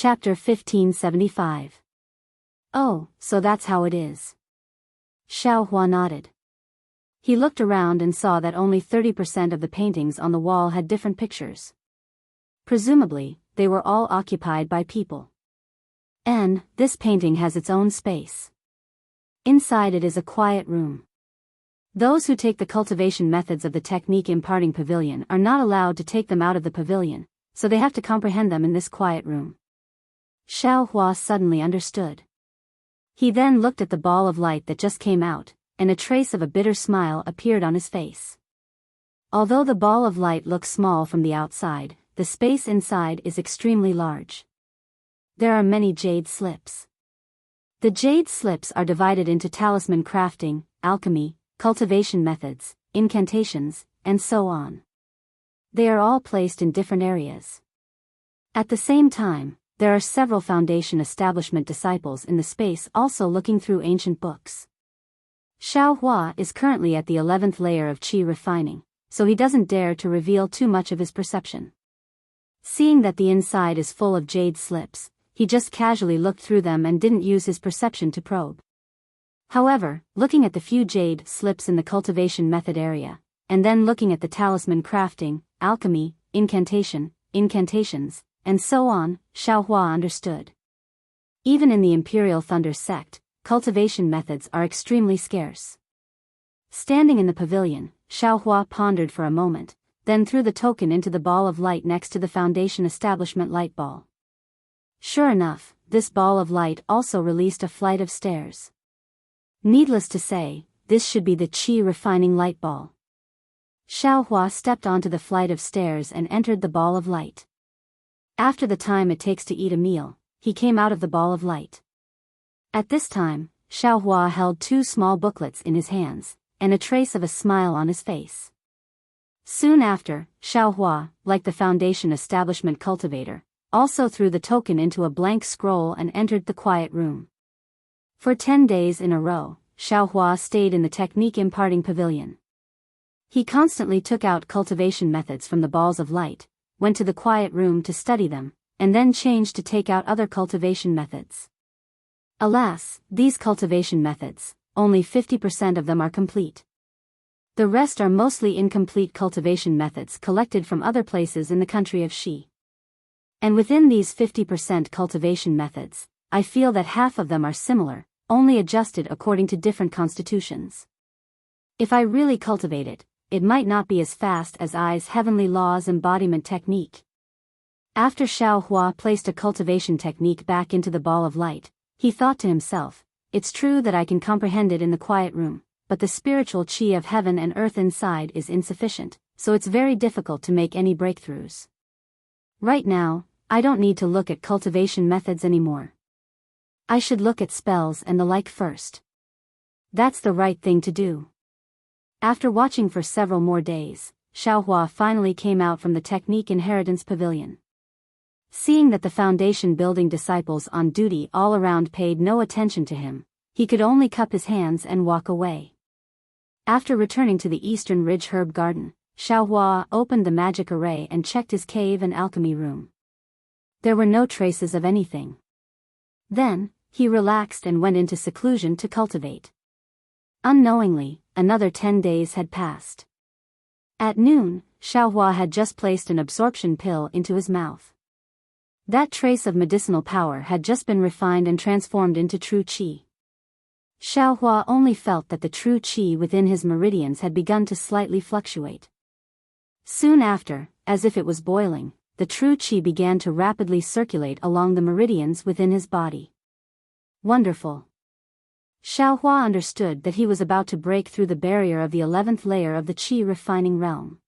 Chapter 1575. Oh, so that's how it is. Xiao Hua nodded. He looked around and saw that only 30% of the paintings on the wall had different pictures. Presumably, they were all occupied by people. And this painting has its own space. Inside it is a quiet room. Those who take the cultivation methods of the technique imparting pavilion are not allowed to take them out of the pavilion, so they have to comprehend them in this quiet room. Xiao Hua suddenly understood. He then looked at the ball of light that just came out, and a trace of a bitter smile appeared on his face. Although the ball of light looks small from the outside, the space inside is extremely large. There are many jade slips. The jade slips are divided into talisman crafting, alchemy, cultivation methods, incantations, and so on. They are all placed in different areas. At the same time, there are several foundation establishment disciples in the space also looking through ancient books. Xiao Hua is currently at the 11th layer of qi refining, so he doesn't dare to reveal too much of his perception. Seeing that the inside is full of jade slips, he just casually looked through them and didn't use his perception to probe. However, looking at the few jade slips in the cultivation method area, and then looking at the talisman crafting, alchemy, incantations, and so on, Xiao Hua understood. Even in the Imperial Thunder sect, cultivation methods are extremely scarce. Standing in the pavilion, Xiao Hua pondered for a moment, then threw the token into the ball of light next to the foundation establishment light ball. Sure enough, this ball of light also released a flight of stairs. Needless to say, this should be the qi refining light ball. Xiao Hua stepped onto the flight of stairs and entered the ball of light. After the time it takes to eat a meal, he came out of the ball of light. At this time, Xiao Hua held two small booklets in his hands, and a trace of a smile on his face. Soon after, Xiao Hua, like the foundation establishment cultivator, also threw the token into a blank scroll and entered the quiet room. For 10 days in a row, Xiao Hua stayed in the technique imparting pavilion. He constantly took out cultivation methods from the balls of light, went to the quiet room to study them, and then changed to take out other cultivation methods. Alas, these cultivation methods, only 50% of them are complete. The rest are mostly incomplete cultivation methods collected from other places in the country of Shi. And within these 50% cultivation methods, I feel that half of them are similar, only adjusted according to different constitutions. If I really cultivate it, it might not be as fast as I's heavenly laws embodiment technique. After Xiao Hua placed a cultivation technique back into the ball of light, he thought to himself, it's true that I can comprehend it in the quiet room, but the spiritual qi of heaven and earth inside is insufficient, so it's very difficult to make any breakthroughs. Right now, I don't need to look at cultivation methods anymore. I should look at spells and the like first. That's the right thing to do. After watching for several more days, Xiao Hua finally came out from the Technique Inheritance Pavilion. Seeing that the foundation building disciples on duty all around paid no attention to him, he could only cup his hands and walk away. After returning to the Eastern Ridge Herb Garden, Xiao Hua opened the magic array and checked his cave and alchemy room. There were no traces of anything. Then, he relaxed and went into seclusion to cultivate. Unknowingly, another 10 days had passed. At noon, Xiao Hua had just placed an absorption pill into his mouth. That trace of medicinal power had just been refined and transformed into true qi. Xiao Hua only felt that the true qi within his meridians had begun to slightly fluctuate. Soon after, as if it was boiling, the true qi began to rapidly circulate along the meridians within his body. Wonderful. Xiao Hua understood that he was about to break through the barrier of the 11th layer of the qi refining realm.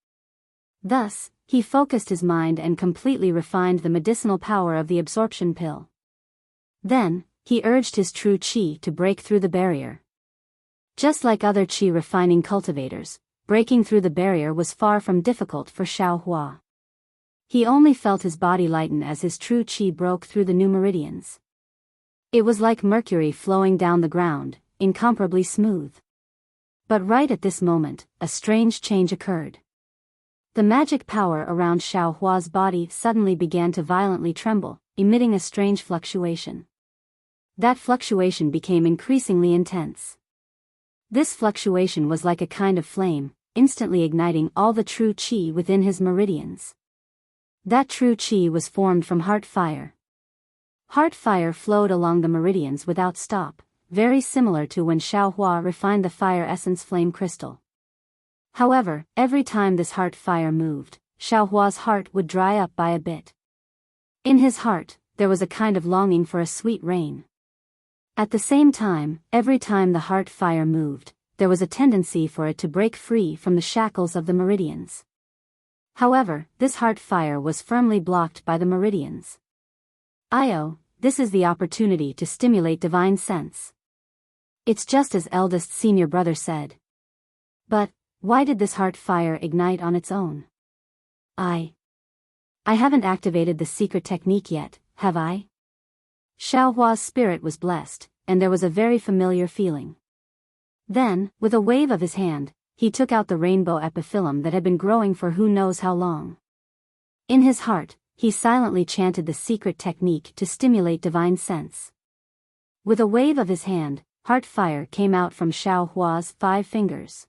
Thus, he focused his mind and completely refined the medicinal power of the absorption pill. Then, he urged his true qi to break through the barrier. Just like other qi refining cultivators, breaking through the barrier was far from difficult for Xiao Hua. He only felt his body lighten as his true qi broke through the new meridians. It was like mercury flowing down the ground, incomparably smooth. But right at this moment, a strange change occurred. The magic power around Xiao Hua's body suddenly began to violently tremble, emitting a strange fluctuation. That fluctuation became increasingly intense. This fluctuation was like a kind of flame, instantly igniting all the true qi within his meridians. That true qi was formed from heart fire. Heart fire flowed along the meridians without stop, very similar to when Xiaohua refined the fire essence flame crystal. However, every time this heart fire moved, Xiaohua's heart would dry up by a bit. In his heart, there was a kind of longing for a sweet rain. At the same time, every time the heart fire moved, there was a tendency for it to break free from the shackles of the meridians. However, this heart fire was firmly blocked by the meridians. Io, this is the opportunity to stimulate divine sense. It's just as eldest senior brother said. But, why did this heart fire ignite on its own? I haven't activated the secret technique yet, have I? Xiaohua's spirit was blessed, and there was a very familiar feeling. Then, with a wave of his hand, he took out the rainbow epiphyllum that had been growing for who knows how long. In his heart, he silently chanted the secret technique to stimulate divine sense. With a wave of his hand, heart fire came out from Xiaohua's 5 fingers.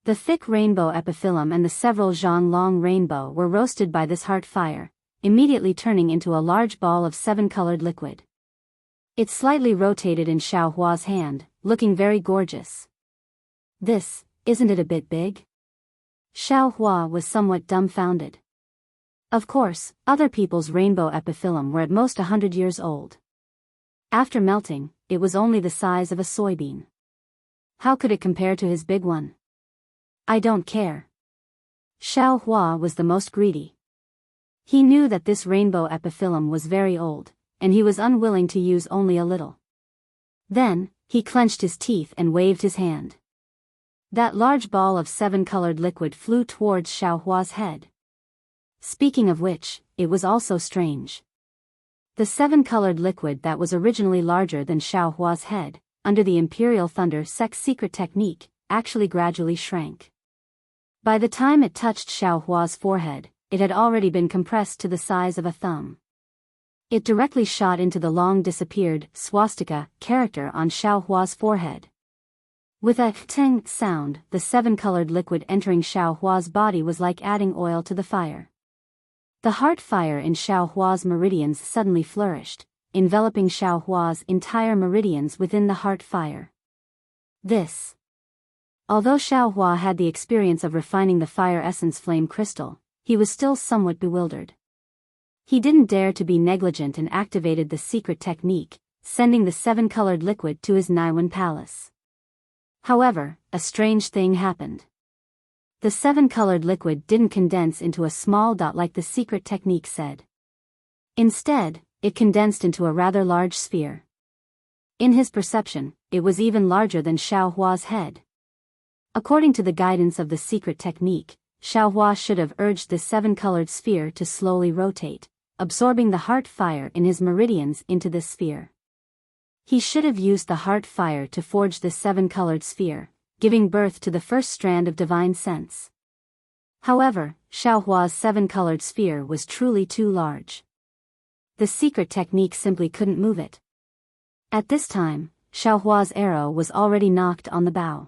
The thick rainbow epiphyllum and the several zhang long rainbow were roasted by this heart fire, immediately turning into a large ball of 7-colored liquid. It slightly rotated in Xiaohua's hand, looking very gorgeous. Isn't it a bit big? Xiaohua was somewhat dumbfounded. Of course, other people's rainbow epiphyllum were at most 100 years old. After melting, it was only the size of a soybean. How could it compare to his big one? I don't care. Xiaohua was the most greedy. He knew that this rainbow epiphyllum was very old, and he was unwilling to use only a little. Then, he clenched his teeth and waved his hand. That large ball of 7-colored liquid flew towards Xiaohua's head. Speaking of which, it was also strange. The 7-colored liquid that was originally larger than Xiaohua's head, under the Imperial Thunder Sect's secret technique, actually gradually shrank. By the time it touched Xiaohua's forehead, it had already been compressed to the size of a thumb. It directly shot into the long-disappeared swastika character on Xiaohua's forehead. With a tang sound, the 7-colored liquid entering Xiaohua's body was like adding oil to the fire. The heart fire in Xiaohua's meridians suddenly flourished, enveloping Xiaohua's entire meridians within the heart fire. Although Xiaohua had the experience of refining the fire essence flame crystal, he was still somewhat bewildered. He didn't dare to be negligent and activated the secret technique, sending the 7-colored liquid to his Naiwan palace. However, a strange thing happened. The 7-colored liquid didn't condense into a small dot like the secret technique said. Instead, it condensed into a rather large sphere. In his perception, it was even larger than Xiaohua's head. According to the guidance of the secret technique, Xiaohua should have urged this 7-colored sphere to slowly rotate, absorbing the heart fire in his meridians into this sphere. He should have used the heart fire to forge this 7-colored sphere, giving birth to the first strand of divine sense. However, Xiaohua's 7-colored sphere was truly too large. The secret technique simply couldn't move it. At this time, Xiaohua's arrow was already knocked on the bow.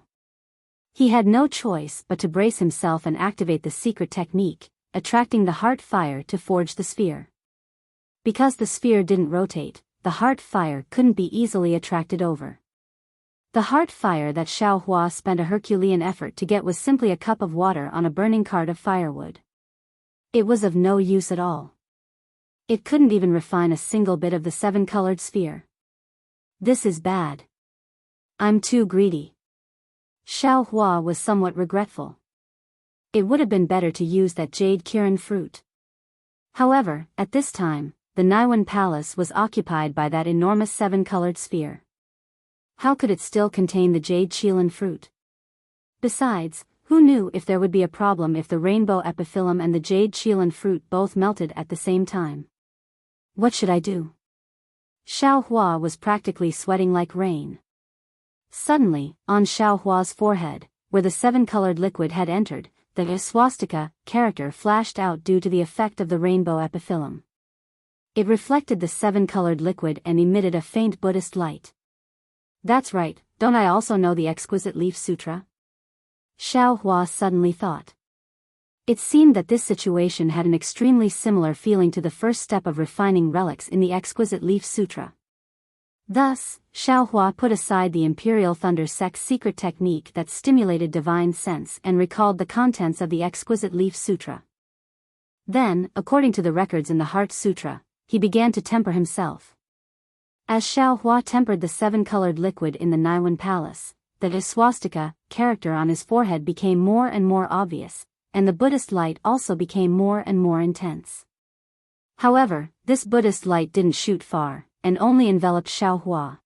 He had no choice but to brace himself and activate the secret technique, attracting the heart fire to forge the sphere. Because the sphere didn't rotate, the heart fire couldn't be easily attracted over. The heart fire that Xiaohua spent a Herculean effort to get was simply a cup of water on a burning cart of firewood. It was of no use at all. It couldn't even refine a single bit of the 7-colored sphere. This is bad. I'm too greedy. Xiaohua was somewhat regretful. It would have been better to use that jade Kirin fruit. However, at this time, the Naiwan palace was occupied by that enormous 7-colored sphere. How could it still contain the jade Qilin fruit? Besides, who knew if there would be a problem if the rainbow epiphyllum and the jade Qilin fruit both melted at the same time? What should I do? Xiaohua was practically sweating like rain. Suddenly, on Xiaohua's forehead, where the 7-colored liquid had entered, the swastika character flashed out due to the effect of the rainbow epiphyllum. It reflected the seven-colored liquid and emitted a faint Buddhist light. That's right, don't I also know the Exquisite Leaf Sutra? Xiao Hua suddenly thought. It seemed that this situation had an extremely similar feeling to the first step of refining relics in the Exquisite Leaf Sutra. Thus, Xiao Hua put aside the Imperial Thunder Sect's secret technique that stimulated divine sense and recalled the contents of the Exquisite Leaf Sutra. Then, according to the records in the Heart Sutra, he began to temper himself. As Xiao Hua tempered the seven-colored liquid in the Naiwan Palace, the swastika character on his forehead became more and more obvious, and the Buddhist light also became more and more intense. However, this Buddhist light didn't shoot far, and only enveloped Xiao Hua.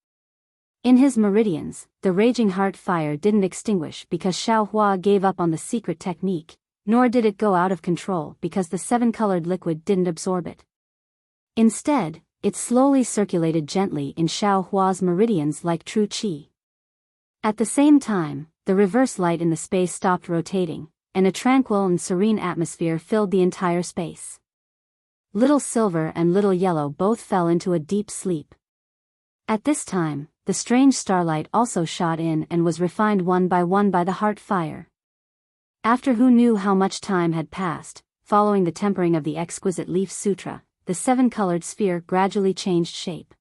In his meridians, the raging heart fire didn't extinguish because Xiao Hua gave up on the secret technique, nor did it go out of control because the seven-colored liquid didn't absorb it. Instead, it slowly circulated gently in Xiao Hua's meridians like true qi. At the same time, the reverse light in the space stopped rotating, and a tranquil and serene atmosphere filled the entire space. Little Silver and Little Yellow both fell into a deep sleep. At this time, the strange starlight also shot in and was refined one by the heart fire. After who knew how much time had passed, following the tempering of the Exquisite Leaf Sutra, the seven-colored sphere gradually changed shape.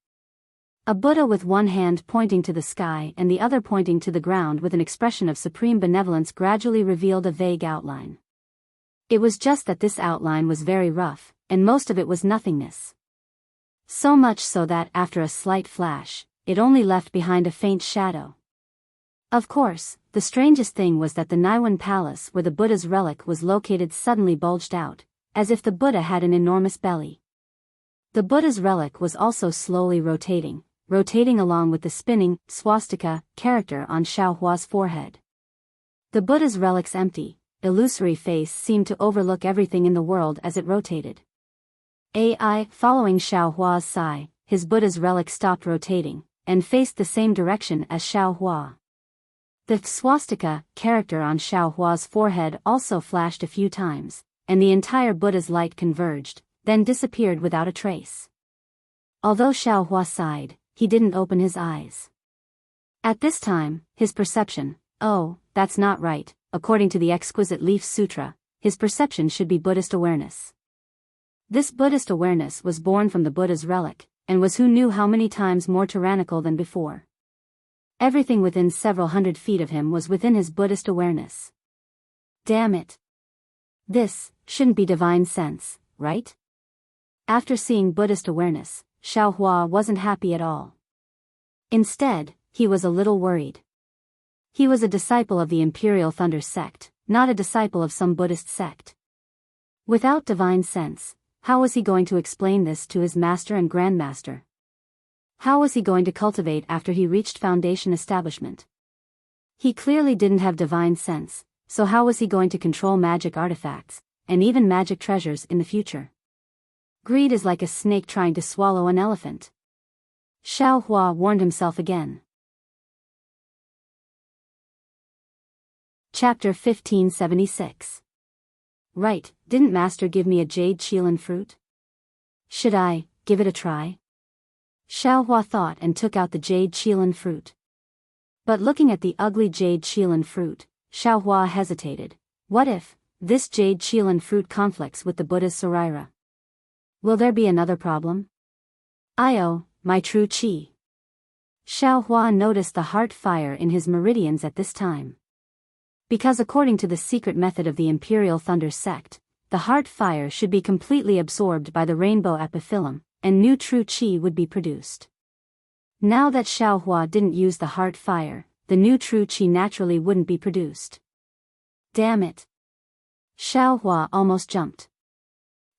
A Buddha with one hand pointing to the sky and the other pointing to the ground with an expression of supreme benevolence gradually revealed a vague outline. It was just that this outline was very rough, and most of it was nothingness. So much so that after a slight flash, it only left behind a faint shadow. Of course, the strangest thing was that the Naiwan Palace where the Buddha's relic was located suddenly bulged out, as if the Buddha had an enormous belly. The Buddha's relic was also slowly rotating along with the spinning swastika character on Xiao Hua's forehead. The Buddha's relic's empty, illusory face seemed to overlook everything in the world as it rotated. Following Xiao Hua's sigh, his Buddha's relic stopped rotating, and faced the same direction as Xiao Hua. The swastika character on Xiao Hua's forehead also flashed a few times, and the entire Buddha's light converged, then disappeared without a trace. Although Xiao Hua sighed, he didn't open his eyes. At this time, his perception, that's not right, according to the Exquisite Leaf Sutra, his perception should be Buddhist awareness. This Buddhist awareness was born from the Buddha's relic, and was who knew how many times more tyrannical than before. Everything within several hundred feet of him was within his Buddhist awareness. Damn it. This shouldn't be divine sense, right? After seeing Buddhist awareness, Xiao Hua wasn't happy at all. Instead, he was a little worried. He was a disciple of the Imperial Thunder Sect, not a disciple of some Buddhist sect. Without divine sense, how was he going to explain this to his master and grandmaster? How was he going to cultivate after he reached foundation establishment? He clearly didn't have divine sense, so how was he going to control magic artifacts, and even magic treasures in the future? Greed is like a snake trying to swallow an elephant. Xiao Hua warned himself again. Chapter 1576. Right, didn't Master give me a jade qilin fruit? Should I give it a try? Xiao Hua thought and took out the jade qilin fruit. But looking at the ugly jade qilin fruit, Xiao Hua hesitated. What if this jade qilin fruit conflicts with the Buddha's saraira? Will there be another problem? My true qi. Xiao Hua noticed the heart fire in his meridians at this time. Because according to the secret method of the Imperial Thunder Sect, the heart fire should be completely absorbed by the rainbow epiphyllum, and new true qi would be produced. Now that Xiao Hua didn't use the heart fire, the new true qi naturally wouldn't be produced. Damn it. Xiao Hua almost jumped.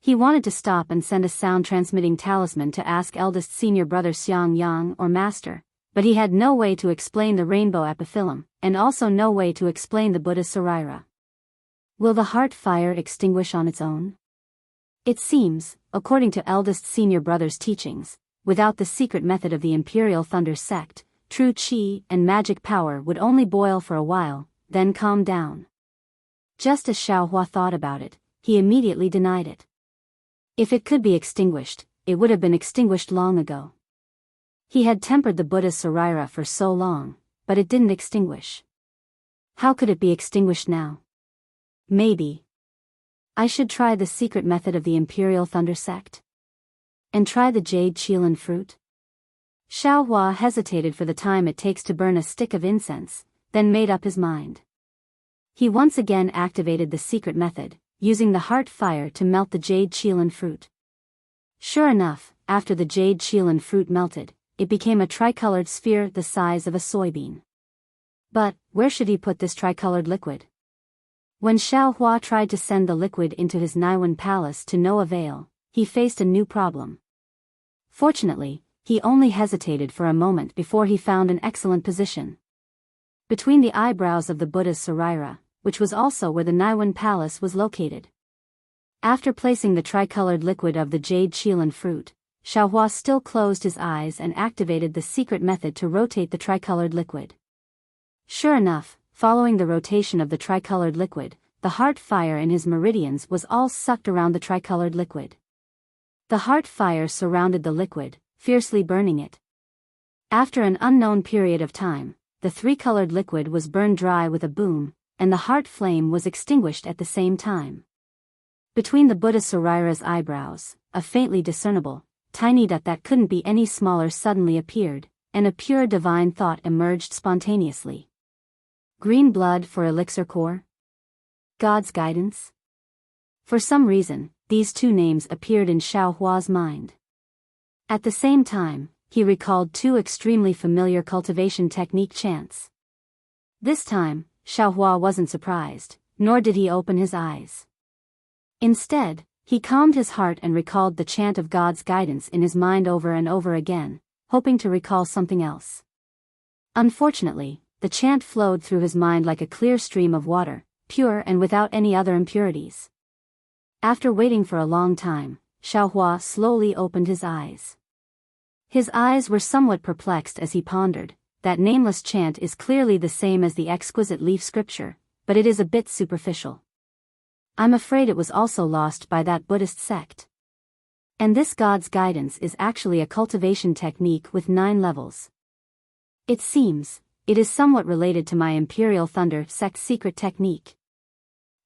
He wanted to stop and send a sound-transmitting talisman to ask eldest senior brother Xiang Yang or master, but he had no way to explain the rainbow epiphyllum, and also no way to explain the Buddha's saraira. Will the heart fire extinguish on its own? It seems, according to eldest senior brother's teachings, without the secret method of the Imperial Thunder Sect, true qi and magic power would only boil for a while, then calm down. Just as Xiao Hua thought about it, he immediately denied it. If it could be extinguished, it would have been extinguished long ago. He had tempered the Buddha's saraira for so long, but it didn't extinguish. How could it be extinguished now? Maybe I should try the secret method of the Imperial Thunder sect? And try the jade Qilin fruit? Xiao Hua hesitated for the time it takes to burn a stick of incense, then made up his mind. He once again activated the secret method, using the heart fire to melt the jade Qilin fruit. Sure enough, after the jade Qilin fruit melted, it became a tricolored sphere the size of a soybean. But, where should he put this tricolored liquid? When Xiao Hua tried to send the liquid into his Naiwan palace to no avail, he faced a new problem. Fortunately, he only hesitated for a moment before he found an excellent position. Between the eyebrows of the Buddha's saraira, which was also where the Naiwan palace was located. After placing the tricolored liquid of the jade Qilin fruit, Xiao Hua still closed his eyes and activated the secret method to rotate the tricolored liquid. Sure enough, following the rotation of the tricolored liquid, the heart fire in his meridians was all sucked around the tricolored liquid. The heart fire surrounded the liquid, fiercely burning it. After an unknown period of time, the three-colored liquid was burned dry with a boom, and the heart flame was extinguished at the same time. Between the Buddha Saraira's eyebrows, a faintly discernible, tiny dot that couldn't be any smaller suddenly appeared, and a pure divine thought emerged spontaneously. Green blood for elixir core? God's guidance? For some reason, these two names appeared in Xiao Hua's mind. At the same time, he recalled two extremely familiar cultivation technique chants. This time, Xiao Hua wasn't surprised, nor did he open his eyes. Instead, he calmed his heart and recalled the chant of God's guidance in his mind over and over again, hoping to recall something else. Unfortunately, the chant flowed through his mind like a clear stream of water, pure and without any other impurities. After waiting for a long time, Xiao Hua slowly opened his eyes. His eyes were somewhat perplexed as he pondered, that nameless chant is clearly the same as the exquisite leaf scripture, but it is a bit superficial. I'm afraid it was also lost by that Buddhist sect. And this God's guidance is actually a cultivation technique with 9 levels. It seems, it is somewhat related to my Imperial Thunder sect's secret technique.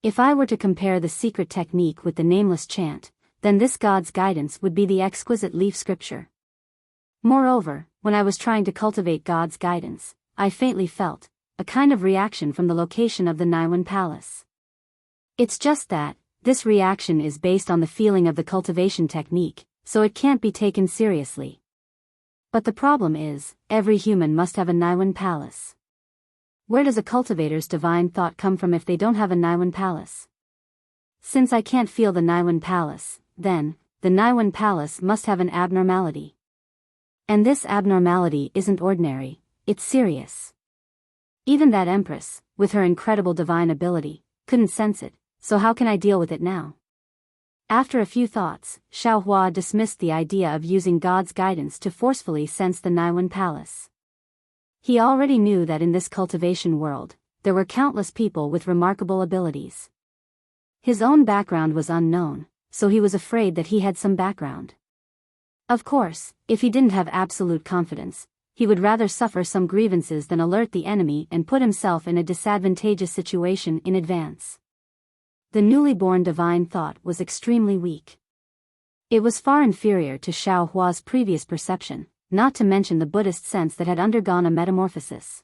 If I were to compare the secret technique with the nameless chant, then this God's guidance would be the exquisite leaf scripture. Moreover, when I was trying to cultivate God's guidance, I faintly felt a kind of reaction from the location of the Naiwan palace. It's just that, this reaction is based on the feeling of the cultivation technique, so it can't be taken seriously. But the problem is, every human must have a Naiwan palace. Where does a cultivator's divine thought come from if they don't have a Naiwan palace? Since I can't feel the Naiwan palace, then, the Naiwan palace must have an abnormality. And this abnormality isn't ordinary, it's serious. Even that empress, with her incredible divine ability, couldn't sense it, so how can I deal with it now? After a few thoughts, Xiao Hua dismissed the idea of using God's guidance to forcefully sense the Naiwan palace. He already knew that in this cultivation world, there were countless people with remarkable abilities. His own background was unknown, so he was afraid that he had some background. Of course, if he didn't have absolute confidence, he would rather suffer some grievances than alert the enemy and put himself in a disadvantageous situation in advance. The newly born divine thought was extremely weak. It was far inferior to Xiao Hua's previous perception, not to mention the Buddhist sense that had undergone a metamorphosis.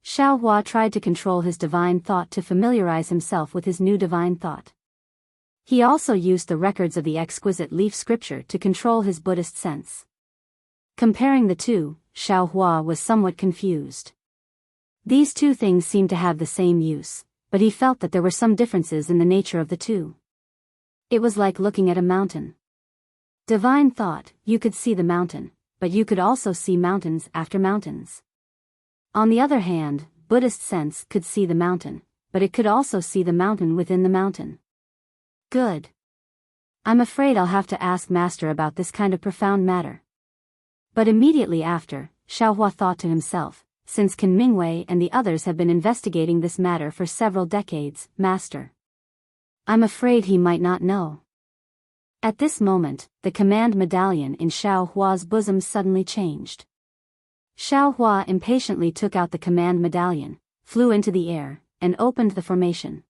Xiao Hua tried to control his divine thought to familiarize himself with his new divine thought. He also used the records of the exquisite leaf scripture to control his Buddhist sense. Comparing the two, Xiao Hua was somewhat confused. These two things seemed to have the same use, but he felt that there were some differences in the nature of the two. It was like looking at a mountain. Divine thought, you could see the mountain, but you could also see mountains after mountains. On the other hand, Buddhist sense could see the mountain, but it could also see the mountain within the mountain. Good. I'm afraid I'll have to ask Master about this kind of profound matter. But immediately after, Xiao Hua thought to himself, since Qin Mingwei and the others have been investigating this matter for several decades, Master. I'm afraid he might not know. At this moment, the command medallion in Xiao Hua's bosom suddenly changed. Xiao Hua impatiently took out the command medallion, flew into the air, and opened the formation.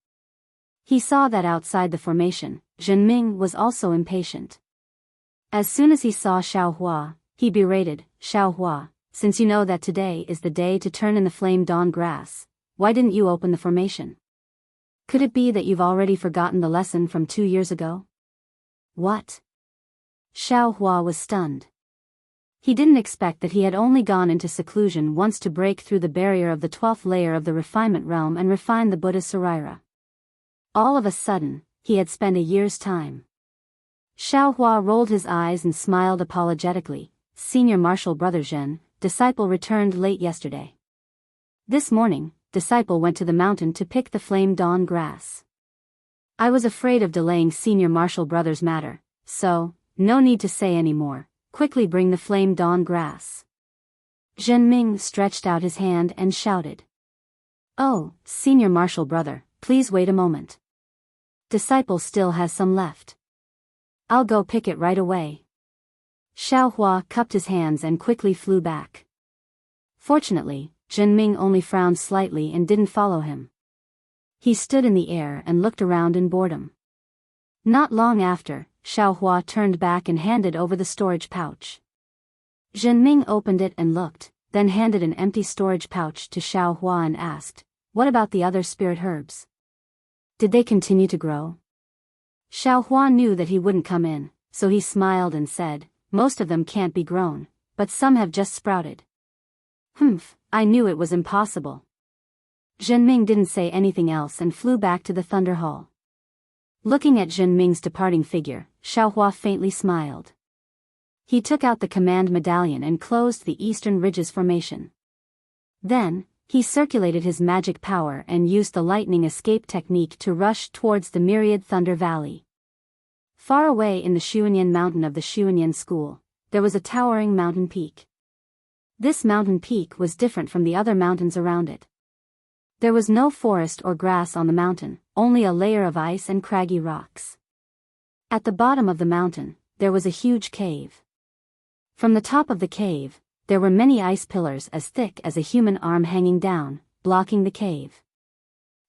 He saw that outside the formation, Zhenming was also impatient. As soon as he saw Xiao Hua, he berated, "Xiao Hua, since you know that today is the day to turn in the flame dawn grass, why didn't you open the formation? Could it be that you've already forgotten the lesson from 2 years ago?" "What?" Xiao Hua was stunned. He didn't expect that he had only gone into seclusion once to break through the barrier of the 12th layer of the refinement realm and refine the Buddha Saraira. All of a sudden, he had spent a year's time. Xiao Hua rolled his eyes and smiled apologetically. "Senior Martial Brother Zhen, disciple returned late yesterday. This morning, disciple went to the mountain to pick the flame dawn grass. I was afraid of delaying Senior Martial Brother's matter, so, no need to say any more, quickly bring the flame dawn grass." Zhenming stretched out his hand and shouted. "Oh, Senior Martial Brother, please wait a moment. Disciple still has some left. I'll go pick it right away." Xiao Hua cupped his hands and quickly flew back. Fortunately, Zhenming only frowned slightly and didn't follow him. He stood in the air and looked around in boredom. Not long after, Xiao Hua turned back and handed over the storage pouch. Zhenming opened it and looked, then handed an empty storage pouch to Xiao Hua and asked, "What about the other spirit herbs? Did they continue to grow?" Xiao Hua knew that he wouldn't come in, so he smiled and said, "Most of them can't be grown, but some have just sprouted." "Humph, I knew it was impossible." Zhenming didn't say anything else and flew back to the Thunder Hall. Looking at Zhenming's departing figure, Xiao Hua faintly smiled. He took out the command medallion and closed the Eastern Ridges formation. Then, he circulated his magic power and used the lightning escape technique to rush towards the myriad Thunder Valley. Far away in the Xuanyan mountain of the Xuanyan school, there was a towering mountain peak. This mountain peak was different from the other mountains around it. There was no forest or grass on the mountain, only a layer of ice and craggy rocks. At the bottom of the mountain, there was a huge cave. From the top of the cave, there were many ice pillars as thick as a human arm hanging down, blocking the cave.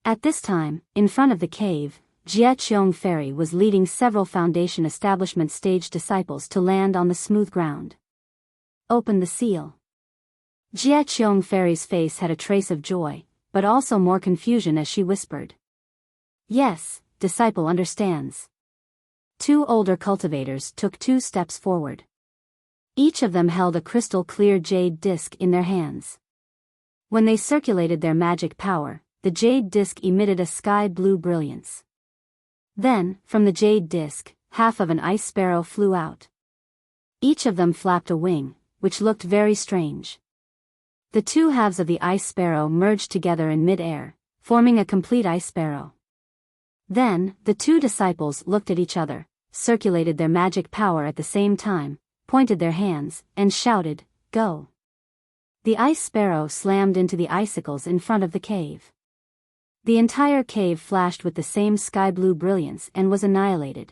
At this time, in front of the cave, Jia Qiong Fairy was leading several Foundation Establishment stage disciples to land on the smooth ground. "Open the seal." Jia Qiong Fairy's face had a trace of joy, but also more confusion as she whispered, "Yes, disciple understands." 2 older cultivators took 2 steps forward. Each of them held a crystal-clear jade disc in their hands. When they circulated their magic power, the jade disc emitted a sky-blue brilliance. Then, from the jade disc, half of an ice sparrow flew out. Each of them flapped a wing, which looked very strange. The 2 halves of the ice sparrow merged together in mid-air, forming a complete ice sparrow. Then, the 2 disciples looked at each other, circulated their magic power at the same time, pointed their hands, and shouted, "Go!" The ice sparrow slammed into the icicles in front of the cave. The entire cave flashed with the same sky-blue brilliance and was annihilated.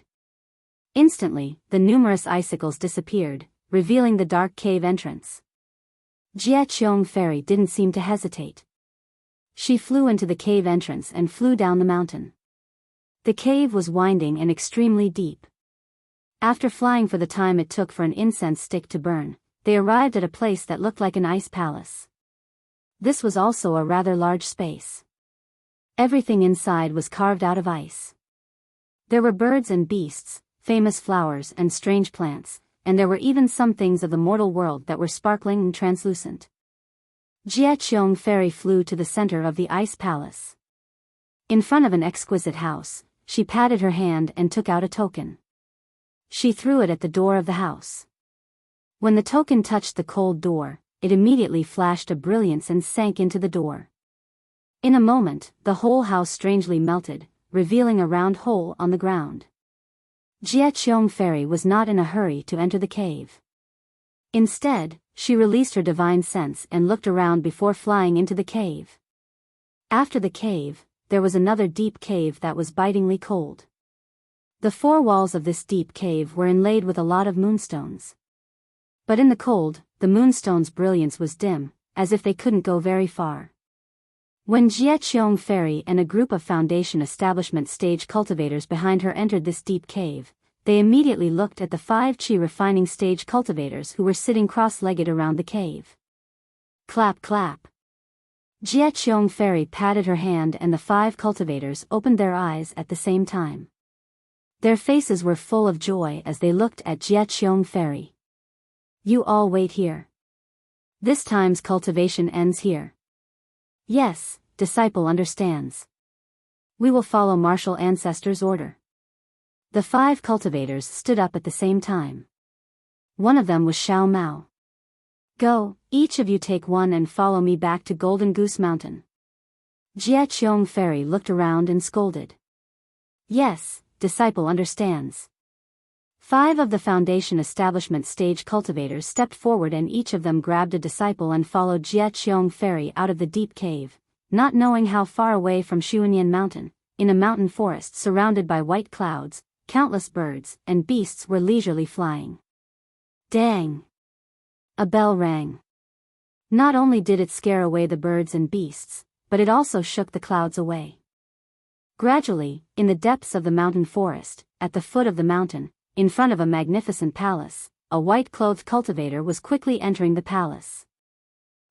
Instantly, the numerous icicles disappeared, revealing the dark cave entrance. Jia Qiong Fairy didn't seem to hesitate. She flew into the cave entrance and flew down the mountain. The cave was winding and extremely deep. After flying for the time it took for an incense stick to burn, they arrived at a place that looked like an ice palace. This was also a rather large space. Everything inside was carved out of ice. There were birds and beasts, famous flowers and strange plants, and there were even some things of the mortal world that were sparkling and translucent. Jia Qiong Fairy flew to the center of the ice palace. In front of an exquisite house, she patted her hand and took out a token. She threw it at the door of the house. When the token touched the cold door, it immediately flashed a brilliance and sank into the door. In a moment, the whole house strangely melted, revealing a round hole on the ground. Jia Qiong Fairy was not in a hurry to enter the cave. Instead, she released her divine sense and looked around before flying into the cave. After the cave, there was another deep cave that was bitingly cold. The four walls of this deep cave were inlaid with a lot of moonstones. But in the cold, the moonstones' brilliance was dim, as if they couldn't go very far. When Jiaqiong Fairy and a group of Foundation Establishment stage cultivators behind her entered this deep cave, they immediately looked at the 5 Qi refining stage cultivators who were sitting cross-legged around the cave. Clap clap. Jiaqiong Fairy patted her hand and the 5 cultivators opened their eyes at the same time. Their faces were full of joy as they looked at Jiaqiong Fairy. You all wait here. This time's cultivation ends here. Yes, disciple understands. We will follow martial ancestors' order. The 5 cultivators stood up at the same time. One of them was Xiao Mao. Go, each of you take one and follow me back to Golden Goose Mountain. Jiaqiong Fairy looked around and scolded. Yes, disciple understands. 5 of the Foundation Establishment stage cultivators stepped forward and each of them grabbed a disciple and followed Jiaqiong Fairy out of the deep cave, not knowing how far away from Xuanyan Mountain, in a mountain forest surrounded by white clouds, countless birds and beasts were leisurely flying. Dang! A bell rang. Not only did it scare away the birds and beasts, but it also shook the clouds away. Gradually, in the depths of the mountain forest, at the foot of the mountain, in front of a magnificent palace, a white-clothed cultivator was quickly entering the palace.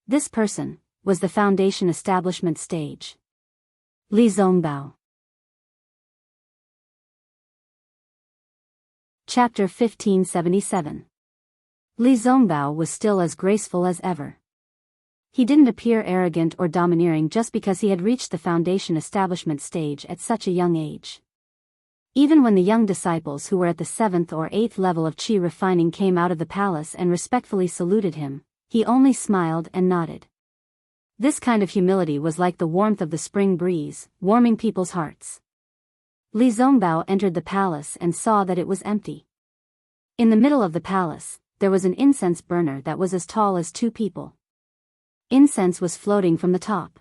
This person was the Foundation Establishment stage. Li Zongbao. Chapter 1577. Li Zongbao was still as graceful as ever. He didn't appear arrogant or domineering just because he had reached the Foundation Establishment stage at such a young age. Even when the young disciples who were at the 7th or 8th level of Qi refining came out of the palace and respectfully saluted him, he only smiled and nodded. This kind of humility was like the warmth of the spring breeze, warming people's hearts. Li Zongbao entered the palace and saw that it was empty. In the middle of the palace, there was an incense burner that was as tall as 2 people. Incense was floating from the top.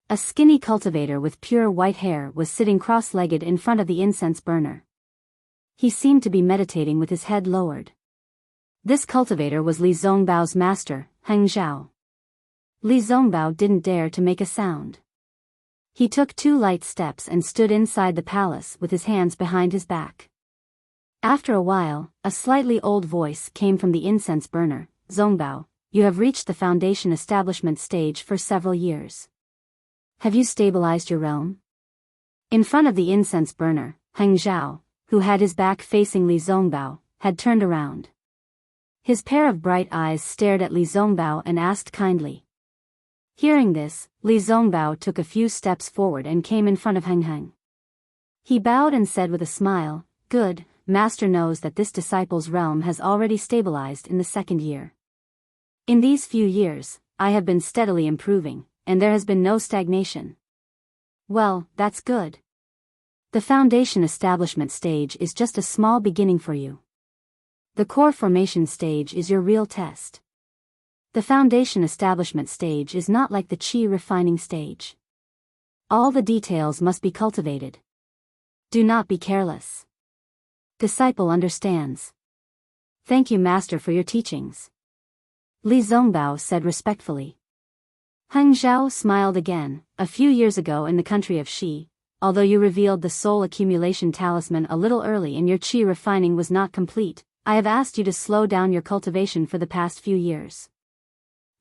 A skinny cultivator with pure white hair was sitting cross-legged in front of the incense burner. He seemed to be meditating with his head lowered. This cultivator was Li Zongbao's master, Heng Zhao. Li Zongbao didn't dare to make a sound. He took 2 light steps and stood inside the palace with his hands behind his back. After a while, a slightly old voice came from the incense burner. Zongbao, you have reached the Foundation Establishment stage for several years. Have you stabilized your realm? In front of the incense burner, Heng Zhao, who had his back facing Li Zongbao, had turned around. His pair of bright eyes stared at Li Zongbao and asked kindly. Hearing this, Li Zongbao took a few steps forward and came in front of Heng. He bowed and said with a smile, Good, Master knows that this disciple's realm has already stabilized in the 2nd year. In these few years, I have been steadily improving, and there has been no stagnation. Well, that's good. The Foundation Establishment stage is just a small beginning for you. The Core Formation stage is your real test. The Foundation Establishment stage is not like the Qi refining stage. All the details must be cultivated. Do not be careless. Disciple understands. Thank you, Master, for your teachings. Li Zongbao said respectfully. Heng Zhao smiled again. A few years ago in the country of Xi, although you revealed the soul accumulation talisman a little early and your Qi refining was not complete, I have asked you to slow down your cultivation for the past few years.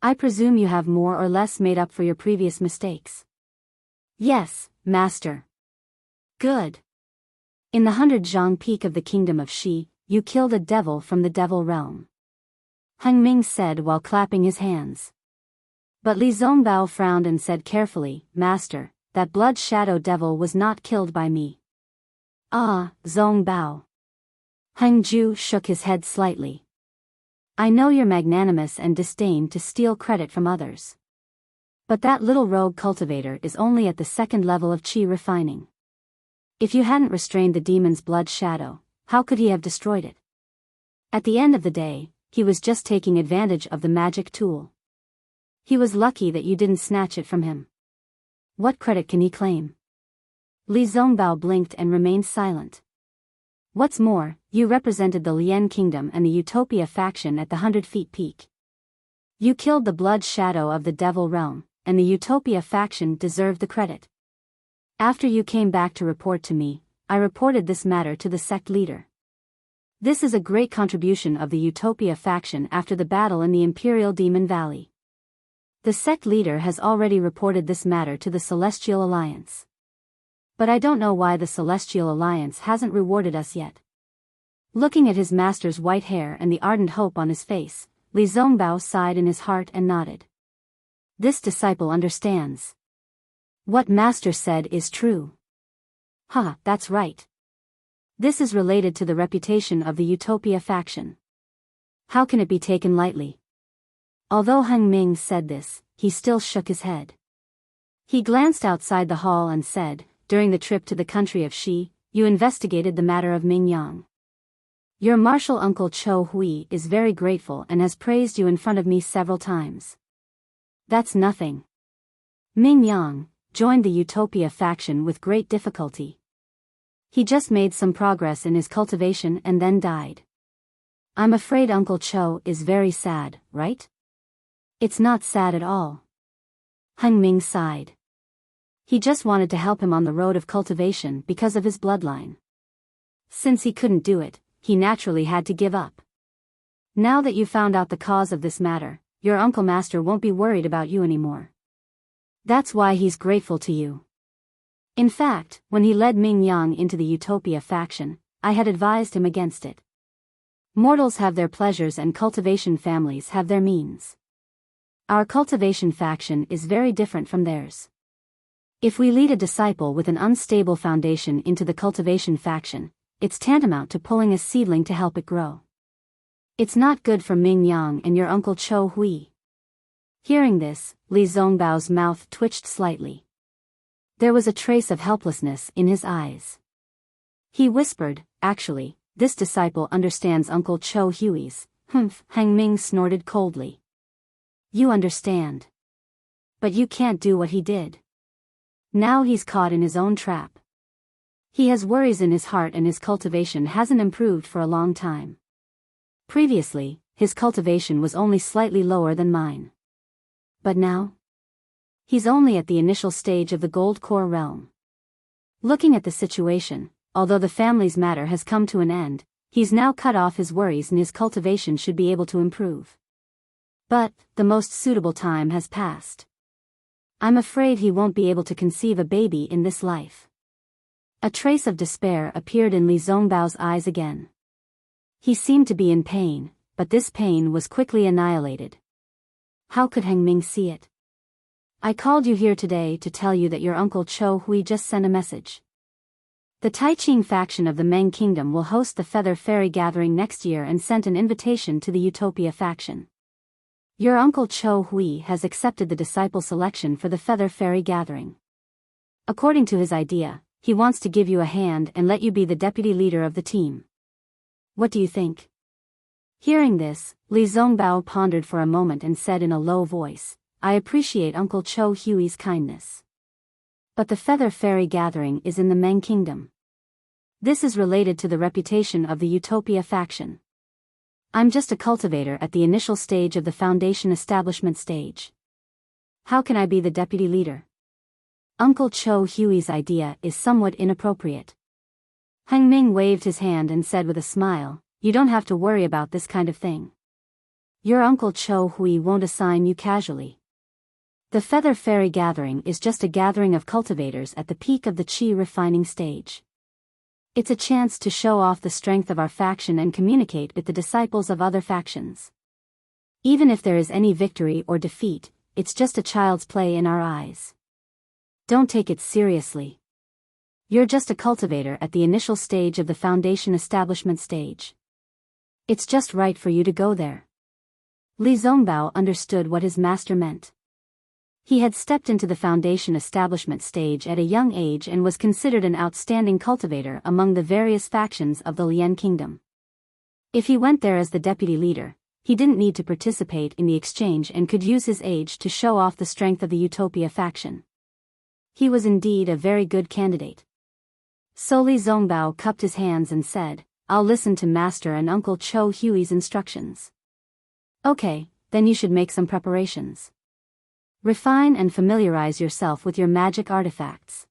I presume you have more or less made up for your previous mistakes. Yes, Master. Good. In the 100-Zhang Peak of the Kingdom of Xi, you killed a devil from the devil realm. Heng Ming said while clapping his hands. But Li Zongbao frowned and said carefully, Master, that blood shadow devil was not killed by me. Ah, Zongbao. Heng Ju shook his head slightly. I know you're magnanimous and disdain to steal credit from others. But that little rogue cultivator is only at the 2nd level of Qi refining. If you hadn't restrained the demon's blood shadow, how could he have destroyed it? At the end of the day, he was just taking advantage of the magic tool. He was lucky that you didn't snatch it from him. What credit can he claim? Li Zongbao blinked and remained silent. What's more, you represented the Lian Kingdom and the Utopia faction at the 100 Feet Peak. You killed the blood shadow of the Devil Realm, and the Utopia faction deserved the credit. After you came back to report to me, I reported this matter to the sect leader. This is a great contribution of the Utopia faction after the battle in the Imperial Demon Valley. The sect leader has already reported this matter to the Celestial Alliance. But I don't know why the Celestial Alliance hasn't rewarded us yet. Looking at his master's white hair and the ardent hope on his face, Li Zongbao sighed in his heart and nodded. This disciple understands. What master said is true. That's right. This is related to the reputation of the Utopia faction. How can it be taken lightly? Although Heng Ming said this, he still shook his head. He glanced outside the hall and said, during the trip to the country of Xi, you investigated the matter of Ming Yang. Your martial uncle Cho Hui is very grateful and has praised you in front of me several times. That's nothing. Ming Yang joined the Utopia faction with great difficulty. He just made some progress in his cultivation and then died. I'm afraid Uncle Cho is very sad, right? It's not sad at all. Heng Ming sighed. He just wanted to help him on the road of cultivation because of his bloodline. Since he couldn't do it, he naturally had to give up. Now that you found out the cause of this matter, your uncle master won't be worried about you anymore. That's why he's grateful to you. In fact, when he led Ming Yang into the Utopia faction, I had advised him against it. Mortals have their pleasures and cultivation families have their means. Our cultivation faction is very different from theirs. If we lead a disciple with an unstable foundation into the cultivation faction, it's tantamount to pulling a seedling to help it grow. It's not good for Ming Yang and your uncle Cho Hui. Hearing this, Li Zongbao's mouth twitched slightly. There was a trace of helplessness in his eyes. He whispered, actually, this disciple understands Uncle Cho Hui's. Heng Ming snorted coldly. You understand. But you can't do what he did. Now he's caught in his own trap. He has worries in his heart and his cultivation hasn't improved for a long time. Previously, his cultivation was only slightly lower than mine. But now? He's only at the initial stage of the Gold Core realm. Looking at the situation, although the family's matter has come to an end, he's now cut off his worries and his cultivation should be able to improve. But, the most suitable time has passed. I'm afraid he won't be able to conceive a baby in this life. A trace of despair appeared in Li Zongbao's eyes again. He seemed to be in pain, but this pain was quickly annihilated. How could Heng Ming see it? I called you here today to tell you that your uncle Cho Hui just sent a message. The Taiqing faction of the Meng Kingdom will host the Feather Fairy Gathering next year and sent an invitation to the Utopia faction. Your uncle Cho Hui has accepted the disciple selection for the Feather Fairy Gathering. According to his idea, he wants to give you a hand and let you be the deputy leader of the team. What do you think? Hearing this, Li Zongbao pondered for a moment and said in a low voice, I appreciate Uncle Cho Hui's kindness. But the Feather Fairy Gathering is in the Meng Kingdom. This is related to the reputation of the Utopia faction. I'm just a cultivator at the initial stage of the foundation establishment stage. How can I be the deputy leader? Uncle Cho Hui's idea is somewhat inappropriate. Heng Ming waved his hand and said with a smile, you don't have to worry about this kind of thing. Your uncle Cho Hui won't assign you casually. The Feather Fairy Gathering is just a gathering of cultivators at the peak of the Qi refining stage. It's a chance to show off the strength of our faction and communicate with the disciples of other factions. Even if there is any victory or defeat, it's just a child's play in our eyes. Don't take it seriously. You're just a cultivator at the initial stage of the foundation establishment stage. It's just right for you to go there. Li Zongbao understood what his master meant. He had stepped into the foundation establishment stage at a young age and was considered an outstanding cultivator among the various factions of the Lian Kingdom. If he went there as the deputy leader, he didn't need to participate in the exchange and could use his age to show off the strength of the Utopia faction. He was indeed a very good candidate. So Li Zongbao cupped his hands and said, I'll listen to Master and Uncle Cho Huey's instructions. Okay, then you should make some preparations. Refine and familiarize yourself with your magic artifacts.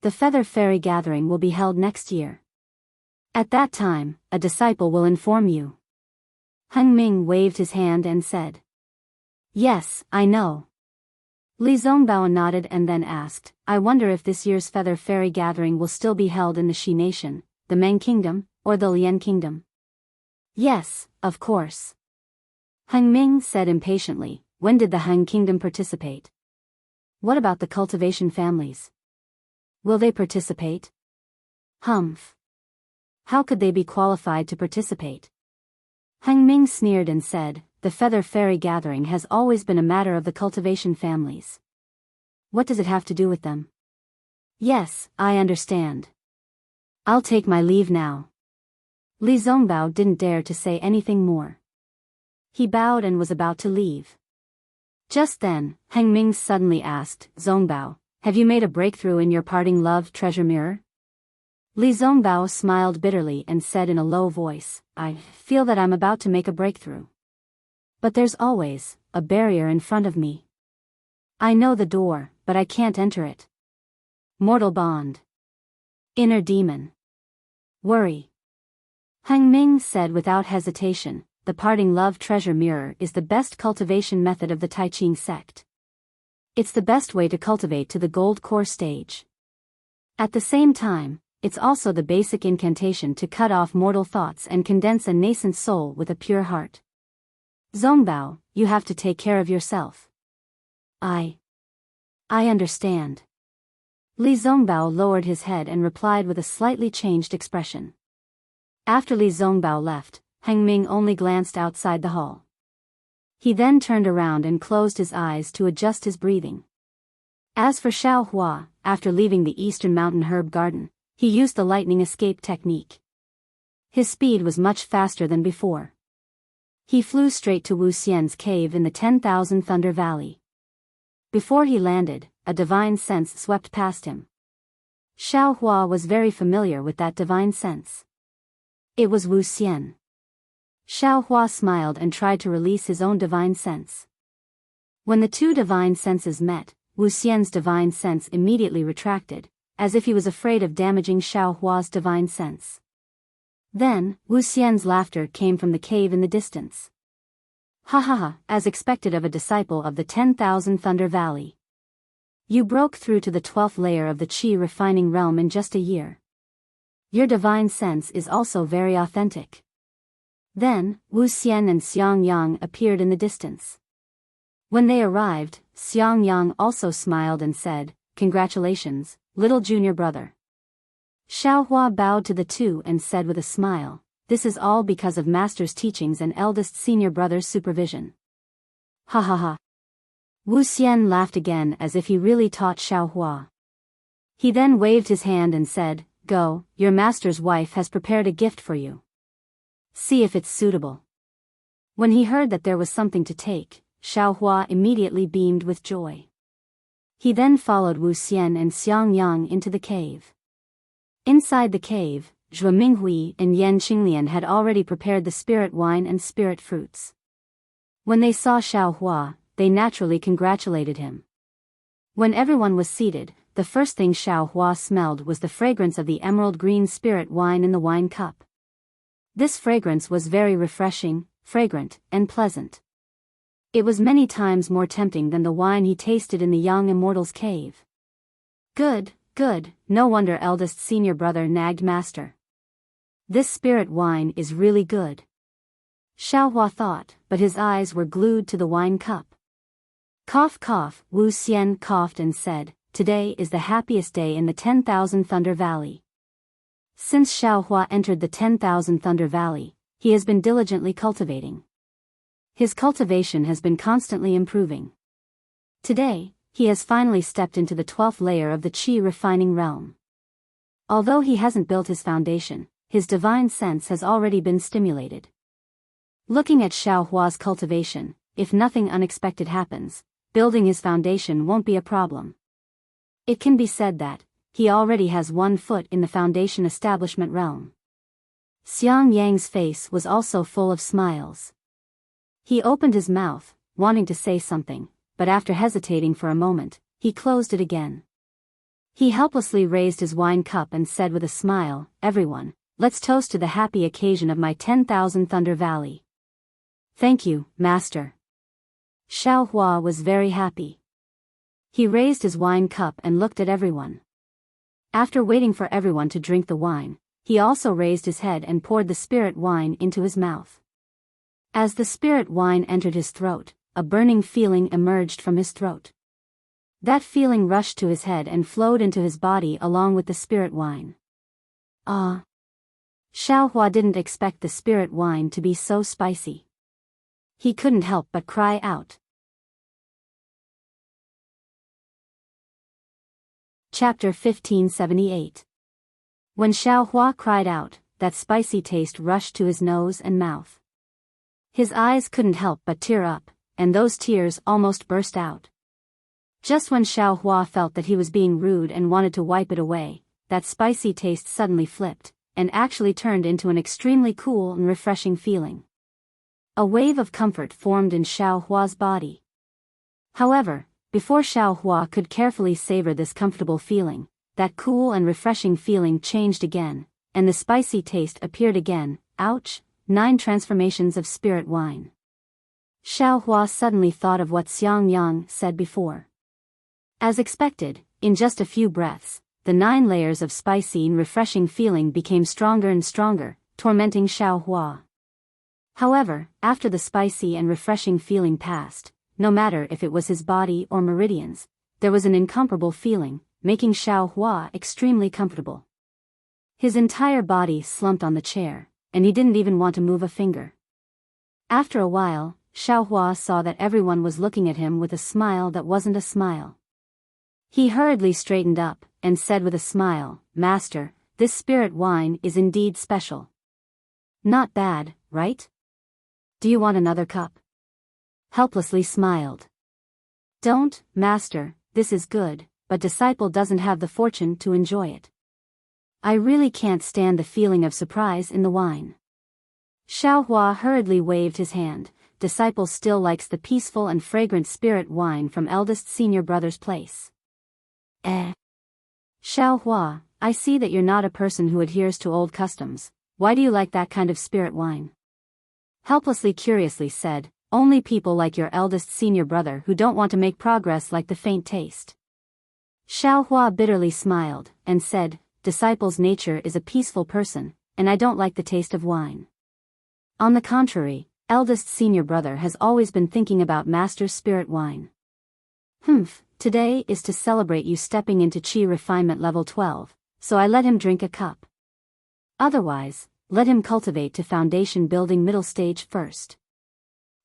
The Feather Fairy Gathering will be held next year. At that time, a disciple will inform you. Heng Ming waved his hand and said, Yes, I know. Li Zongbao nodded and then asked, I wonder if this year's Feather Fairy Gathering will still be held in the Shi Nation, the Meng Kingdom, or the Lian Kingdom? Yes, of course. Heng Ming said impatiently, when did the Han Kingdom participate? What about the cultivation families? Will they participate? Humph. How could they be qualified to participate? Heng Ming sneered and said, the Feather Fairy Gathering has always been a matter of the cultivation families. What does it have to do with them? Yes, I understand. I'll take my leave now. Li Zongbao didn't dare to say anything more. He bowed and was about to leave. Just then, Heng Ming suddenly asked, Zongbao, have you made a breakthrough in your parting love treasure mirror? Li Zongbao smiled bitterly and said in a low voice, I feel that I'm about to make a breakthrough. But there's always a barrier in front of me. I know the door, but I can't enter it. Mortal bond. Inner demon. Worry. Heng Ming said without hesitation, the parting love treasure mirror is the best cultivation method of the Tai Ching sect. It's the best way to cultivate to the gold core stage. At the same time, it's also the basic incantation to cut off mortal thoughts and condense a nascent soul with a pure heart. Zongbao, you have to take care of yourself. I understand. Li Zongbao lowered his head and replied with a slightly changed expression. After Li Zongbao left, Heng Ming only glanced outside the hall. He then turned around and closed his eyes to adjust his breathing. As for Xiao Hua, after leaving the Eastern Mountain Herb Garden, he used the lightning escape technique. His speed was much faster than before. He flew straight to Wu Xian's cave in the 10,000 Thunder Valley. Before he landed, a divine sense swept past him. Xiao Hua was very familiar with that divine sense. It was Wu Xian. Xiao Hua smiled and tried to release his own divine sense. When the two divine senses met, Wu Xian's divine sense immediately retracted, as if he was afraid of damaging Xiao Hua's divine sense. Then, Wu Xian's laughter came from the cave in the distance. Ha ha ha, as expected of a disciple of the 10,000 Thunder Valley. You broke through to the 12th layer of the Qi refining realm in just a year. Your divine sense is also very authentic. Then, Wu Xian and Xiang Yang appeared in the distance. When they arrived, Xiang Yang also smiled and said, Congratulations, little junior brother. Xiao Hua bowed to the two and said with a smile, This is all because of Master's teachings and eldest senior brother's supervision. Ha ha ha. Wu Xian laughed again as if he really taught Xiao Hua. He then waved his hand and said, Go, your master's wife has prepared a gift for you. See if it's suitable. When he heard that there was something to take, Xiao Hua immediately beamed with joy. He then followed Wu Xian and Xiang Yang into the cave. Inside the cave, Zhou Minghui and Yan Qinglian had already prepared the spirit wine and spirit fruits. When they saw Xiao Hua, they naturally congratulated him. When everyone was seated, the first thing Xiao Hua smelled was the fragrance of the emerald green spirit wine in the wine cup. This fragrance was very refreshing, fragrant, and pleasant. It was many times more tempting than the wine he tasted in the young Immortal's cave. Good, good, no wonder eldest senior brother nagged Master. This spirit wine is really good. Xiao Hua thought, but his eyes were glued to the wine cup. Cough cough, Wu Xian coughed and said, Today is the happiest day in the 10,000 Thunder Valley. Since Xiao Hua entered the 10,000 Thunder Valley, he has been diligently cultivating. His cultivation has been constantly improving. Today, he has finally stepped into the 12th layer of the Qi refining realm. Although he hasn't built his foundation, his divine sense has already been stimulated. Looking at Xiao Hua's cultivation, if nothing unexpected happens, building his foundation won't be a problem. It can be said that he already has 1 foot in the foundation establishment realm. Xiang Yang's face was also full of smiles. He opened his mouth, wanting to say something, but after hesitating for a moment, he closed it again. He helplessly raised his wine cup and said with a smile, "Everyone, let's toast to the happy occasion of my 10,000 Thunder Valley." "Thank you, Master." Xiao Hua was very happy. He raised his wine cup and looked at everyone. After waiting for everyone to drink the wine, he also raised his head and poured the spirit wine into his mouth. As the spirit wine entered his throat, a burning feeling emerged from his throat. That feeling rushed to his head and flowed into his body along with the spirit wine. Ah! Xiao Hua didn't expect the spirit wine to be so spicy. He couldn't help but cry out. Chapter 1578. When Xiao Hua cried out, that spicy taste rushed to his nose and mouth. His eyes couldn't help but tear up, and those tears almost burst out. Just when Xiao Hua felt that he was being rude and wanted to wipe it away, that spicy taste suddenly flipped, and actually turned into an extremely cool and refreshing feeling. A wave of comfort formed in Xiao Hua's body. However, before Xiao Hua could carefully savor this comfortable feeling, that cool and refreshing feeling changed again, and the spicy taste appeared again. Ouch! 9 transformations of spirit wine. Xiao Hua suddenly thought of what Xiang Yang said before. As expected, in just a few breaths, the 9 layers of spicy and refreshing feeling became stronger and stronger, tormenting Xiao Hua. However, after the spicy and refreshing feeling passed, no matter if it was his body or meridians, there was an incomparable feeling, making Xiao Hua extremely comfortable. His entire body slumped on the chair, and he didn't even want to move a finger. After a while, Xiao Hua saw that everyone was looking at him with a smile that wasn't a smile. He hurriedly straightened up, and said with a smile, "Master, this spirit wine is indeed special. Not bad, right? Do you want another cup?" Helplessly smiled. "Don't, Master, this is good, but disciple doesn't have the fortune to enjoy it. I really can't stand the feeling of surprise in the wine." Xiao Hua hurriedly waved his hand. "Disciple still likes the peaceful and fragrant spirit wine from eldest senior brother's place." Xiao Hua, I see that you're not a person who adheres to old customs. Why do you like that kind of spirit wine? Helplessly curiously said, "Only people like your eldest senior brother who don't want to make progress like the faint taste." Xiao Hua bitterly smiled, and said, "Disciple's nature is a peaceful person, and I don't like the taste of wine. On the contrary, eldest senior brother has always been thinking about Master's spirit wine. Today is to celebrate you stepping into Qi refinement level 12, so I let him drink a cup. Otherwise, let him cultivate to foundation building middle stage first.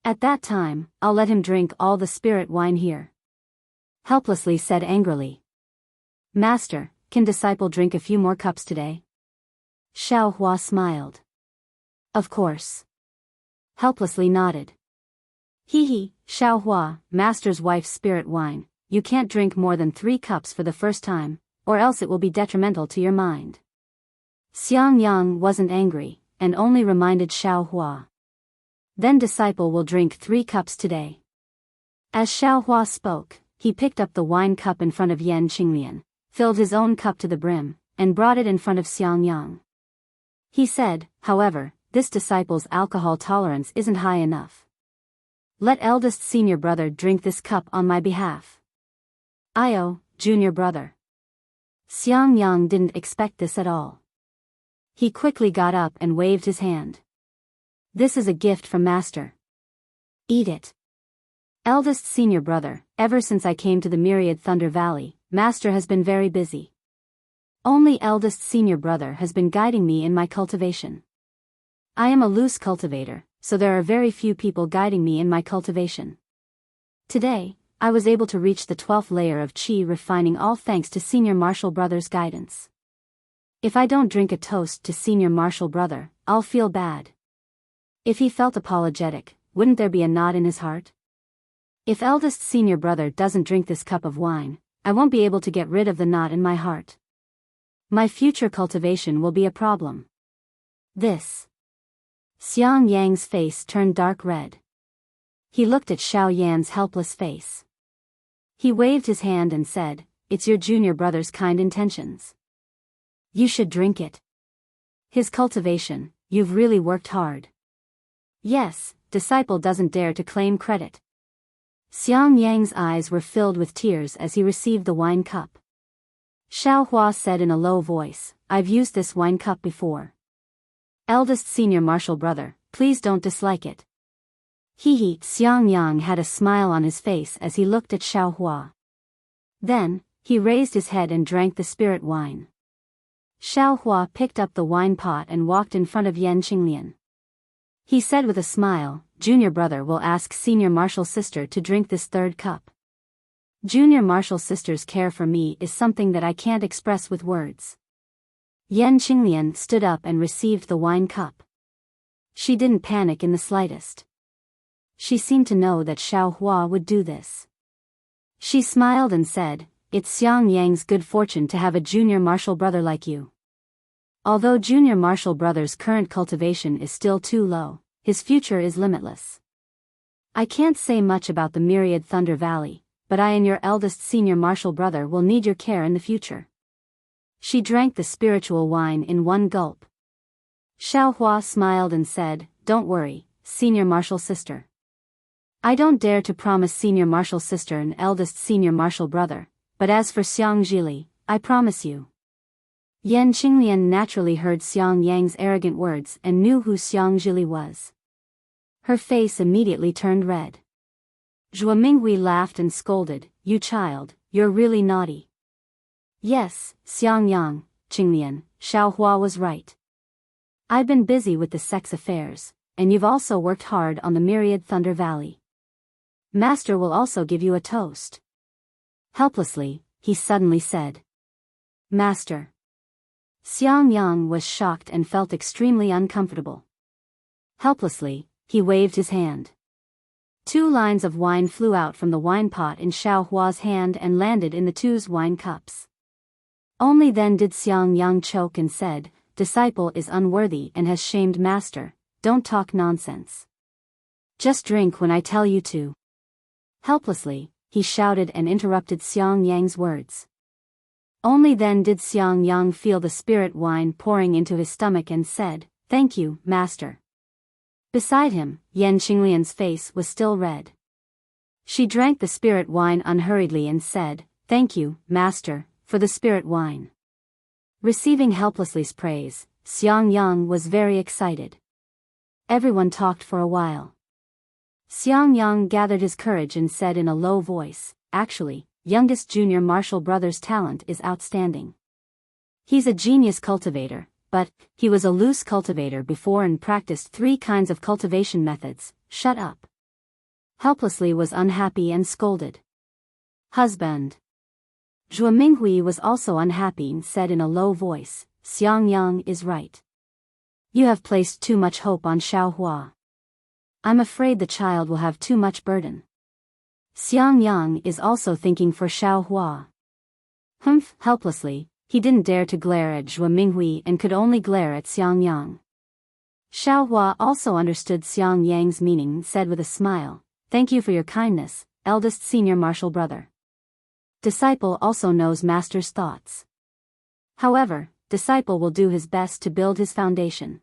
At that time, I'll let him drink all the spirit wine here." Helplessly said angrily. "Master, can disciple drink a few more cups today?" Xiao Hua smiled. "Of course." Helplessly nodded. "Hee, Xiao Hua, Master's wife's spirit wine, you can't drink more than 3 cups for the first time, or else it will be detrimental to your mind." Xiang Yang wasn't angry, and only reminded Xiao Hua. "Then disciple will drink 3 cups today." As Xiao Hua spoke, he picked up the wine cup in front of Yan Qinglian, filled his own cup to the brim, and brought it in front of Xiang Yang. He said, "However, this disciple's alcohol tolerance isn't high enough. Let eldest senior brother drink this cup on my behalf." Junior brother. Xiang Yang didn't expect this at all. He quickly got up and waved his hand. "This is a gift from Master. Eat it." "Eldest senior brother, ever since I came to the Myriad Thunder Valley, Master has been very busy. Only eldest senior brother has been guiding me in my cultivation. I am a loose cultivator, so there are very few people guiding me in my cultivation. Today, I was able to reach the 12th layer of Qi refining all thanks to Senior Martial Brother's guidance. If I don't drink a toast to Senior Martial Brother, I'll feel bad." If he felt apologetic, wouldn't there be a knot in his heart? "If eldest senior brother doesn't drink this cup of wine, I won't be able to get rid of the knot in my heart. My future cultivation will be a problem. This. Xiang Yang's face turned dark red. He looked at Xiao Yan's helpless face. He waved his hand and said, "It's your junior brother's kind intentions. You should drink it. His cultivation, you've really worked hard." "Yes," disciple doesn't dare to claim credit. Xiang Yang's eyes were filled with tears as he received the wine cup. Xiao Hua said in a low voice, "I've used this wine cup before. Eldest senior martial brother, please don't dislike it." He. Xiang Yang had a smile on his face as he looked at Xiao Hua. Then, he raised his head and drank the spirit wine. Xiao Hua picked up the wine pot and walked in front of Yan Qinglian. He said with a smile, "Junior brother will ask senior martial sister to drink this third cup. Junior martial sister's care for me is something that I can't express with words." Yan Qinglian stood up and received the wine cup. She didn't panic in the slightest. She seemed to know that Xiao Hua would do this. She smiled and said, "It's Xiang Yang's good fortune to have a junior martial brother like you. Although junior martial brother's current cultivation is still too low, his future is limitless. I can't say much about the myriad Thunder Valley, but I and your eldest senior martial brother will need your care in the future." She drank the spiritual wine in one gulp. Xiao Hua smiled and said, "Don't worry, senior martial sister. I don't dare to promise senior martial sister and eldest senior martial brother, but as for Xiang Zhili, I promise you." Yan Qinglian naturally heard Xiang Yang's arrogant words and knew who Xiang Zhili was. Her face immediately turned red. Zhuo Minghui laughed and scolded, "You child, you're really naughty." "Yes, Xiang Yang, Qinglian, Xiao Hua was right. I've been busy with the sex affairs, and you've also worked hard on the myriad Thunder Valley. Master will also give you a toast." Helplessly, he suddenly said, "Master." Xiang Yang was shocked and felt extremely uncomfortable. Helplessly, he waved his hand. 2 lines of wine flew out from the wine pot in Xiao Hua's hand and landed in the 2's wine cups. Only then did Xiang Yang choke and said, "Disciple is unworthy and has shamed master, don't talk nonsense. Just drink when I tell you to." Helplessly, he shouted and interrupted Xiang Yang's words. Only then did Xiang Yang feel the spirit wine pouring into his stomach and said, "Thank you, master." Beside him, Yan Qinglian's face was still red. She drank the spirit wine unhurriedly and said, "Thank you, master, for the spirit wine." Receiving Helplessly's praise, Xiang Yang was very excited. Everyone talked for a while. Xiang Yang gathered his courage and said in a low voice, "Actually, youngest junior martial brother's talent is outstanding. He's a genius cultivator, but he was a loose cultivator before and practiced 3 kinds of cultivation methods." "Shut up." Helplessly was unhappy and scolded. "Husband." Zhuo Minghui was also unhappy and said in a low voice, "Xiang Yang is right. You have placed too much hope on Xiao Hua. I'm afraid the child will have too much burden. Xiang Yang is also thinking for Xiao Hua." Humph. Helplessly, he didn't dare to glare at Zhuo Minghui and could only glare at Xiang Yang. Xiao Hua also understood Xiang Yang's meaning and said with a smile, "Thank you for your kindness, eldest senior martial brother. Disciple also knows master's thoughts. However, disciple will do his best to build his foundation.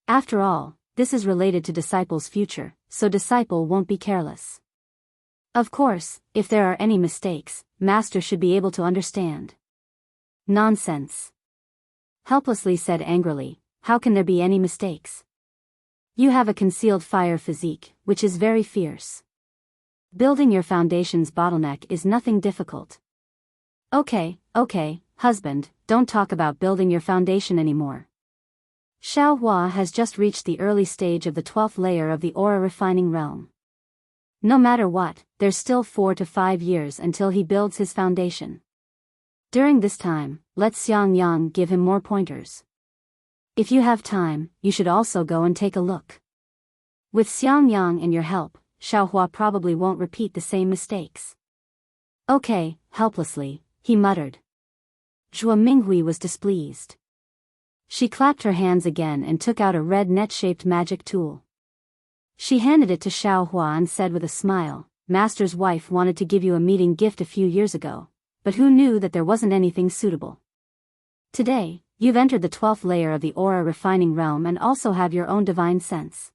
After all, this is related to disciple's future, so disciple won't be careless. Of course, if there are any mistakes, master should be able to understand." "Nonsense." Helplessly said angrily, "How can there be any mistakes? You have a concealed fire physique, which is very fierce. Building your foundation's bottleneck is nothing difficult." Okay, husband, don't talk about building your foundation anymore. Xiao Hua has just reached the early stage of the 12th layer of the aura refining realm. No matter what, there's still 4 to 5 years until he builds his foundation. During this time, let Xiang Yang give him more pointers. If you have time, you should also go and take a look. With Xiang Yang and your help, Xiao Hua probably won't repeat the same mistakes. Okay. Helplessly, he muttered. Zhuo Minghui was displeased. She clapped her hands again and took out a red net-shaped magic tool. She handed it to Xiaohua and said with a smile, "Master's wife wanted to give you a meeting gift a few years ago, but who knew that there wasn't anything suitable? Today, you've entered the 12th layer of the aura refining realm and also have your own divine sense.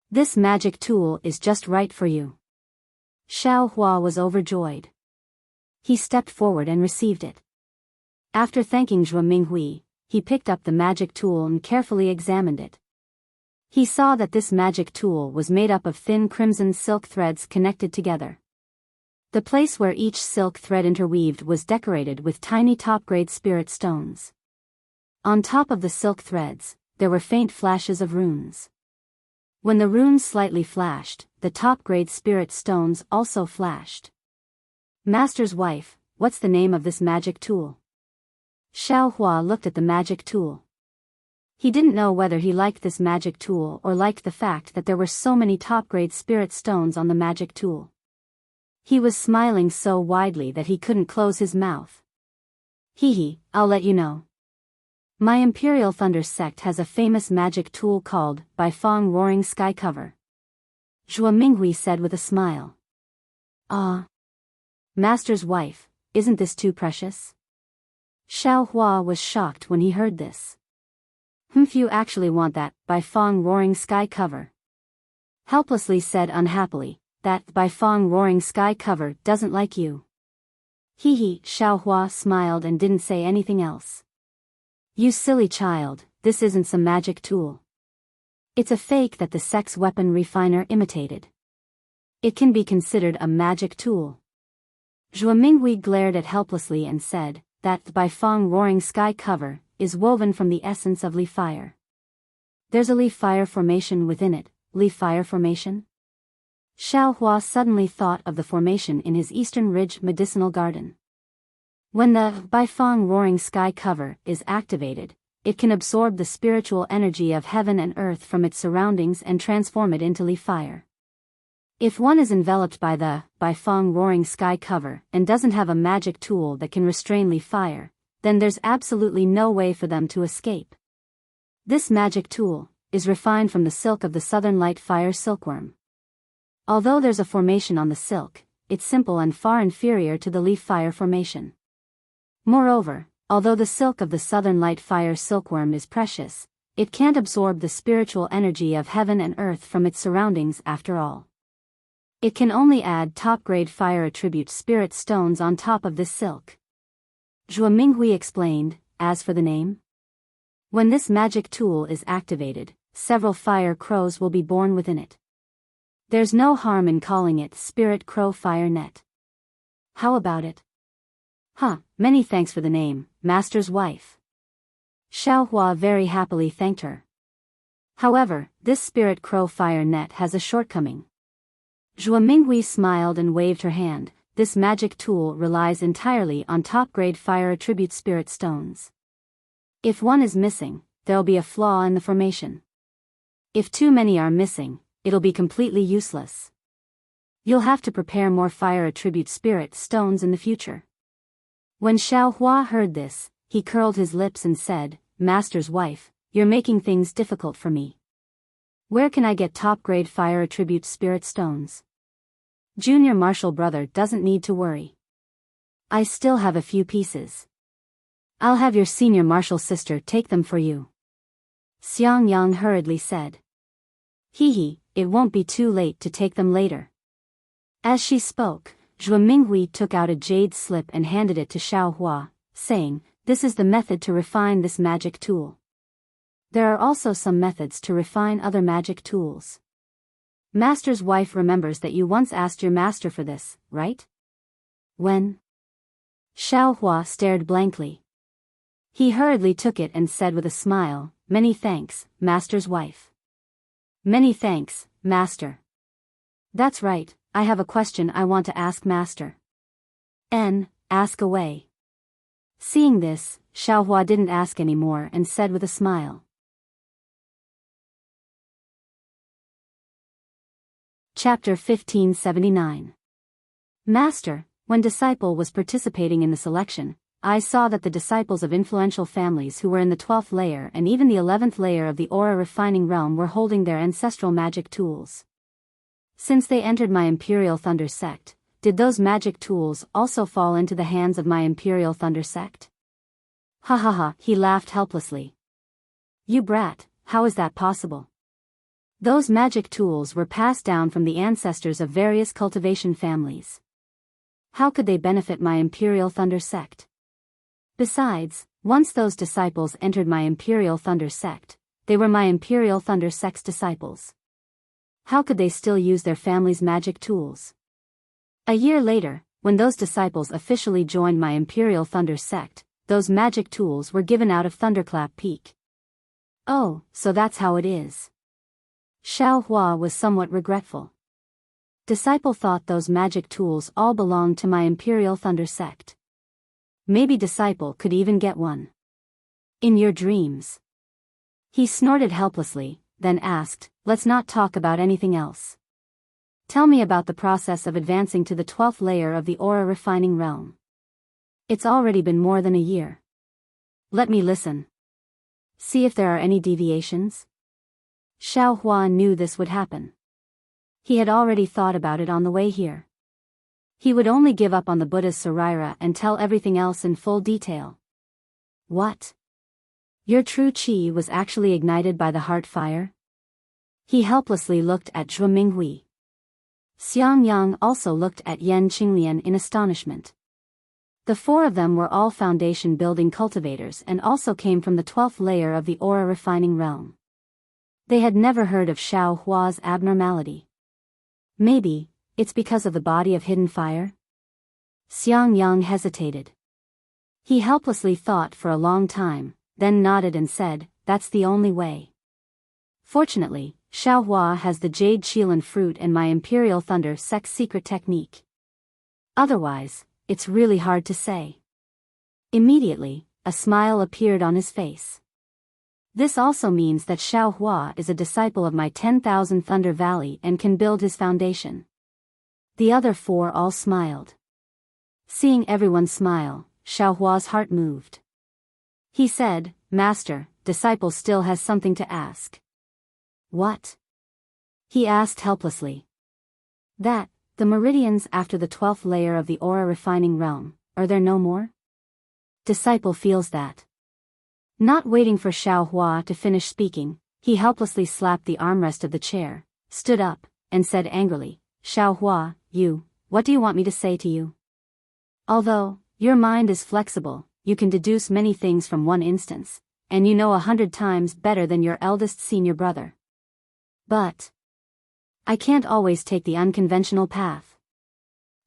This magic tool is just right for you." Xiaohua was overjoyed. He stepped forward and received it. After thanking Zhuo Minghui, he picked up the magic tool and carefully examined it. He saw that this magic tool was made up of thin crimson silk threads connected together. The place where each silk thread interweaved was decorated with tiny top-grade spirit stones. On top of the silk threads, there were faint flashes of runes. When the runes slightly flashed, the top-grade spirit stones also flashed. "Master's wife, what's the name of this magic tool?" Xiaohua looked at the magic tool. He didn't know whether he liked this magic tool or liked the fact that there were so many top-grade spirit stones on the magic tool. He was smiling so widely that he couldn't close his mouth. "Hee, I'll let you know. My Imperial Thunder sect has a famous magic tool called Bifang Roaring Sky Cover," Zhuo Minghui said with a smile. "Ah. Master's wife, isn't this too precious?" Xiaohua was shocked when he heard this. "If you actually want that Bifang Roaring Sky Cover?" Helplessly said unhappily, "That Bifang Roaring Sky Cover doesn't like you." Xiaohua smiled and didn't say anything else. "You silly child, this isn't some magic tool. It's a fake that the sex weapon refiner imitated. It can be considered a magic tool." Zhuo Minghui glared at helplessly and said, "That Bifang Roaring Sky Cover is woven from the essence of leaf fire. There's a leaf fire formation within it." "Leaf fire formation?" Xiaohua suddenly thought of the formation in his Eastern Ridge medicinal garden. When the Bifang Roaring Sky Cover is activated, it can absorb the spiritual energy of heaven and earth from its surroundings and transform it into leaf fire. If one is enveloped by the Bifang Roaring Sky Cover and doesn't have a magic tool that can restrain leaf fire, then there's absolutely no way for them to escape. This magic tool is refined from the silk of the Southern Light Fire silkworm. Although there's a formation on the silk, it's simple and far inferior to the leaf fire formation. Moreover, although the silk of the Southern Light Fire silkworm is precious, it can't absorb the spiritual energy of heaven and earth from its surroundings after all. It can only add top-grade fire attribute spirit stones on top of this silk. Zhuo Minghui explained. As for the name, when this magic tool is activated, several fire crows will be born within it. There's no harm in calling it Spirit Crow Fire Net. How about it? Many thanks for the name, Master's wife." Xiaohua very happily thanked her. However, this Spirit Crow Fire Net has a shortcoming. Zhuo Minghui smiled and waved her hand. "This magic tool relies entirely on top-grade fire attribute spirit stones. If one is missing, there'll be a flaw in the formation. If too many are missing, it'll be completely useless. You'll have to prepare more fire attribute spirit stones in the future." When Xiaohua heard this, he curled his lips and said, "Master's wife, you're making things difficult for me. Where can I get top-grade fire attribute spirit stones?" "Junior Marshal brother doesn't need to worry. I still have a few pieces. I'll have your senior Marshal sister take them for you," Xiang Yang hurriedly said. It won't be too late to take them later." As she spoke, Zhuo Minghui took out a jade slip and handed it to Xiaohua, saying, "This is the method to refine this magic tool. There are also some methods to refine other magic tools. Master's wife remembers that you once asked your master for this, right?" "When?" Xiaohua stared blankly. He hurriedly took it and said with a smile, "Many thanks, Master's wife." "Many thanks, Master." "That's right, I have a question I want to ask Master." Ask away." Seeing this, Xiaohua didn't ask any more and said with a smile. Chapter 1579. Master, when Disciple was participating in the selection, I saw that the disciples of influential families who were in the 12th layer and even the 11th layer of the aura refining realm were holding their ancestral magic tools. Since they entered my Imperial Thunder sect, did those magic tools also fall into the hands of my Imperial Thunder sect? Ha ha ha, he laughed helplessly. You brat, how is that possible? Those magic tools were passed down from the ancestors of various cultivation families. How could they benefit my Imperial Thunder sect? Besides, once those disciples entered my Imperial Thunder sect, they were my Imperial Thunder sect's disciples. How could they still use their family's magic tools? A year later, when those disciples officially joined my Imperial Thunder sect, those magic tools were given out of Thunderclap Peak. Oh, so that's how it is. Xiao Hua was somewhat regretful. Disciple thought those magic tools all belonged to my Imperial Thunder sect. Maybe Disciple could even get one. In your dreams. He snorted helplessly, then asked, let's not talk about anything else. Tell me about the process of advancing to the 12th layer of the aura refining realm. It's already been more than a year. Let me listen. See if there are any deviations. Xiao Hua knew this would happen. He had already thought about it on the way here. He would only give up on the Buddha's Sarira and tell everything else in full detail. What? Your true qi was actually ignited by the heart fire? He helplessly looked at Zhuo Minghui. Xiang Yang also looked at Yan Qinglian in astonishment. The four of them were all foundation-building cultivators and also came from the 12th layer of the aura refining realm. They had never heard of Xiao Hua's abnormality. Maybe, it's because of the body of hidden fire? Xiang Yang hesitated. He helplessly thought for a long time, then nodded and said, that's the only way. Fortunately, Xiao Hua has the Jade Qilin fruit and my Imperial Thunder sect's secret technique. Otherwise, it's really hard to say. Immediately, a smile appeared on his face. This also means that Xiao Hua is a disciple of my 10,000 Thunder Valley and can build his foundation. The other four all smiled. Seeing everyone smile, Xiao Hua's heart moved. He said, Master, disciple still has something to ask. What? He asked helplessly. That, the meridians after the 12th layer of the aura refining realm, are there no more? Disciple feels that. Not waiting for Xiao Hua to finish speaking, he helplessly slapped the armrest of the chair, stood up, and said angrily, Xiao Hua, what do you want me to say to you? Although, your mind is flexible, you can deduce many things from one instance, and you know 100 times better than your eldest senior brother. But I can't always take the unconventional path.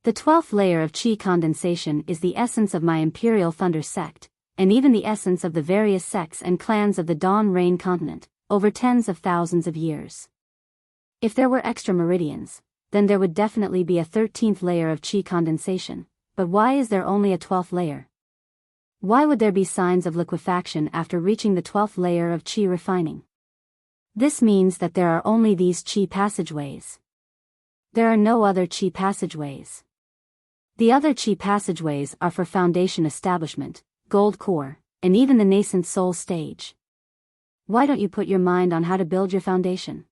The 12th layer of qi condensation is the essence of my Imperial Thunder sect, and even the essence of the various sects and clans of the Dawn Rain continent, over tens of thousands of years. If there were extra meridians, then there would definitely be a 13th layer of qi condensation, but why is there only a 12th layer? Why would there be signs of liquefaction after reaching the 12th layer of qi refining? This means that there are only these qi passageways. There are no other qi passageways. The other qi passageways are for foundation establishment, gold core, and even the nascent soul stage. Why don't you put your mind on how to build your foundation?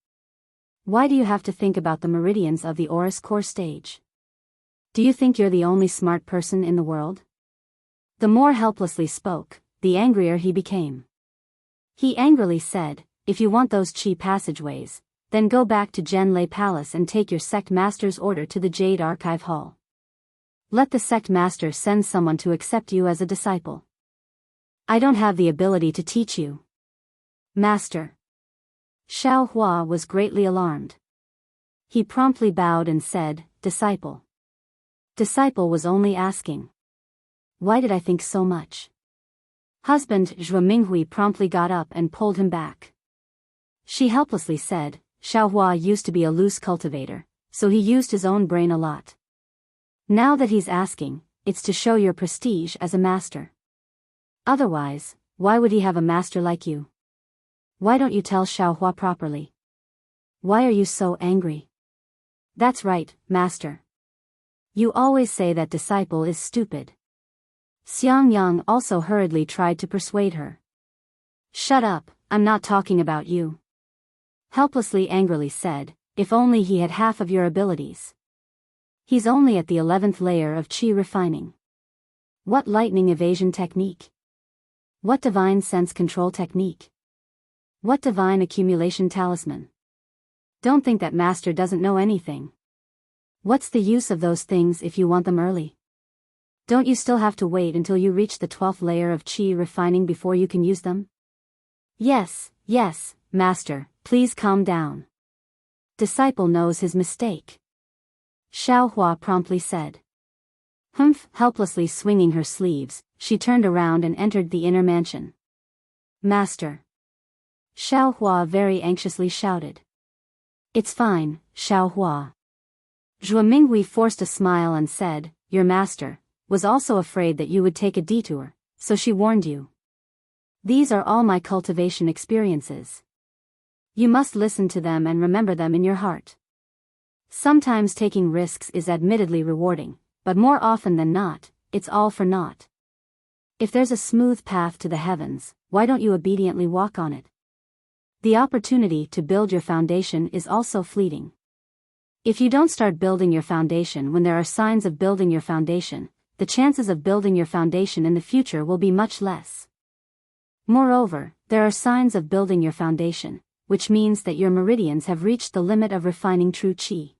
Why do you have to think about the meridians of the Aurus core stage? Do you think you're the only smart person in the world? The more helplessly spoke, the angrier he became. He angrily said, if you want those qi passageways, then go back to Zhenlei Palace and take your sect master's order to the Jade Archive Hall. Let the sect master send someone to accept you as a disciple. I don't have the ability to teach you. Master. Xiao Hua was greatly alarmed. He promptly bowed and said, Disciple. Disciple was only asking. Why did I think so much? Husband Zhuo Minghui promptly got up and pulled him back. She helplessly said, Xiao Hua used to be a loose cultivator, so he used his own brain a lot. Now that he's asking, it's to show your prestige as a master. Otherwise, why would he have a master like you? Why don't you tell Xiao Hua properly? Why are you so angry? That's right, master. You always say that disciple is stupid. Xiangyang also hurriedly tried to persuade her. Shut up, I'm not talking about you. Helplessly angrily said, if only he had half of your abilities. He's only at the 11th layer of Qi refining. What lightning evasion technique? What divine sense control technique? What divine accumulation talisman? Don't think that master doesn't know anything. What's the use of those things if you want them early? Don't you still have to wait until you reach the 12th layer of Qi refining before you can use them? Yes, master, please calm down. Disciple knows his mistake. Xiaohua promptly said. Humph, helplessly swinging her sleeves, she turned around and entered the inner mansion. Master. Xiaohua very anxiously shouted. It's fine, Xiaohua. Zhuo Minghui forced a smile and said, your master was also afraid that you would take a detour, so she warned you. These are all my cultivation experiences. You must listen to them and remember them in your heart. Sometimes taking risks is admittedly rewarding, but more often than not, it's all for naught. If there's a smooth path to the heavens, why don't you obediently walk on it? The opportunity to build your foundation is also fleeting. If you don't start building your foundation when there are signs of building your foundation, the chances of building your foundation in the future will be much less. Moreover, there are signs of building your foundation, which means that your meridians have reached the limit of refining true Qi.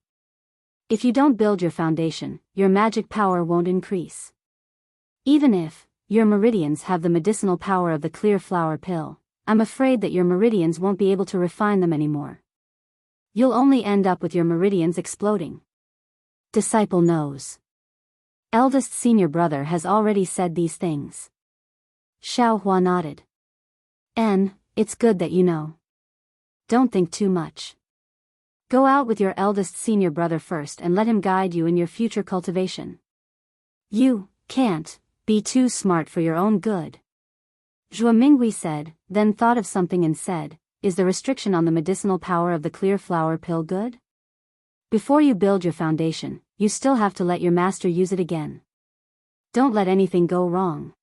If you don't build your foundation, your magic power won't increase. Even if your meridians have the medicinal power of the clear flower pill, I'm afraid that your meridians won't be able to refine them anymore. You'll only end up with your meridians exploding. Disciple knows. Eldest senior brother has already said these things. Xiaohua nodded. It's good that you know. Don't think too much. Go out with your eldest senior brother first and let him guide you in your future cultivation. You can't be too smart for your own good. Zhuo Minghui said, then thought of something and said, is the restriction on the medicinal power of the clear flower pill good? Before you build your foundation, you still have to let your master use it again. Don't let anything go wrong.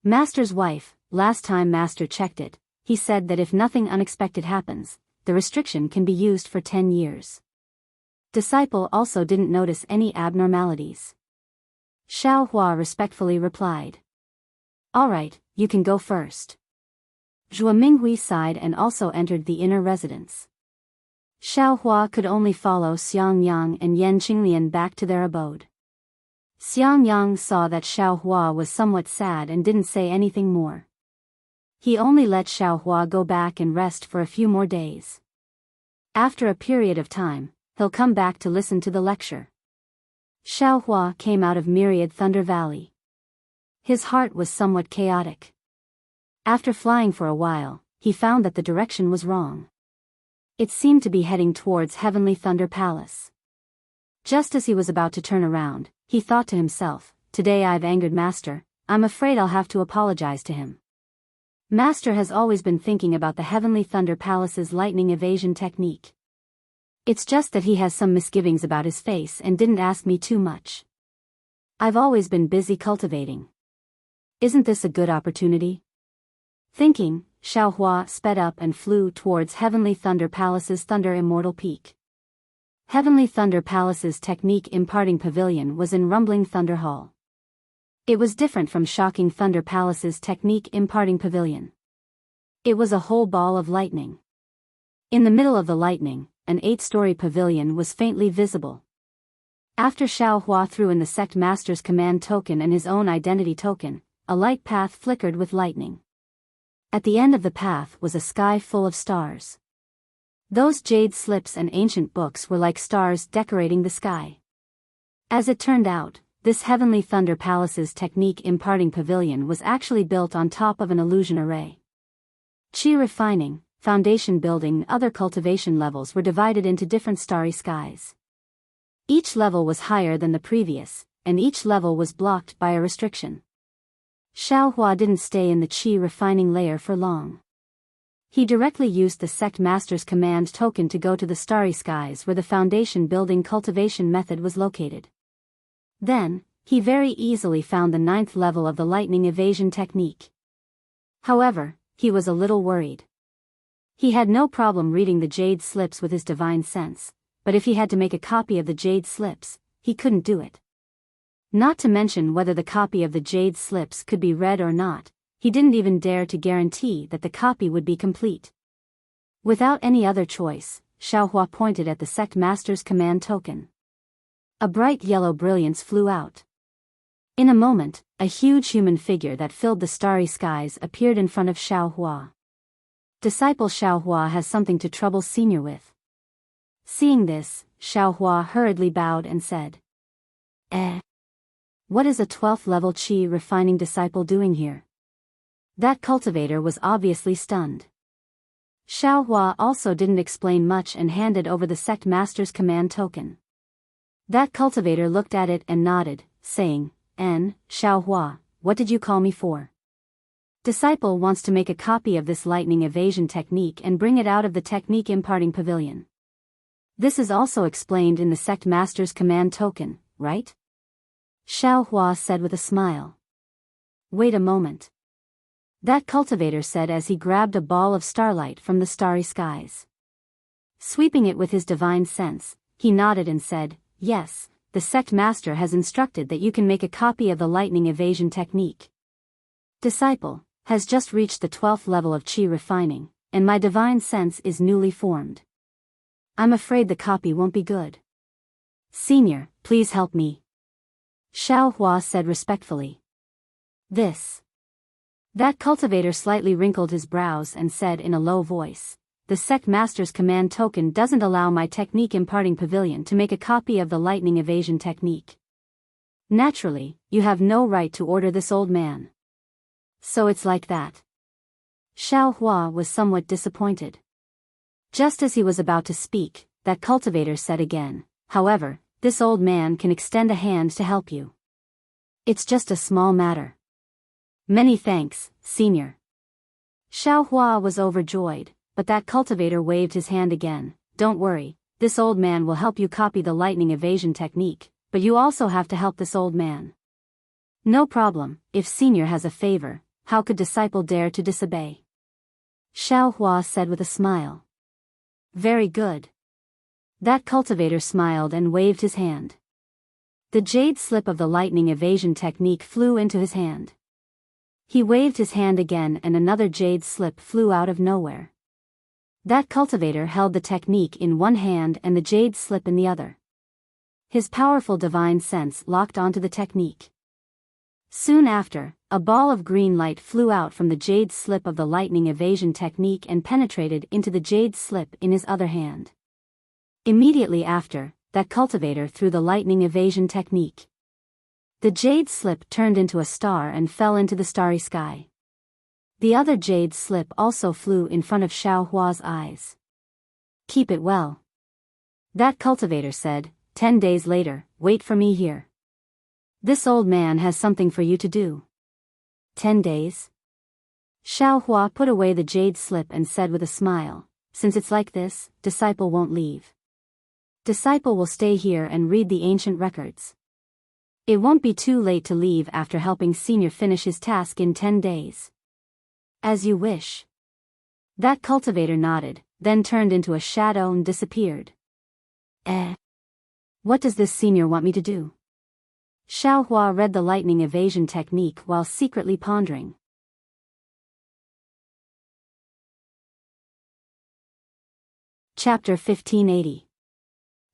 Master's wife, last time master checked it, he said that if nothing unexpected happens, the restriction can be used for 10 years. Disciple also didn't notice any abnormalities. Xiaohua respectfully replied. Alright, you can go first. Zhuo Minghui sighed and also entered the inner residence. Xiaohua could only follow Xiangyang and Yan Qinglian back to their abode. Xiangyang saw that Xiaohua was somewhat sad and didn't say anything more. He only let Xiaohua go back and rest for a few more days. After a period of time, he'll come back to listen to the lecture. Xiaohua came out of Myriad Thunder Valley. His heart was somewhat chaotic. After flying for a while, he found that the direction was wrong. It seemed to be heading towards Heavenly Thunder Palace. Just as he was about to turn around, he thought to himself, today I've angered Master, I'm afraid I'll have to apologize to him. Master has always been thinking about the Heavenly Thunder Palace's lightning evasion technique. It's just that he has some misgivings about his face and didn't ask me too much. I've always been busy cultivating. Isn't this a good opportunity? Thinking, Xiaohua sped up and flew towards Heavenly Thunder Palace's Thunder Immortal Peak. Heavenly Thunder Palace's technique imparting pavilion was in Rumbling Thunder Hall. It was different from Shocking Thunder Palace's technique imparting pavilion. It was a whole ball of lightning. In the middle of the lightning, an 8-story pavilion was faintly visible. After Xiaohua threw in the sect master's command token and his own identity token, a light path flickered with lightning. At the end of the path was a sky full of stars. Those jade slips and ancient books were like stars decorating the sky. As it turned out, this Heavenly Thunder Palace's technique imparting pavilion was actually built on top of an illusion array. Qi refining, foundation building and other cultivation levels were divided into different starry skies. Each level was higher than the previous, and each level was blocked by a restriction. Xiaohua didn't stay in the Qi refining layer for long. He directly used the sect master's command token to go to the starry skies where the foundation building cultivation method was located. Then, he very easily found the 9th level of the lightning evasion technique. However, he was a little worried. He had no problem reading the jade slips with his divine sense, but if he had to make a copy of the jade slips, he couldn't do it. Not to mention whether the copy of the jade slips could be read or not, he didn't even dare to guarantee that the copy would be complete. Without any other choice, Xiaohua pointed at the sect master's command token. A bright yellow brilliance flew out. In a moment, a huge human figure that filled the starry skies appeared in front of Xiaohua. Disciple Xiaohua has something to trouble Senior with. Seeing this, Xiaohua hurriedly bowed and said, What is a 12th level qi refining disciple doing here? That cultivator was obviously stunned. Xiaohua also didn't explain much and handed over the sect master's command token. That cultivator looked at it and nodded, saying, Xiaohua, what did you call me for? Disciple wants to make a copy of this lightning evasion technique and bring it out of the technique imparting pavilion. This is also explained in the sect master's command token, right? Xiaohua said with a smile. Wait a moment. That cultivator said as he grabbed a ball of starlight from the starry skies. Sweeping it with his divine sense, he nodded and said, Yes, the sect master has instructed that you can make a copy of the lightning evasion technique. Disciple has just reached the 12th level of qi refining, and my divine sense is newly formed. I'm afraid the copy won't be good. Senior, please help me. Xiaohua said respectfully. That cultivator slightly wrinkled his brows and said in a low voice, The sect master's command token doesn't allow my technique imparting pavilion to make a copy of the lightning evasion technique. Naturally, you have no right to order this old man. So it's like that. Xiaohua was somewhat disappointed. Just as he was about to speak, that cultivator said again, However, this old man can extend a hand to help you. It's just a small matter. Many thanks, Senior. Xiaohua was overjoyed, but that cultivator waved his hand again. Don't worry, this old man will help you copy the lightning evasion technique, but you also have to help this old man. No problem, if Senior has a favor, how could disciple dare to disobey? Xiaohua said with a smile. Very good. That cultivator smiled and waved his hand. The jade slip of the lightning evasion technique flew into his hand. He waved his hand again and another jade slip flew out of nowhere. That cultivator held the technique in one hand and the jade slip in the other. His powerful divine sense locked onto the technique. Soon after, a ball of green light flew out from the jade slip of the lightning evasion technique and penetrated into the jade slip in his other hand. Immediately after, that cultivator threw the lightning evasion technique. The jade slip turned into a star and fell into the starry sky. The other jade slip also flew in front of Xiaohua's eyes. Keep it well. That cultivator said, 10 days later, wait for me here. This old man has something for you to do. 10 days? Xiaohua put away the jade slip and said with a smile, Since it's like this, disciple won't leave. Disciple will stay here and read the ancient records. It won't be too late to leave after helping Senior finish his task in 10 days. As you wish. That cultivator nodded, then turned into a shadow and disappeared. What does this Senior want me to do? Xiaohua read the lightning evasion technique while secretly pondering. Chapter 1580.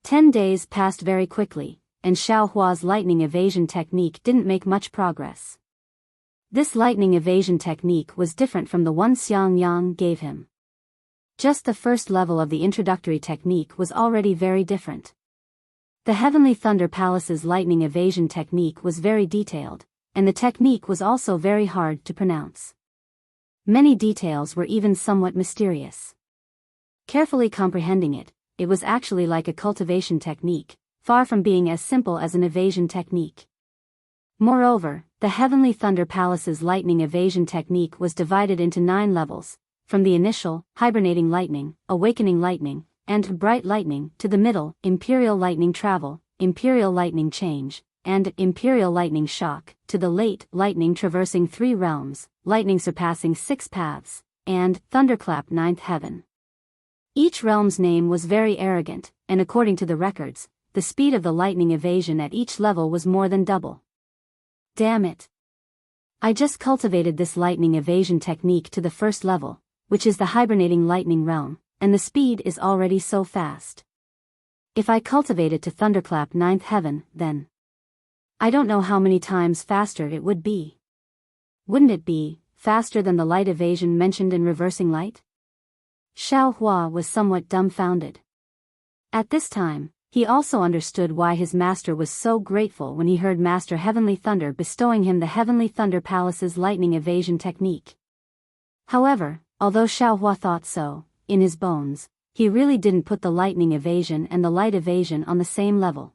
10 days passed very quickly, and Xiaohua's lightning evasion technique didn't make much progress. This lightning evasion technique was different from the one Xiang Yang gave him. Just the first level of the introductory technique was already very different. The Heavenly Thunder Palace's lightning evasion technique was very detailed, and the technique was also very hard to pronounce. Many details were even somewhat mysterious. Carefully comprehending it, it was actually like a cultivation technique, far from being as simple as an evasion technique. Moreover, the Heavenly Thunder Palace's lightning evasion technique was divided into 9 levels, from the initial, hibernating lightning, awakening lightning, and bright lightning to the middle, imperial lightning travel, imperial lightning change, and Imperial Lightning Shock, to the late Lightning Traversing 3 Realms, Lightning Surpassing 6 Paths, and Thunderclap 9th Heaven. Each realm's name was very arrogant, and according to the records, the speed of the lightning evasion at each level was more than double. Damn it. I just cultivated this lightning evasion technique to the first level, which is the hibernating lightning realm, and the speed is already so fast. If I cultivate it to Thunderclap 9th Heaven, then I don't know how many times faster it would be. Wouldn't it be faster than the light evasion mentioned in Reversing Light? Xiao Hua was somewhat dumbfounded. At this time, he also understood why his master was so grateful when he heard Master Heavenly Thunder bestowing him the Heavenly Thunder Palace's lightning evasion technique. However, although Xiao Hua thought so, in his bones, he really didn't put the lightning evasion and the light evasion on the same level.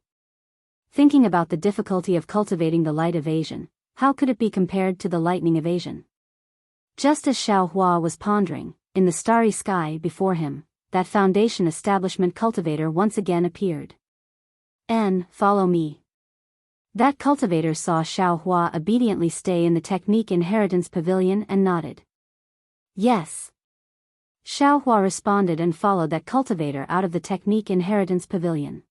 Thinking about the difficulty of cultivating the light evasion, how could it be compared to the lightning evasion? Just as Xiao Hua was pondering, in the starry sky before him, that Foundation Establishment cultivator once again appeared. Follow me. That cultivator saw Xiao Hua obediently stay in the Technique Inheritance Pavilion and nodded. Yes. Xiao Hua responded and followed that cultivator out of the Technique Inheritance Pavilion.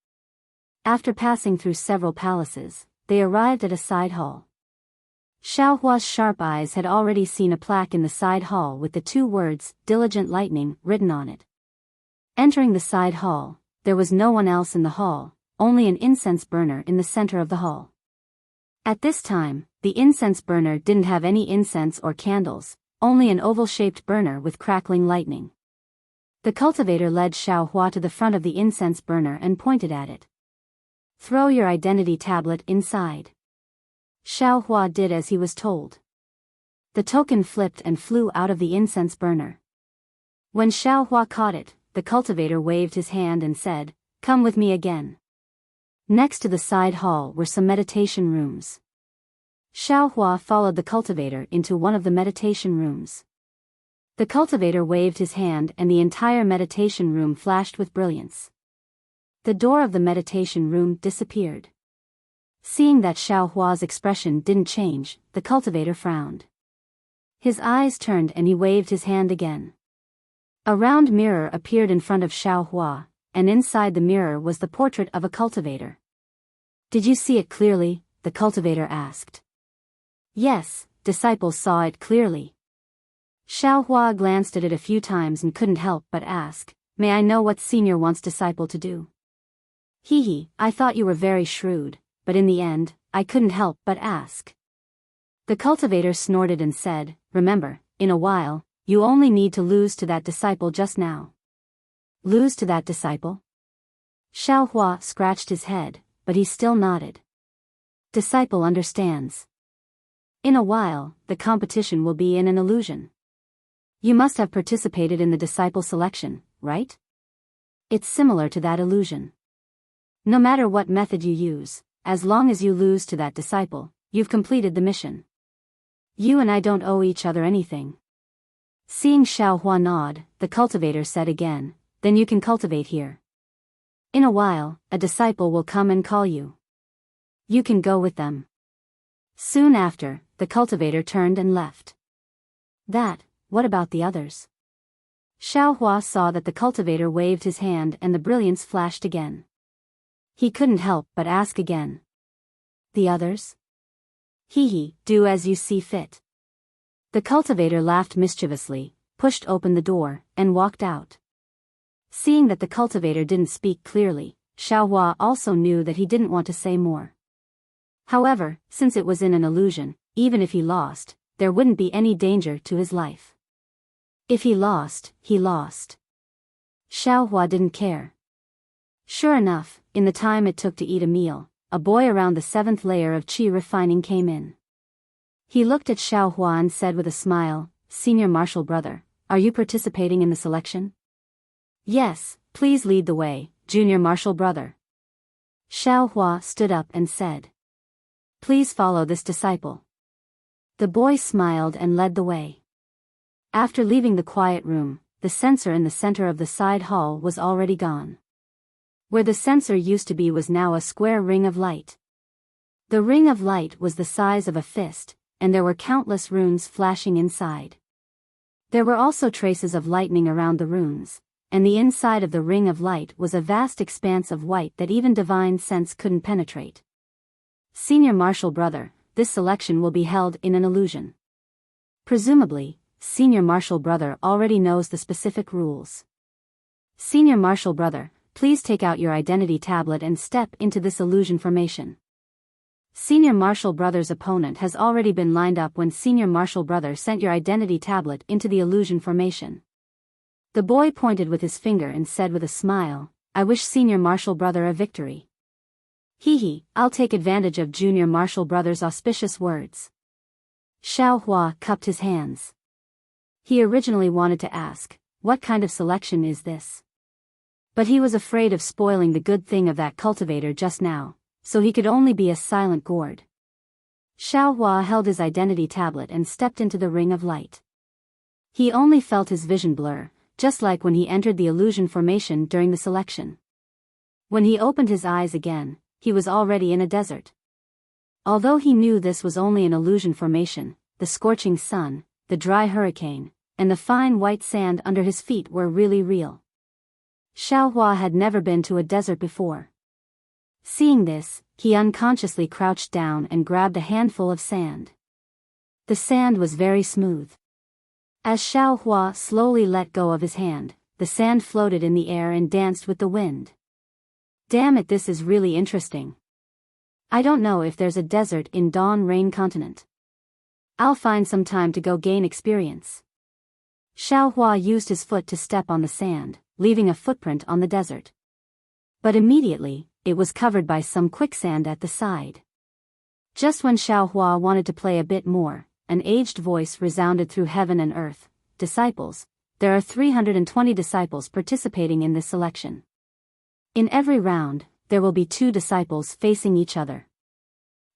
After passing through several palaces, they arrived at a side hall. Xiao Hua's sharp eyes had already seen a plaque in the side hall with the 2 words, Diligent Lightning, written on it. Entering the side hall, there was no one else in the hall, only an incense burner in the center of the hall. At this time, the incense burner didn't have any incense or candles, only an oval-shaped burner with crackling lightning. The cultivator led Xiao Hua to the front of the incense burner and pointed at it. Throw your identity tablet inside. Xiao Hua did as he was told. The token flipped and flew out of the incense burner. When Xiao Hua caught it, the cultivator waved his hand and said, "Come with me again." Next to the side hall were some meditation rooms. Xiao Hua followed the cultivator into one of the meditation rooms. The cultivator waved his hand and the entire meditation room flashed with brilliance. The door of the meditation room disappeared. Seeing that Xiao Hua's expression didn't change, the cultivator frowned. His eyes turned and he waved his hand again. A round mirror appeared in front of Xiao Hua, and inside the mirror was the portrait of a cultivator. "Did you see it clearly?" the cultivator asked. "Yes, disciples saw it clearly." Xiao Hua glanced at it a few times and couldn't help but ask, "May I know what senior wants disciple to do?" "Hee, I thought you were very shrewd, but in the end, I couldn't help but ask." The cultivator snorted and said, "Remember, in a while, you only need to lose to that disciple just now." "Lose to that disciple?" Xiao Hua scratched his head, but he still nodded. "Disciple understands. In a while, the competition will be in an illusion. You must have participated in the disciple selection, right? It's similar to that illusion. No matter what method you use, as long as you lose to that disciple, you've completed the mission. You and I don't owe each other anything." Seeing Xiao Hua nod, the cultivator said again, "Then you can cultivate here. In a while, a disciple will come and call you. You can go with them." Soon after, the cultivator turned and left. What about the others? Xiao Hua saw that the cultivator waved his hand and the brilliance flashed again. He couldn't help but ask again. "The others?" "Hee, do as you see fit." The cultivator laughed mischievously, pushed open the door, and walked out. Seeing that the cultivator didn't speak clearly, Xiao Hua also knew that he didn't want to say more. However, since it was in an illusion, even if he lost, there wouldn't be any danger to his life. If he lost, he lost. Xiao Hua didn't care. Sure enough, in the time it took to eat a meal, a boy around the 7th layer of qi refining came in. He looked at Xiao Hua and said with a smile, "Senior Martial Brother, are you participating in the selection?" "Yes, please lead the way, Junior Martial Brother." Xiao Hua stood up and said, "Please follow this disciple." The boy smiled and led the way. After leaving the quiet room, the censer in the center of the side hall was already gone. Where the censer used to be was now a square ring of light. The ring of light was the size of a fist, and there were countless runes flashing inside. There were also traces of lightning around the runes, and the inside of the ring of light was a vast expanse of white that even divine sense couldn't penetrate. Senior Martial Brother, this selection will be held in an illusion. Presumably, Senior Martial Brother already knows the specific rules. Senior Martial Brother, please take out your identity tablet and step into this illusion formation. Senior Martial Brother's opponent has already been lined up when Senior Martial Brother sent your identity tablet into the illusion formation. The boy pointed with his finger and said with a smile, "I wish Senior Martial Brother a victory." Hee, I'll take advantage of Junior Martial Brother's auspicious words. Xiao Hua cupped his hands. He originally wanted to ask, what kind of selection is this? But he was afraid of spoiling the good thing of that cultivator just now, so he could only be a silent gourd. Xiao Hua held his identity tablet and stepped into the ring of light. He only felt his vision blur, just like when he entered the illusion formation during the selection. When he opened his eyes again, he was already in a desert. Although he knew this was only an illusion formation, the scorching sun, the dry hurricane, and the fine white sand under his feet were really real. Xiao Hua had never been to a desert before. Seeing this, he unconsciously crouched down and grabbed a handful of sand. The sand was very smooth. As Xiao Hua slowly let go of his hand, the sand floated in the air and danced with the wind. Damn it, this is really interesting. I don't know if there's a desert in Dawn Rain Continent. I'll find some time to go gain experience. Xiao Hua used his foot to step on the sand, leaving a footprint on the desert. But immediately, it was covered by some quicksand at the side. Just when Xiao Hua wanted to play a bit more, an aged voice resounded through heaven and earth. Disciples, there are 320 disciples participating in this selection. In every round, there will be 2 disciples facing each other.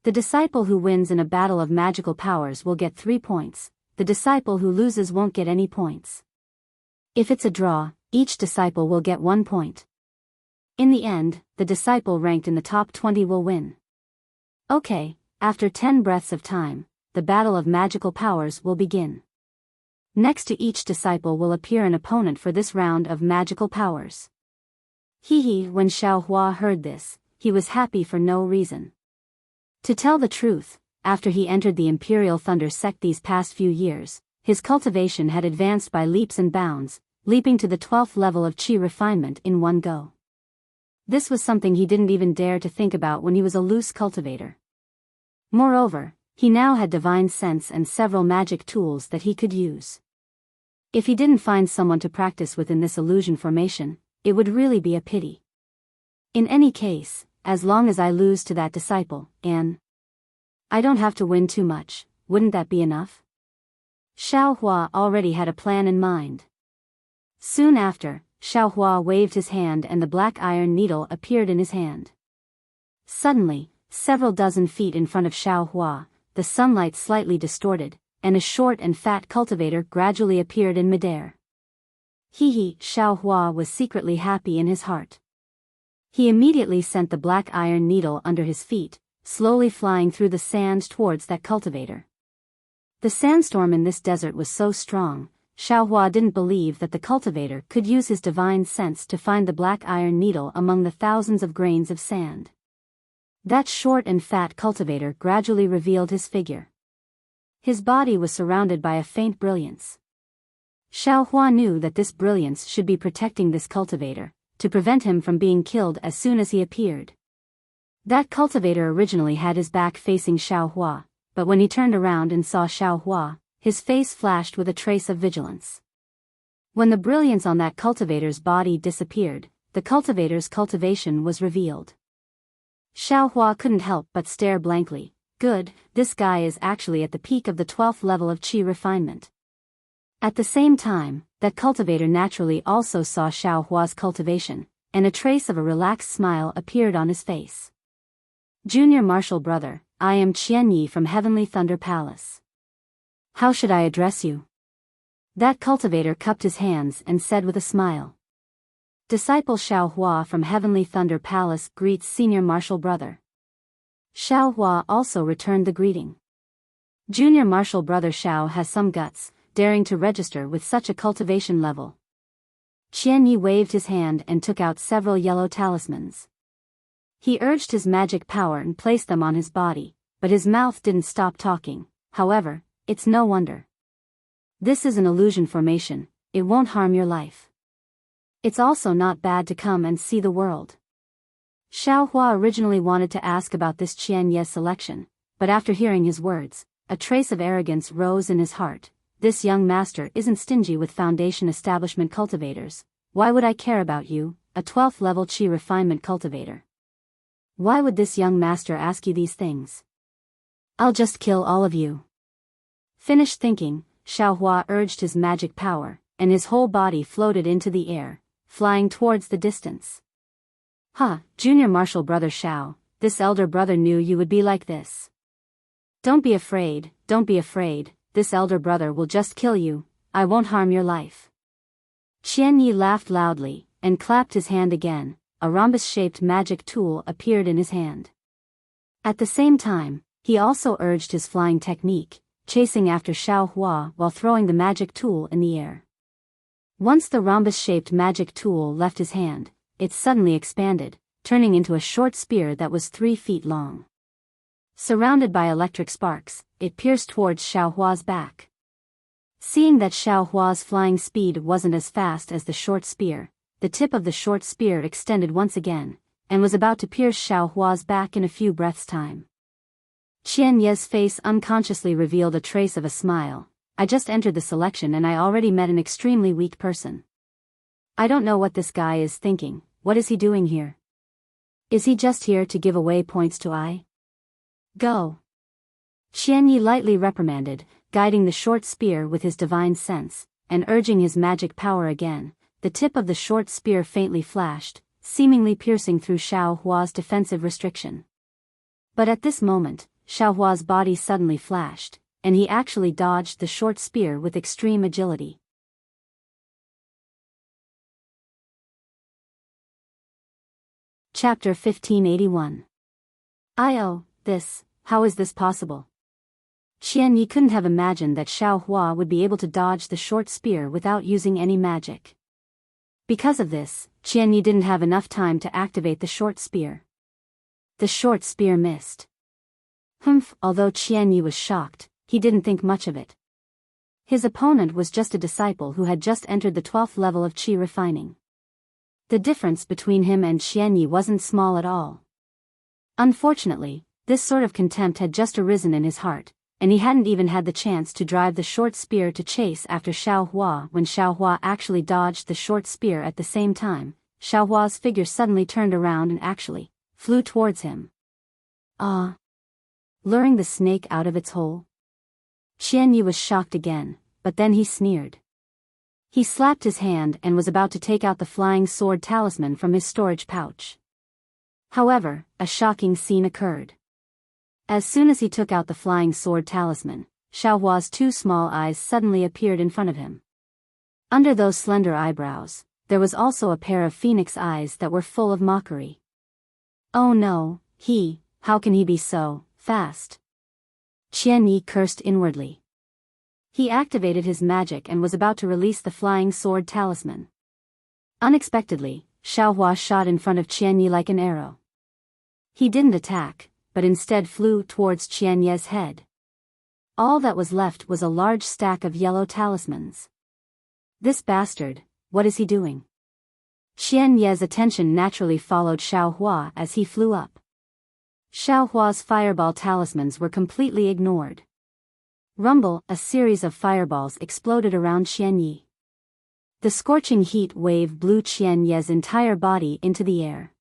The disciple who wins in a battle of magical powers will get 3 points, the disciple who loses won't get any points. If it's a draw, each disciple will get 1 point. In the end, the disciple ranked in the top 20 will win. Okay, after 10 breaths of time, the battle of magical powers will begin. Next to each disciple will appear an opponent for this round of magical powers. When Xiao Hua heard this, he was happy for no reason. To tell the truth, after he entered the Imperial Thunder sect these past few years, his cultivation had advanced by leaps and bounds, leaping to the 12th level of Qi refinement in one go. This was something he didn't even dare to think about when he was a loose cultivator. Moreover, he now had divine sense and several magic tools that he could use. If he didn't find someone to practice within this illusion formation, it would really be a pity. In any case, as long as I lose to that disciple, and I don't have to win too much, wouldn't that be enough? Xiao Hua already had a plan in mind. Soon after, Xiao Hua waved his hand and the black iron needle appeared in his hand. Suddenly, several dozen feet in front of Xiao Hua, the sunlight slightly distorted, and a short and fat cultivator gradually appeared in midair. Xiao Hua was secretly happy in his heart. He immediately sent the black iron needle under his feet, slowly flying through the sand towards that cultivator. The sandstorm in this desert was so strong, Xiao Hua didn't believe that the cultivator could use his divine sense to find the black iron needle among the thousands of grains of sand. That short and fat cultivator gradually revealed his figure. His body was surrounded by a faint brilliance. Xiao Hua knew that this brilliance should be protecting this cultivator, to prevent him from being killed as soon as he appeared. That cultivator originally had his back facing Xiao Hua, but when he turned around and saw Xiao Hua, his face flashed with a trace of vigilance. When the brilliance on that cultivator's body disappeared, the cultivator's cultivation was revealed. Xiao Hua couldn't help but stare blankly. Good, this guy is actually at the peak of the 12th level of Qi refinement. At the same time, that cultivator naturally also saw Xiao Hua's cultivation, and a trace of a relaxed smile appeared on his face. Junior Martial Brother, I am Qian Yi from Heavenly Thunder Palace. How should I address you? That cultivator cupped his hands and said with a smile. Disciple Xiao Hua from Heavenly Thunder Palace greets Senior Martial Brother. Xiao Hua also returned the greeting. Junior martial brother Xiao has some guts, daring to register with such a cultivation level. Qian Yi waved his hand and took out several yellow talismans. He urged his magic power and placed them on his body, but his mouth didn't stop talking. However, it's no wonder. This is an illusion formation, it won't harm your life. It's also not bad to come and see the world. Xiao Hua originally wanted to ask about this Qian Ye's selection, but after hearing his words, a trace of arrogance rose in his heart. This young master isn't stingy with foundation establishment cultivators. Why would I care about you, a 12th level Qi refinement cultivator? Why would this young master ask you these things? I'll just kill all of you. Finished thinking, Xiao Hua urged his magic power, and his whole body floated into the air, flying towards the distance. Junior martial brother Xiao, this elder brother knew you would be like this. Don't be afraid, this elder brother will just kill you, I won't harm your life. Qian Yi laughed loudly, and clapped his hand again. A rhombus-shaped magic tool appeared in his hand. At the same time, he also urged his flying technique, chasing after Xiao Hua while throwing the magic tool in the air. Once the rhombus-shaped magic tool left his hand, it suddenly expanded, turning into a short spear that was 3 feet long. Surrounded by electric sparks, it pierced towards Xiao Hua's back. Seeing that Xiao Hua's flying speed wasn't as fast as the short spear, the tip of the short spear extended once again, and was about to pierce Xiao Hua's back in a few breaths' time. Qian Ye's face unconsciously revealed a trace of a smile. I just entered the selection and I already met an extremely weak person. I don't know what this guy is thinking. What is he doing here? Is he just here to give away points to I? Go. Qian Yi lightly reprimanded, guiding the short spear with his divine sense, and urging his magic power again. The tip of the short spear faintly flashed, seemingly piercing through Xiao Hua's defensive restriction. But at this moment, Xiao Hua's body suddenly flashed, and he actually dodged the short spear with extreme agility. Chapter 1581. How is this possible? Qian Yi couldn't have imagined that Xiao Hua would be able to dodge the short spear without using any magic. Because of this, Qian Yi didn't have enough time to activate the short spear. The short spear missed. Although Qian Yi was shocked, he didn't think much of it. His opponent was just a disciple who had just entered the 12th level of Qi refining. The difference between him and Qian Yi wasn't small at all. Unfortunately, this sort of contempt had just arisen in his heart, and he hadn't even had the chance to drive the short spear to chase after Xiao Hua when Xiao Hua actually dodged the short spear at the same time. Xiao Hua's figure suddenly turned around and actually flew towards him. Luring the snake out of its hole? Qian Yi was shocked again, but then he sneered. He slapped his hand and was about to take out the flying sword talisman from his storage pouch. However, a shocking scene occurred. As soon as he took out the flying sword talisman, Xiao Hua's 2 small eyes suddenly appeared in front of him. Under those slender eyebrows, there was also a pair of phoenix eyes that were full of mockery. Oh no, how can he be so fast? Qian Yi cursed inwardly. He activated his magic and was about to release the flying sword talisman. Unexpectedly, Xiao Hua shot in front of Qian Yi like an arrow. He didn't attack, but instead flew towards Qian Ye's head. All that was left was a large stack of yellow talismans. This bastard, what is he doing? Qian Ye's attention naturally followed Xiao Hua as he flew up. Xiao Hua's fireball talismans were completely ignored. Rumble, a series of fireballs exploded around Qian Yi. The scorching heat wave blew Qian Ye's entire body into the air.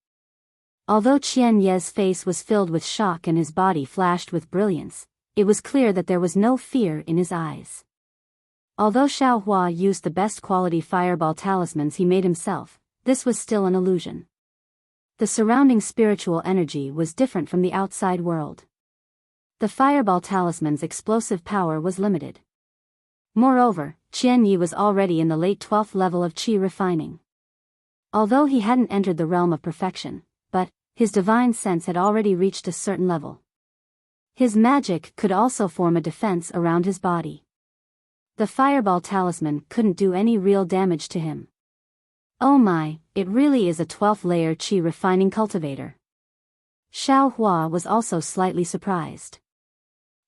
Although Qian Ye's face was filled with shock and his body flashed with brilliance, it was clear that there was no fear in his eyes. Although Xiao Hua used the best quality fireball talismans he made himself, this was still an illusion. The surrounding spiritual energy was different from the outside world. The fireball talisman's explosive power was limited. Moreover, Qian Yi was already in the late 12th level of Qi refining. Although he hadn't entered the realm of perfection, but his divine sense had already reached a certain level. His magic could also form a defense around his body. The fireball talisman couldn't do any real damage to him. Oh my, it really is a 12th layer qi refining cultivator. Xiao Hua was also slightly surprised.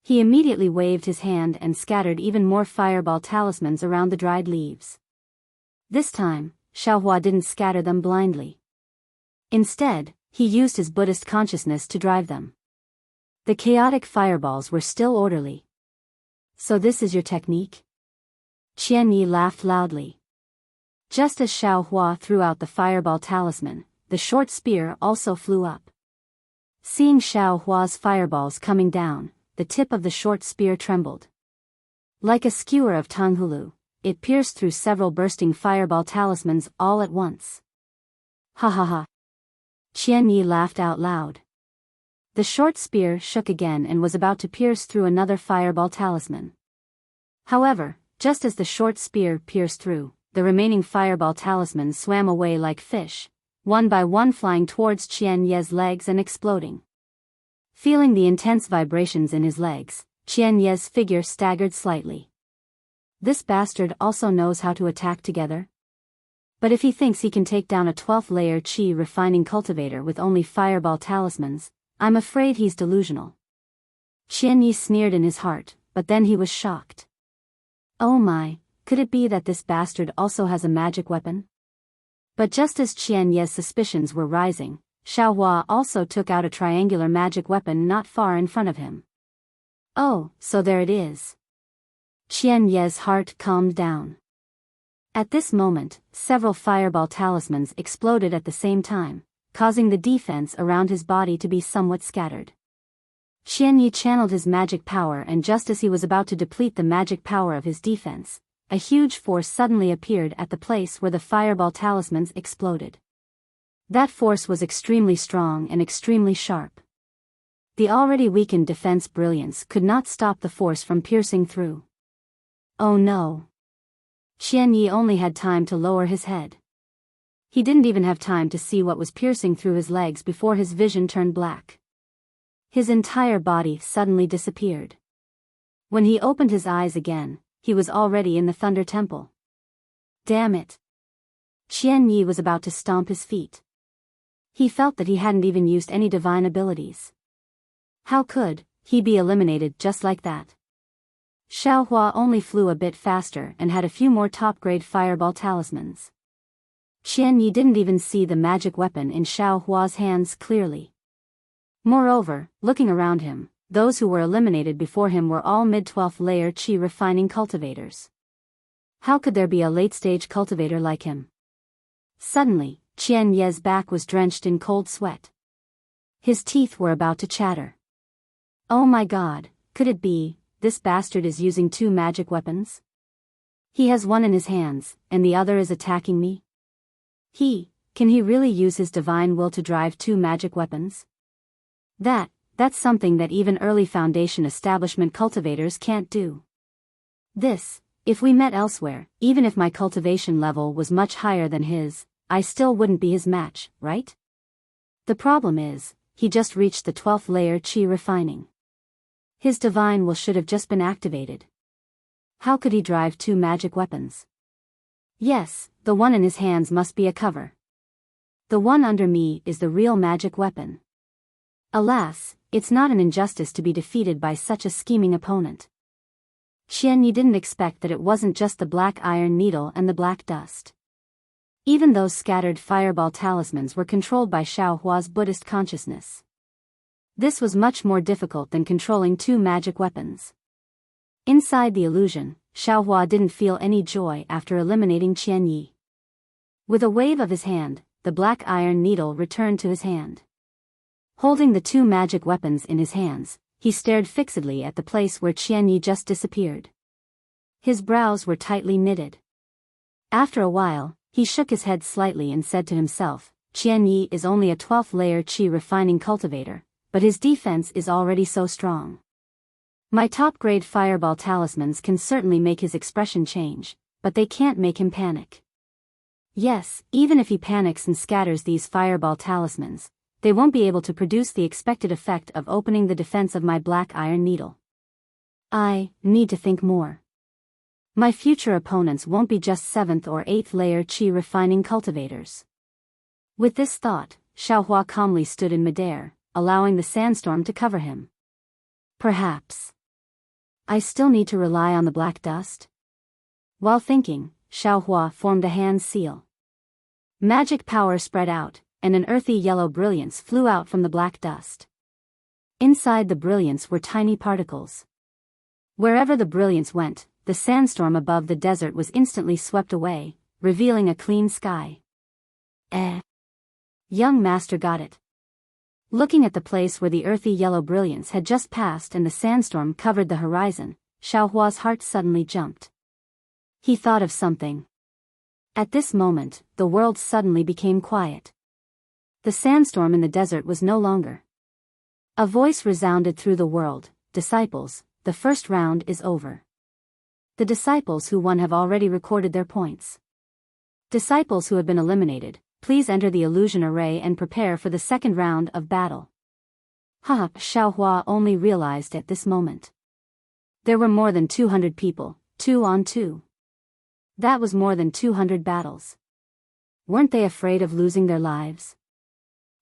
He immediately waved his hand and scattered even more fireball talismans around the dried leaves. This time, Xiao Hua didn't scatter them blindly. Instead, he used his Buddhist consciousness to drive them. The chaotic fireballs were still orderly. So this is your technique? Qian Yi laughed loudly. Just as Xiao Hua threw out the fireball talisman, the short spear also flew up. Seeing Xiao Hua's fireballs coming down, the tip of the short spear trembled. Like a skewer of Tanghulu, it pierced through several bursting fireball talismans all at once. Ha ha ha. Qian Yi laughed out loud. The short spear shook again and was about to pierce through another fireball talisman. However, just as the short spear pierced through, the remaining fireball talismans swam away like fish, one by one flying towards Qian Ye's legs and exploding. Feeling the intense vibrations in his legs, Qian Ye's figure staggered slightly. This bastard also knows how to attack together? But if he thinks he can take down a 12th layer qi refining cultivator with only fireball talismans, I'm afraid he's delusional. Qian Yi sneered in his heart, but then he was shocked. Oh my, could it be that this bastard also has a magic weapon? But just as Qian Ye's suspicions were rising, Xiao Hua also took out a triangular magic weapon not far in front of him. Oh, so there it is. Qian Ye's heart calmed down. At this moment, several fireball talismans exploded at the same time, causing the defense around his body to be somewhat scattered. Qian Yi channeled his magic power, and just as he was about to deplete the magic power of his defense, a huge force suddenly appeared at the place where the fireball talismans exploded. That force was extremely strong and extremely sharp. The already weakened defense brilliance could not stop the force from piercing through. Oh no. Qian Yi only had time to lower his head. He didn't even have time to see what was piercing through his legs before his vision turned black. His entire body suddenly disappeared. When he opened his eyes again, he was already in the Thunder Temple. Damn it. Qian Yi was about to stomp his feet. He felt that he hadn't even used any divine abilities. How could he be eliminated just like that? Xiao Hua only flew a bit faster and had a few more top-grade fireball talismans. Qian Yi didn't even see the magic weapon in Xiao Hua's hands clearly. Moreover, looking around him, those who were eliminated before him were all mid-12th layer qi refining cultivators. How could there be a late-stage cultivator like him? Suddenly, Qian Ye's back was drenched in cold sweat. His teeth were about to chatter. Oh my god, could it be, this bastard is using two magic weapons? He has one in his hands, and the other is attacking me? Can he really use his divine will to drive two magic weapons? That's something that even early Foundation establishment cultivators can't do. If we met elsewhere, even if my cultivation level was much higher than his, I still wouldn't be his match, right? The problem is, he just reached the 12th layer qi refining. His divine will should have just been activated. How could he drive two magic weapons? Yes, the one in his hands must be a cover. The one under me is the real magic weapon. Alas, it's not an injustice to be defeated by such a scheming opponent. Qian Yi didn't expect that it wasn't just the black iron needle and the black dust. Even those scattered fireball talismans were controlled by Xiao Hua's Buddhist consciousness. This was much more difficult than controlling two magic weapons. Inside the illusion, Xiao Hua didn't feel any joy after eliminating Qian Yi. With a wave of his hand, the black iron needle returned to his hand. Holding the two magic weapons in his hands, he stared fixedly at the place where Qian Yi just disappeared. His brows were tightly knitted. After a while, he shook his head slightly and said to himself, Qian Yi is only a 12th layer qi refining cultivator, but his defense is already so strong. My top-grade fireball talismans can certainly make his expression change, but they can't make him panic. Yes, even if he panics and scatters these fireball talismans, they won't be able to produce the expected effect of opening the defense of my black iron needle. I need to think more. My future opponents won't be just 7th or 8th layer qi refining cultivators. With this thought, Xiaohua calmly stood in midair, allowing the sandstorm to cover him. Perhaps I still need to rely on the black dust? While thinking, Xiaohua formed a hand seal. Magic power spread out, and an earthy yellow brilliance flew out from the black dust. Inside the brilliance were tiny particles. Wherever the brilliance went, the sandstorm above the desert was instantly swept away, revealing a clean sky. Young master got it. Looking at the place where the earthy yellow brilliance had just passed and the sandstorm covered the horizon, Xiaohua's heart suddenly jumped. He thought of something. At this moment, the world suddenly became quiet. The sandstorm in the desert was no longer. A voice resounded through the world, "Disciples, the first round is over. The disciples who won have already recorded their points. Disciples who have been eliminated, please enter the illusion array and prepare for the second round of battle." Xiaohua only realized at this moment. There were more than 200 people, 2 on 2. That was more than 200 battles. Weren't they afraid of losing their lives?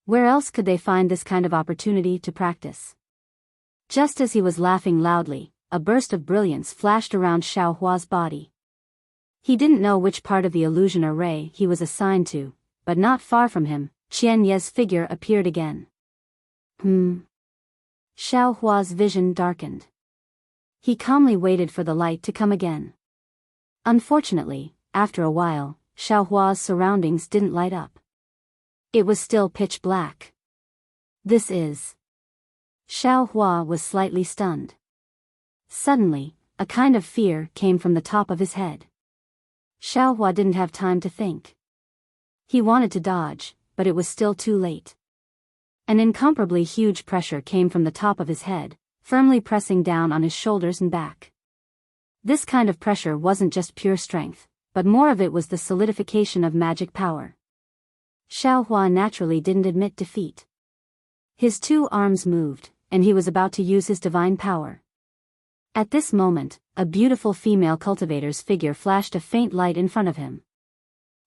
Where else could they find this kind of opportunity to practice? Just as he was laughing loudly, a burst of brilliance flashed around Xiaohua's body. He didn't know which part of the illusion array he was assigned to, but not far from him, Qian Ye's figure appeared again. Xiaohua's vision darkened. He calmly waited for the light to come again. Unfortunately, after a while, Xiaohua's surroundings didn't light up. It was still pitch black. This is... Xiaohua was slightly stunned. Suddenly, a kind of fear came from the top of his head. Xiaohua didn't have time to think. He wanted to dodge, but it was still too late. An incomparably huge pressure came from the top of his head, firmly pressing down on his shoulders and back. This kind of pressure wasn't just pure strength, but more of it was the solidification of magic power. Xiaohua naturally didn't admit defeat. His 2 arms moved, and he was about to use his divine power. At this moment, a beautiful female cultivator's figure flashed a faint light in front of him.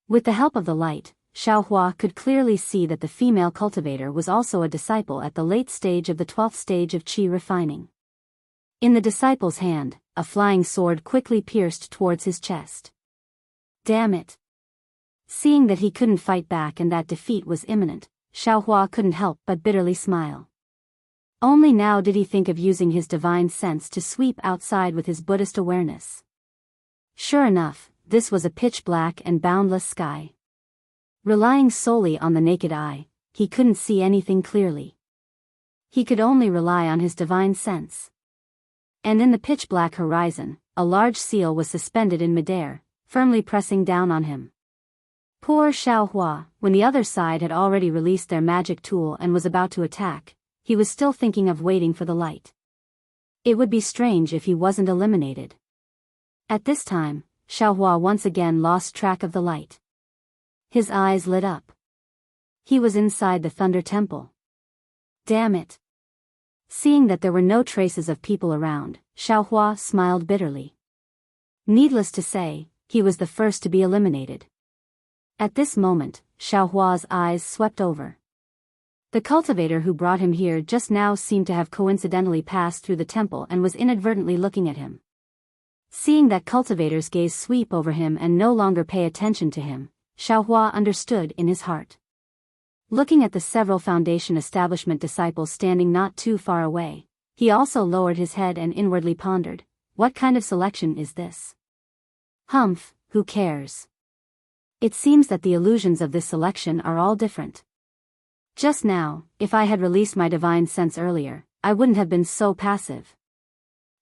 With the help of the light, Xiaohua could clearly see that the female cultivator was also a disciple at the late stage of the 12th stage of qi refining. In the disciple's hand, a flying sword quickly pierced towards his chest. Damn it! Seeing that he couldn't fight back and that defeat was imminent, Xiaohua couldn't help but bitterly smile. Only now did he think of using his divine sense to sweep outside with his Buddhist awareness. Sure enough, this was a pitch-black and boundless sky. Relying solely on the naked eye, he couldn't see anything clearly. He could only rely on his divine sense. And in the pitch-black horizon, a large seal was suspended in midair, firmly pressing down on him. Poor Xiaohua, when the other side had already released their magic tool and was about to attack, he was still thinking of waiting for the light. It would be strange if he wasn't eliminated. At this time, Xiaohua once again lost track of the light. His eyes lit up. He was inside the Thunder Temple. Damn it! Seeing that there were no traces of people around, Xiaohua smiled bitterly. Needless to say, he was the first to be eliminated. At this moment, Xiaohua's eyes swept over. The cultivator who brought him here just now seemed to have coincidentally passed through the temple and was inadvertently looking at him. Seeing that cultivator's gaze sweep over him and no longer pay attention to him, Xiaohua understood in his heart. Looking at the several Foundation establishment disciples standing not too far away, he also lowered his head and inwardly pondered, what kind of selection is this? Humph, who cares? It seems that the illusions of this selection are all different. Just now, if I had released my divine sense earlier, I wouldn't have been so passive.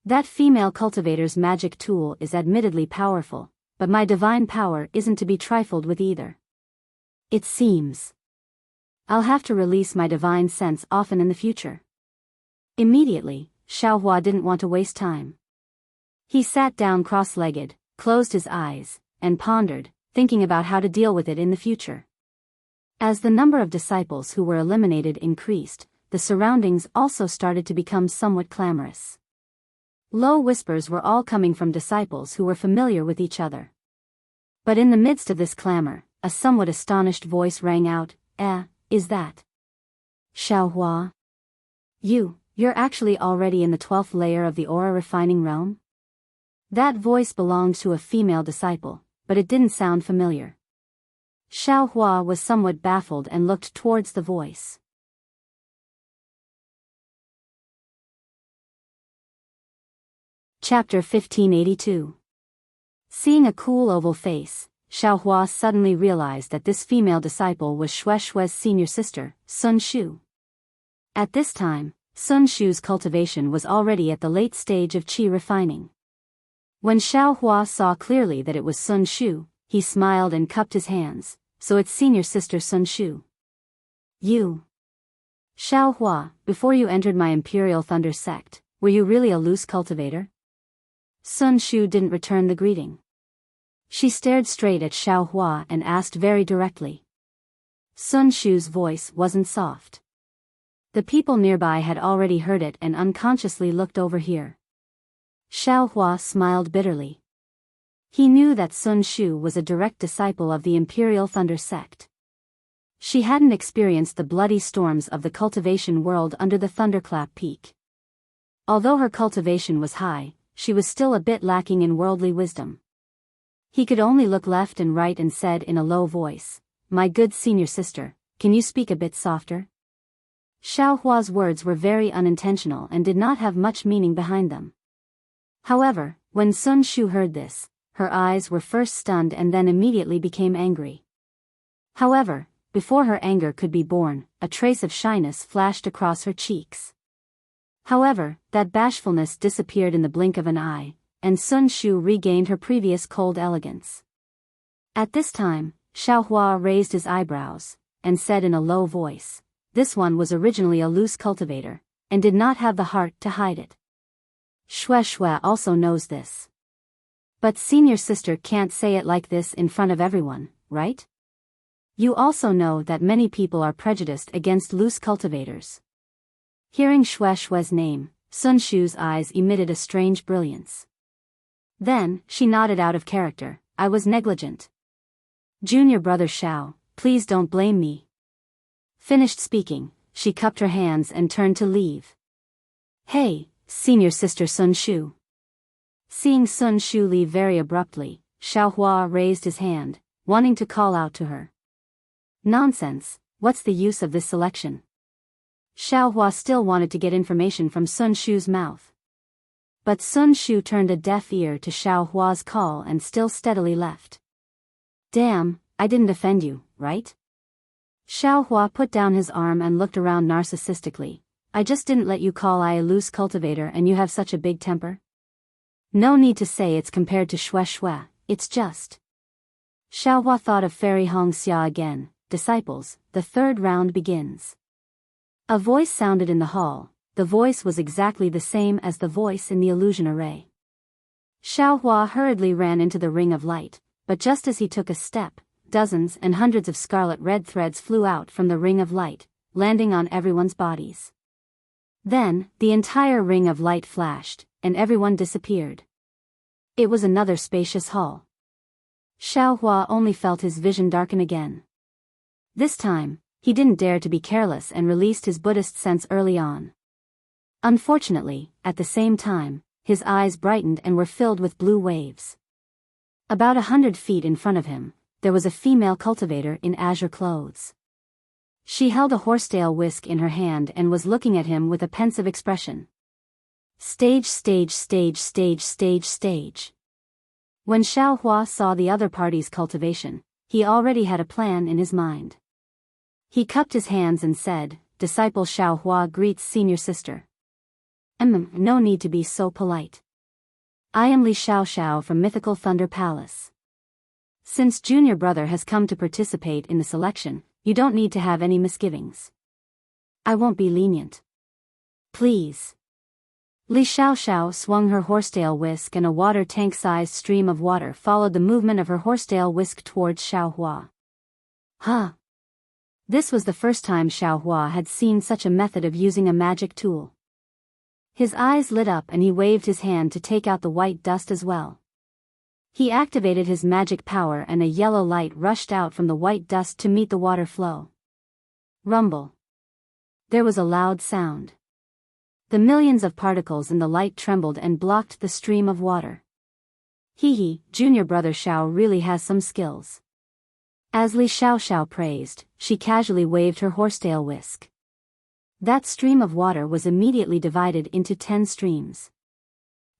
That female cultivator's magic tool is admittedly powerful, but my divine power isn't to be trifled with either. It seems I'll have to release my divine sense often in the future. Immediately, Xiaohua didn't want to waste time. He sat down cross-legged, closed his eyes, and pondered, thinking about how to deal with it in the future. As the number of disciples who were eliminated increased, the surroundings also started to become somewhat clamorous. Low whispers were all coming from disciples who were familiar with each other. But in the midst of this clamor, a somewhat astonished voice rang out, is that Xiaohua? You're actually already in the 12th layer of the aura refining realm? That voice belonged to a female disciple, but it didn't sound familiar. Xiaohua was somewhat baffled and looked towards the voice. Chapter 1582. Seeing a cool oval face, Xiaohua suddenly realized that this female disciple was Shue's senior sister, Sun Shu. At this time, Sun Shu's cultivation was already at the late stage of qi refining. When Xiaohua saw clearly that it was Sun Shu, he smiled and cupped his hands. So it's senior sister Sun Shu. You. Xiaohua, before you entered my Imperial Thunder sect, were you really a loose cultivator? Sun Shu didn't return the greeting. She stared straight at Xiaohua and asked very directly. Sun Shu's voice wasn't soft. The people nearby had already heard it and unconsciously looked over here. Xiaohua smiled bitterly. He knew that Sun Shu was a direct disciple of the Imperial Thunder sect. She hadn't experienced the bloody storms of the cultivation world under the Thunderclap Peak. Although her cultivation was high, she was still a bit lacking in worldly wisdom. He could only look left and right and said in a low voice, "My good senior sister, can you speak a bit softer?" Xiaohua's words were very unintentional and did not have much meaning behind them. However, when Sun Shu heard this, her eyes were first stunned and then immediately became angry. However, before her anger could be born, a trace of shyness flashed across her cheeks. However, that bashfulness disappeared in the blink of an eye, and Sun Shu regained her previous cold elegance. At this time, Xiaohua raised his eyebrows, and said in a low voice, "This one was originally a loose cultivator, and did not have the heart to hide it. Shui also knows this. But senior sister can't say it like this in front of everyone, right? You also know that many people are prejudiced against loose cultivators." Hearing Shue's name, Sun Shu's eyes emitted a strange brilliance. Then, she nodded out of character, "I was negligent. Junior brother Xiao, please don't blame me." Finished speaking, she cupped her hands and turned to leave. "Hey, senior sister Sun Shu." Seeing Sun Shu leave very abruptly, Xiaohua raised his hand, wanting to call out to her. "Nonsense, what's the use of this selection?" Xiaohua still wanted to get information from Sun Shu's mouth. But Sun Shu turned a deaf ear to Xiaohua's call and still steadily left. "Damn, I didn't offend you, right?" Xiaohua put down his arm and looked around narcissistically. "I just didn't let you call I a loose cultivator and you have such a big temper? No need to say it's compared to Shui, it's just." Xiaohua thought of Fairy Hongxia again. "Disciples, the third round begins." A voice sounded in the hall. The voice was exactly the same as the voice in the illusion array. Xiaohua hurriedly ran into the ring of light, but just as he took a step, dozens and hundreds of scarlet red threads flew out from the ring of light, landing on everyone's bodies. Then, the entire ring of light flashed, and everyone disappeared. It was another spacious hall. Xiaohua only felt his vision darken again. This time, he didn't dare to be careless and released his Buddhist sense early on. Unfortunately, at the same time, his eyes brightened and were filled with blue waves. About 100 feet in front of him, there was a female cultivator in azure clothes. She held a horsetail whisk in her hand and was looking at him with a pensive expression. Stage. When Xiaohua saw the other party's cultivation, he already had a plan in his mind. He cupped his hands and said, "Disciple Xiaohua greets senior sister." No need to be so polite. I am Li Xiao from Mythical Thunder Palace. Since junior brother has come to participate in the selection, you don't need to have any misgivings. I won't be lenient. Please. Li Xiao swung her horsetail whisk and a water tank-sized stream of water followed the movement of her horsetail whisk towards Xiaohua. Huh. This was the first time Xiao Hua had seen such a method of using a magic tool. His eyes lit up and he waved his hand to take out the white dust as well. He activated his magic power and a yellow light rushed out from the white dust to meet the water flow. Rumble. There was a loud sound. The millions of particles in the light trembled and blocked the stream of water. Hee, junior brother Xiao really has some skills. As Li Xiaoxiao praised, she casually waved her horsetail whisk. That stream of water was immediately divided into 10 streams.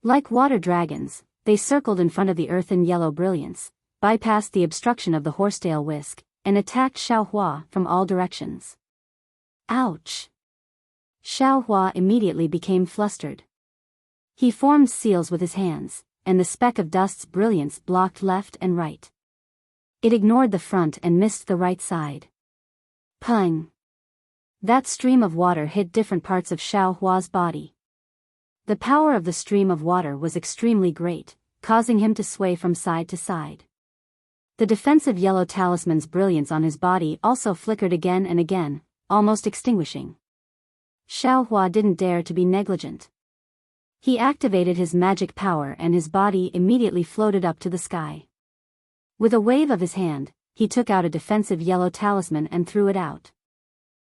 Like water dragons, they circled in front of the earth in yellow brilliance, bypassed the obstruction of the horsetail whisk, and attacked Xiao Hua from all directions. Ouch! Xiao Hua immediately became flustered. He formed seals with his hands, and the speck of dust's brilliance blocked left and right. It ignored the front and missed the right side. Pung! That stream of water hit different parts of Xiao Hua's body. The power of the stream of water was extremely great, causing him to sway from side to side. The defensive yellow talisman's brilliance on his body also flickered again and again, almost extinguishing. Xiao Hua didn't dare to be negligent. He activated his magic power and his body immediately floated up to the sky. With a wave of his hand, he took out a defensive yellow talisman and threw it out.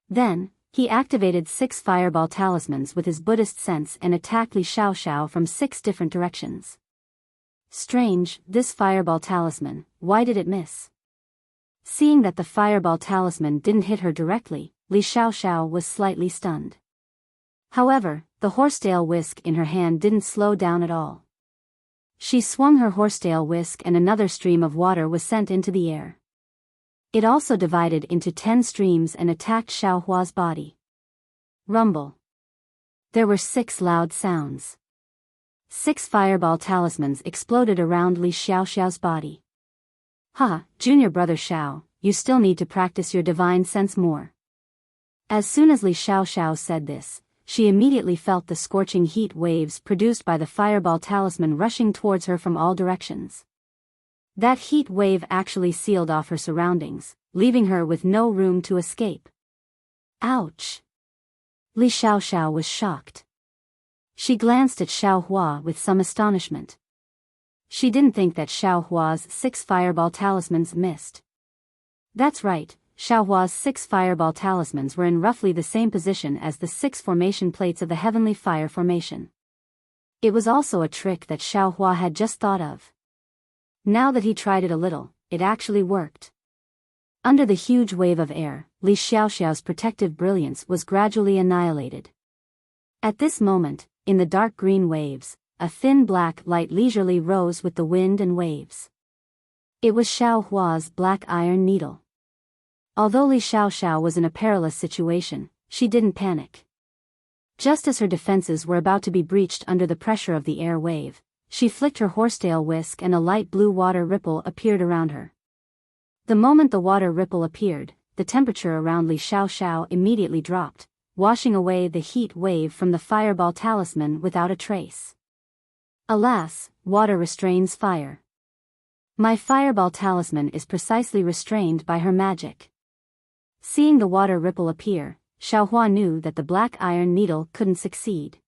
Then, he activated 6 fireball talismans with his Buddhist sense and attacked Li Xiaoxiao from 6 different directions. Strange, this fireball talisman, why did it miss? Seeing that the fireball talisman didn't hit her directly, Li Xiaoxiao was slightly stunned. However, the horsetail whisk in her hand didn't slow down at all. She swung her horsetail whisk and another stream of water was sent into the air. It also divided into 10 streams and attacked Xiao Hua's body. Rumble. There were 6 loud sounds. 6 fireball talismans exploded around Li Xiaoxiao's body. Junior brother Xiao, you still need to practice your divine sense more. As soon as Li Xiaoxiao said this, she immediately felt the scorching heat waves produced by the fireball talisman rushing towards her from all directions. That heat wave actually sealed off her surroundings, leaving her with no room to escape. Ouch! Li Xiaoxiao was shocked. She glanced at Xiao Hua with some astonishment. She didn't think that Xiao Hua's 6 fireball talismans missed. That's right, Xiao Hua's 6 fireball talismans were in roughly the same position as the 6 formation plates of the Heavenly Fire Formation. It was also a trick that Xiao Hua had just thought of. Now that he tried it a little, it actually worked. Under the huge wave of air, Li Xiaoxiao's protective brilliance was gradually annihilated. At this moment, in the dark green waves, a thin black light leisurely rose with the wind and waves. It was Xiao Hua's black iron needle. Although Li Xiaoxiao was in a perilous situation, she didn't panic. Just as her defenses were about to be breached under the pressure of the air wave, she flicked her horsetail whisk and a light blue water ripple appeared around her. The moment the water ripple appeared, the temperature around Li Xiaoxiao immediately dropped, washing away the heat wave from the fireball talisman without a trace. Alas, water restrains fire. My fireball talisman is precisely restrained by her magic. Seeing the water ripple appear, Xiao Hua knew that the black iron needle couldn't succeed.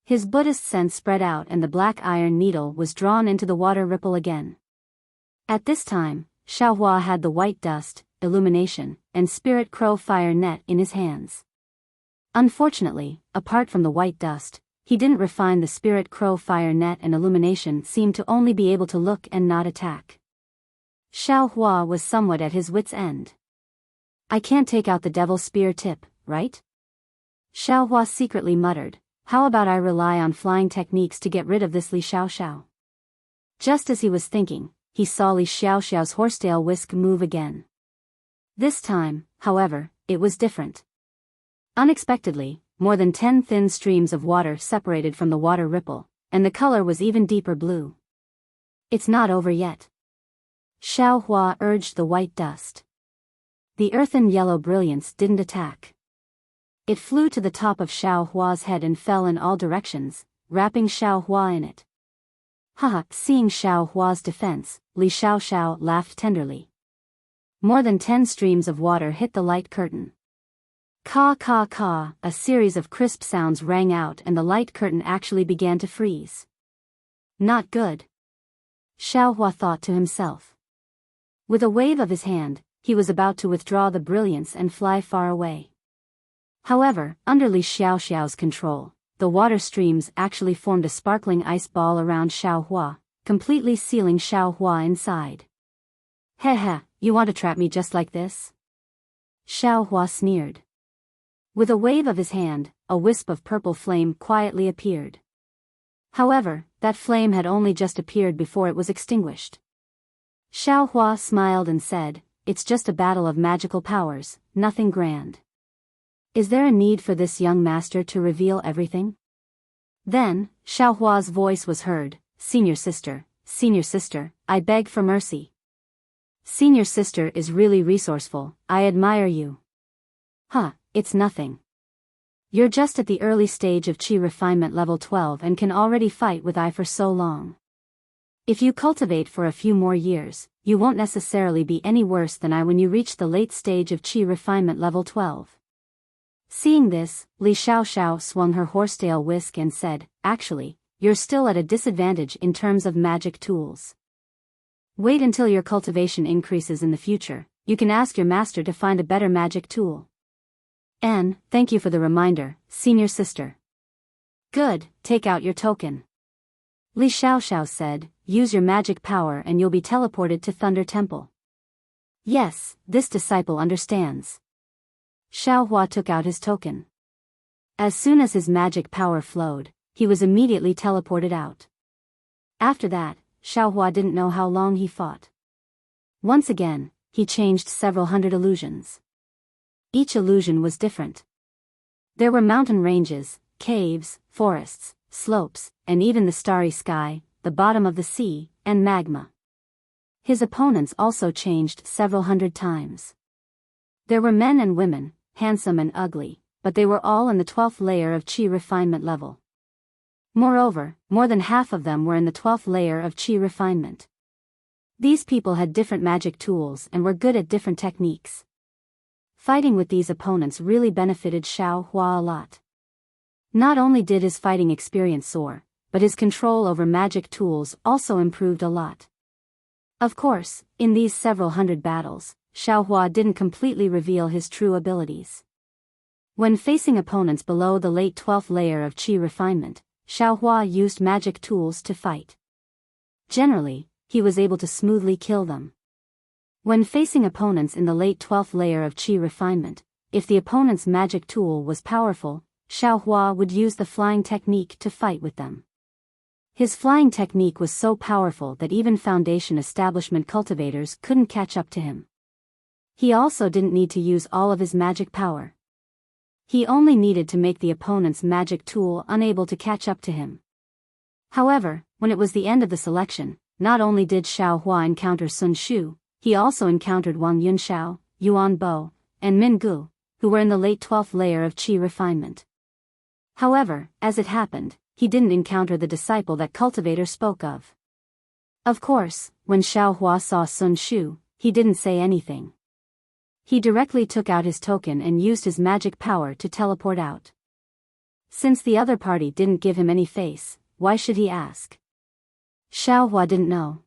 His Buddhist sense spread out and the black iron needle was drawn into the water ripple again. At this time, Xiao Hua had the white dust, illumination, and spirit crow fire net in his hands. Unfortunately, apart from the white dust, he didn't refine the spirit crow fire net and illumination seemed to only be able to look and not attack. Xiao Hua was somewhat at his wit's end. I can't take out the devil spear tip, right? Xiao Hua secretly muttered, how about I rely on flying techniques to get rid of this Li Xiaoxiao? Just as he was thinking, he saw Li Xiaoxiao's horsetail whisk move again. This time, however, it was different. Unexpectedly, more than 10 thin streams of water separated from the water ripple, and the color was even deeper blue. It's not over yet. Xiao Hua urged the white dust. The earthen yellow brilliance didn't attack. It flew to the top of Xiao Hua's head and fell in all directions, wrapping Xiao Hua in it. Seeing Xiao Hua's defense, Li Xiaoxiao laughed tenderly. More than 10 streams of water hit the light curtain. Caw caw caw, a series of crisp sounds rang out and the light curtain actually began to freeze. Not good. Xiaohua thought to himself. With a wave of his hand, he was about to withdraw the brilliance and fly far away. However, under Li Xiaoxiao's control, the water streams actually formed a sparkling ice ball around Xiaohua, completely sealing Xiaohua inside. Heh, you want to trap me just like this? Xiaohua sneered. With a wave of his hand, a wisp of purple flame quietly appeared. However, that flame had only just appeared before it was extinguished. Xiaohua smiled and said, "It's just a battle of magical powers, nothing grand. Is there a need for this young master to reveal everything?" Then, Xiaohua's voice was heard, Senior sister, I beg for mercy. Senior sister is really resourceful, I admire you." "Huh, it's nothing. You're just at the early stage of Qi refinement level 12 and can already fight with I for so long. If you cultivate for a few more years, you won't necessarily be any worse than I when you reach the late stage of Qi refinement level 12. Seeing this, Li Xiaoxiao swung her horsetail whisk and said, "Actually, you're still at a disadvantage in terms of magic tools. Wait until your cultivation increases in the future, you can ask your master to find a better magic tool." Thank you for the reminder, senior sister." "Good, take out your token." Li Xiaoxiao said, "Use your magic power and you'll be teleported to Thunder Temple." "Yes, this disciple understands." Xiaohua took out his token. As soon as his magic power flowed, he was immediately teleported out. After that, Xiaohua didn't know how long he fought. Once again, he changed several hundred illusions. Each illusion was different. There were mountain ranges, caves, forests, slopes, and even the starry sky, the bottom of the sea, and magma. His opponents also changed several hundred times. There were men and women, handsome and ugly, but they were all in the 12th layer of Qi refinement level. Moreover, more than half of them were in the 12th layer of Qi refinement. These people had different magic tools and were good at different techniques. Fighting with these opponents really benefited Xiaohua a lot. Not only did his fighting experience soar, but his control over magic tools also improved a lot. Of course, in these several hundred battles, Xiaohua didn't completely reveal his true abilities. When facing opponents below the late 12th layer of Qi refinement, Xiaohua used magic tools to fight. Generally, he was able to smoothly kill them. When facing opponents in the late 12th layer of Qi refinement, if the opponent's magic tool was powerful, Xiaohua would use the flying technique to fight with them. His flying technique was so powerful that even Foundation establishment cultivators couldn't catch up to him. He also didn't need to use all of his magic power. He only needed to make the opponent's magic tool unable to catch up to him. However, when it was the end of the selection, not only did Xiaohua encounter Sun Shu, he also encountered Wang Yunxiao, Yuan Bo, and Min Gu, who were in the late 12th layer of Qi refinement. However, as it happened, he didn't encounter the disciple that Cultivator spoke of. Of course, when Xiaohua saw Sun Shu, he didn't say anything. He directly took out his token and used his magic power to teleport out. Since the other party didn't give him any face, why should he ask? Xiaohua didn't know.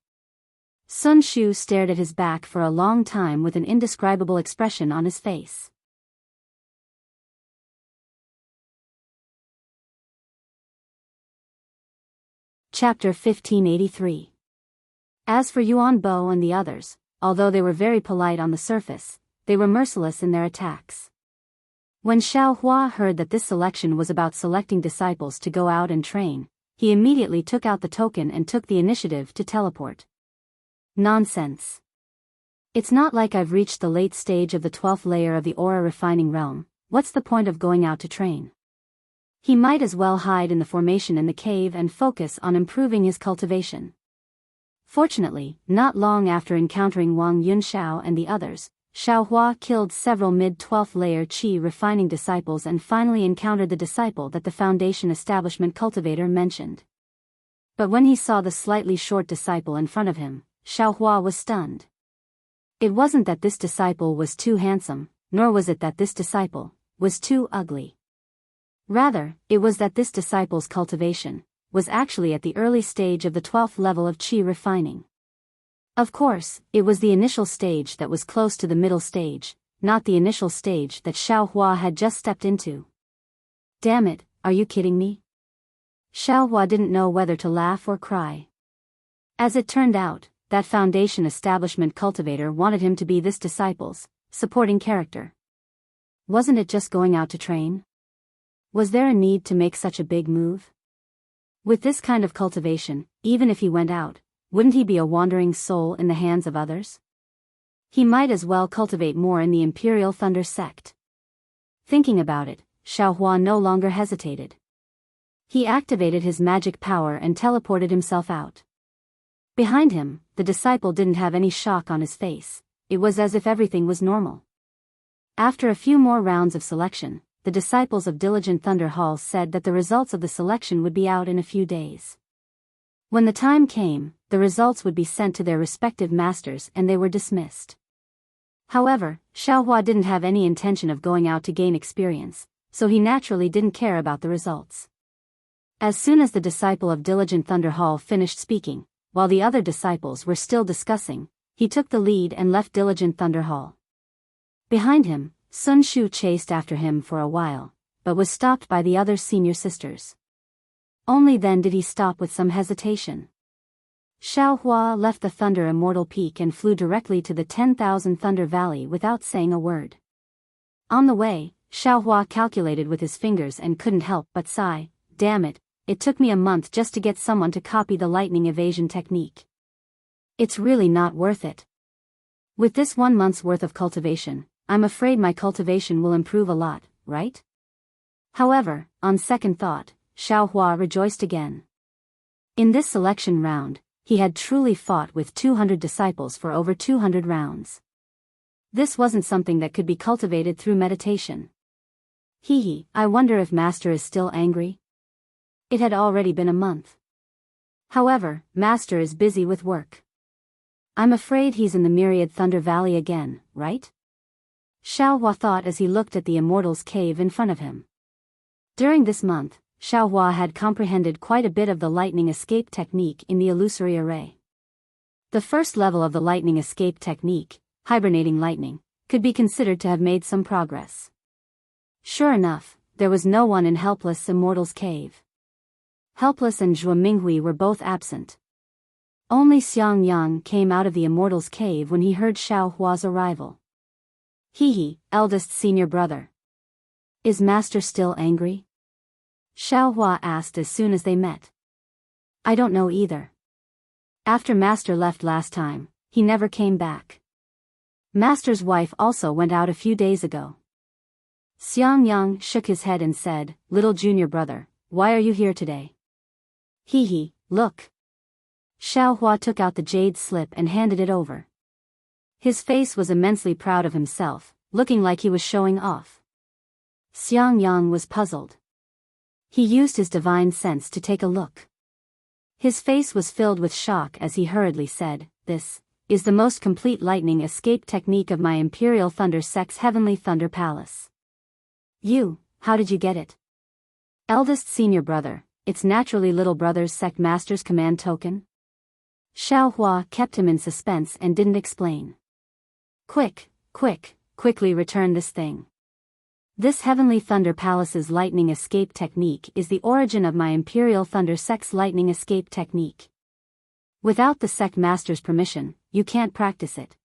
Sun Shu stared at his back for a long time with an indescribable expression on his face. Chapter 1583. As for Yuan Bo and the others, although they were very polite on the surface, they were merciless in their attacks. When Xiaohua heard that this selection was about selecting disciples to go out and train, he immediately took out the token and took the initiative to teleport. Nonsense. It's not like I've reached the late stage of the 12th layer of the aura refining realm, what's the point of going out to train? He might as well hide in the formation in the cave and focus on improving his cultivation. Fortunately, not long after encountering Wang Yunxiao and the others, Xiaohua killed several mid-12th layer Qi refining disciples and finally encountered the disciple that the Foundation establishment cultivator mentioned. But when he saw the slightly short disciple in front of him, Xiaohua was stunned. It wasn't that this disciple was too handsome, nor was it that this disciple was too ugly. Rather, it was that this disciple's cultivation was actually at the early stage of the 12th level of qi refining. Of course, it was the initial stage that was close to the middle stage, not the initial stage that Xiao Hua had just stepped into. Damn it, are you kidding me? Xiao Hua didn't know whether to laugh or cry. As it turned out, that foundation establishment cultivator wanted him to be this disciple's supporting character. Wasn't it just going out to train? Was there a need to make such a big move? With this kind of cultivation, even if he went out, wouldn't he be a wandering soul in the hands of others? He might as well cultivate more in the Imperial Thunder sect. Thinking about it, Xiao Hua no longer hesitated. He activated his magic power and teleported himself out. Behind him, the disciple didn't have any shock on his face. It was as if everything was normal. After a few more rounds of selection, the disciples of Diligent Thunder Hall said that the results of the selection would be out in a few days. When the time came, the results would be sent to their respective masters and they were dismissed. However, Xiao Hua didn't have any intention of going out to gain experience, so he naturally didn't care about the results. As soon as the disciple of Diligent Thunder Hall finished speaking, while the other disciples were still discussing, he took the lead and left Diligent Thunder Hall. Behind him, Sun Shu chased after him for a while, but was stopped by the other senior sisters. Only then did he stop with some hesitation. Xiao Hua left the Thunder Immortal Peak and flew directly to the 10,000 Thunder Valley without saying a word. On the way, Xiao Hua calculated with his fingers and couldn't help but sigh, damn it, it took me a month just to get someone to copy the lightning evasion technique. It's really not worth it. With this 1 month's worth of cultivation, I'm afraid my cultivation will improve a lot, right? However, on second thought, Xiao Hua rejoiced again. In this selection round, he had truly fought with 200 disciples for over 200 rounds. This wasn't something that could be cultivated through meditation. I wonder if Master is still angry? It had already been a month. However, Master is busy with work. I'm afraid he's in the Myriad Thunder Valley again, right? Xiao Hua thought as he looked at the Immortal's cave in front of him. During this month, Xiao Hua had comprehended quite a bit of the lightning escape technique in the illusory array. The first level of the lightning escape technique, hibernating lightning, could be considered to have made some progress. Sure enough, there was no one in Helpless Immortal's cave. Helpless and Zhuo Minghui were both absent. Only Xiang Yang came out of the Immortal's cave when he heard Xiao Hua's arrival. Eldest senior brother. Is Master still angry? Xiao Hua asked as soon as they met. I don't know either. After Master left last time, he never came back. Master's wife also went out a few days ago. Xiang Yang shook his head and said, Little junior brother, why are you here today? Look. Xiao Hua took out the jade slip and handed it over. His face was immensely proud of himself, looking like he was showing off. Xiang Yang was puzzled. He used his divine sense to take a look. His face was filled with shock as he hurriedly said, This is the most complete lightning escape technique of my Imperial Thunder Sect's Heavenly Thunder Palace. How did you get it? Eldest senior brother, it's naturally little brother's sect master's command token. Xiao Hua kept him in suspense and didn't explain. Quickly return this thing. This Heavenly Thunder Palace's lightning escape technique is the origin of my Imperial Thunder Sect's lightning escape technique. Without the sect master's permission, you can't practice it.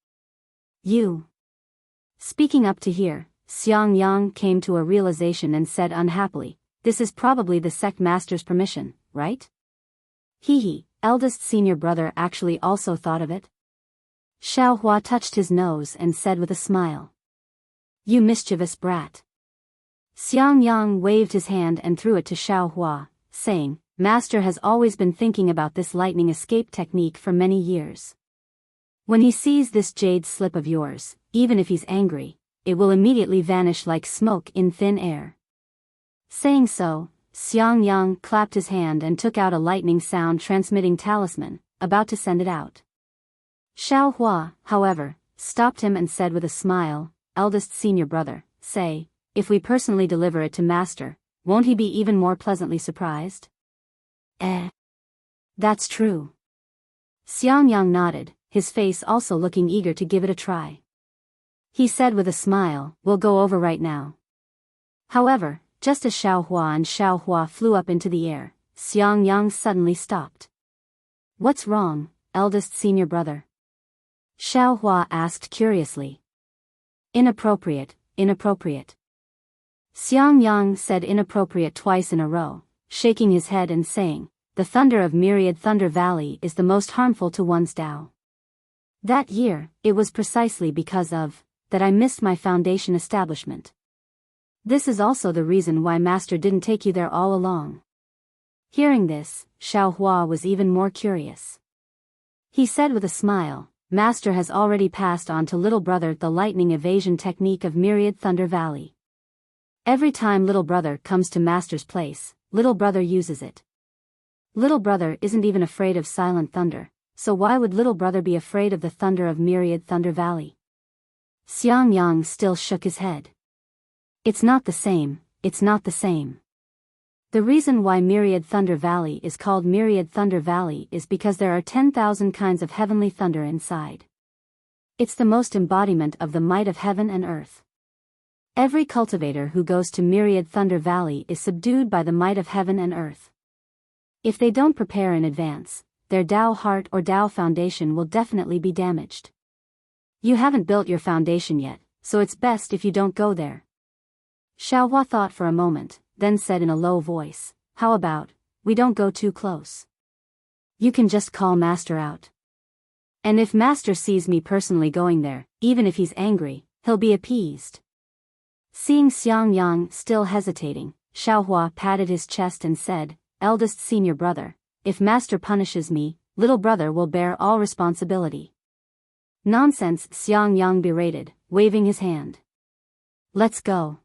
Speaking up to here, Xiang Yang came to a realization and said unhappily, This is probably the sect master's permission, right? Eldest senior brother actually also thought of it. Xiao Hua touched his nose and said with a smile. You mischievous brat. Xiang Yang waved his hand and threw it to Xiao Hua, saying, Master has always been thinking about this lightning escape technique for many years. When he sees this jade slip of yours, even if he's angry, it will immediately vanish like smoke in thin air. Saying so, Xiang Yang clapped his hand and took out a lightning sound transmitting talisman, about to send it out. Xiao Hua, however, stopped him and said with a smile, "Eldest senior brother, say, if we personally deliver it to Master, won't he be even more pleasantly surprised?" That's true. Xiangyang nodded, his face also looking eager to give it a try. He said with a smile, "We'll go over right now." However, just as Xiaohua and Xiaohua flew up into the air, Xiangyang suddenly stopped. "What's wrong, eldest senior brother?" Xiaohua asked curiously. Inappropriate. Xiangyang said inappropriate twice in a row, shaking his head and saying, "The thunder of Myriad Thunder Valley is the most harmful to one's Tao. That year, it was precisely because of that I missed my foundation establishment. This is also the reason why Master didn't take you there all along." Hearing this, Xiaohua was even more curious. He said with a smile, "Master has already passed on to little brother the lightning evasion technique of Myriad Thunder Valley. Every time little brother comes to Master's place, little brother uses it. Little brother isn't even afraid of silent thunder, so why would little brother be afraid of the thunder of Myriad Thunder Valley?" Xiangyang still shook his head. It's not the same. The reason why Myriad Thunder Valley is called Myriad Thunder Valley is because there are 10,000 kinds of heavenly thunder inside. It's the most embodiment of the might of heaven and earth. Every cultivator who goes to Myriad Thunder Valley is subdued by the might of heaven and earth. If they don't prepare in advance, their Tao heart or Tao foundation will definitely be damaged. You haven't built your foundation yet, so it's best if you don't go there. Xiaohua thought for a moment, then said in a low voice, "How about, we don't go too close? You can just call Master out. And if Master sees me personally going there, even if he's angry, he'll be appeased." Seeing Xiangyang still hesitating, Xiaohua patted his chest and said, "Eldest senior brother, if Master punishes me, little brother will bear all responsibility." "Nonsense," Xiangyang berated, waving his hand. "Let's go."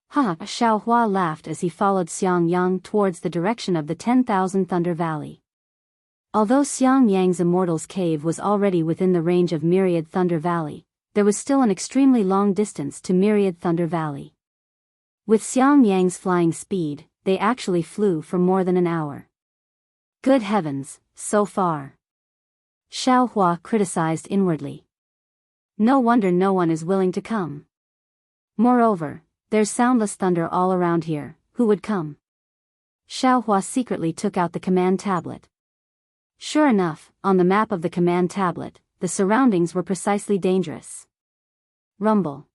"Ha!" Xiaohua laughed as he followed Xiangyang towards the direction of the 10,000 Thunder Valley. Although Xiangyang's Immortal's cave was already within the range of Myriad Thunder Valley, there was still an extremely long distance to Myriad Thunder Valley. With Xiangyang's flying speed, they actually flew for more than an hour. "Good heavens, so far," Xiaohua criticized inwardly. "No wonder no one is willing to come. Moreover, there's soundless thunder all around here, who would come?" Xiaohua secretly took out the command tablet. Sure enough, on the map of the command tablet, the surroundings were precisely dangerous. Rumble.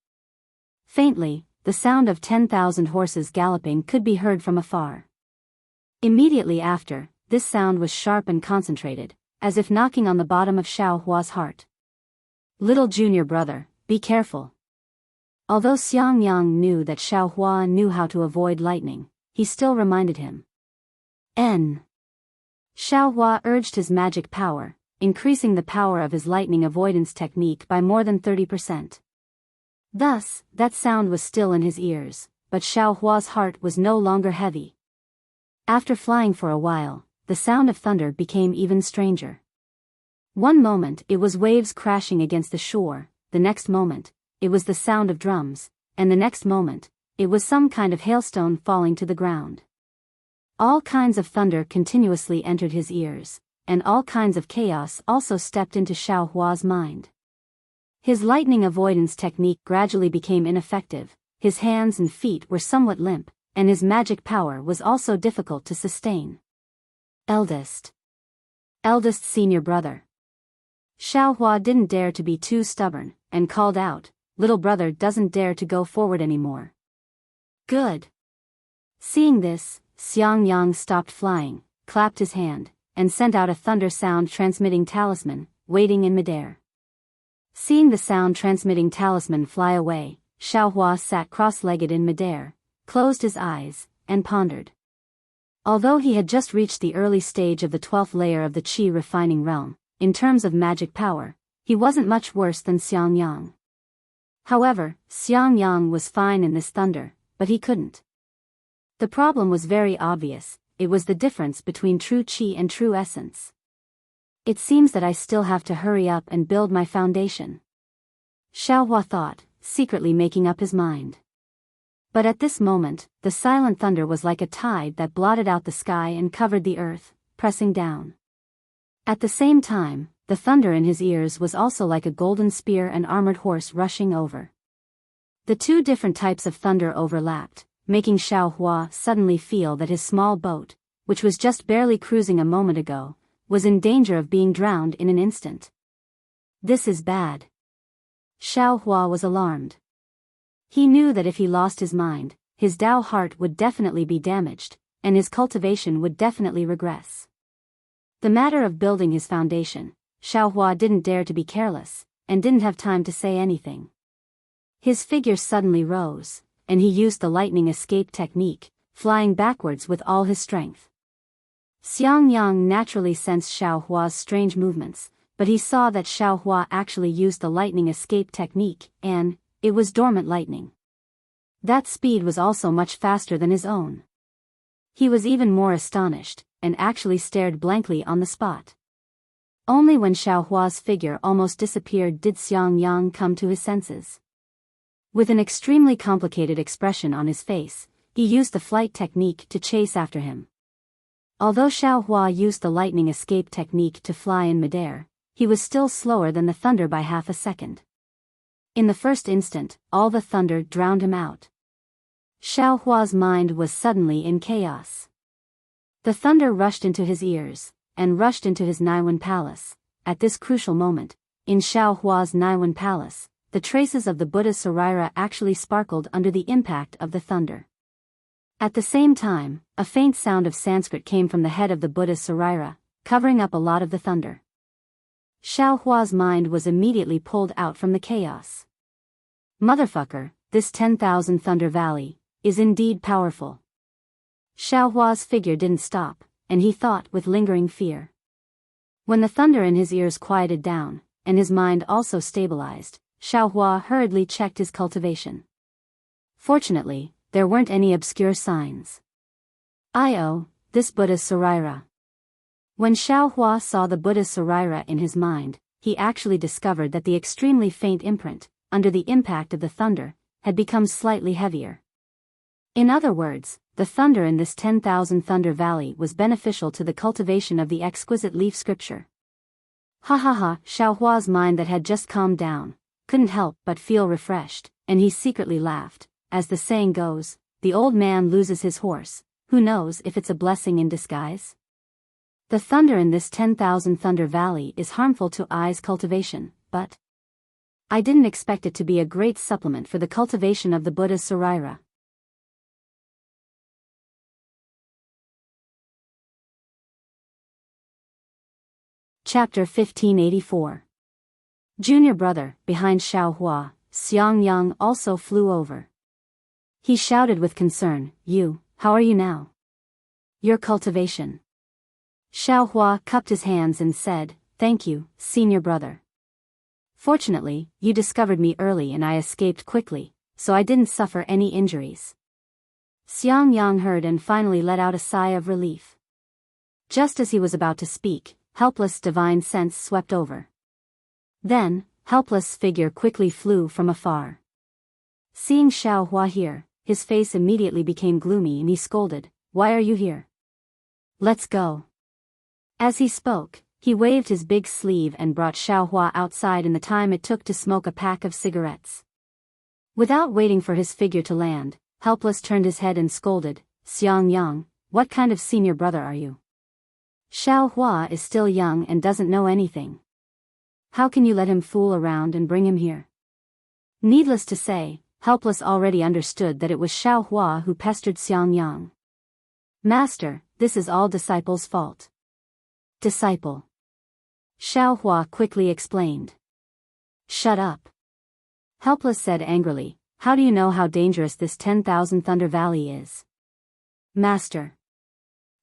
Faintly, the sound of 10,000 horses galloping could be heard from afar. Immediately after, this sound was sharp and concentrated, as if knocking on the bottom of Xiaohua's heart. "Little junior brother, be careful." Although Xiangyang knew that Xiaohua knew how to avoid lightning, he still reminded him. Xiaohua urged his magic power, increasing the power of his lightning avoidance technique by more than 30%. Thus, that sound was still in his ears, but Xiaohua's heart was no longer heavy. After flying for a while, the sound of thunder became even stranger. One moment it was waves crashing against the shore, the next moment, it was the sound of drums, and the next moment, it was some kind of hailstone falling to the ground. All kinds of thunder continuously entered his ears, and all kinds of chaos also stepped into Xiaohua's mind. His lightning avoidance technique gradually became ineffective, his hands and feet were somewhat limp, and his magic power was also difficult to sustain. Eldest senior brother. Xiaohua didn't dare to be too stubborn, and called out, "Little brother doesn't dare to go forward anymore." "Good." Seeing this, Xiangyang stopped flying, clapped his hand, and sent out a thunder sound transmitting talisman, waiting in midair. Seeing the sound transmitting talisman fly away, Xiaohua sat cross-legged in midair, closed his eyes, and pondered. Although he had just reached the early stage of the 12th layer of the Qi refining realm, in terms of magic power, he wasn't much worse than Xiangyang. However, Xiangyang was fine in this thunder, but he couldn't. The problem was very obvious, it was the difference between true Qi and true essence. "It seems that I still have to hurry up and build my foundation." Xiaohua thought, secretly making up his mind. But at this moment, the silent thunder was like a tide that blotted out the sky and covered the earth, pressing down. At the same time, the thunder in his ears was also like a golden spear and armored horse rushing over. The two different types of thunder overlapped, making Xiaohua suddenly feel that his small boat, which was just barely cruising a moment ago, was in danger of being drowned in an instant. This is bad. Xiaohua was alarmed. He knew that if he lost his mind, his Dao heart would definitely be damaged, and his cultivation would definitely regress. The matter of building his foundation, Xiaohua didn't dare to be careless, and didn't have time to say anything. His figure suddenly rose, and he used the lightning escape technique, flying backwards with all his strength. Xiangyang naturally sensed Xiaohua's strange movements, but he saw that Xiaohua actually used the lightning escape technique, and it was dormant lightning. That speed was also much faster than his own. He was even more astonished, and actually stared blankly on the spot. Only when Xiaohua's figure almost disappeared did Xiangyang come to his senses. With an extremely complicated expression on his face, he used the flight technique to chase after him. Although Xiaohua used the lightning escape technique to fly in midair, he was still slower than the thunder by half a second. In the first instant, all the thunder drowned him out. Xiaohua's mind was suddenly in chaos. The thunder rushed into his ears, and rushed into his Naiwan palace. At this crucial moment, in Xiaohua's Naiwan palace, the traces of the Buddha's Sarira actually sparkled under the impact of the thunder. At the same time, a faint sound of Sanskrit came from the head of the Buddha's Sarira, covering up a lot of the thunder. Xiaohua's mind was immediately pulled out from the chaos. Motherfucker, this 10,000 Thunder Valley is indeed powerful. Xiaohua's figure didn't stop, and he thought with lingering fear. When the thunder in his ears quieted down, and his mind also stabilized, Xiaohua hurriedly checked his cultivation. Fortunately, there weren't any obscure signs. This Buddha's Sarira. When Xiaohua saw the Buddha's Sarira in his mind, he actually discovered that the extremely faint imprint, under the impact of the thunder, had become slightly heavier. In other words, the thunder in this 10,000 Thunder Valley was beneficial to the cultivation of the exquisite leaf scripture. Xiaohua's mind that had just calmed down, couldn't help but feel refreshed, and he secretly laughed. As the saying goes, the old man loses his horse, who knows if it's a blessing in disguise? The thunder in this 10,000 Thunder Valley is harmful to I's cultivation, but I didn't expect it to be a great supplement for the cultivation of the Buddha's Sarira. Chapter 1584. Junior brother, behind Xiaohua, Xiangyang also flew over. He shouted with concern, how are you now? Your cultivation. Xiaohua cupped his hands and said, thank you, senior brother. Fortunately, you discovered me early and I escaped quickly, so I didn't suffer any injuries. Xiangyang heard and finally let out a sigh of relief. Just as he was about to speak, helpless divine sense swept over. Then, helpless figure quickly flew from afar. Seeing Xiaohua here, his face immediately became gloomy and he scolded, why are you here? Let's go. As he spoke, he waved his big sleeve and brought Xiaohua outside in the time it took to smoke a pack of cigarettes. Without waiting for his figure to land, helpless turned his head and scolded, Xiangyang, what kind of senior brother are you? Xiaohua is still young and doesn't know anything. How can you let him fool around and bring him here? Needless to say, helpless already understood that it was Xiaohua who pestered Xiangyang. Master, this is all disciple's fault. Disciple. Xiaohua quickly explained. Shut up. Helpless said angrily, how do you know how dangerous this 10,000 Thunder Valley is? Master.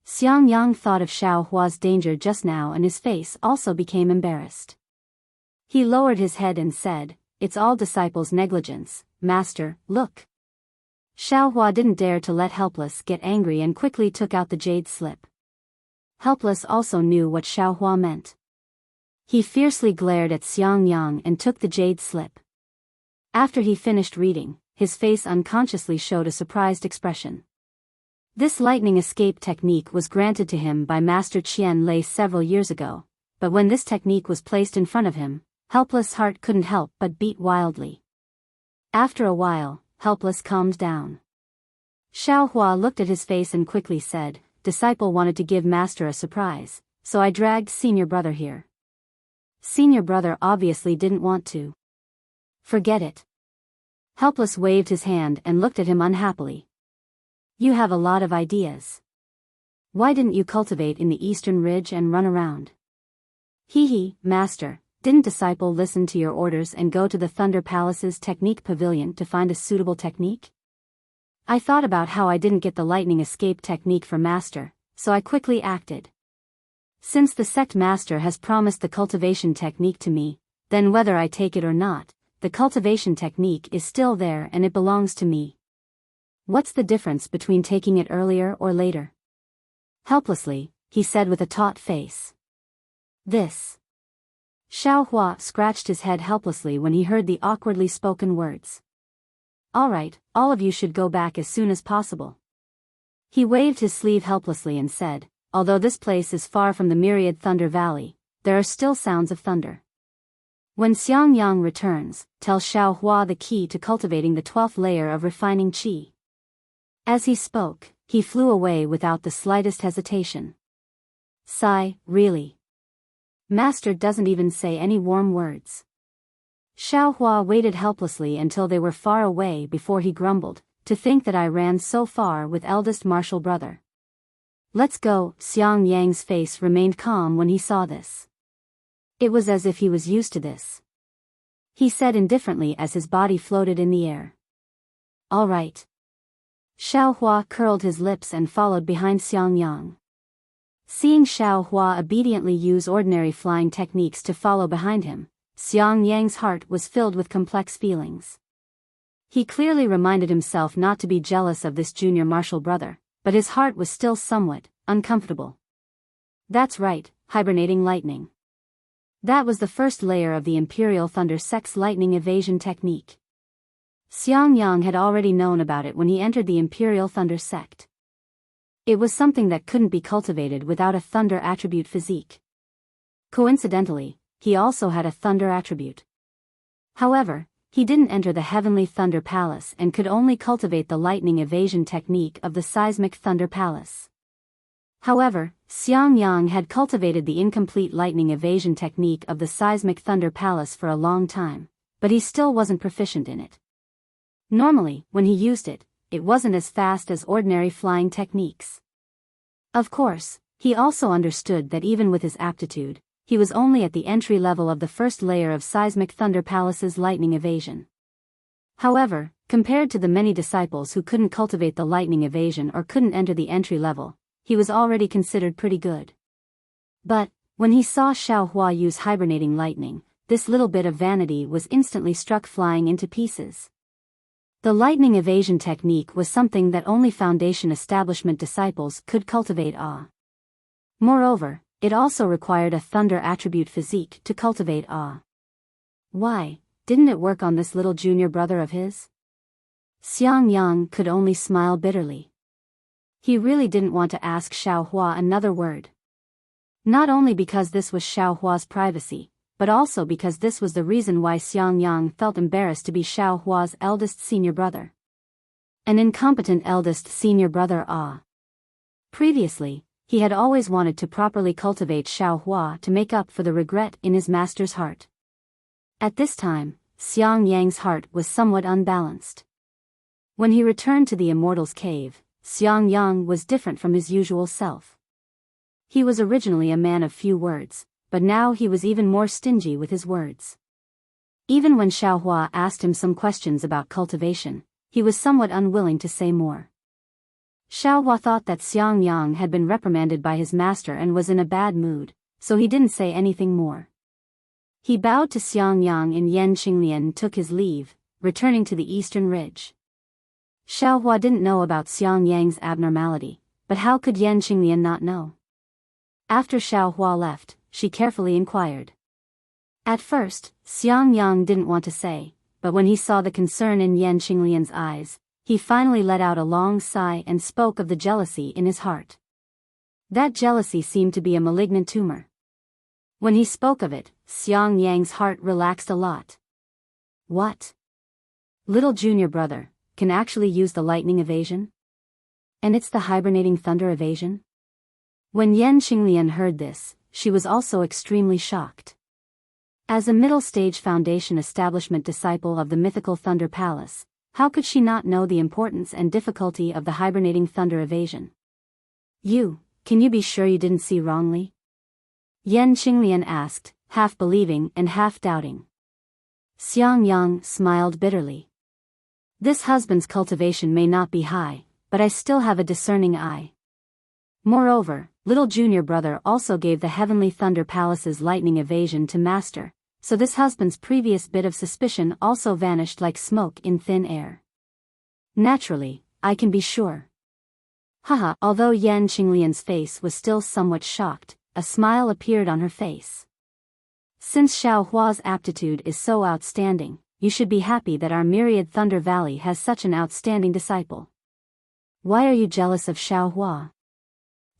Xiangyang thought of Xiaohua's danger just now and his face also became embarrassed. He lowered his head and said, it's all disciple's negligence, master, look. Xiaohua didn't dare to let Helpless get angry and quickly took out the jade slip. Helpless also knew what Xiaohua meant. He fiercely glared at Xiangyang and took the jade slip. After he finished reading, his face unconsciously showed a surprised expression. This lightning escape technique was granted to him by Master Qian Lei several years ago, but when this technique was placed in front of him, Helpless' heart couldn't help but beat wildly. After a while, Helpless calmed down. Xiaohua looked at his face and quickly said, "Disciple wanted to give Master a surprise, so I dragged Senior Brother here." Senior Brother obviously didn't want to. "Forget it." Helpless waved his hand and looked at him unhappily. "You have a lot of ideas. Why didn't you cultivate in the Eastern Ridge and run around?" "Hee, Master, didn't Disciple listen to your orders and go to the Thunder Palace's technique pavilion to find a suitable technique? I thought about how I didn't get the lightning escape technique for Master, so I quickly acted. Since the sect Master has promised the cultivation technique to me, then whether I take it or not, the cultivation technique is still there and it belongs to me. What's the difference between taking it earlier or later?" Helplessly, he said with a taut face. "This." Xiaohua scratched his head helplessly when he heard the awkwardly spoken words. "All right, all of you should go back as soon as possible." He waved his sleeve helplessly and said, "Although this place is far from the myriad Thunder Valley, there are still sounds of thunder. When Xiangyang returns, tell Xiaohua the key to cultivating the 12th layer of refining qi." As he spoke, he flew away without the slightest hesitation. Sigh, really? Master doesn't even say any warm words. Xiaohua waited helplessly until they were far away before he grumbled, "To think that I ran so far with eldest martial brother." "Let's go." Xiang Yang's face remained calm when he saw this. It was as if he was used to this. He said indifferently as his body floated in the air. "All right." Xiaohua curled his lips and followed behind Xiang Yang. Seeing Xiaohua obediently use ordinary flying techniques to follow behind him, Xiang Yang's heart was filled with complex feelings. He clearly reminded himself not to be jealous of this junior martial brother, but his heart was still somewhat uncomfortable. That's right, hibernating lightning. That was the first layer of the Imperial Thunder Sect's lightning evasion technique. Xiang Yang had already known about it when he entered the Imperial Thunder Sect. It was something that couldn't be cultivated without a thunder attribute physique. Coincidentally, he also had a thunder attribute. However, he didn't enter the Heavenly Thunder Palace and could only cultivate the lightning evasion technique of the Seismic Thunder Palace. However, Xiang Yang had cultivated the incomplete lightning evasion technique of the Seismic Thunder Palace for a long time, but he still wasn't proficient in it. Normally, when he used it, it wasn't as fast as ordinary flying techniques. Of course, he also understood that even with his aptitude, he was only at the entry level of the first layer of Seismic Thunder Palace's lightning evasion. However, compared to the many disciples who couldn't cultivate the lightning evasion or couldn't enter the entry level, he was already considered pretty good. But, when he saw Xiaohua use hibernating lightning, this little bit of vanity was instantly struck flying into pieces. The lightning evasion technique was something that only Foundation establishment disciples could cultivate. Moreover, it also required a thunder attribute physique to cultivate. Why, didn't it work on this little junior brother of his? Xiang Yang could only smile bitterly. He really didn't want to ask Xiaohua another word. Not only because this was Xiaohua's privacy, but also because this was the reason why Xiang Yang felt embarrassed to be Xiaohua's eldest senior brother. An incompetent eldest senior brother. Previously, he had always wanted to properly cultivate Xiaohua to make up for the regret in his master's heart. At this time, Xiang Yang's heart was somewhat unbalanced. When he returned to the Immortal's cave, Xiang Yang was different from his usual self. He was originally a man of few words, but now he was even more stingy with his words. Even when Xiaohua asked him some questions about cultivation, he was somewhat unwilling to say more. Xiaohua thought that Xiang Yang had been reprimanded by his master and was in a bad mood, so he didn't say anything more. He bowed to Xiang Yang and Yan Qinglian and took his leave, returning to the Eastern Ridge. Xiaohua didn't know about Xiang Yang's abnormality, but how could Yan Qinglian not know? After Xiaohua left, she carefully inquired. At first, Xiang Yang didn't want to say, but when he saw the concern in Yan Qinglian's eyes, he finally let out a long sigh and spoke of the jealousy in his heart. That jealousy seemed to be a malignant tumor. When he spoke of it, Xiang Yang's heart relaxed a lot. What? Little junior brother can actually use the lightning evasion? And it's the hibernating thunder evasion? When Yan Qinglian heard this, she was also extremely shocked. As a middle-stage Foundation establishment disciple of the mythical Thunder Palace, how could she not know the importance and difficulty of the hibernating thunder evasion? Can you be sure you didn't see wrongly? Yan Qinglian asked, half believing and half doubting. Xiang Yang smiled bitterly. This husband's cultivation may not be high, but I still have a discerning eye. Moreover, little junior brother also gave the Heavenly Thunder Palace's lightning evasion to master, so this husband's previous bit of suspicion also vanished like smoke in thin air. Naturally, I can be sure. Haha. Although Yan Qinglian's face was still somewhat shocked, a smile appeared on her face. Since Xiao Hua's aptitude is so outstanding, you should be happy that our myriad Thunder Valley has such an outstanding disciple. Why are you jealous of Xiao Hua?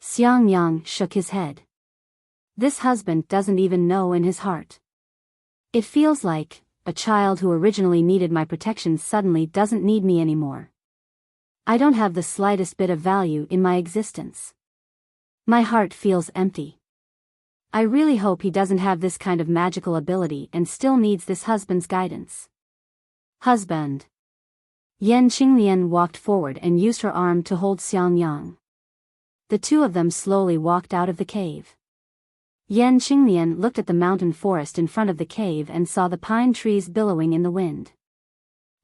Xiang Yang shook his head. This husband doesn't even know in his heart. It feels like a child who originally needed my protection suddenly doesn't need me anymore. I don't have the slightest bit of value in my existence. My heart feels empty. I really hope he doesn't have this kind of magical ability and still needs this husband's guidance. Husband. Yan Qinglian walked forward and used her arm to hold Xiang Yang. The two of them slowly walked out of the cave. Yan Qinglian looked at the mountain forest in front of the cave and saw the pine trees billowing in the wind.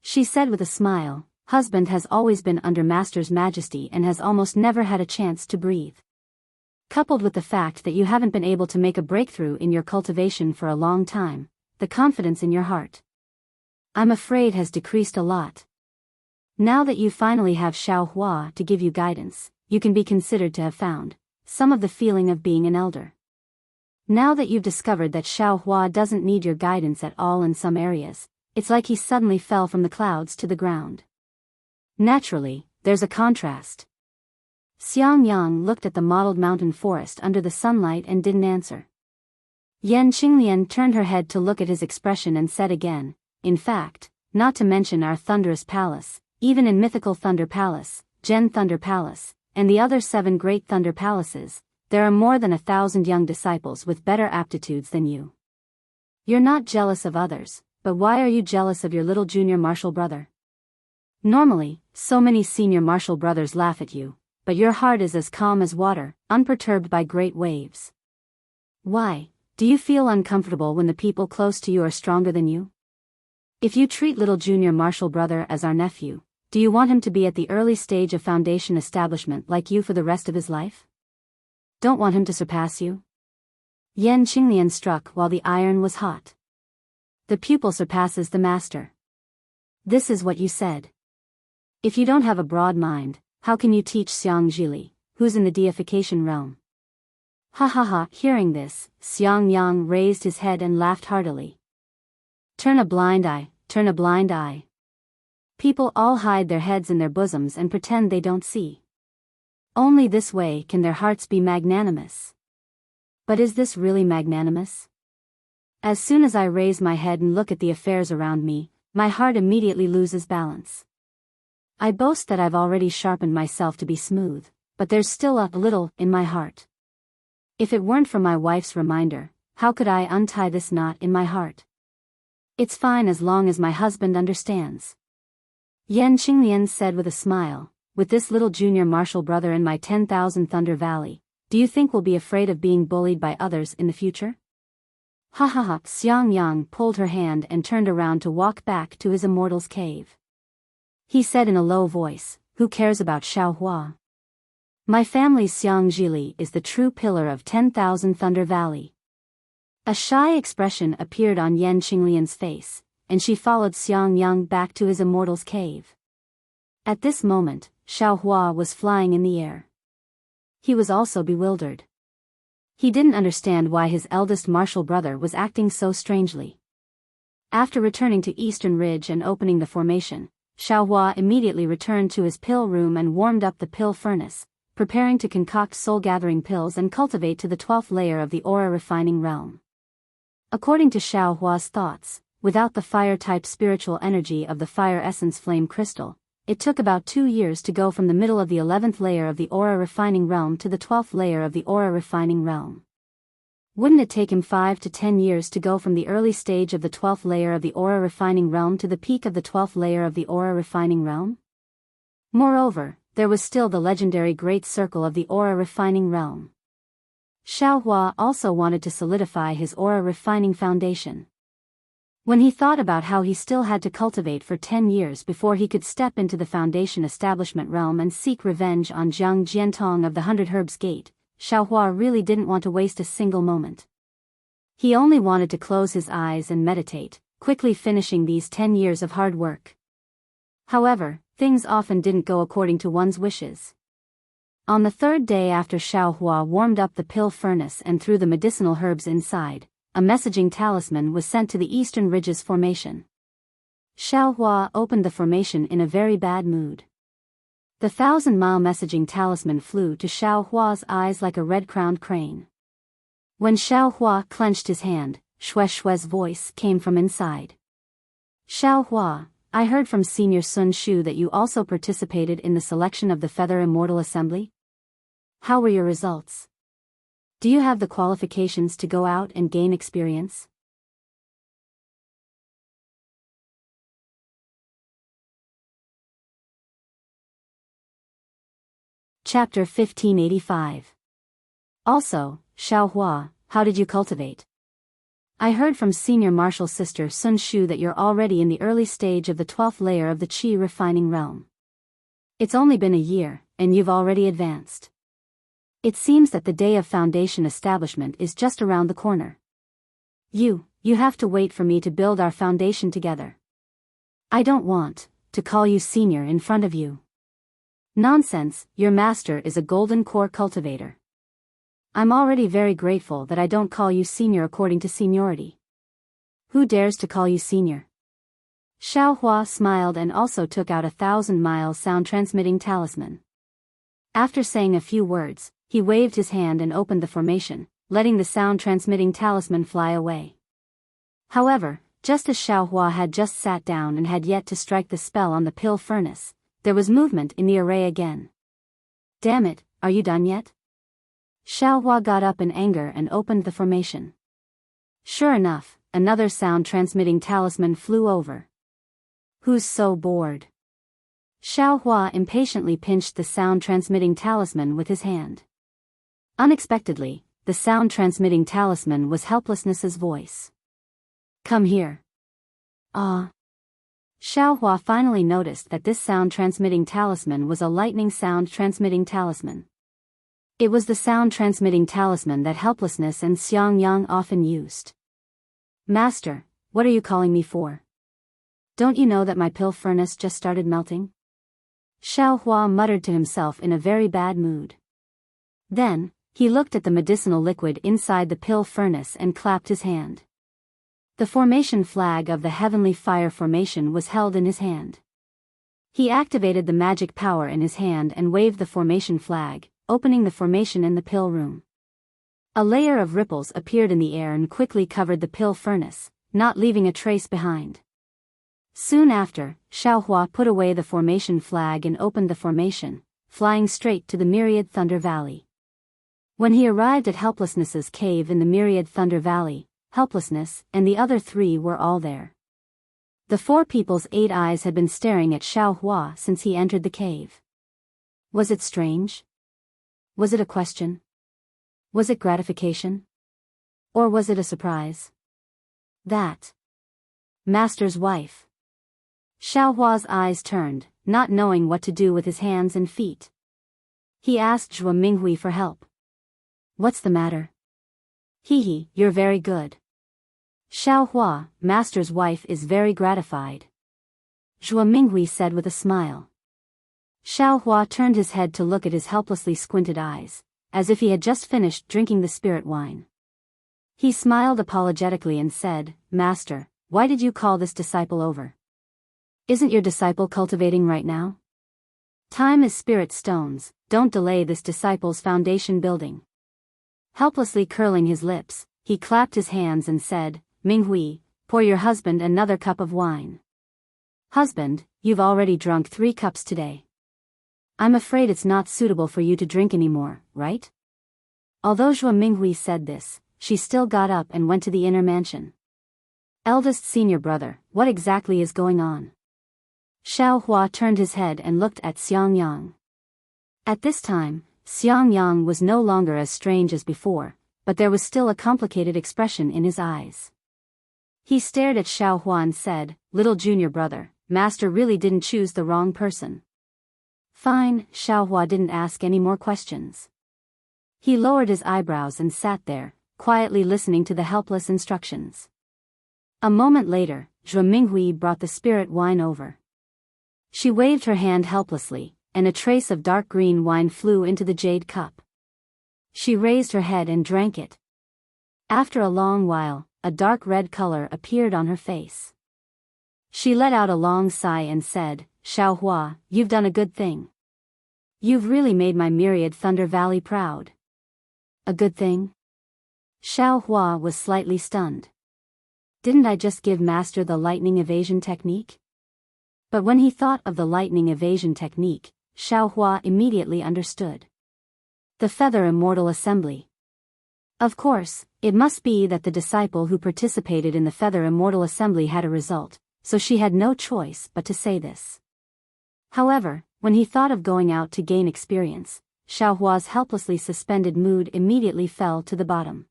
She said with a smile, husband has always been under master's majesty and has almost never had a chance to breathe. Coupled with the fact that you haven't been able to make a breakthrough in your cultivation for a long time, the confidence in your heart, I'm afraid, has decreased a lot. Now that you finally have Xiao Hua to give you guidance, you can be considered to have found some of the feeling of being an elder. Now that you've discovered that Xiao Hua doesn't need your guidance at all in some areas, it's like he suddenly fell from the clouds to the ground. Naturally, there's a contrast. Xiang Yang looked at the mottled mountain forest under the sunlight and didn't answer. Yan Qinglian turned her head to look at his expression and said again, in fact, not to mention our thunderous palace, even in mythical Thunder Palace, Gen Thunder Palace, and the other 7 great Thunder Palaces, there are more than 1,000 young disciples with better aptitudes than you. You're not jealous of others, but why are you jealous of your little junior martial brother? Normally, so many senior martial brothers laugh at you, but your heart is as calm as water, unperturbed by great waves. Why, do you feel uncomfortable when the people close to you are stronger than you? If you treat little junior martial brother as our nephew, do you want him to be at the early stage of Foundation establishment like you for the rest of his life? Don't want him to surpass you? Yan Qinglian struck while the iron was hot. The pupil surpasses the master. This is what you said. If you don't have a broad mind, how can you teach Xiang Zhili, who's in the deification realm? Ha ha ha. Hearing this, Xiang Yang raised his head and laughed heartily. Turn a blind eye, turn a blind eye. People all hide their heads in their bosoms and pretend they don't see. Only this way can their hearts be magnanimous. But is this really magnanimous? As soon as I raise my head and look at the affairs around me, my heart immediately loses balance. I boast that I've already sharpened myself to be smooth, but there's still a little in my heart. If it weren't for my wife's reminder, how could I untie this knot in my heart? It's fine as long as my husband understands. Yan Qinglian said with a smile, with this little junior martial brother in my 10,000 Thunder Valley, do you think we'll be afraid of being bullied by others in the future? Ha ha ha. Xiang Yang pulled her hand and turned around to walk back to his immortal's cave. He said in a low voice, who cares about Xiao Hua? My family's Xiang Zhili is the true pillar of 10,000 Thunder Valley. A shy expression appeared on Yan Qinglian's face, and she followed Xiang Yang back to his immortal's cave. At this moment, Xiao Hua was flying in the air. He was also bewildered. He didn't understand why his eldest martial brother was acting so strangely. After returning to Eastern Ridge and opening the formation, Xiaohua immediately returned to his pill room and warmed up the pill furnace, preparing to concoct soul-gathering pills and cultivate to the 12th layer of the aura-refining realm. According to Xiaohua's thoughts, without the fire-type spiritual energy of the fire essence flame crystal, it took about 2 years to go from the middle of the 11th layer of the aura-refining realm to the 12th layer of the aura-refining realm. Wouldn't it take him 5 to 10 years to go from the early stage of the 12th layer of the aura-refining realm to the peak of the 12th layer of the aura-refining realm? Moreover, there was still the legendary Great Circle of the aura-refining realm. Xiaohua also wanted to solidify his aura-refining foundation. When he thought about how he still had to cultivate for 10 years before he could step into the foundation establishment realm and seek revenge on Jiang Jiantong of the 100 Herbs Gate, Xiaohua really didn't want to waste a single moment. He only wanted to close his eyes and meditate, quickly finishing these 10 years of hard work. However, things often didn't go according to one's wishes. On the 3rd day after Xiaohua warmed up the pill furnace and threw the medicinal herbs inside, a messaging talisman was sent to the Eastern Ridges formation. Xiaohua opened the formation in a very bad mood. The 1,000-mile messaging talisman flew to Xiaohua's eyes like a red-crowned crane. When Xiaohua clenched his hand, Shue's voice came from inside. Xiaohua, I heard from Senior Sun Shu that you also participated in the selection of the Feather Immortal Assembly. How were your results? Do you have the qualifications to go out and gain experience? Chapter 1585. Also, Xiaohua, how did you cultivate? I heard from Senior Martial Sister Sun Shu that you're already in the early stage of the 12th layer of the Qi refining realm. It's only been a year, and you've already advanced. It seems that the day of foundation establishment is just around the corner. You have to wait for me to build our foundation together. I don't want to call you senior in front of you. Nonsense, your master is a golden core cultivator. I'm already very grateful that I don't call you senior according to seniority. Who dares to call you senior? Xiaohua smiled and also took out a 1,000-mile sound-transmitting talisman. After saying a few words, he waved his hand and opened the formation, letting the sound-transmitting talisman fly away. However, just as Xiaohua had just sat down and had yet to strike the spell on the pill furnace, there was movement in the array again. Damn it, are you done yet? Xiaohua got up in anger and opened the formation. Sure enough, another sound-transmitting talisman flew over. Who's so bored? Xiaohua impatiently pinched the sound-transmitting talisman with his hand. Unexpectedly, the sound-transmitting talisman was Helplessness's voice. Come here. Ah. Xiaohua finally noticed that this sound-transmitting talisman was a lightning sound-transmitting talisman. It was the sound-transmitting talisman that Helplessness and Xiang Yang often used. Master, what are you calling me for? Don't you know that my pill furnace just started melting? Xiaohua muttered to himself in a very bad mood. Then, he looked at the medicinal liquid inside the pill furnace and clapped his hand. The formation flag of the Heavenly Fire Formation was held in his hand. He activated the magic power in his hand and waved the formation flag, opening the formation in the pill room. A layer of ripples appeared in the air and quickly covered the pill furnace, not leaving a trace behind. Soon after, Xiaohua put away the formation flag and opened the formation, flying straight to the Myriad Thunder Valley. When he arrived at Helplessness's cave in the Myriad Thunder Valley, Helplessness and the other 3 were all there. The 4 people's 8 eyes had been staring at Xiaohua since he entered the cave. Was it strange? Was it a question? Was it gratification? Or was it a surprise? That Master's wife. Xiaohua's eyes turned, not knowing what to do with his hands and feet. He asked Zhuo Minghui for help. What's the matter? Hehe, you're very good. Xiaohua, Master's wife is very gratified. Zhuo Minghui said with a smile. Xiaohua turned his head to look at his helplessly squinted eyes, as if he had just finished drinking the spirit wine. He smiled apologetically and said, Master, why did you call this disciple over? Isn't your disciple cultivating right now? Time is spirit stones, don't delay this disciple's foundation building. Helplessly curling his lips, he clapped his hands and said, Minghui, pour your husband another cup of wine. Husband, you've already drunk 3 cups today. I'm afraid it's not suitable for you to drink anymore, right? Although Zhua Minghui said this, she still got up and went to the inner mansion. Eldest senior brother, what exactly is going on? Xiao Hua turned his head and looked at Xiang Yang. At this time, Xiang Yang was no longer as strange as before, but there was still a complicated expression in his eyes. He stared at Xiao Hua and said, little junior brother, master really didn't choose the wrong person. Fine, Xiao Hua didn't ask any more questions. He lowered his eyebrows and sat there, quietly listening to the helpless instructions. A moment later, Zhua Minghui brought the spirit wine over. She waved her hand helplessly, and a trace of dark green wine flew into the jade cup. She raised her head and drank it. After a long while, a dark red color appeared on her face. She let out a long sigh and said, Xiao Hua, you've done a good thing. You've really made my myriad Thunder Valley proud. A good thing? Xiao Hua was slightly stunned. Didn't I just give Master the lightning evasion technique? But when he thought of the lightning evasion technique, Xiao Hua immediately understood. The Feather Immortal Assembly. Of course, it must be that the disciple who participated in the Feather Immortal Assembly had a result, so she had no choice but to say this. However, when he thought of going out to gain experience, Xiao Hua's helplessly suspended mood immediately fell to the bottom.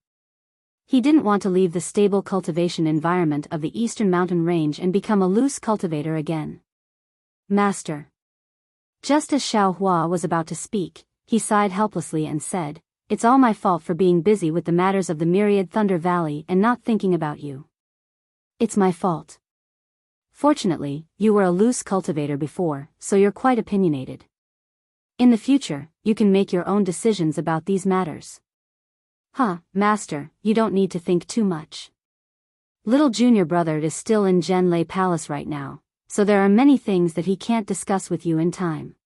He didn't want to leave the stable cultivation environment of the Eastern Mountain Range and become a loose cultivator again. Master. Just as Xiao Hua was about to speak, he sighed helplessly and said, it's all my fault for being busy with the matters of the myriad Thunder Valley and not thinking about you. It's my fault. Fortunately, you were a loose cultivator before, so you're quite opinionated. In the future, you can make your own decisions about these matters. Master, you don't need to think too much. Little junior brother is still in Zhenlei Palace right now, so there are many things that he can't discuss with you in time.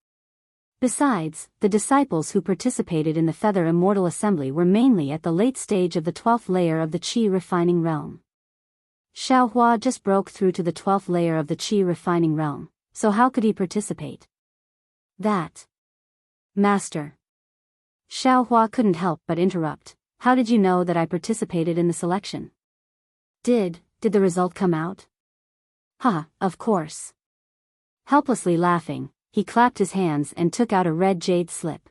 Besides, the disciples who participated in the Feather Immortal Assembly were mainly at the late stage of the 12th layer of the Qi refining realm. Xiao Hua just broke through to the 12th layer of the Qi refining realm, so how could he participate? That. Master. Xiao Hua couldn't help but interrupt. How did you know that I participated in the selection? Did the result come out? Of course. Helplessly laughing, he clapped his hands and took out a red jade slip.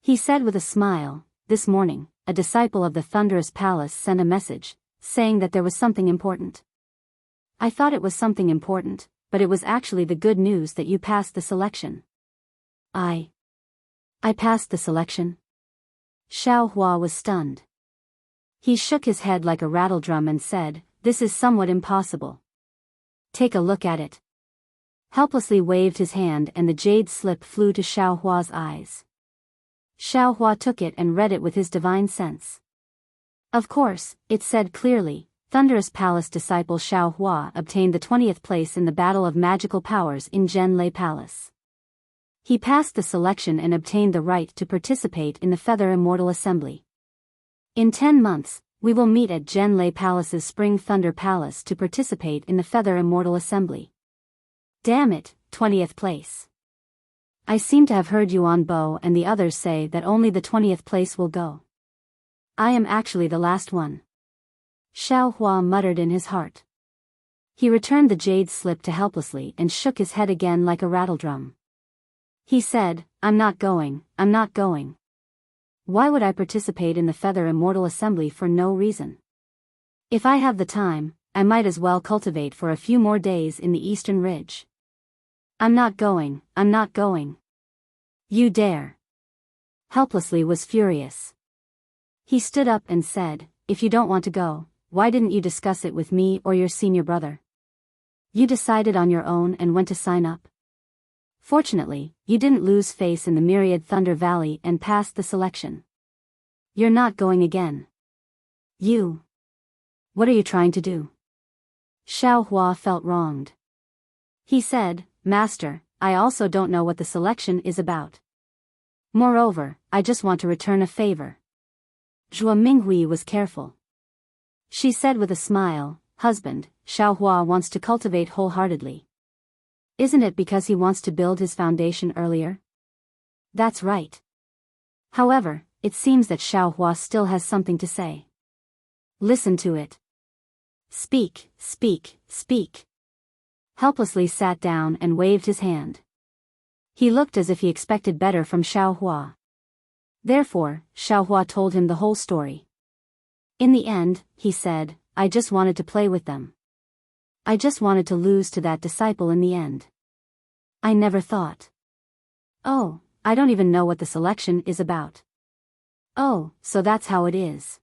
He said with a smile, this morning, a disciple of the Thunderous Palace sent a message, saying that there was something important. I thought it was something important, but it was actually the good news that you passed the selection. I passed the selection? Xiao Hua was stunned. He shook his head like a rattledrum and said, this is somewhat impossible. Take a look at it. Helplessly waved his hand and the jade slip flew to Xiao Hua's eyes. Xiao Hua took it and read it with his divine sense. Of course, it said clearly, Thunderous Palace disciple Xiao Hua obtained the 20th place in the Battle of Magical Powers in Zhenlei Palace. He passed the selection and obtained the right to participate in the Feather Immortal Assembly. In 10 months, we will meet at Zhenlei Palace's Spring Thunder Palace to participate in the Feather Immortal Assembly. Damn it, 20th place. I seem to have heard Yuan Bo and the others say that only the 20th place will go. I am actually the last one. Xiao Hua muttered in his heart. He returned the jade slip to helplessly and shook his head again like a rattledrum. He said, I'm not going. Why would I participate in the Feather Immortal Assembly for no reason? If I have the time, I might as well cultivate for a few more days in the Eastern Ridge. I'm not going. You dare. Helplessly was furious. He stood up and said, if you don't want to go, why didn't you discuss it with me or your senior brother? You decided on your own and went to sign up. Fortunately, you didn't lose face in the Myriad Thunder Valley and passed the selection. You're not going again. What are you trying to do? Xiao Hua felt wronged. He said, Master, I also don't know what the selection is about. Moreover, I just want to return a favor. Zhuo Minghui was careful. She said with a smile, Husband, Xiao Hua wants to cultivate wholeheartedly. Isn't it because he wants to build his foundation earlier? That's right. However, it seems that Xiao Hua still has something to say. Listen to it. Speak, speak, speak. Helplessly sat down and waved his hand. He looked as if he expected better from Xiao Hua. Therefore, Xiao Hua told him the whole story. In the end, he said, I just wanted to play with them. I just wanted to lose to that disciple in the end. I never thought. Oh, I don't even know what the selection is about. Oh, so that's how it is.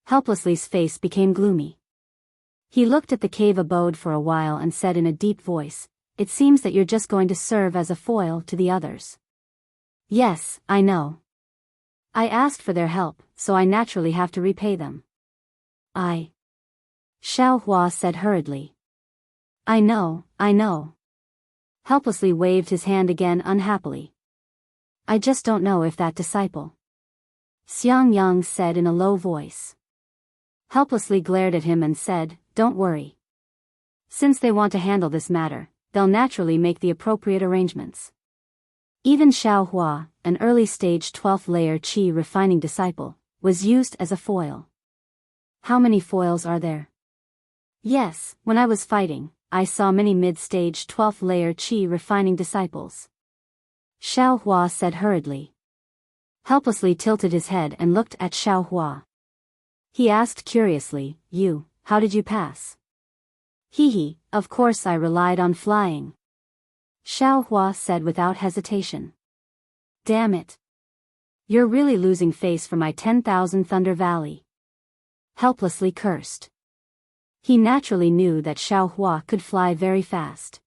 Helplessly's face became gloomy. He looked at the cave abode for a while and said in a deep voice, It seems that you're just going to serve as a foil to the others. Yes, I know. I asked for their help, so I naturally have to repay them. Xiao Hua said hurriedly. I know. Helplessly waved his hand again unhappily. I just don't know if that disciple. Xiang Yang said in a low voice. Helplessly glared at him and said, Don't worry. Since they want to handle this matter, they'll naturally make the appropriate arrangements. Even Xiao Hua, an early-stage 12th layer qi refining disciple, was used as a foil. How many foils are there? Yes, when I was fighting, I saw many mid-stage 12th layer qi refining disciples. Xiao Hua said hurriedly. Helplessly tilted his head and looked at Xiao Hua. He asked curiously, how did you pass? Hee, of course I relied on flying. Xiao Hua said without hesitation. Damn it. You're really losing face for my 10,000 Thunder Valley. Helplessly cursed. He naturally knew that Xiao Hua could fly very fast.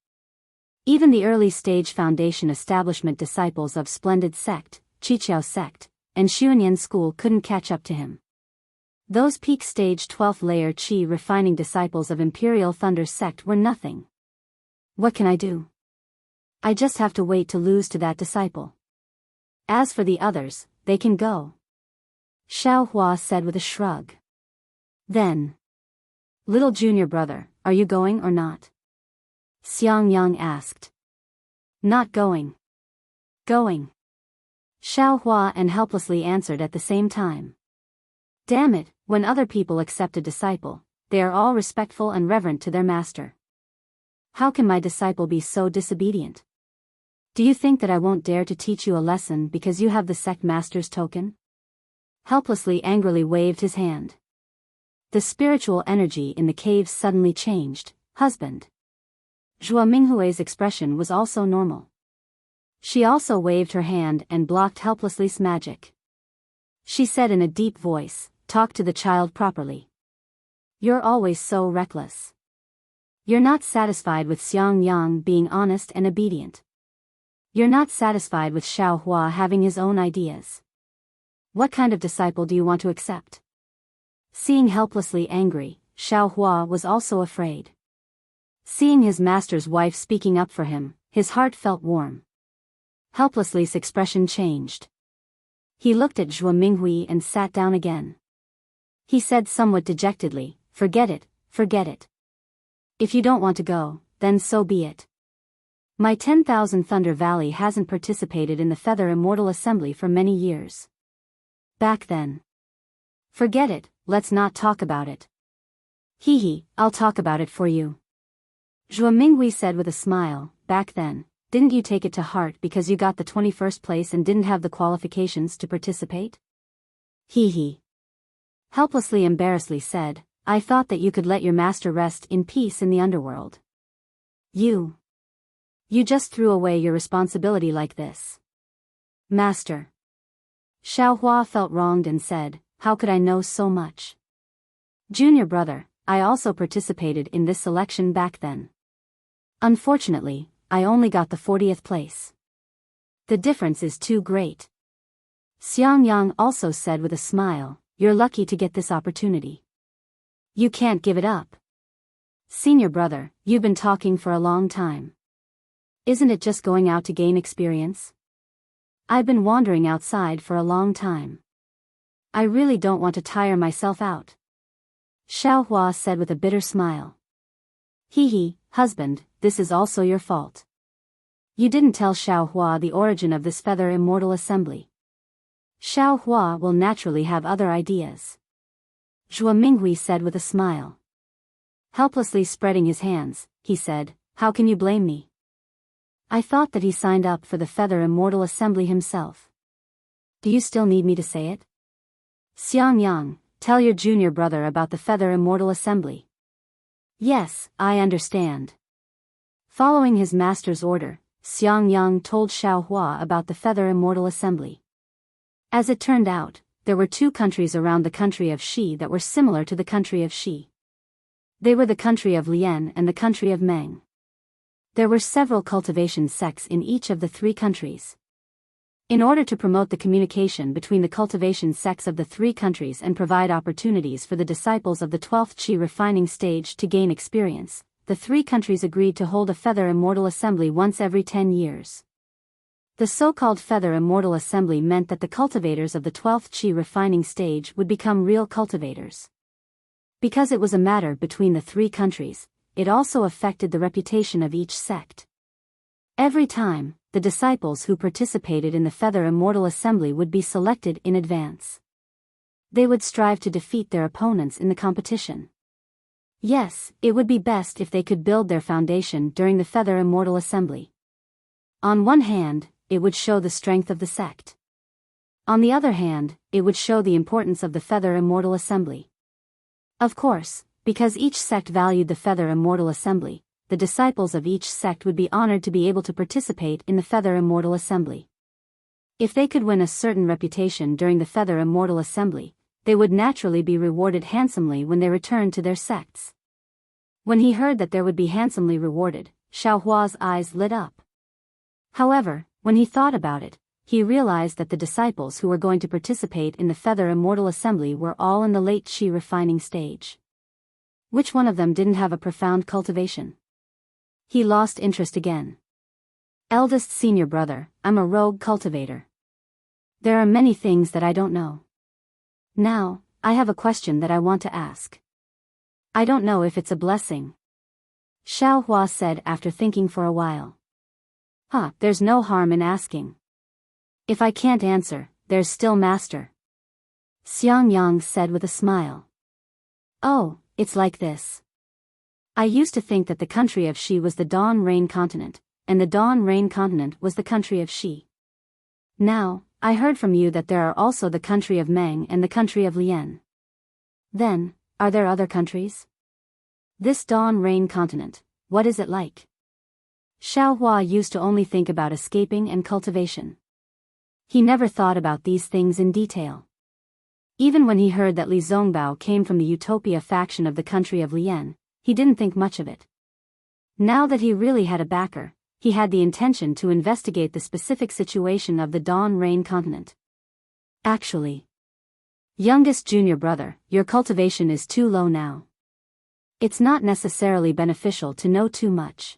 Even the early-stage foundation establishment disciples of Splendid Sect, Qiqiao Sect, and Xuanyan School couldn't catch up to him. Those peak-stage 12th layer qi refining disciples of Imperial Thunder Sect were nothing. What can I do? I just have to wait to lose to that disciple. As for the others, they can go. Xiao Hua said with a shrug. Then. Little junior brother, are you going or not? Xiang Yang asked. Not going. Going. Xiao Hua and helplessly answered at the same time. Damn it, when other people accept a disciple, they are all respectful and reverent to their master. How can my disciple be so disobedient? Do you think that I won't dare to teach you a lesson because you have the sect master's token? Helplessly angrily waved his hand. The spiritual energy in the cave suddenly changed. Husband. Zhuo Minghui's expression was also normal. She also waved her hand and blocked Helplessly's magic. She said in a deep voice, Talk to the child properly. You're always so reckless. You're not satisfied with Xiang Yang being honest and obedient. You're not satisfied with Xiao Hua having his own ideas. What kind of disciple do you want to accept? Seeing Helplessly angry, Xiao Hua was also afraid. Seeing his master's wife speaking up for him, his heart felt warm. Helplessly's expression changed. He looked at Zhuo Minghui and sat down again. He said somewhat dejectedly, Forget it. If you don't want to go, then so be it. My 10,000 Thunder Valley hasn't participated in the Feather Immortal Assembly for many years. Back then. Forget it, let's not talk about it. I'll talk about it for you. Zhuo Minghui said with a smile, Back then, didn't you take it to heart because you got the 21st place and didn't have the qualifications to participate? Helplessly embarrassedly said, I thought that you could let your master rest in peace in the underworld. You just threw away your responsibility like this. Master. Xiao Hua felt wronged and said, How could I know so much? Junior brother, I also participated in this selection back then. Unfortunately, I only got the 40th place. The difference is too great. Xiang Yang also said with a smile, You're lucky to get this opportunity. You can't give it up. Senior brother, you've been talking for a long time. Isn't it just going out to gain experience? I've been wandering outside for a long time. I really don't want to tire myself out. Xiaohua said with a bitter smile. Hee, husband, this is also your fault. You didn't tell Xiaohua the origin of this feather immortal assembly. Xiaohua will naturally have other ideas. Zhuo Minghui said with a smile. Helplessly spreading his hands, he said, how can you blame me? I thought that he signed up for the feather immortal assembly himself. Do you still need me to say it? Xiangyang, tell your junior brother about the feather immortal assembly. Yes, I understand. Following his master's order, Xiangyang told Xiaohua about the feather immortal assembly. As it turned out, there were two countries around the country of Shi that were similar to the country of Shi. They were the country of Lian and the country of Meng. There were several cultivation sects in each of the three countries. In order to promote the communication between the cultivation sects of the three countries and provide opportunities for the disciples of the 12th Qi refining stage to gain experience, the three countries agreed to hold a feather immortal assembly once every 10 years. The so-called feather immortal assembly meant that the cultivators of the 12th Qi refining stage would become real cultivators. Because it was a matter between the three countries, it also affected the reputation of each sect. Every time, the disciples who participated in the feather immortal assembly would be selected in advance. They would strive to defeat their opponents in the competition. Yes, it would be best if they could build their foundation during the feather immortal assembly. On one hand, it would show the strength of the sect. On the other hand, it would show the importance of the feather immortal assembly. Of course, because each sect valued the feather immortal assembly, the disciples of each sect would be honored to be able to participate in the feather immortal assembly. If they could win a certain reputation during the feather immortal assembly, they would naturally be rewarded handsomely when they returned to their sects. When he heard that there would be handsomely rewarded, Xiaohua's eyes lit up. However, when he thought about it, he realized that the disciples who were going to participate in the feather immortal assembly were all in the late Qi refining stage. Which one of them didn't have a profound cultivation? He lost interest again. Eldest senior brother, I'm a rogue cultivator. There are many things that I don't know. Now, I have a question that I want to ask. I don't know if it's a blessing. Xiaohua said after thinking for a while. There's no harm in asking. If I can't answer, there's still master. Xiangyang said with a smile. Oh, it's like this. I used to think that the country of Shi was the Dawn Rain continent, and the Dawn Rain continent was the country of Shi. Now, I heard from you that there are also the country of Meng and the country of Lian. Then, are there other countries? This Dawn Rain continent, what is it like? Xiaohua used to only think about escaping and cultivation. He never thought about these things in detail. Even when he heard that Li Zongbao came from the Utopia faction of the country of Lian, he didn't think much of it. Now that he really had a backer, he had the intention to investigate the specific situation of the Dawn Rain continent. Actually, youngest junior brother, your cultivation is too low now. It's not necessarily beneficial to know too much.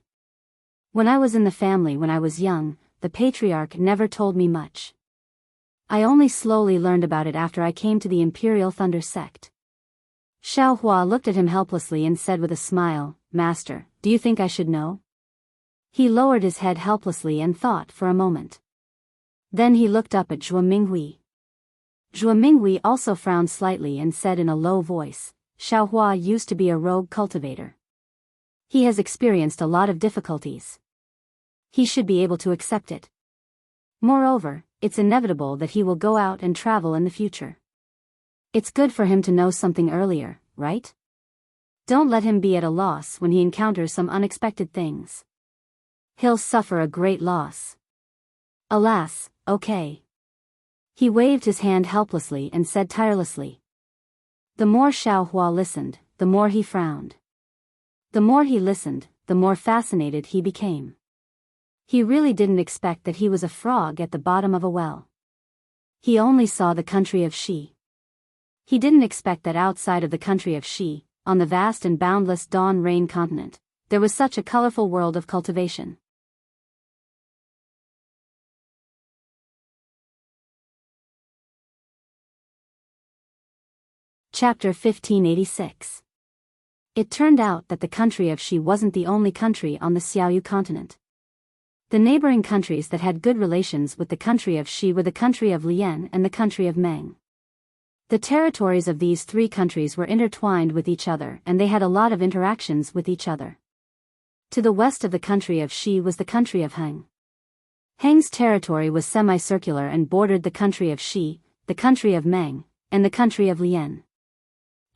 When I was in the family when I was young, the patriarch never told me much. I only slowly learned about it after I came to the Imperial Thunder sect. Xiaohua looked at him helplessly and said with a smile, Master, do you think I should know? He lowered his head helplessly and thought for a moment. Then he looked up at Zhuo Minghui. Zhuo Minghui also frowned slightly and said in a low voice, Xiaohua used to be a rogue cultivator. He has experienced a lot of difficulties. He should be able to accept it. Moreover, it's inevitable that he will go out and travel in the future. It's good for him to know something earlier, right? Don't let him be at a loss when he encounters some unexpected things. He'll suffer a great loss. Alas, okay. He waved his hand helplessly and said tirelessly. The more Xiaohua listened, the more he frowned. The more he listened, the more fascinated he became. He really didn't expect that he was a frog at the bottom of a well. He only saw the country of Shi. He didn't expect that outside of the country of Shi, on the vast and boundless dawn rain continent, there was such a colorful world of cultivation. Chapter 1586. It turned out that the country of Shi wasn't the only country on the Xiaoyu continent. The neighboring countries that had good relations with the country of Shi were the country of Lian and the country of Meng. The territories of these three countries were intertwined with each other and they had a lot of interactions with each other. To the west of the country of Shi was the country of Heng. Heng's territory was semicircular and bordered the country of Shi, the country of Meng, and the country of Lian.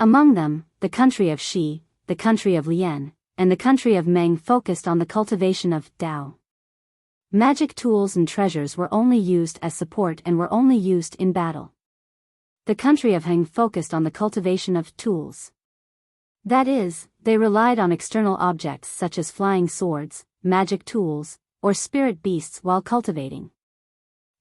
Among them, the country of Shi, the country of Lian, and the country of Meng focused on the cultivation of Dao. Magic tools and treasures were only used as support and were only used in battle. The country of Heng focused on the cultivation of tools. That is, they relied on external objects such as flying swords, magic tools, or spirit beasts while cultivating.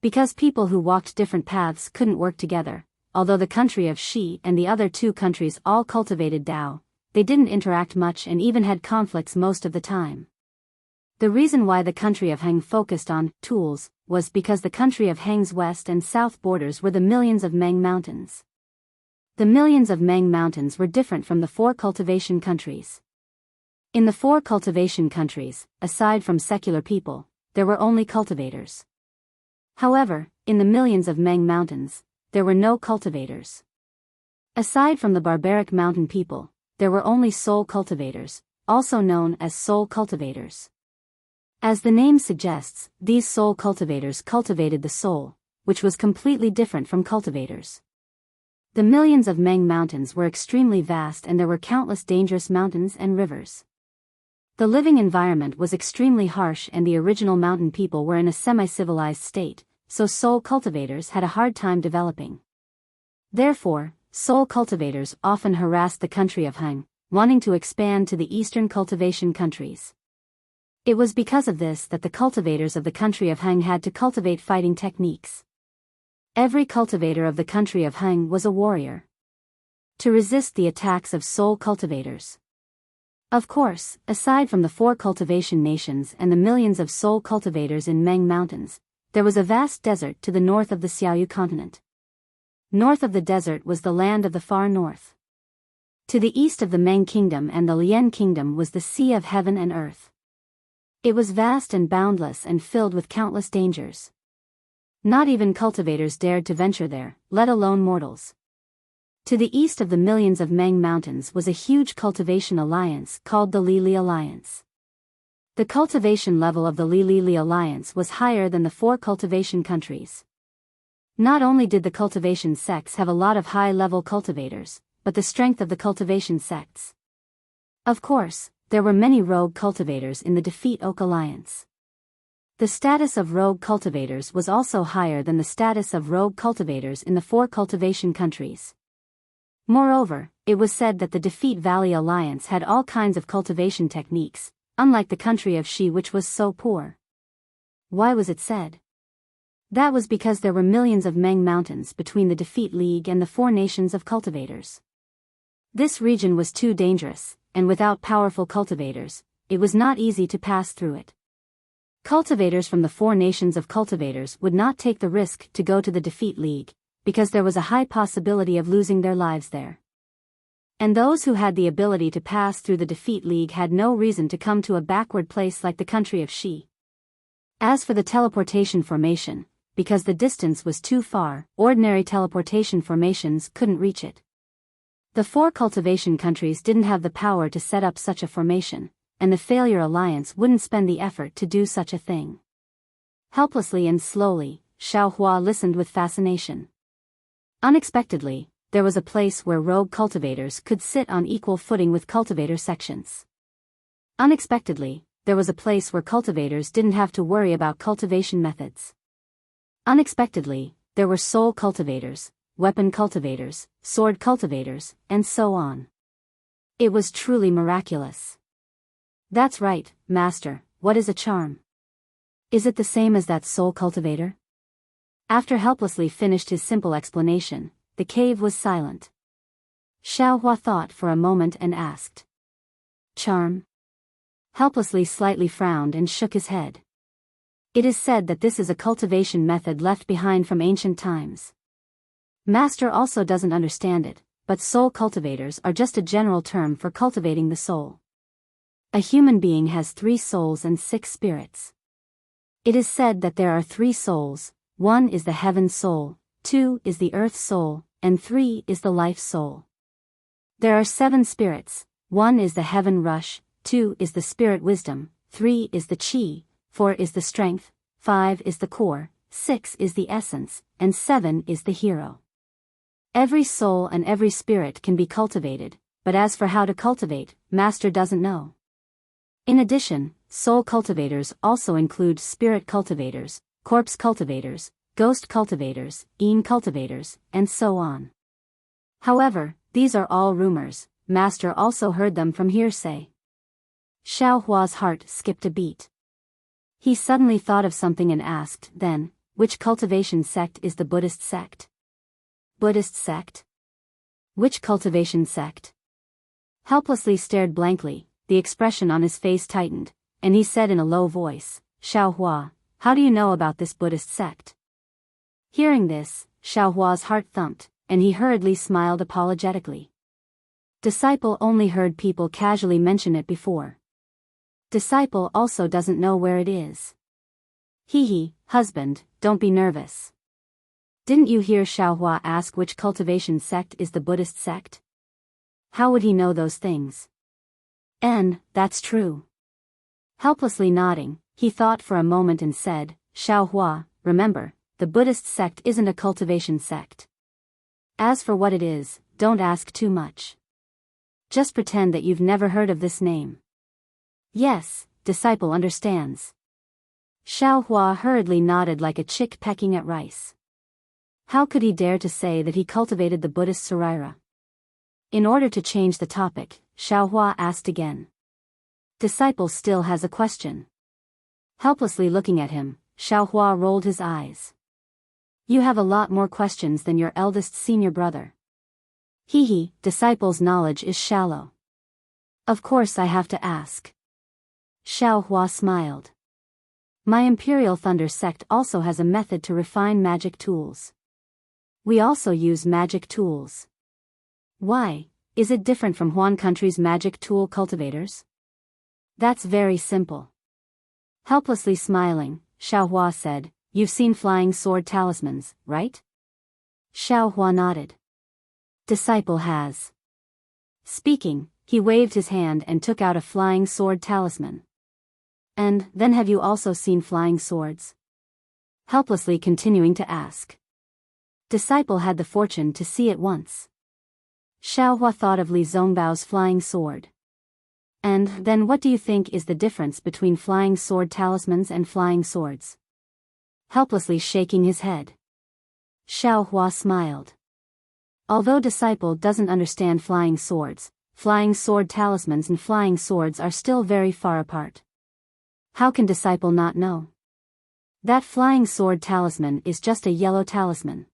Because people who walked different paths couldn't work together, although the country of Shi and the other two countries all cultivated Dao, they didn't interact much and even had conflicts most of the time. The reason why the country of Heng focused on tools was because the country of Heng's west and south borders were the millions of Meng mountains. The millions of Meng mountains were different from the four cultivation countries. In the four cultivation countries, aside from secular people, there were only cultivators. However, in the millions of Meng mountains, there were no cultivators. Aside from the barbaric mountain people, there were only soul cultivators, also known as soul cultivators. As the name suggests, these soul cultivators cultivated the soul, which was completely different from cultivators. The millions of Meng mountains were extremely vast and there were countless dangerous mountains and rivers. The living environment was extremely harsh and the original mountain people were in a semi-civilized state, so soul cultivators had a hard time developing. Therefore, soul cultivators often harassed the country of Heng, wanting to expand to the eastern cultivation countries. It was because of this that the cultivators of the country of Heng had to cultivate fighting techniques. Every cultivator of the country of Heng was a warrior to resist the attacks of soul cultivators. Of course, aside from the four cultivation nations and the millions of soul cultivators in Meng mountains, there was a vast desert to the north of the Xiaoyu continent. North of the desert was the land of the far north. To the east of the Meng kingdom and the Lian kingdom was the sea of heaven and earth. It was vast and boundless and filled with countless dangers. Not even cultivators dared to venture there, let alone mortals. To the east of the millions of Meng mountains was a huge cultivation alliance called the Li Alliance. The cultivation level of the Li Alliance was higher than the four cultivation countries. Not only did the cultivation sects have a lot of high-level cultivators, but the strength of the cultivation sects. Of course, there were many rogue cultivators in the Defeat Oak Alliance. The status of rogue cultivators was also higher than the status of rogue cultivators in the four cultivation countries. Moreover, it was said that the Defeat Valley Alliance had all kinds of cultivation techniques, unlike the country of Shi which was so poor. Why was it said? That was because there were millions of Meng mountains between the Defeat League and the four nations of cultivators. This region was too dangerous, and without powerful cultivators, it was not easy to pass through it. Cultivators from the four nations of cultivators would not take the risk to go to the Defeat League, because there was a high possibility of losing their lives there. And those who had the ability to pass through the Defeat League had no reason to come to a backward place like the country of Shi. As for the teleportation formation, because the distance was too far, ordinary teleportation formations couldn't reach it. The four cultivation countries didn't have the power to set up such a formation, and the Failure Alliance wouldn't spend the effort to do such a thing. Helplessly and slowly, Xiaohua listened with fascination. Unexpectedly, there was a place where rogue cultivators could sit on equal footing with cultivator sections. Unexpectedly, there was a place where cultivators didn't have to worry about cultivation methods. Unexpectedly, there were soul cultivators, weapon cultivators, sword cultivators, and so on. It was truly miraculous. That's right, Master, what is a charm? Is it the same as that soul cultivator? After helplessly finished his simple explanation, the cave was silent. Xiaohua thought for a moment and asked. Charm? Helplessly slightly frowned and shook his head. It is said that this is a cultivation method left behind from ancient times. Master also doesn't understand it, but soul cultivators are just a general term for cultivating the soul. A human being has 3 souls and 6 spirits. It is said that there are 3 souls, 1 is the heaven soul, 2 is the earth soul, and 3 is the life soul. There are 7 spirits, 1 is the heaven rush, 2 is the spirit wisdom, 3 is the chi, 4 is the strength, 5 is the core, 6 is the essence, and 7 is the hero. Every soul and every spirit can be cultivated, but as for how to cultivate, Master doesn't know. In addition, soul cultivators also include spirit cultivators, corpse cultivators, ghost cultivators, cultivators, and so on. However, these are all rumors. Master also heard them from hearsay. Xiaohua's heart skipped a beat. He suddenly thought of something and asked, then, which cultivation sect is the Buddhist sect? Buddhist sect? Which cultivation sect? Helplessly stared blankly, the expression on his face tightened, and he said in a low voice, Xiaohua, how do you know about this Buddhist sect? Hearing this, Xiaohua's heart thumped, and he hurriedly smiled apologetically. Disciple only heard people casually mention it before. Disciple also doesn't know where it is. Hee, husband, don't be nervous. Didn't you hear Xiaohua ask which cultivation sect is the Buddhist sect? How would he know those things? That's true. Helplessly nodding, he thought for a moment and said, Xiaohua, remember, the Buddhist sect isn't a cultivation sect. As for what it is, don't ask too much. Just pretend that you've never heard of this name. Yes, disciple understands. Xiaohua hurriedly nodded like a chick pecking at rice. How could he dare to say that he cultivated the Buddhist Saraira? In order to change the topic, Xiaohua asked again. Disciple still has a question. Helplessly looking at him, Xiaohua rolled his eyes. You have a lot more questions than your eldest senior brother. Disciple's knowledge is shallow. Of course I have to ask. Xiaohua smiled. My Imperial Thunder sect also has a method to refine magic tools. We also use magic tools. Why, is it different from Huan country's magic tool cultivators? That's very simple. Helplessly smiling, Xiaohua said, you've seen flying sword talismans, right? Xiaohua nodded. Disciple has. Speaking, he waved his hand and took out a flying sword talisman. And then have you also seen flying swords? Helplessly continuing to ask. Disciple had the fortune to see it once. Xiaohua thought of Li Zongbao's flying sword. And then what do you think is the difference between flying sword talismans and flying swords? Helplessly shaking his head. Xiaohua smiled. Although disciple doesn't understand flying swords, flying sword talismans and flying swords are still very far apart. How can disciple not know? That flying sword talisman is just a yellow talisman.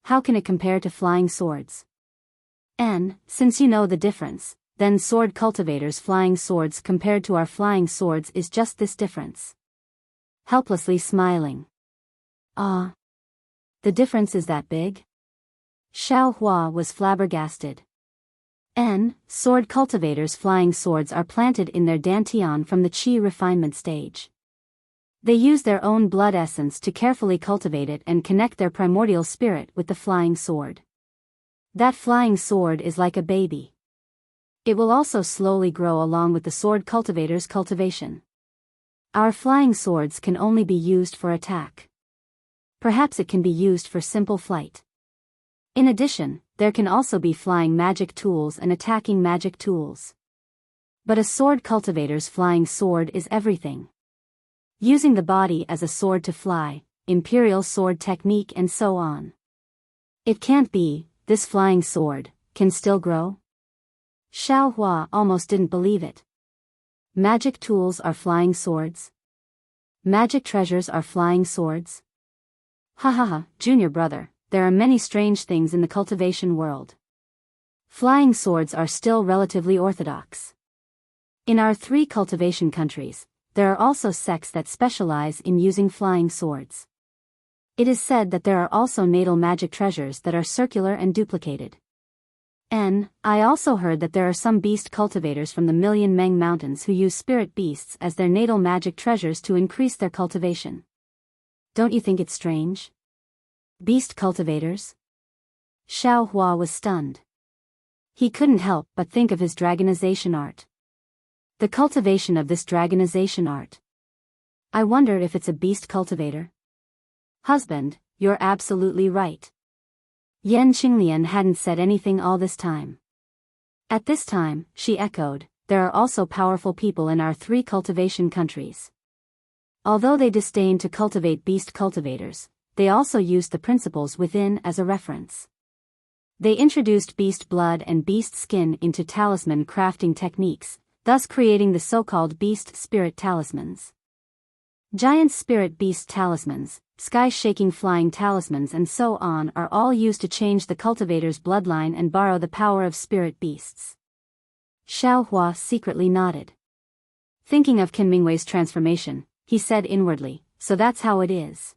How can it compare to flying swords? And, since you know the difference, then sword cultivators' flying swords compared to our flying swords is just this difference. Helplessly smiling. Ah. The difference is that big? Xiaohua was flabbergasted. Sword cultivators' flying swords are planted in their dantian from the qi refinement stage. They use their own blood essence to carefully cultivate it and connect their primordial spirit with the flying sword. That flying sword is like a baby. It will also slowly grow along with the sword cultivator's cultivation. Our flying swords can only be used for attack. Perhaps it can be used for simple flight. In addition, there can also be flying magic tools and attacking magic tools. But a sword cultivator's flying sword is everything. Using the body as a sword to fly, imperial sword technique and so on. It can't be, this flying sword, can still grow? Xiaohua almost didn't believe it. Magic tools are flying swords? Magic treasures are flying swords? Ha, junior brother, there are many strange things in the cultivation world. Flying swords are still relatively orthodox. In our 3 cultivation countries, there are also sects that specialize in using flying swords. It is said that there are also natal magic treasures that are circular and duplicated. I also heard that there are some beast cultivators from the Million Meng Mountains who use spirit beasts as their natal magic treasures to increase their cultivation. Don't you think it's strange? Beast cultivators? Xiao Hua was stunned. He couldn't help but think of his dragonization art. The cultivation of this dragonization art. I wonder if it's a beast cultivator? Husband, you're absolutely right. Yan Qinglian hadn't said anything all this time. At this time, she echoed, there are also powerful people in our 3 cultivation countries. Although they disdain to cultivate beast cultivators, they also use the principles within as a reference. They introduced beast blood and beast skin into talisman crafting techniques, thus creating the so-called beast spirit talismans. Giant spirit beast talismans, sky-shaking flying talismans and so on are all used to change the cultivator's bloodline and borrow the power of spirit beasts. Xiao Hua secretly nodded. Thinking of Qin Mingwei's transformation, he said inwardly, so that's how it is.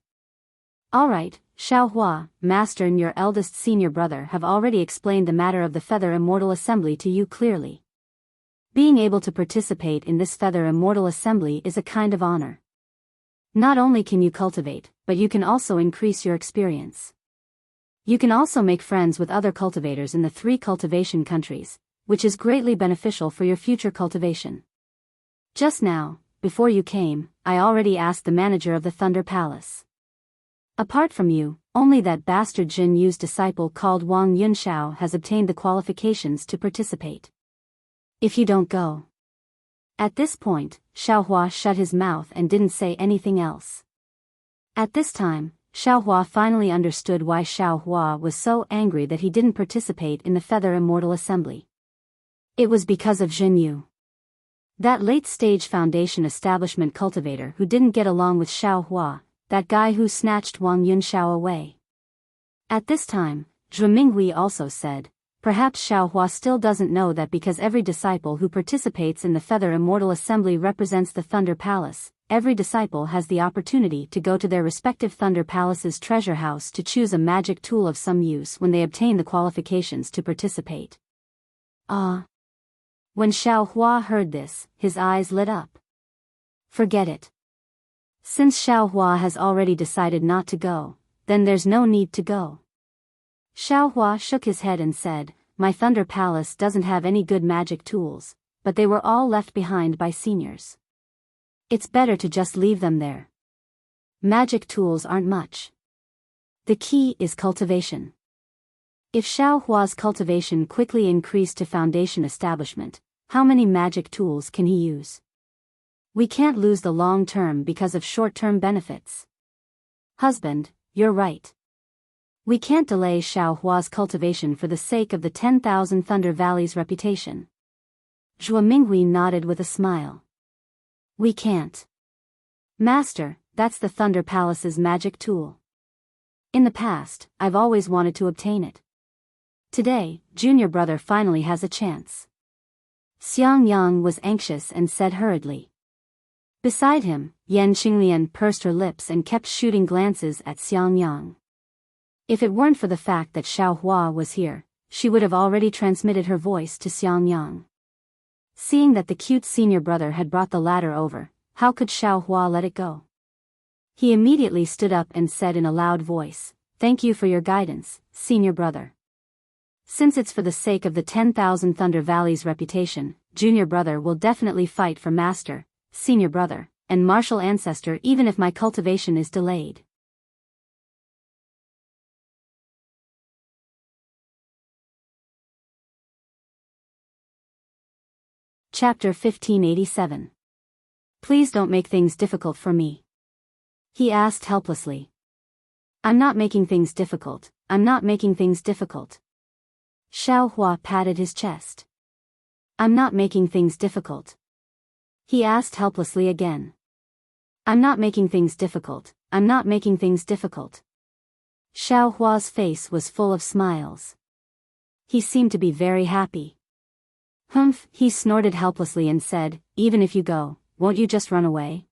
Alright, Xiao Hua, Master and your eldest senior brother have already explained the matter of the Feather Immortal Assembly to you clearly. Being able to participate in this Feather Immortal Assembly is a kind of honor. Not only can you cultivate, but you can also increase your experience. You can also make friends with other cultivators in the 3 cultivation countries, which is greatly beneficial for your future cultivation. Just now, before you came, I already asked the manager of the Thunder Palace. Apart from you, only that bastard Jin Yu's disciple called Wang Yunshao has obtained the qualifications to participate. If you don't go. At this point, Xiao Hua shut his mouth and didn't say anything else. At this time, Xiao Hua finally understood why Xiao Hua was so angry that he didn't participate in the Feather Immortal Assembly. It was because of Jin Yu. That late-stage foundation establishment cultivator who didn't get along with Xiao Hua, that guy who snatched Wang Yunshao away. At this time, Zhu Minghui also said, perhaps Xiao Hua still doesn't know that because every disciple who participates in the Feather Immortal Assembly represents the Thunder Palace, every disciple has the opportunity to go to their respective Thunder Palace's treasure house to choose a magic tool of some use when they obtain the qualifications to participate. When Xiao Hua heard this, his eyes lit up. Forget it. Since Xiao Hua has already decided not to go, then there's no need to go. Xiao Hua shook his head and said, my Thunder Palace doesn't have any good magic tools, but they were all left behind by seniors. It's better to just leave them there. Magic tools aren't much. The key is cultivation. If Xiao Hua's cultivation quickly increased to foundation establishment, how many magic tools can he use? We can't lose the long term because of short-term benefits. Husband, you're right. We can't delay Xiao Hua's cultivation for the sake of the 10,000 Thunder Valley's reputation. Zhuo Minghui nodded with a smile. We can't. Master, that's the Thunder Palace's magic tool. In the past, I've always wanted to obtain it. Today, junior brother finally has a chance. Xiang Yang was anxious and said hurriedly. Beside him, Yan Qinglian pursed her lips and kept shooting glances at Xiang Yang. If it weren't for the fact that Xiao Hua was here, she would have already transmitted her voice to Xiang Yang. Seeing that the cute senior brother had brought the ladder over, how could Xiao Hua let it go? He immediately stood up and said in a loud voice, "Thank you for your guidance, senior brother. Since it's for the sake of the 10,000 Thunder Valley's reputation, junior brother will definitely fight for master, senior brother, and martial ancestor even if my cultivation is delayed." Chapter 1587. Please don't make things difficult for me. He asked helplessly. I'm not making things difficult, I'm not making things difficult. Xiao Hua patted his chest. I'm not making things difficult. He asked helplessly again. I'm not making things difficult, I'm not making things difficult. Xiao Hua's face was full of smiles. He seemed to be very happy. Humph, he snorted helplessly and said, even if you go, won't you just run away?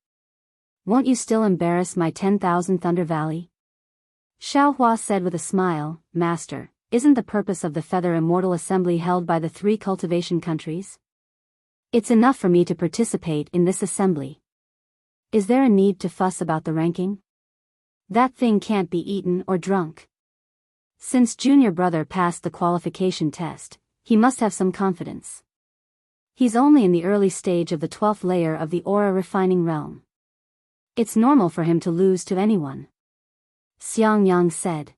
Won't you still embarrass my 10,000 Thunder Valley? Xiaohua said with a smile, Master, isn't the purpose of the Feather Immortal Assembly held by the 3 cultivation countries? It's enough for me to participate in this assembly. Is there a need to fuss about the ranking? That thing can't be eaten or drunk. Since junior brother passed the qualification test, he must have some confidence. He's only in the early stage of the 12th layer of the aura refining realm. It's normal for him to lose to anyone. Xiangyang said.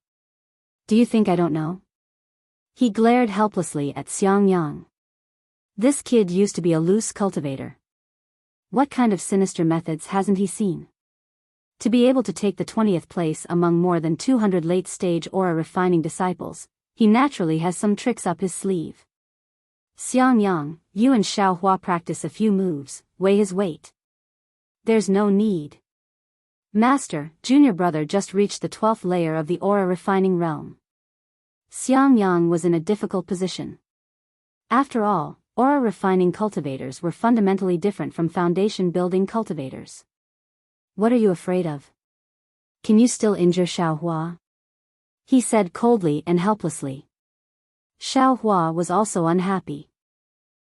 Do you think I don't know? He glared helplessly at Xiangyang. This kid used to be a loose cultivator. What kind of sinister methods hasn't he seen? To be able to take the 20th place among more than 200 late-stage aura refining disciples, he naturally has some tricks up his sleeve. Xiangyang, you and Xiaohua practice a few moves, weigh his weight. There's no need. Master, junior brother just reached the 12th layer of the aura refining realm. Xiangyang was in a difficult position. After all, aura refining cultivators were fundamentally different from foundation building cultivators. What are you afraid of? Can you still injure Xiaohua? He said coldly and helplessly. Xiaohua was also unhappy.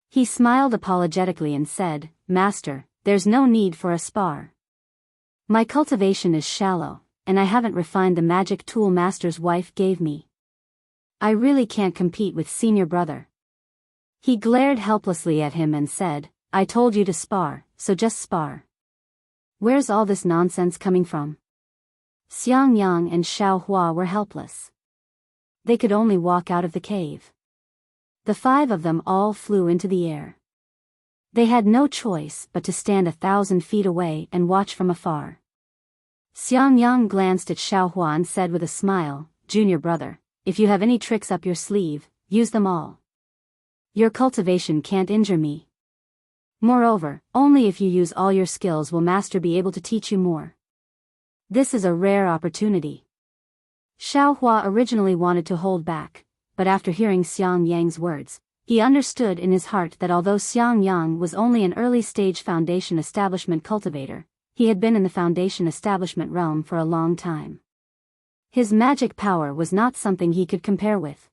He smiled apologetically and said, Master, there's no need for a spar. My cultivation is shallow, and I haven't refined the magic tool Master's wife gave me. I really can't compete with senior brother. He glared helplessly at him and said, I told you to spar, so just spar. Where's all this nonsense coming from? Xiangyang and Xiaohua were helpless. They could only walk out of the cave. The 5 of them all flew into the air. They had no choice but to stand 1,000 feet away and watch from afar. Xiangyang glanced at Xiaohua and said with a smile, Junior brother, if you have any tricks up your sleeve, use them all. Your cultivation can't injure me. Moreover, only if you use all your skills will Master be able to teach you more. This is a rare opportunity. Xiaohua originally wanted to hold back, but after hearing Xiangyang's words, he understood in his heart that although Xiangyang was only an early-stage foundation establishment cultivator, he had been in the foundation establishment realm for a long time. His magic power was not something he could compare with.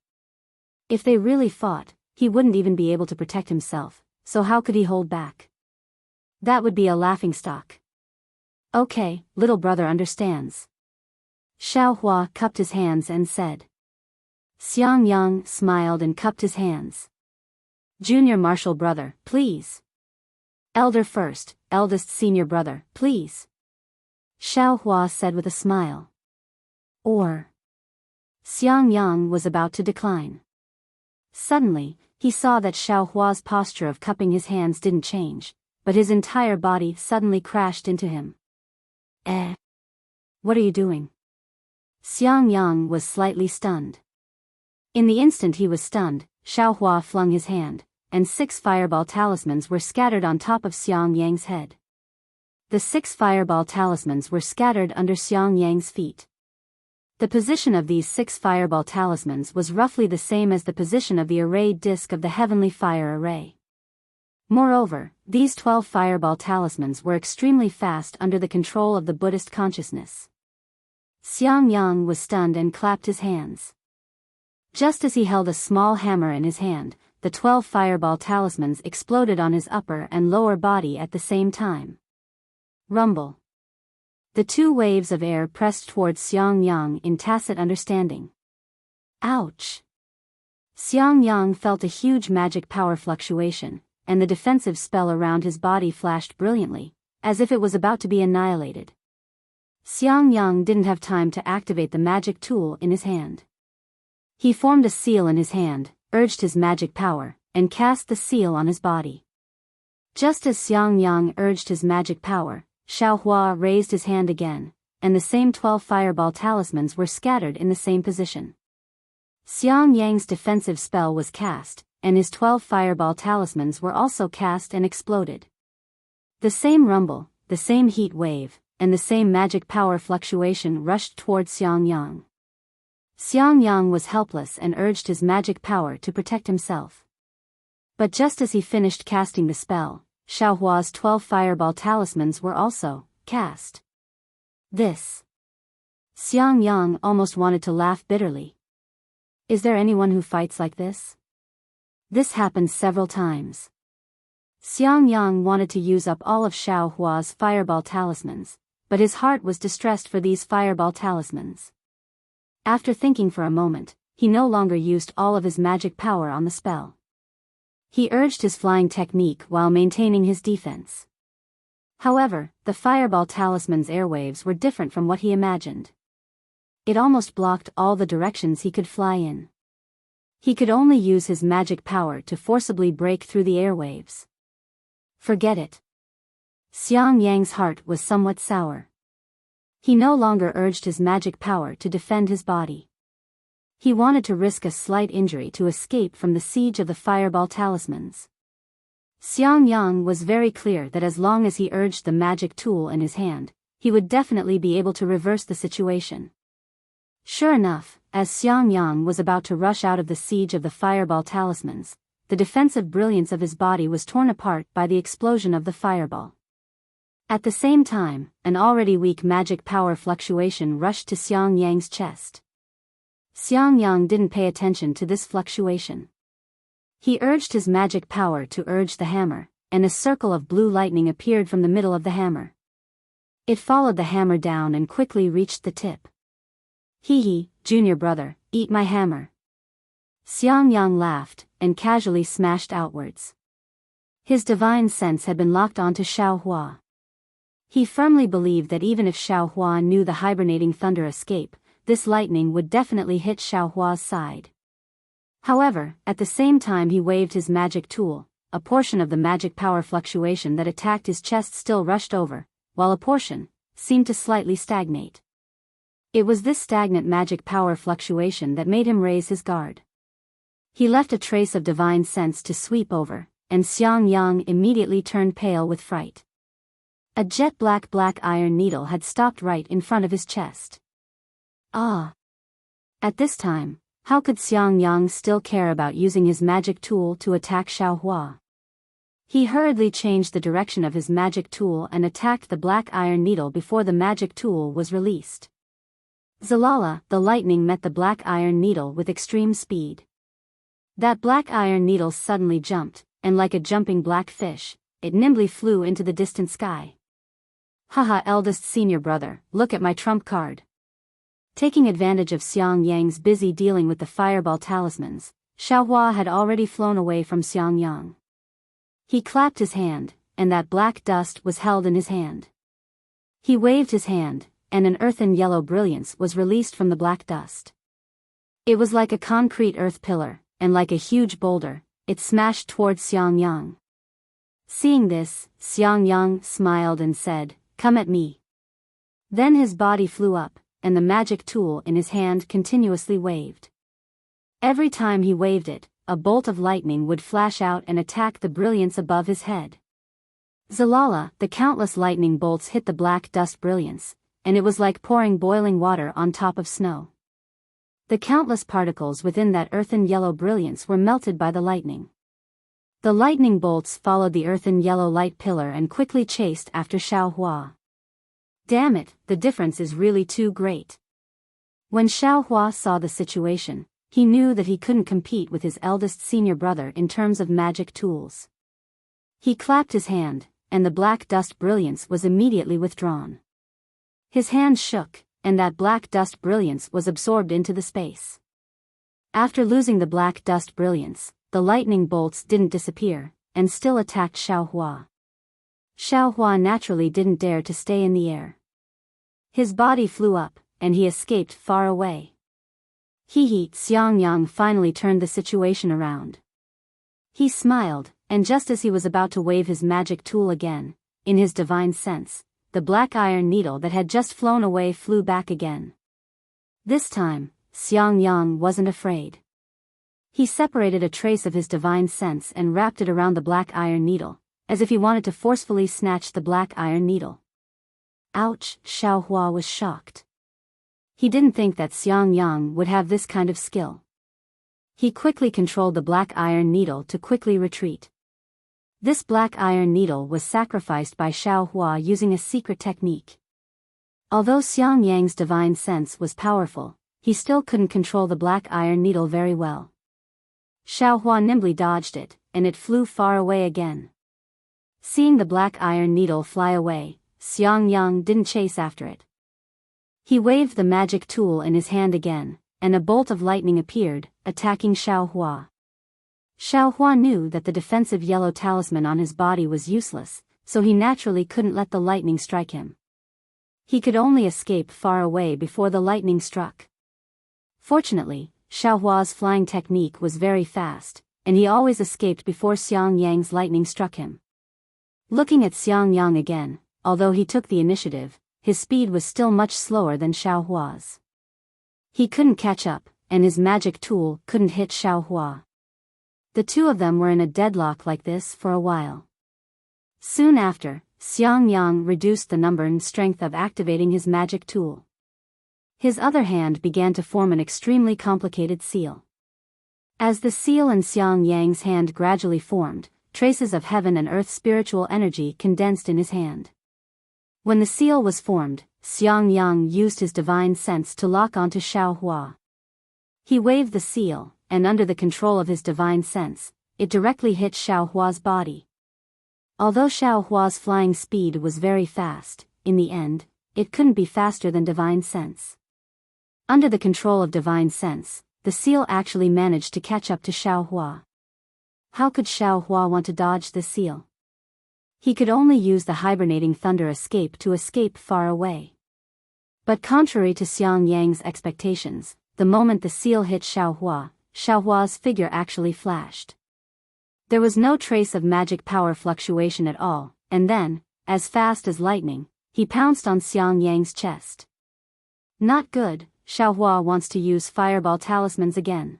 If they really fought, he wouldn't even be able to protect himself, so how could he hold back? That would be a laughingstock. Okay, little brother understands. Xiaohua cupped his hands and said. Xiangyang smiled and cupped his hands. Junior martial brother, please. Elder first, eldest senior brother, please. Xiaohua said with a smile. Or. Xiangyang was about to decline. Suddenly, he saw that Xiaohua's posture of cupping his hands didn't change, but his entire body suddenly crashed into him. What are you doing? Xiangyang was slightly stunned. In the instant he was stunned, Xiaohua flung his hand, and 6 fireball talismans were scattered on top of Xiangyang's head. The 6 fireball talismans were scattered under Xiangyang's feet. The position of these 6 fireball talismans was roughly the same as the position of the arrayed disk of the heavenly fire array. Moreover, these 12 fireball talismans were extremely fast under the control of the Buddhist consciousness. Xiangyang was stunned and clapped his hands. Just as he held a small hammer in his hand, the 12 fireball talismans exploded on his upper and lower body at the same time. Rumble. The 2 waves of air pressed towards Xiangyang in tacit understanding. Ouch! Xiangyang felt a huge magic power fluctuation, and the defensive spell around his body flashed brilliantly, as if it was about to be annihilated. Xiangyang didn't have time to activate the magic tool in his hand. He formed a seal in his hand, urged his magic power, and cast the seal on his body. Just as Xiangyang urged his magic power, Xiaohua raised his hand again, and the same 12 fireball talismans were scattered in the same position. Xiangyang's defensive spell was cast, and his 12 fireball talismans were also cast and exploded. The same rumble, the same heat wave, and the same magic power fluctuation rushed towards Xiangyang. Xiangyang was helpless and urged his magic power to protect himself. But just as he finished casting the spell, Xiaohua's 12 fireball talismans were also cast. This. Xiangyang almost wanted to laugh bitterly. Is there anyone who fights like this? This happened several times. Xiangyang wanted to use up all of Xiaohua's fireball talismans, but his heart was distressed for these fireball talismans. After thinking for a moment, he no longer used all of his magic power on the spell. He urged his flying technique while maintaining his defense. However, the fireball talisman's airwaves were different from what he imagined. It almost blocked all the directions he could fly in. He could only use his magic power to forcibly break through the airwaves. Forget it. Xiangyang's heart was somewhat sour. He no longer urged his magic power to defend his body. He wanted to risk a slight injury to escape from the siege of the fireball talismans. Xiangyang was very clear that as long as he urged the magic tool in his hand, he would definitely be able to reverse the situation. Sure enough, as Xiangyang was about to rush out of the siege of the fireball talismans, the defensive brilliance of his body was torn apart by the explosion of the fireball. At the same time, an already weak magic power fluctuation rushed to Xiangyang's chest. Xiangyang didn't pay attention to this fluctuation. He urged his magic power to urge the hammer, and a circle of blue lightning appeared from the middle of the hammer. It followed the hammer down and quickly reached the tip. Hee, junior brother, eat my hammer. Xiangyang laughed, and casually smashed outwards. His divine sense had been locked onto Xiaohua. He firmly believed that even if Xiaohua knew the hibernating thunder escape, this lightning would definitely hit Xiaohua's side. However, at the same time he waved his magic tool, a portion of the magic power fluctuation that attacked his chest still rushed over, while a portion seemed to slightly stagnate. It was this stagnant magic power fluctuation that made him raise his guard. He left a trace of divine sense to sweep over, and Xiangyang immediately turned pale with fright. A jet-black iron needle had stopped right in front of his chest. Ah! At this time, how could Xiangyang still care about using his magic tool to attack Xiaohua? He hurriedly changed the direction of his magic tool and attacked the black iron needle before the magic tool was released. Zalala, the lightning met the black iron needle with extreme speed. That black iron needle suddenly jumped, and like a jumping black fish, it nimbly flew into the distant sky. Haha, eldest senior brother, look at my trump card. Taking advantage of Xiangyang's busy dealing with the fireball talismans, Xiaohua had already flown away from Xiangyang. He clapped his hand, and that black dust was held in his hand. He waved his hand, and an earthen yellow brilliance was released from the black dust. It was like a concrete earth pillar, and like a huge boulder, it smashed towards Xiangyang. Seeing this, Xiangyang smiled and said, "Come at me." Then his body flew up, and the magic tool in his hand continuously waved. Every time he waved it, a bolt of lightning would flash out and attack the brilliance above his head. Zalala, the countless lightning bolts hit the black dust brilliance, and it was like pouring boiling water on top of snow. The countless particles within that earthen yellow brilliance were melted by the lightning. The lightning bolts followed the earthen yellow light pillar and quickly chased after Xiaohua. Damn it, the difference is really too great. When Xiaohua saw the situation, he knew that he couldn't compete with his eldest senior brother in terms of magic tools. He clapped his hand, and the black dust brilliance was immediately withdrawn. His hand shook, and that black dust brilliance was absorbed into the space. After losing the black dust brilliance, the lightning bolts didn't disappear, and still attacked Xiaohua. Xiaohua naturally didn't dare to stay in the air. His body flew up, and he escaped far away. Xiangyang finally turned the situation around. He smiled, and just as he was about to wave his magic tool again, in his divine sense, the black iron needle that had just flown away flew back again. This time, Xiangyang wasn't afraid. He separated a trace of his divine sense and wrapped it around the black iron needle, as if he wanted to forcefully snatch the black iron needle. Ouch, Xiaohua was shocked. He didn't think that Xiang Yang would have this kind of skill. He quickly controlled the black iron needle to quickly retreat. This black iron needle was sacrificed by Xiao Hua using a secret technique. Although Xiang Yang's divine sense was powerful, he still couldn't control the black iron needle very well. Xiao Hua nimbly dodged it, and it flew far away again. Seeing the black iron needle fly away, Xiang Yang didn't chase after it. He waved the magic tool in his hand again, and a bolt of lightning appeared, attacking Xiao Hua. Xiao Hua knew that the defensive yellow talisman on his body was useless, so he naturally couldn't let the lightning strike him. He could only escape far away before the lightning struck. Fortunately, Xiao Hua's flying technique was very fast, and he always escaped before Xiang Yang's lightning struck him. Looking at Xiang Yang again, although he took the initiative, his speed was still much slower than Xiao Hua's. He couldn't catch up, and his magic tool couldn't hit Xiao Hua. The two of them were in a deadlock like this for a while. Soon after, Xiang Yang reduced the number and strength of activating his magic tool. His other hand began to form an extremely complicated seal. As the seal in Xiang Yang's hand gradually formed, traces of heaven and earth spiritual energy condensed in his hand. When the seal was formed, Xiang Yang used his divine sense to lock onto Xiao Hua. He waved the seal, and under the control of his divine sense, it directly hit Xiao Hua's body. Although Xiao Hua's flying speed was very fast, in the end, it couldn't be faster than divine sense. Under the control of divine sense, the seal actually managed to catch up to Xiao Hua. How could Xiao Hua want to dodge the seal? He could only use the hibernating thunder escape to escape far away. But contrary to Xiang Yang's expectations, the moment the seal hit Xiao Hua's figure actually flashed. There was no trace of magic power fluctuation at all, and then, as fast as lightning, he pounced on Xiang Yang's chest. Not good, Xiao Hua wants to use fireball talismans again.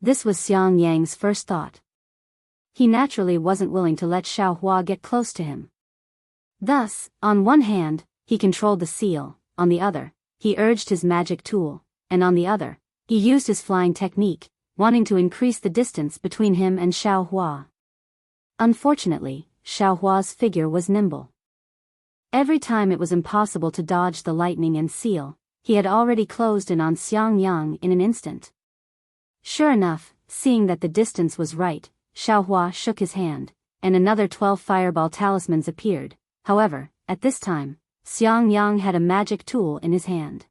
This was Xiang Yang's first thought. He naturally wasn't willing to let Xiao Hua get close to him. Thus, on one hand, he controlled the seal, on the other, he urged his magic tool, and on the other, he used his flying technique, wanting to increase the distance between him and Xiao Hua. Unfortunately, Xiao Hua's figure was nimble. Every time it was impossible to dodge the lightning and seal, he had already closed in on Xiang Yang in an instant. Sure enough, seeing that the distance was right, Xiao Hua shook his hand, and another 12 fireball talismans appeared. However, at this time, Xiang Yang had a magic tool in his hand.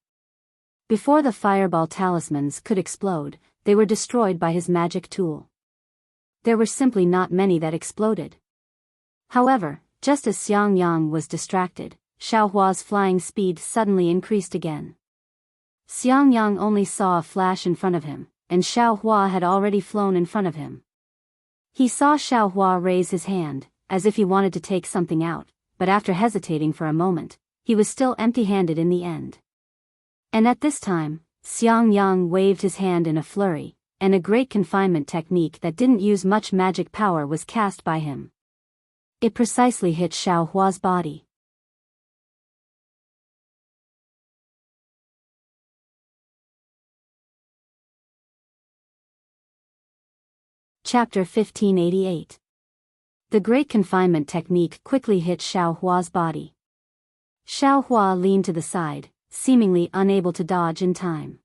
Before the fireball talismans could explode, they were destroyed by his magic tool. There were simply not many that exploded. However, just as Xiang Yang was distracted, Xiao Hua's flying speed suddenly increased again. Xiang Yang only saw a flash in front of him, and Xiao Hua had already flown in front of him. He saw Xiao Hua raise his hand, as if he wanted to take something out, but after hesitating for a moment, he was still empty-handed in the end. And at this time, Xiang Yang waved his hand in a flurry, and a great confinement technique that didn't use much magic power was cast by him. It precisely hit Xiao Hua's body. Chapter 1588. The great confinement technique quickly hit Xiao Hua's body. Xiao Hua leaned to the side, seemingly unable to dodge in time.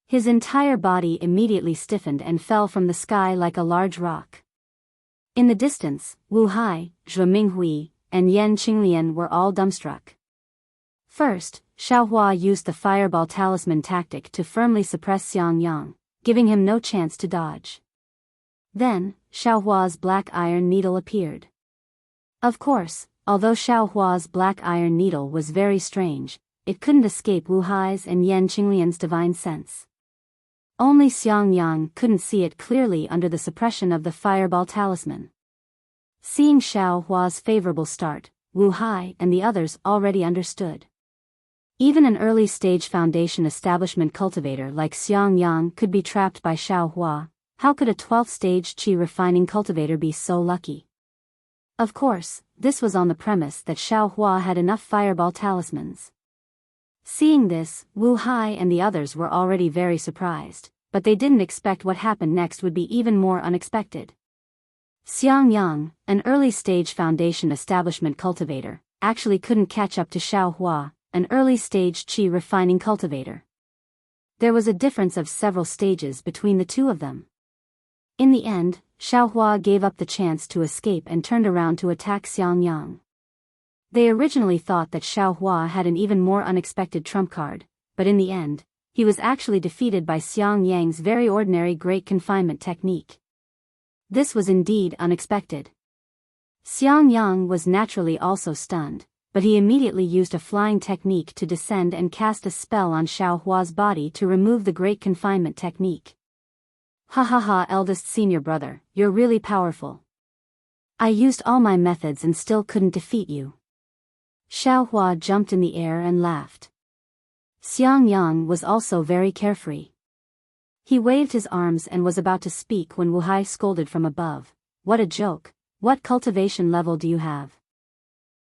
His entire body immediately stiffened and fell from the sky like a large rock. In the distance, Wu Hai, Zhe Minghui, and Yan Qinglian were all dumbstruck. First, Xiao Hua used the fireball talisman tactic to firmly suppress Xiang Yang, giving him no chance to dodge. Then, Xiao Hua's black iron needle appeared. Of course, although Xiao Hua's black iron needle was very strange, it couldn't escape Wu Hai's and Yan Qinglian's divine sense. Only Xiang Yang couldn't see it clearly under the suppression of the fireball talisman. Seeing Xiao Hua's favorable start, Wu Hai and the others already understood. Even an early-stage foundation establishment cultivator like Xiang Yang could be trapped by Xiao Hua. How could a 12th-stage qi refining cultivator be so lucky? Of course, this was on the premise that Xiao Hua had enough fireball talismans. Seeing this, Wu Hai and the others were already very surprised, but they didn't expect what happened next would be even more unexpected. Xiang Yang, an early-stage foundation establishment cultivator, actually couldn't catch up to Xiao Hua, an early-stage qi refining cultivator. There was a difference of several stages between the two of them. In the end, Xiao Hua gave up the chance to escape and turned around to attack Xiang Yang. They originally thought that Xiao Hua had an even more unexpected trump card, but in the end, he was actually defeated by Xiang Yang's very ordinary great confinement technique. This was indeed unexpected. Xiang Yang was naturally also stunned, but he immediately used a flying technique to descend and cast a spell on Xiao Hua's body to remove the great confinement technique. Ha ha ha, eldest senior brother, you're really powerful. I used all my methods and still couldn't defeat you. Xiao Hua jumped in the air and laughed. Xiang Yang was also very carefree. He waved his arms and was about to speak when Wu Hai scolded from above. What a joke! What cultivation level do you have?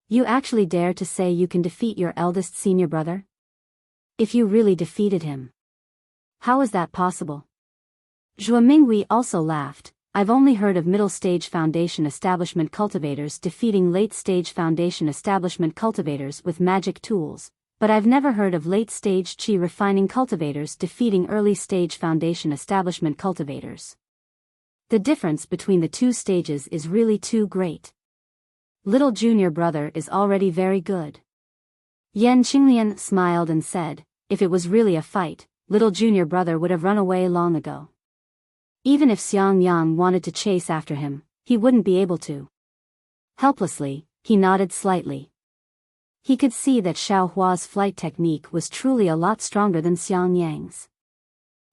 You actually dare to say you can defeat your eldest senior brother? If you really defeated him. How is that possible? Zhuo Minghui also laughed. I've only heard of middle-stage foundation establishment cultivators defeating late-stage foundation establishment cultivators with magic tools, but I've never heard of late-stage qi refining cultivators defeating early-stage foundation establishment cultivators. The difference between the two stages is really too great. Little junior brother is already very good. Yan Qinglian smiled and said, if it was really a fight, little junior brother would have run away long ago. Even if Xiang Yang wanted to chase after him, he wouldn't be able to. Helplessly, he nodded slightly. He could see that Xiao Hua's flight technique was truly a lot stronger than Xiang Yang's.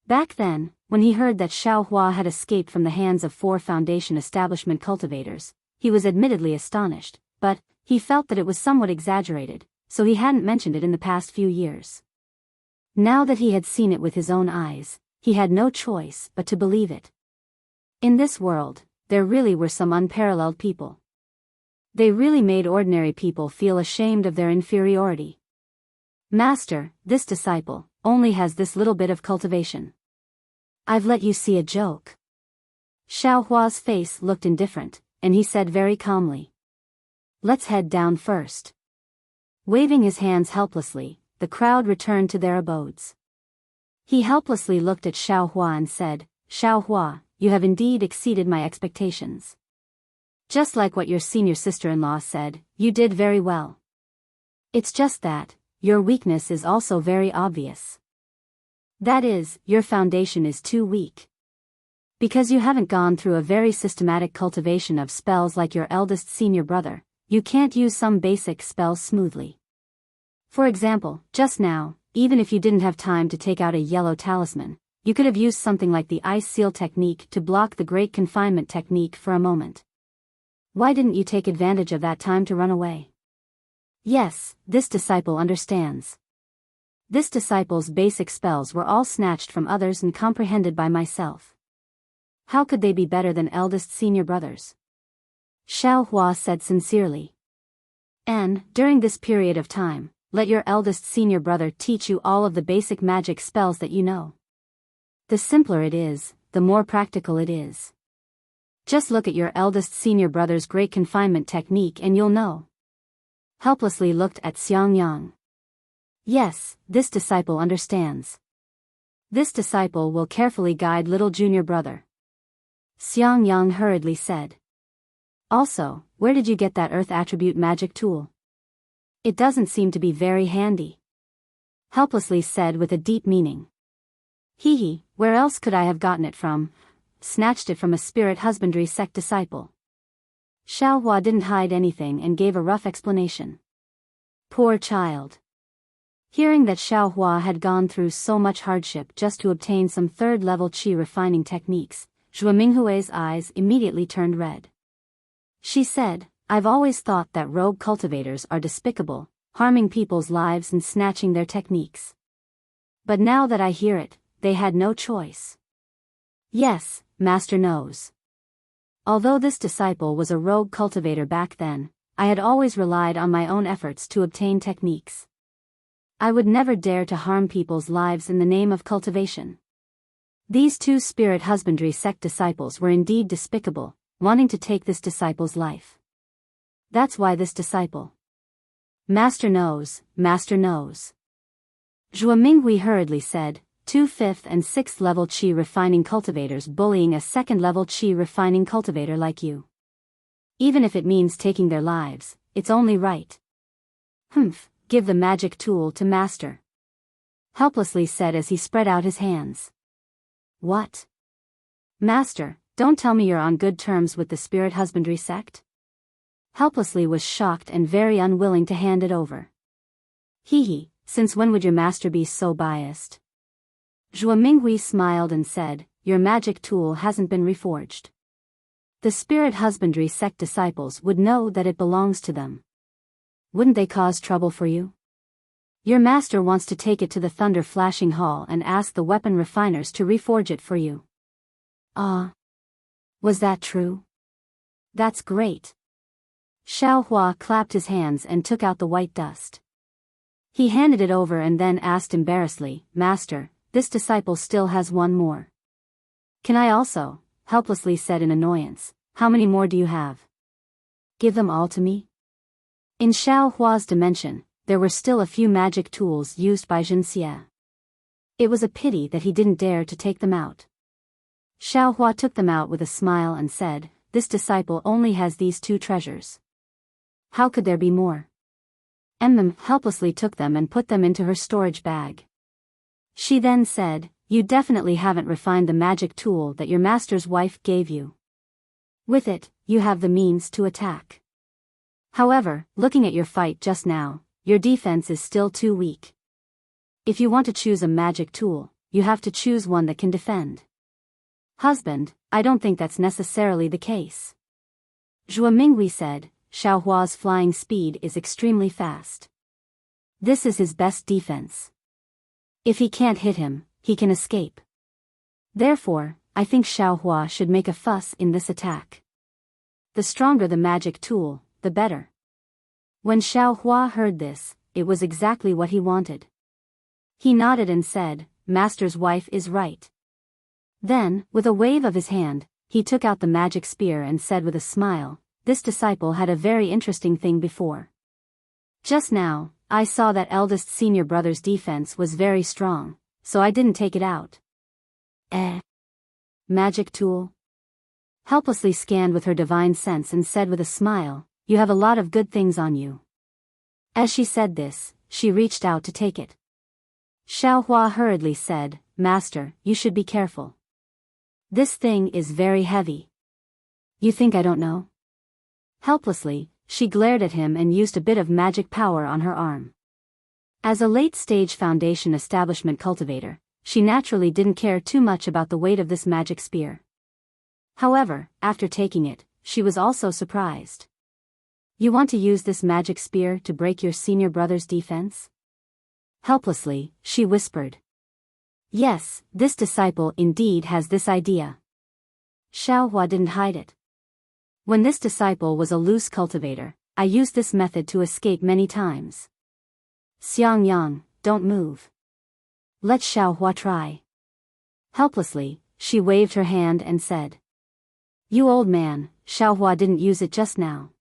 Back then, when he heard that Xiao Hua had escaped from the hands of 4 foundation establishment cultivators, he was admittedly astonished, but he felt that it was somewhat exaggerated, so he hadn't mentioned it in the past few years. Now that he had seen it with his own eyes, he had no choice but to believe it. In this world, there really were some unparalleled people. They really made ordinary people feel ashamed of their inferiority. Master, this disciple only has this little bit of cultivation. I've let you see a joke. Xiao Hua's face looked indifferent, and he said very calmly. Let's head down first. Waving his hands helplessly, the crowd returned to their abodes. He helplessly looked at Xiao Hua and said, Xiao Hua, you have indeed exceeded my expectations. Just like what your senior sister-in-law said, you did very well. It's just that, your weakness is also very obvious. That is, your foundation is too weak. Because you haven't gone through a very systematic cultivation of spells like your eldest senior brother, you can't use some basic spells smoothly. For example, just now, even if you didn't have time to take out a yellow talisman, you could have used something like the ice seal technique to block the great confinement technique for a moment. Why didn't you take advantage of that time to run away? Yes, this disciple understands. This disciple's basic spells were all snatched from others and comprehended by myself. How could they be better than eldest senior brothers? Xiao Hua said sincerely. And, during this period of time, let your eldest senior brother teach you all of the basic magic spells that you know. The simpler it is, the more practical it is. Just look at your eldest senior brother's great confinement technique and you'll know. Helplessly looked at Xiang Yang. Yes, this disciple understands. This disciple will carefully guide little junior brother. Xiang Yang hurriedly said. Also, where did you get that earth attribute magic tool? It doesn't seem to be very handy. Helplessly said with a deep meaning. Hee, where else could I have gotten it from? Snatched it from a spirit husbandry sect disciple. Xiao Hua didn't hide anything and gave a rough explanation. Poor child. Hearing that Xiao Hua had gone through so much hardship just to obtain some third-level qi refining techniques, Zhuo Minghui's eyes immediately turned red. She said, I've always thought that rogue cultivators are despicable, harming people's lives and snatching their techniques. But now that I hear it, they had no choice. Yes, Master knows. Although this disciple was a rogue cultivator back then, I had always relied on my own efforts to obtain techniques. I would never dare to harm people's lives in the name of cultivation. These two spirit husbandry sect disciples were indeed despicable, wanting to take this disciple's life. That's why this disciple. Master knows, Master knows. Zhuo Minghui hurriedly said, 2 5th and 6th level qi refining cultivators bullying a 2nd level qi refining cultivator like you. Even if it means taking their lives, it's only right. Humph, give the magic tool to Master. Helplessly said as he spread out his hands. What? Master, don't tell me you're on good terms with the spirit husbandry sect? Helplessly was shocked and very unwilling to hand it over. Hee, since when would your master be so biased? Zhuo Minghui smiled and said, your magic tool hasn't been reforged. The spirit husbandry sect disciples would know that it belongs to them. Wouldn't they cause trouble for you? Your master wants to take it to the Thunder Flashing Hall and ask the weapon refiners to reforge it for you. Ah. Was that true? That's great. Xiao Hua clapped his hands and took out the white dust. He handed it over and then asked embarrassedly, Master, this disciple still has one more. Can I also? Helplessly said in annoyance, how many more do you have? Give them all to me? In Xiao Hua's dimension, there were still a few magic tools used by Jinxie. It was a pity that he didn't dare to take them out. Xiao Hua took them out with a smile and said, this disciple only has these 2 treasures. How could there be more? Helplessly took them and put them into her storage bag. She then said, you definitely haven't refined the magic tool that your master's wife gave you. With it, you have the means to attack. However, looking at your fight just now, your defense is still too weak. If you want to choose a magic tool, you have to choose one that can defend. Husband, I don't think that's necessarily the case. Zhuo Minghui said, Xiao Hua's flying speed is extremely fast. This is his best defense. If he can't hit him, he can escape. Therefore, I think Xiao Hua should make a fuss in this attack. The stronger the magic tool, the better. When Xiao Hua heard this, it was exactly what he wanted. He nodded and said, Master's wife is right. Then, with a wave of his hand, he took out the magic spear and said with a smile, this disciple had a very interesting thing before. Just now, I saw that eldest senior brother's defense was very strong, so I didn't take it out. Magic tool? Helplessly scanned with her divine sense and said with a smile, you have a lot of good things on you. As she said this, she reached out to take it. Xiao Hua hurriedly said, Master, you should be careful. This thing is very heavy. You think I don't know? Helplessly, she glared at him and used a bit of magic power on her arm. As a late-stage foundation establishment cultivator, she naturally didn't care too much about the weight of this magic spear. However, after taking it, she was also surprised. You want to use this magic spear to break your senior brother's defense? Helplessly, she whispered. Yes, this disciple indeed has this idea. Xiao Hua didn't hide it. When this disciple was a loose cultivator, I used this method to escape many times. Xiangyang, don't move. Let Xiao Hua try. Helplessly, she waved her hand and said. You old man, Xiao Hua didn't use it just now.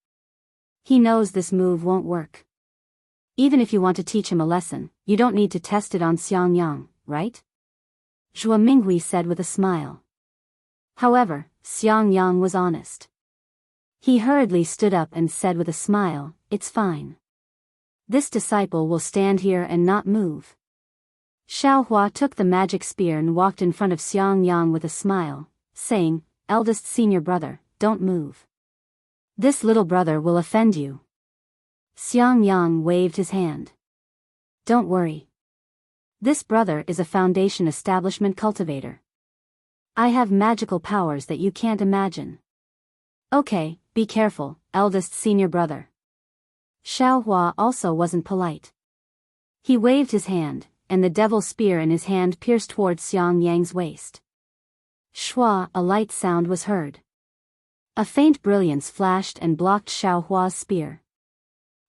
He knows this move won't work. Even if you want to teach him a lesson, you don't need to test it on Xiangyang, right? Zhuo Minghui said with a smile. However, Xiangyang was honest. He hurriedly stood up and said with a smile, it's fine. This disciple will stand here and not move. Xiao Hua took the magic spear and walked in front of Xiangyang with a smile, saying, eldest senior brother, don't move. This little brother will offend you. Xiangyang waved his hand. Don't worry. This brother is a foundation establishment cultivator. I have magical powers that you can't imagine. Okay, be careful, eldest senior brother. Xiao Hua also wasn't polite. He waved his hand, and the devil spear in his hand pierced towards Xiangyang's waist. Shua, a light sound was heard. A faint brilliance flashed and blocked Xiao Hua's spear.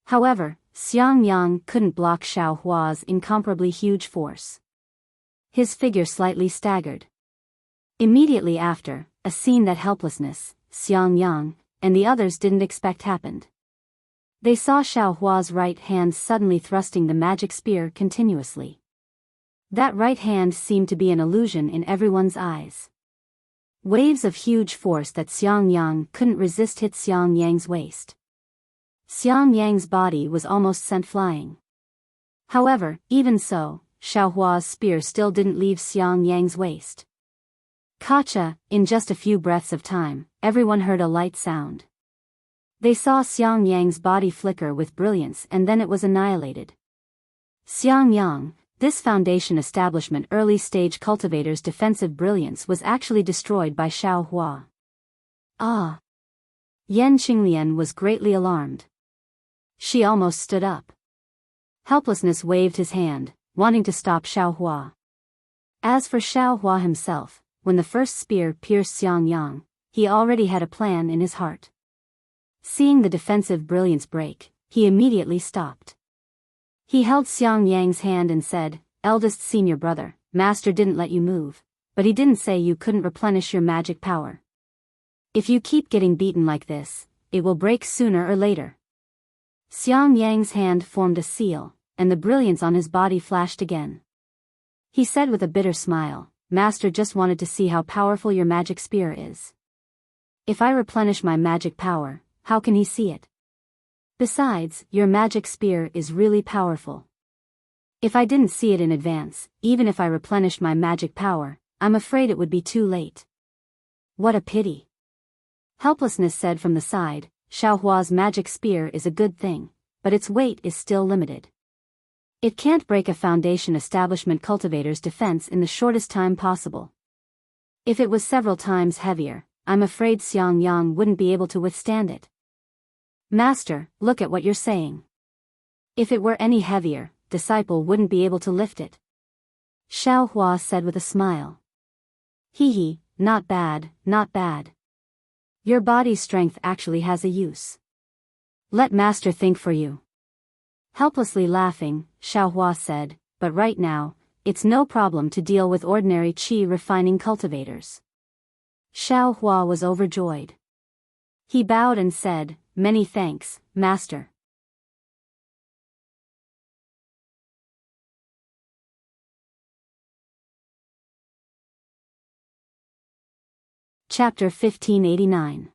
However, Xiang Yang couldn't block Xiao Hua's incomparably huge force. His figure slightly staggered. Immediately after, a scene that helplessness, Xiang Yang, and the others didn't expect happened. They saw Xiao Hua's right hand suddenly thrusting the magic spear continuously. That right hand seemed to be an illusion in everyone's eyes. Waves of huge force that Xiang Yang couldn't resist hit Xiang Yang's waist. Xiang Yang's body was almost sent flying. However, even so, Xiao Hua's spear still didn't leave Xiang Yang's waist. Kacha, in just a few breaths of time, everyone heard a light sound. They saw Xiang Yang's body flicker with brilliance and then it was annihilated. Xiang Yang, this foundation establishment early-stage cultivator's defensive brilliance was actually destroyed by Xiao Hua. Ah! Yan Qinglian was greatly alarmed. She almost stood up. Helplessness waved his hand, wanting to stop Xiao Hua. As for Xiao Hua himself, when the first spear pierced Xiang Yang, he already had a plan in his heart. Seeing the defensive brilliance break, he immediately stopped. He held Xiang Yang's hand and said, "Eldest senior brother, Master didn't let you move, but he didn't say you couldn't replenish your magic power. If you keep getting beaten like this, it will break sooner or later." Xiang Yang's hand formed a seal, and the brilliance on his body flashed again. He said with a bitter smile, "Master just wanted to see how powerful your magic spear is. If I replenish my magic power, how can he see it? Besides, your magic spear is really powerful. If I didn't see it in advance, even if I replenished my magic power, I'm afraid it would be too late." "What a pity." Helplessness said from the side, "Xiao Hua's magic spear is a good thing, but its weight is still limited. It can't break a foundation establishment cultivator's defense in the shortest time possible. If it was several times heavier, I'm afraid Xiang Yang wouldn't be able to withstand it." "Master, look at what you're saying. If it were any heavier, disciple wouldn't be able to lift it." Xiao Hua said with a smile. "Hee, not bad, not bad. Your body's strength actually has a use. Let Master think for you." Helplessly laughing, Xiao Hua said, "But right now, it's no problem to deal with ordinary qi refining cultivators." Xiao Hua was overjoyed. He bowed and said, "Many thanks, Master." Chapter 1589.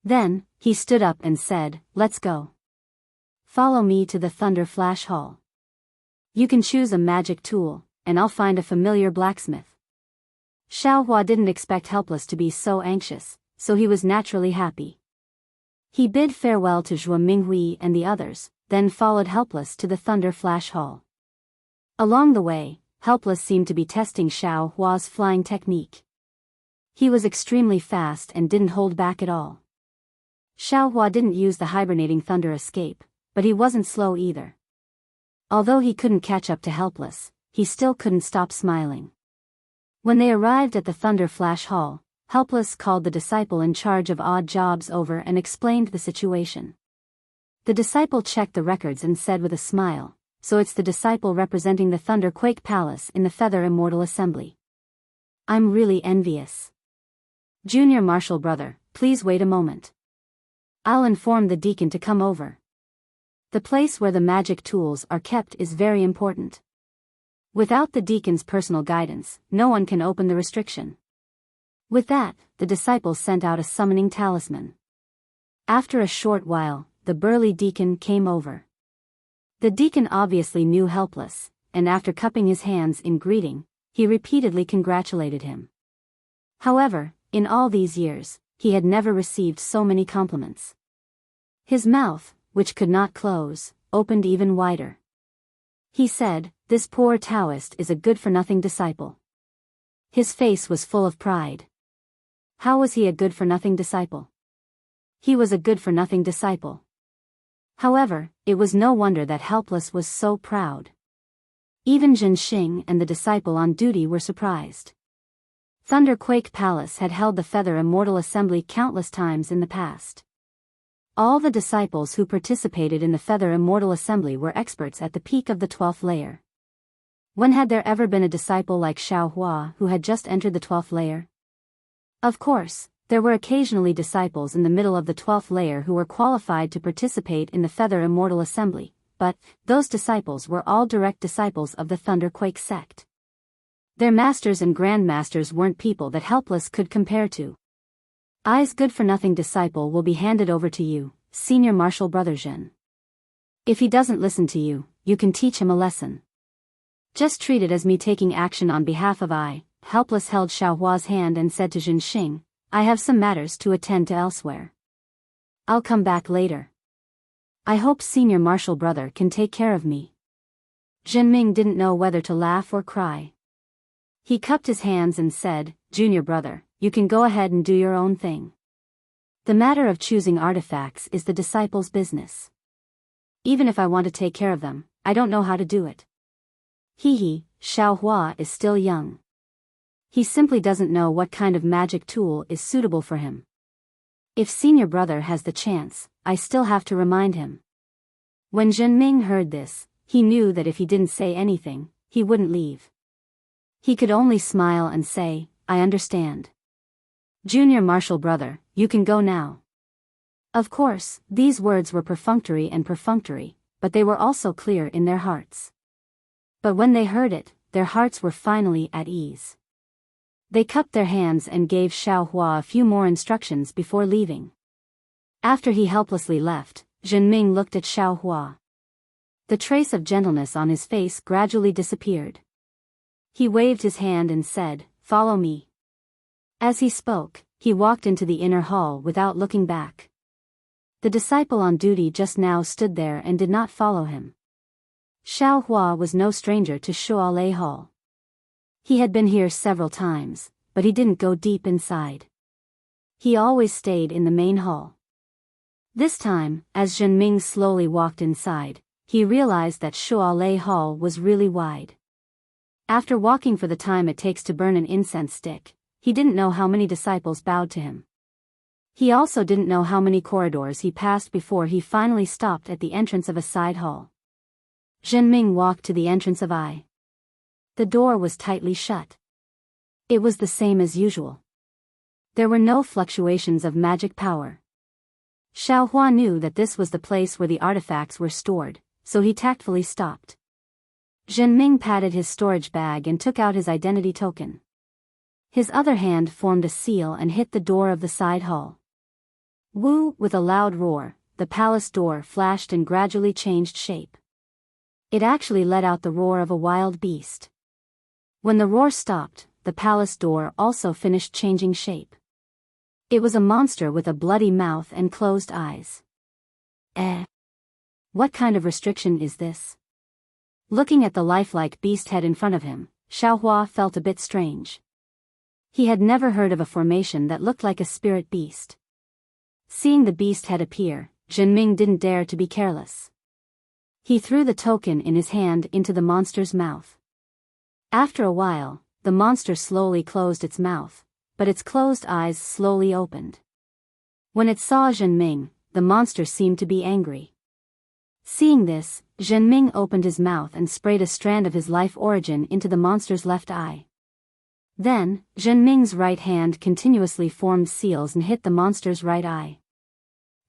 Then, he stood up and said, "Let's go. Follow me to the Thunder Flash Hall. You can choose a magic tool, and I'll find a familiar blacksmith." Xiao Hua didn't expect Helpless to be so anxious, so he was naturally happy. He bid farewell to Zhuo Minghui and the others, then followed Helpless to the Thunder Flash Hall. Along the way, Helpless seemed to be testing Xiao Hua's flying technique. He was extremely fast and didn't hold back at all. Xiao Hua didn't use the hibernating thunder escape, but he wasn't slow either. Although he couldn't catch up to Helpless, he still couldn't stop smiling. When they arrived at the Thunder Flash Hall, Helpless called the disciple in charge of odd jobs over and explained the situation. The disciple checked the records and said with a smile, "So it's the disciple representing the Thunderquake Palace in the Feather Immortal Assembly. I'm really envious. Junior Marshal brother, please wait a moment. I'll inform the deacon to come over. The place where the magic tools are kept is very important. Without the deacon's personal guidance, no one can open the restriction." With that, the disciple sent out a summoning talisman. After a short while, the burly deacon came over. The deacon obviously knew Helpless, and after cupping his hands in greeting, he repeatedly congratulated him. However, in all these years, he had never received so many compliments. His mouth, which could not close, opened even wider. He said, "This poor Taoist is a good-for-nothing disciple." His face was full of pride. How was he a good-for-nothing disciple? He was a good-for-nothing disciple. However, it was no wonder that Helpless was so proud. Even Zhen Xing and the disciple on duty were surprised. Thunderquake Palace had held the Feather Immortal Assembly countless times in the past. All the disciples who participated in the Feather Immortal Assembly were experts at the peak of the 12th layer. When had there ever been a disciple like Xiaohua who had just entered the 12th layer? Of course, there were occasionally disciples in the middle of the 12th layer who were qualified to participate in the Feather Immortal Assembly, but those disciples were all direct disciples of the Thunderquake sect. Their masters and grandmasters weren't people that Helpless could compare to. I's good-for-nothing disciple will be handed over to you, Senior Martial Brother Zhen. If he doesn't listen to you, you can teach him a lesson. Just treat it as me taking action on behalf of I. Helpless held Xiaohua's hand and said to Zhen Xing, I have some matters to attend to elsewhere. I'll come back later. I hope Senior Martial Brother can take care of me. Zhenming didn't know whether to laugh or cry. He cupped his hands and said, Junior brother, you can go ahead and do your own thing. The matter of choosing artifacts is the disciple's business. Even if I want to take care of them, I don't know how to do it. Xiaohua is still young. He simply doesn't know what kind of magic tool is suitable for him. If Senior Brother has the chance, I still have to remind him. When Zhenming heard this, he knew that if he didn't say anything, he wouldn't leave. He could only smile and say, I understand. Junior Martial Brother, you can go now. Of course, these words were perfunctory, but they were also clear in their hearts. But when they heard it, their hearts were finally at ease. They cupped their hands and gave Xiaohua a few more instructions before leaving. After he helplessly left, Zhenming looked at Xiaohua. The trace of gentleness on his face gradually disappeared. He waved his hand and said, Follow me. As he spoke, he walked into the inner hall without looking back. The disciple on duty just now stood there and did not follow him. Xiaohua was no stranger to Shualei Hall. He had been here several times, but he didn't go deep inside. He always stayed in the main hall. This time, as Zhenming slowly walked inside, he realized that Shualei Hall was really wide. After walking for the time it takes to burn an incense stick, he didn't know how many disciples bowed to him. He also didn't know how many corridors he passed before he finally stopped at the entrance of a side hall. Zhenming walked to the entrance of I. The door was tightly shut. It was the same as usual. There were no fluctuations of magic power. Xiaohua knew that this was the place where the artifacts were stored, so he tactfully stopped. Zhenming patted his storage bag and took out his identity token. His other hand formed a seal and hit the door of the side hall. Woo! With a loud roar, the palace door flashed and gradually changed shape. It actually let out the roar of a wild beast. When the roar stopped, the palace door also finished changing shape. It was a monster with a bloody mouth and closed eyes. What kind of restriction is this? Looking at the lifelike beast head in front of him, Xiaohua felt a bit strange. He had never heard of a formation that looked like a spirit beast. Seeing the beast head appear, Zhenming didn't dare to be careless. He threw the token in his hand into the monster's mouth. After a while, the monster slowly closed its mouth, but its closed eyes slowly opened. When it saw Zhenming, the monster seemed to be angry. Seeing this, Zhenming opened his mouth and sprayed a strand of his life origin into the monster's left eye. Then, Zhenming's right hand continuously formed seals and hit the monster's right eye.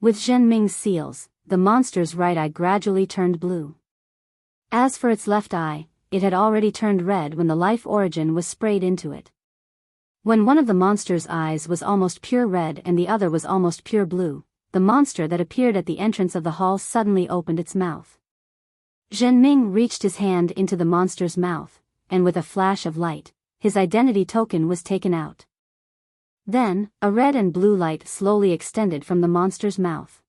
With Zhenming's seals, the monster's right eye gradually turned blue. As for its left eye, it had already turned red when the life origin was sprayed into it. When one of the monster's eyes was almost pure red and the other was almost pure blue, the monster that appeared at the entrance of the hall suddenly opened its mouth. Zhenming reached his hand into the monster's mouth, and with a flash of light, his identity token was taken out. Then, a red and blue light slowly extended from the monster's mouth.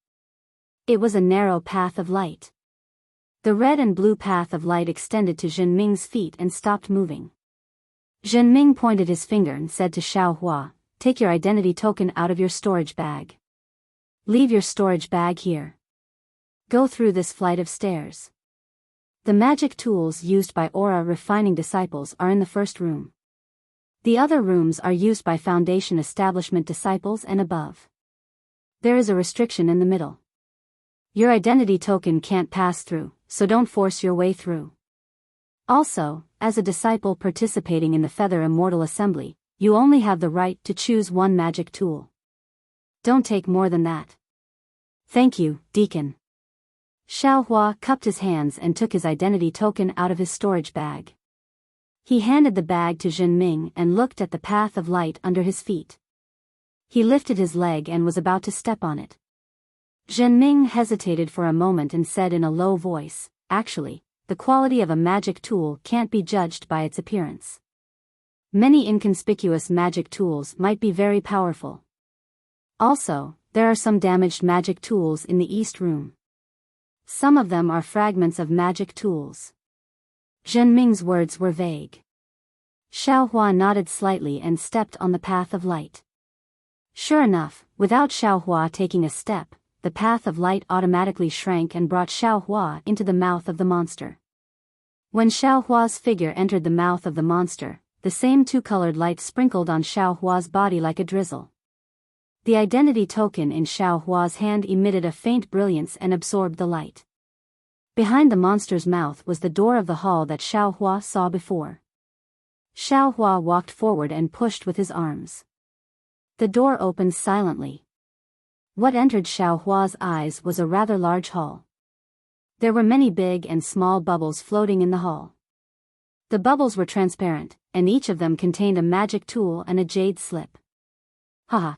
It was a narrow path of light. The red and blue path of light extended to Zhenming's feet and stopped moving. Zhenming pointed his finger and said to Xiaohua, Take your identity token out of your storage bag. Leave your storage bag here. Go through this flight of stairs. The magic tools used by aura refining disciples are in the first room. The other rooms are used by Foundation Establishment disciples and above. There is a restriction in the middle. Your identity token can't pass through, so don't force your way through. Also, as a disciple participating in the Feather Immortal Assembly, you only have the right to choose one magic tool. Don't take more than that. Thank you, Deacon. Xiaohua cupped his hands and took his identity token out of his storage bag. He handed the bag to Zhenming and looked at the path of light under his feet. He lifted his leg and was about to step on it. Zhenming hesitated for a moment and said in a low voice, "Actually, the quality of a magic tool can't be judged by its appearance. Many inconspicuous magic tools might be very powerful. Also, there are some damaged magic tools in the East Room. Some of them are fragments of magic tools." Zhenming's words were vague. Xiaohua nodded slightly and stepped on the path of light. Sure enough, without Xiaohua taking a step, the path of light automatically shrank and brought Xiaohua into the mouth of the monster. When Xiaohua's figure entered the mouth of the monster, the same two-colored light sprinkled on Xiaohua's body like a drizzle. The identity token in Xiaohua's hand emitted a faint brilliance and absorbed the light. Behind the monster's mouth was the door of the hall that Xiaohua saw before. Xiaohua walked forward and pushed with his arms. The door opened silently. What entered Xiaohua's eyes was a rather large hall. There were many big and small bubbles floating in the hall. The bubbles were transparent, and each of them contained a magic tool and a jade slip. Haha!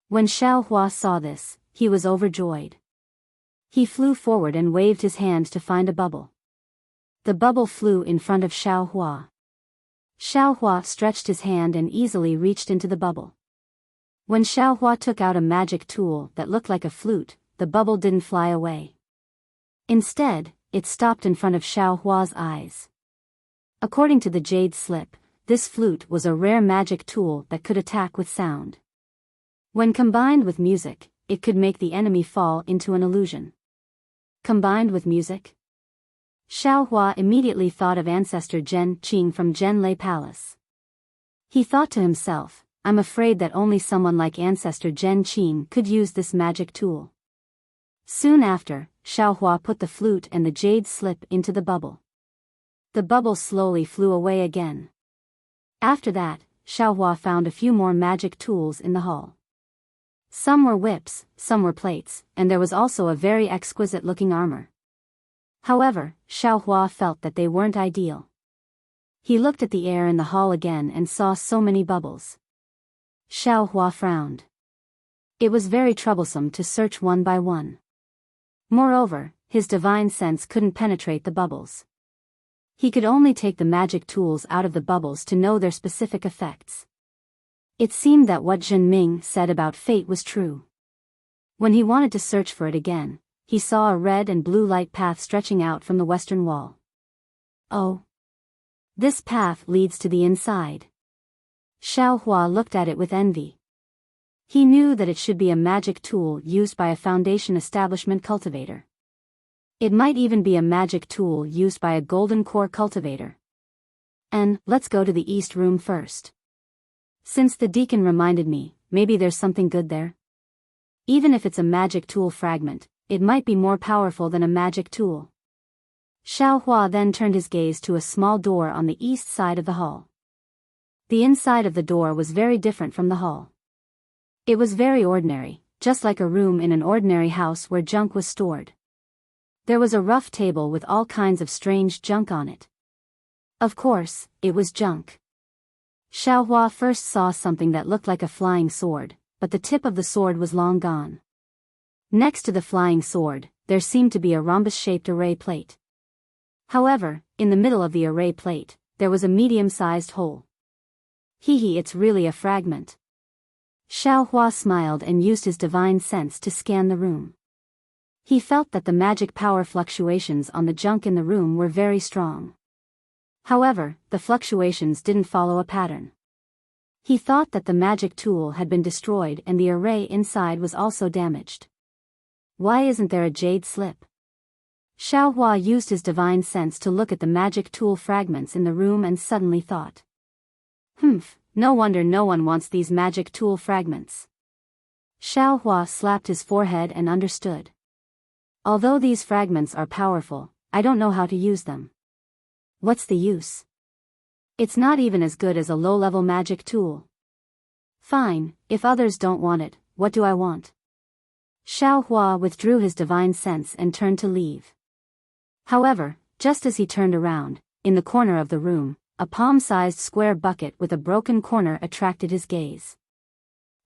When Xiaohua saw this, he was overjoyed. He flew forward and waved his hand to find a bubble. The bubble flew in front of Xiaohua. Xiaohua stretched his hand and easily reached into the bubble. When Xiaohua took out a magic tool that looked like a flute, the bubble didn't fly away. Instead, it stopped in front of Xiaohua's eyes. According to the jade slip, this flute was a rare magic tool that could attack with sound. When combined with music, it could make the enemy fall into an illusion. Combined with music? Xiaohua immediately thought of ancestor Zhen Qing from Zhenlei Palace. He thought to himself, "I'm afraid that only someone like ancestor Zhen Qing could use this magic tool." Soon after, Xiaohua put the flute and the jade slip into the bubble. The bubble slowly flew away again. After that, Xiaohua found a few more magic tools in the hall. Some were whips, some were plates, and there was also a very exquisite-looking armor. However, Xiaohua felt that they weren't ideal. He looked at the air in the hall again and saw so many bubbles. Xiaohua frowned. It was very troublesome to search one by one. Moreover, his divine sense couldn't penetrate the bubbles. He could only take the magic tools out of the bubbles to know their specific effects. It seemed that what Zhenming said about fate was true. When he wanted to search for it again, he saw a red and blue light path stretching out from the western wall. Oh! This path leads to the inside. Xiaohua looked at it with envy. He knew that it should be a magic tool used by a Foundation establishment cultivator. It might even be a magic tool used by a golden core cultivator. And, let's go to the East Room first. Since the deacon reminded me, maybe there's something good there. Even if it's a magic tool fragment, it might be more powerful than a magic tool. Xiaohua then turned his gaze to a small door on the east side of the hall. The inside of the door was very different from the hall. It was very ordinary, just like a room in an ordinary house where junk was stored. There was a rough table with all kinds of strange junk on it. Of course, it was junk. Xiaohua first saw something that looked like a flying sword, but the tip of the sword was long gone. Next to the flying sword, there seemed to be a rhombus-shaped array plate. However, in the middle of the array plate, there was a medium-sized hole. Hee, it's really a fragment. Xiaohua smiled and used his divine sense to scan the room. He felt that the magic power fluctuations on the junk in the room were very strong. However, the fluctuations didn't follow a pattern. He thought that the magic tool had been destroyed and the array inside was also damaged. Why isn't there a jade slip? Xiaohua used his divine sense to look at the magic tool fragments in the room and suddenly thought. No wonder no one wants these magic tool fragments. Xiaohua slapped his forehead and understood. Although these fragments are powerful, I don't know how to use them. What's the use? It's not even as good as a low-level magic tool. Fine, if others don't want it, what do I want? Xiao Hua withdrew his divine sense and turned to leave. However, just as he turned around, in the corner of the room, a palm-sized square bucket with a broken corner attracted his gaze.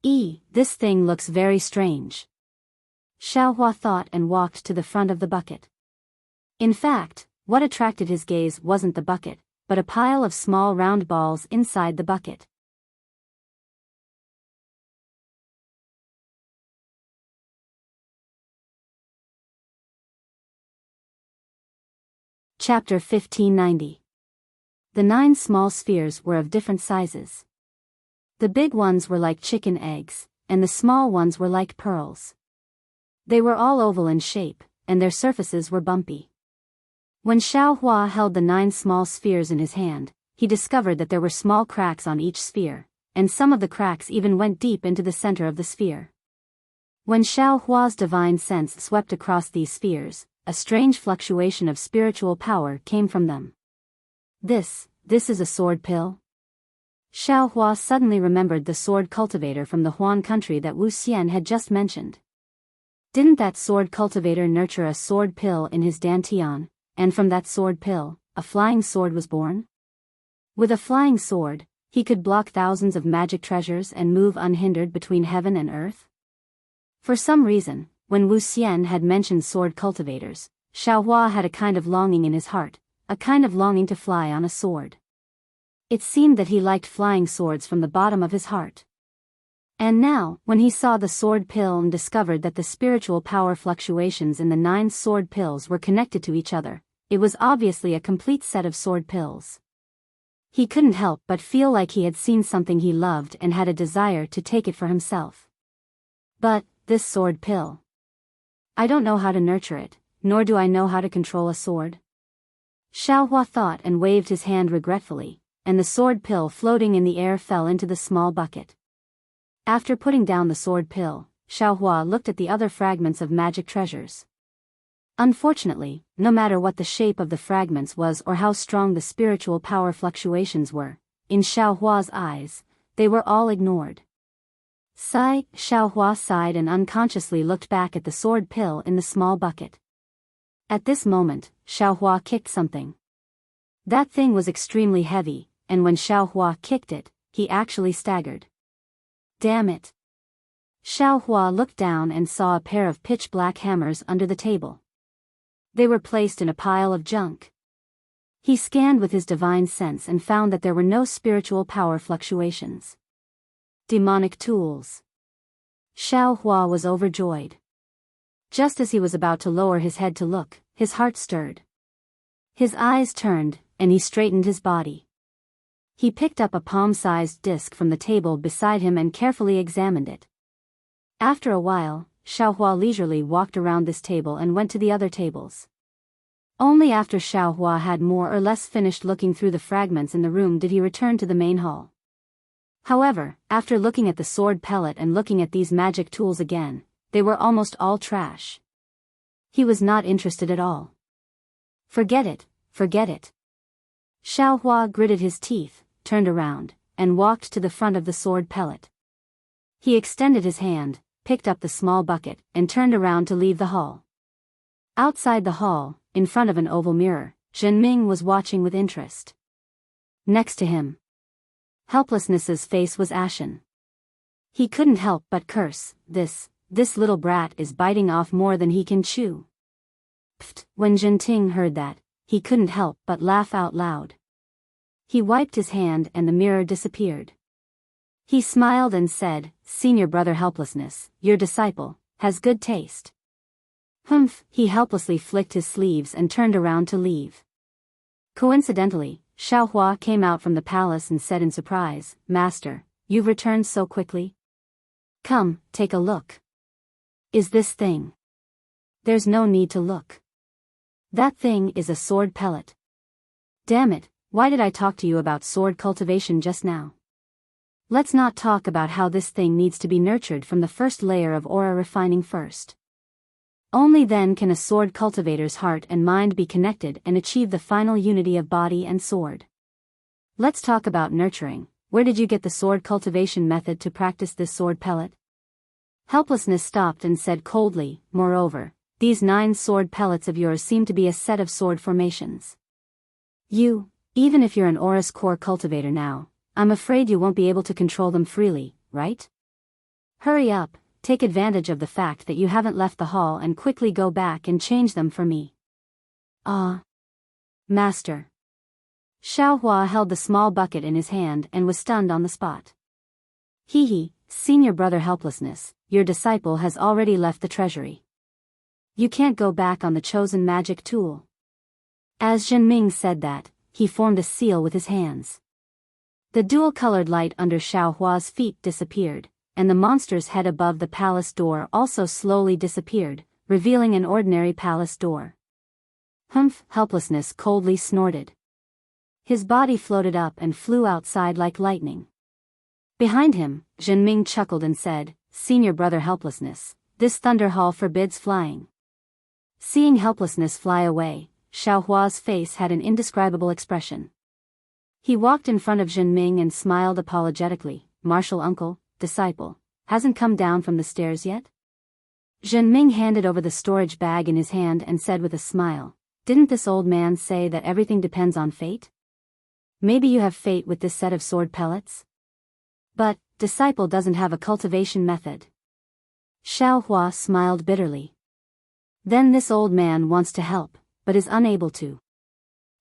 This thing looks very strange. Xiao Hua thought and walked to the front of the bucket. In fact, what attracted his gaze wasn't the bucket, but a pile of small round balls inside the bucket. Chapter 1590. The 9 small spheres were of different sizes. The big ones were like chicken eggs, and the small ones were like pearls. They were all oval in shape, and their surfaces were bumpy. When Xiao Hua held the 9 small spheres in his hand, he discovered that there were small cracks on each sphere, and some of the cracks even went deep into the center of the sphere. When Xiao Hua's divine sense swept across these spheres, a strange fluctuation of spiritual power came from them. This is a sword pill? Xiao Hua suddenly remembered the sword cultivator from the Huan country that Wu Xian had just mentioned. Didn't that sword cultivator nurture a sword pill in his dantian, and from that sword pill, a flying sword was born? With a flying sword, he could block thousands of magic treasures and move unhindered between heaven and earth? For some reason, when Wu Xian had mentioned sword cultivators, Xiao Hua had a kind of longing in his heart, a kind of longing to fly on a sword. It seemed that he liked flying swords from the bottom of his heart. And now, when he saw the sword pill and discovered that the spiritual power fluctuations in the 9 sword pills were connected to each other, it was obviously a complete set of sword pills. He couldn't help but feel like he had seen something he loved and had a desire to take it for himself. But, this sword pill. I don't know how to nurture it, nor do I know how to control a sword. Xiao Hua thought and waved his hand regretfully, and the sword pill floating in the air fell into the small bucket. After putting down the sword pill, Xiao Hua looked at the other fragments of magic treasures. Unfortunately, no matter what the shape of the fragments was or how strong the spiritual power fluctuations were, in Xiao Hua's eyes, they were all ignored. Sigh, Xiao Hua sighed and unconsciously looked back at the sword pill in the small bucket. At this moment, Xiao Hua kicked something. That thing was extremely heavy, and when Xiao Hua kicked it, he actually staggered. Damn it! Xiao Hua looked down and saw a pair of pitch-black hammers under the table. They were placed in a pile of junk. He scanned with his divine sense and found that there were no spiritual power fluctuations. Demonic tools. Xiao Hua was overjoyed. Just as he was about to lower his head to look, his heart stirred. His eyes turned, and he straightened his body. He picked up a palm-sized disc from the table beside him and carefully examined it. After a while, Xiao Hua leisurely walked around this table and went to the other tables. Only after Xiao Hua had more or less finished looking through the fragments in the room did he return to the main hall. However, after looking at the sword pellet and looking at these magic tools again, they were almost all trash. He was not interested at all. Forget it, forget it. Xiao Hua gritted his teeth, turned around, and walked to the front of the sword pellet. He extended his hand, picked up the small bucket, and turned around to leave the hall. Outside the hall, in front of an oval mirror, Zhenming was watching with interest. Next to him, Helplessness's face was ashen. He couldn't help but curse, this little brat is biting off more than he can chew. Pfft, when Zhenting heard that, he couldn't help but laugh out loud. He wiped his hand and the mirror disappeared. He smiled and said, Senior brother Helplessness, your disciple, has good taste. Humph, he helplessly flicked his sleeves and turned around to leave. Coincidentally, Xiao Hua came out from the palace and said in surprise, Master, you've returned so quickly? Come, take a look. Is this thing? There's no need to look. That thing is a sword pellet. Damn it, why did I talk to you about sword cultivation just now? Let's not talk about how this thing needs to be nurtured from the first layer of aura refining first. Only then can a sword cultivator's heart and mind be connected and achieve the final unity of body and sword. Let's talk about nurturing. Where did you get the sword cultivation method to practice this sword pellet? Helplessness stopped and said coldly, moreover, these 9 sword pellets of yours seem to be a set of sword formations. Even if you're an Aurus core cultivator now, I'm afraid you won't be able to control them freely, right? Hurry up, take advantage of the fact that you haven't left the hall and quickly go back and change them for me. Ah. Master. Xiaohua held the small bucket in his hand and was stunned on the spot. Senior brother helplessness, your disciple has already left the treasury. You can't go back on the chosen magic tool. As Zhenming said that, he formed a seal with his hands. The dual-colored light under Xiaohua's feet disappeared, and the monster's head above the palace door also slowly disappeared, revealing an ordinary palace door. Humph! Helplessness coldly snorted. His body floated up and flew outside like lightning. Behind him, Zhenming chuckled and said, Senior brother helplessness, this thunder hall forbids flying. Seeing helplessness fly away, Xiaohua's face had an indescribable expression. He walked in front of Zhenming and smiled apologetically, Martial uncle, disciple, hasn't come down from the stairs yet? Zhenming handed over the storage bag in his hand and said with a smile, didn't this old man say that everything depends on fate? Maybe you have fate with this set of sword pellets? But, disciple doesn't have a cultivation method. Xiaohua smiled bitterly. Then this old man wants to help, but is unable to.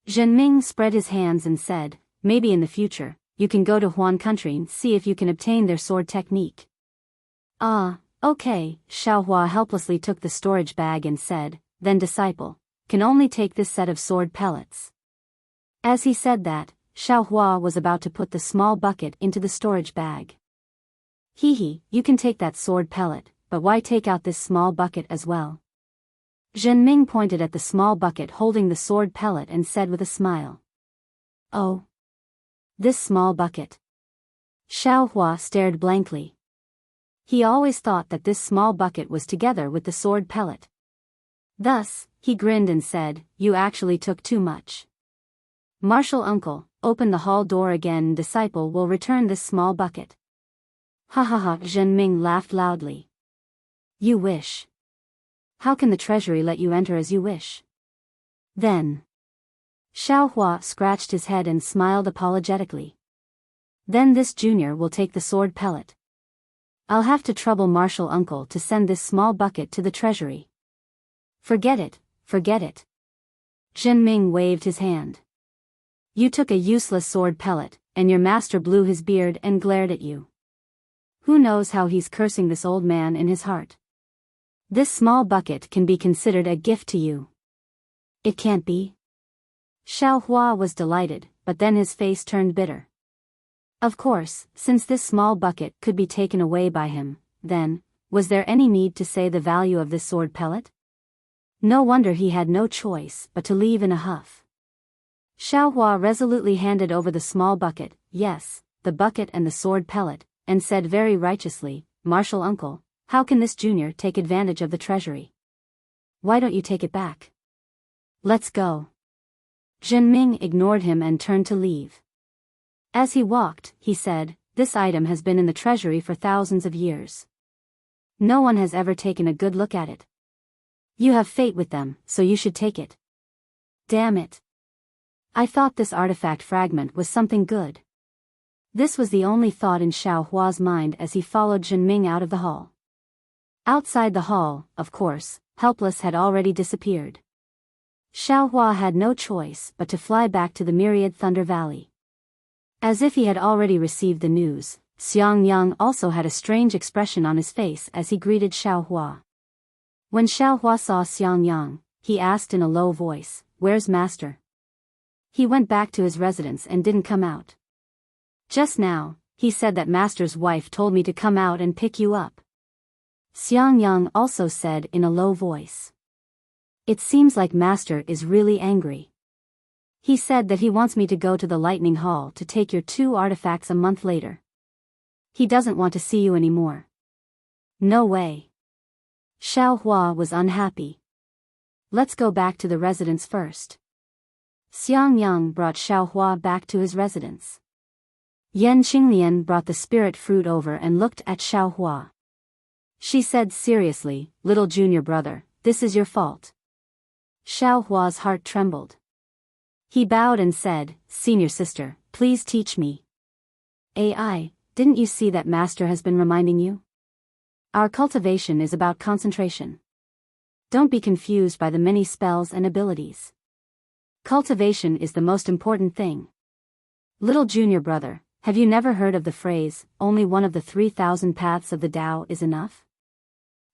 Zhenming spread his hands and said, maybe in the future, you can go to Huan country and see if you can obtain their sword technique. Ah, okay, Xiaohua helplessly took the storage bag and said, then disciple, can only take this set of sword pellets. As he said that, Xiaohua was about to put the small bucket into the storage bag. You can take that sword pellet, but why take out this small bucket as well? Zhenming pointed at the small bucket holding the sword pellet and said with a smile. Oh. This small bucket. Xiaohua stared blankly. He always thought that this small bucket was together with the sword pellet. Thus, he grinned and said, you actually took too much. Martial uncle, open the hall door again and disciple will return this small bucket. Ha ha ha, Zhenming laughed loudly. You wish. How can the treasury let you enter as you wish? Then. Xiaohua scratched his head and smiled apologetically. Then this junior will take the sword pellet. I'll have to trouble Martial uncle to send this small bucket to the treasury. Forget it, forget it. Zhenming waved his hand. You took a useless sword pellet, and your master blew his beard and glared at you. Who knows how he's cursing this old man in his heart. This small bucket can be considered a gift to you. It can't be. Xiaohua was delighted, but then his face turned bitter. Of course, since this small bucket could be taken away by him, then, was there any need to say the value of this sword pellet? No wonder he had no choice but to leave in a huff. Xiaohua resolutely handed over the small bucket, yes, the bucket and the sword pellet, and said very righteously, Martial uncle, how can this junior take advantage of the treasury? Why don't you take it back? Let's go. Zhenming ignored him and turned to leave. As he walked, he said, this item has been in the treasury for thousands of years. No one has ever taken a good look at it. You have fate with them, so you should take it. Damn it. I thought this artifact fragment was something good. This was the only thought in Xiaohua's mind as he followed Zhenming out of the hall. Outside the hall, of course, Helpless had already disappeared. Xiaohua had no choice but to fly back to the Myriad Thunder Valley. As if he had already received the news, Xiangyang also had a strange expression on his face as he greeted Xiaohua. When Xiaohua saw Xiangyang, he asked in a low voice, "Where's master?" He went back to his residence and didn't come out. Just now, he said that master's wife told me to come out and pick you up. Xiangyang also said in a low voice. It seems like master is really angry. He said that he wants me to go to the Lightning Hall to take your 2 artifacts a month later. He doesn't want to see you anymore. No way. Xiao Hua was unhappy. Let's go back to the residence first. Xiang Yang brought Xiao Hua back to his residence. Yan Qinglian brought the spirit fruit over and looked at Xiao Hua. She said seriously, "Little junior brother, this is your fault." Xiao Hua's heart trembled. He bowed and said, "Senior sister, please teach me." "AI, didn't you see that master has been reminding you? Our cultivation is about concentration. Don't be confused by the many spells and abilities. Cultivation is the most important thing. Little junior brother, have you never heard of the phrase, only one of the 3,000 paths of the Tao is enough?"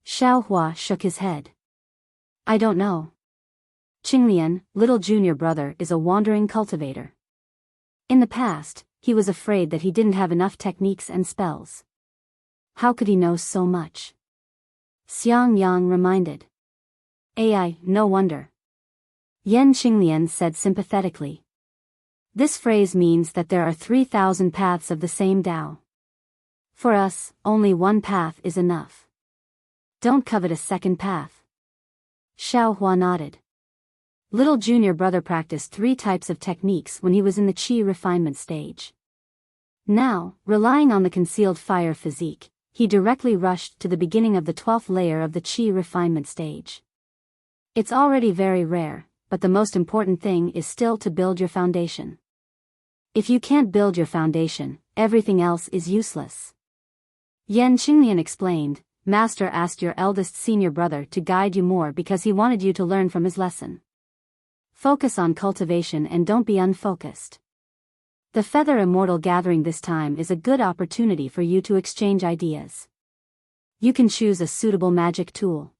Xiao Hua shook his head. "I don't know. Qinglian, little junior brother, is a wandering cultivator. In the past, he was afraid that he didn't have enough techniques and spells. How could he know so much?" Xiang Yang reminded. "AI, no wonder." Yan Qinglian said sympathetically. "This phrase means that there are 3,000 paths of the same Tao. For us, only one path is enough. Don't covet a second path." Xiao Hua nodded. Little junior brother practiced 3 types of techniques when he was in the qi refinement stage. Now, relying on the concealed fire physique, he directly rushed to the beginning of the 12th layer of the qi refinement stage. It's already very rare, but the most important thing is still to build your foundation. If you can't build your foundation, everything else is useless. Yan Qinglian explained, "Master asked your eldest senior brother to guide you more because he wanted you to learn from his lesson. Focus on cultivation and don't be unfocused. The Feather Immortal gathering this time is a good opportunity for you to exchange ideas. You can choose a suitable magic tool.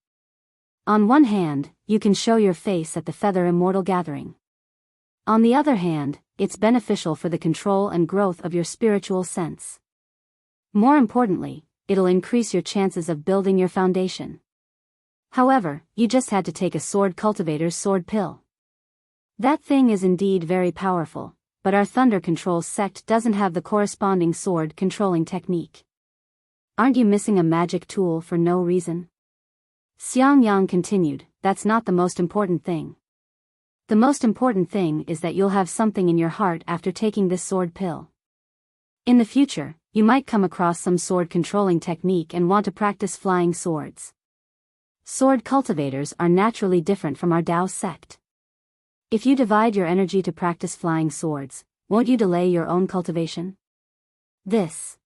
On one hand, you can show your face at the Feather Immortal gathering. On the other hand, it's beneficial for the control and growth of your spiritual sense. More importantly, it'll increase your chances of building your foundation. However, you just had to take a sword cultivator's sword pill. That thing is indeed very powerful, but our Thunder Control sect doesn't have the corresponding sword controlling technique. Aren't you missing a magic tool for no reason?" Xiang Yang continued, "That's not the most important thing. The most important thing is that you'll have something in your heart after taking this sword pill. In the future, you might come across some sword controlling technique and want to practice flying swords. Sword cultivators are naturally different from our Dao sect. If you divide your energy to practice flying swords, won't you delay your own cultivation?" This.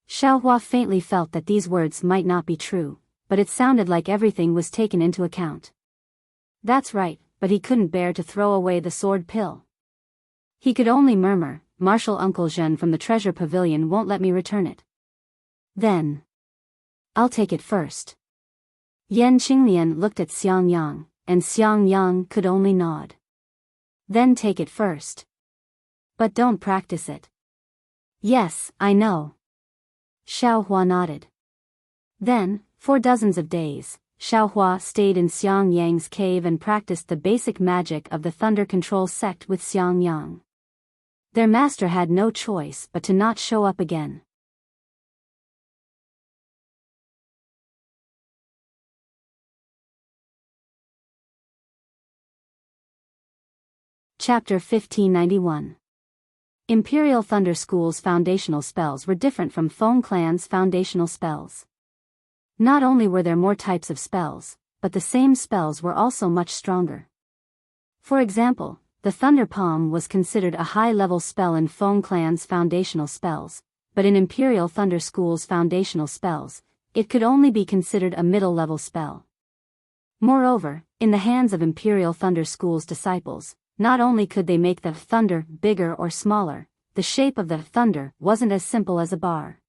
Xiao Hua faintly felt that these words might not be true, but it sounded like everything was taken into account. That's right, but he couldn't bear to throw away the sword pill. He could only murmur, "Martial Uncle Zhen from the treasure pavilion won't let me return it. Then I'll take it first." Yan Qinglian looked at Xiang Yang, and Xiang Yang could only nod. "Then take it first. But don't practice it." "Yes, I know." Xiao Hua nodded. Then, for dozens of days, Xiao Hua stayed in Xiang Yang's cave and practiced the basic magic of the Thunder Control sect with Xiang Yang. Their master had no choice but to not show up again. Chapter 1591. Imperial Thunder School's foundational spells were different from Feng Clan's foundational spells. Not only were there more types of spells, but the same spells were also much stronger. For example, the Thunder Palm was considered a high-level spell in Feng Clan's foundational spells, but in Imperial Thunder School's foundational spells, it could only be considered a middle-level spell. Moreover, in the hands of Imperial Thunder School's disciples, not only could they make the thunder bigger or smaller, the shape of the thunder wasn't as simple as a bar.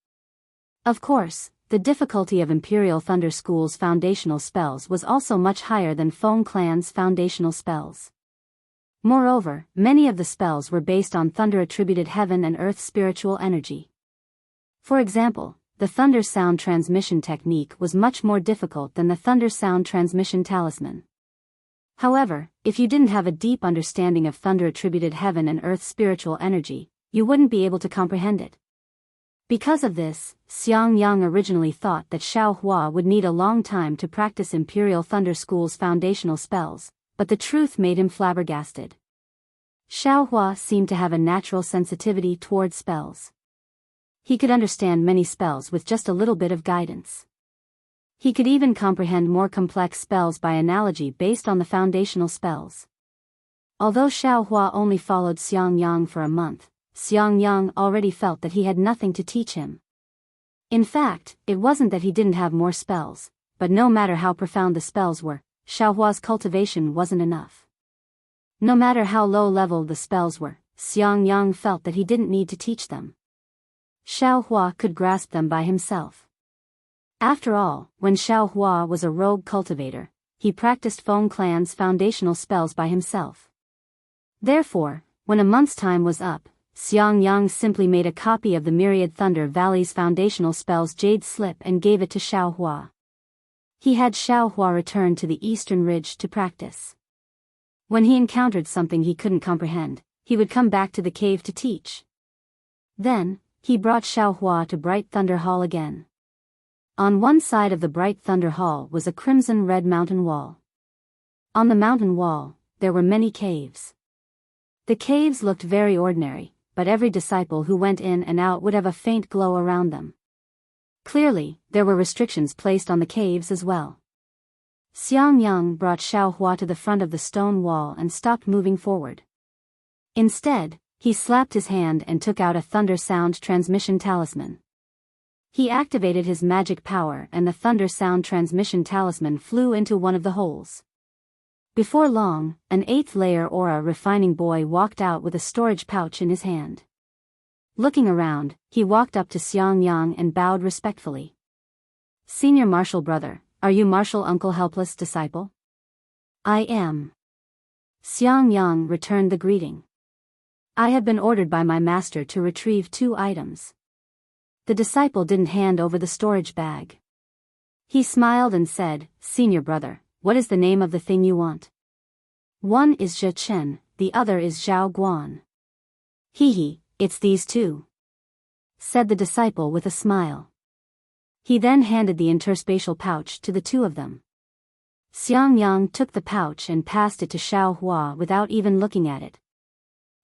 Of course, the difficulty of Imperial Thunder School's foundational spells was also much higher than Feng Clan's foundational spells. Moreover, many of the spells were based on thunder-attributed heaven and earth spiritual energy. For example, the thunder sound transmission technique was much more difficult than the thunder sound transmission talisman. However, if you didn't have a deep understanding of thunder-attributed heaven and earth spiritual energy, you wouldn't be able to comprehend it. Because of this, Xiang Yang originally thought that Xiao Hua would need a long time to practice Imperial Thunder School's foundational spells, but the truth made him flabbergasted. Xiao Hua seemed to have a natural sensitivity towards spells. He could understand many spells with just a little bit of guidance. He could even comprehend more complex spells by analogy based on the foundational spells. Although Xiao Hua only followed Xiang Yang for a month, Xiang Yang already felt that he had nothing to teach him. In fact, it wasn't that he didn't have more spells, but no matter how profound the spells were, Xiao Hua's cultivation wasn't enough. No matter how low-level the spells were, Xiang Yang felt that he didn't need to teach them. Xiao Hua could grasp them by himself. After all, when Xiao Hua was a rogue cultivator, he practiced Feng Clan's foundational spells by himself. Therefore, when a month's time was up, Xiang Yang simply made a copy of the Myriad Thunder Valley's foundational spells Jade Slip and gave it to Xiao Hua. He had Xiao Hua return to the eastern ridge to practice. When he encountered something he couldn't comprehend, he would come back to the cave to teach. Then, he brought Xiao Hua to Bright Thunder Hall again. On one side of the Bright Thunder Hall was a crimson-red mountain wall. On the mountain wall, there were many caves. The caves looked very ordinary, but every disciple who went in and out would have a faint glow around them. Clearly, there were restrictions placed on the caves as well. Xiang Yang brought Xiao Hua to the front of the stone wall and stopped moving forward. Instead, he slapped his hand and took out a thunder sound transmission talisman. He activated his magic power and the thunder sound transmission talisman flew into one of the holes. Before long, an 8th-layer aura refining boy walked out with a storage pouch in his hand. Looking around, he walked up to Xiang Yang and bowed respectfully. "Senior Martial Brother, are you Martial Uncle Helpless Disciple?" "I am." Xiang Yang returned the greeting. "I have been ordered by my master to retrieve 2 items." The disciple didn't hand over the storage bag. He smiled and said, "Senior Brother, what is the name of the thing you want?" "One is Zhe Chen, the other is Zhao Guan." "Hee, it's these 2," said the disciple with a smile. He then handed the interspatial pouch to the 2 of them. Xiang Yang took the pouch and passed it to Xiao Hua without even looking at it.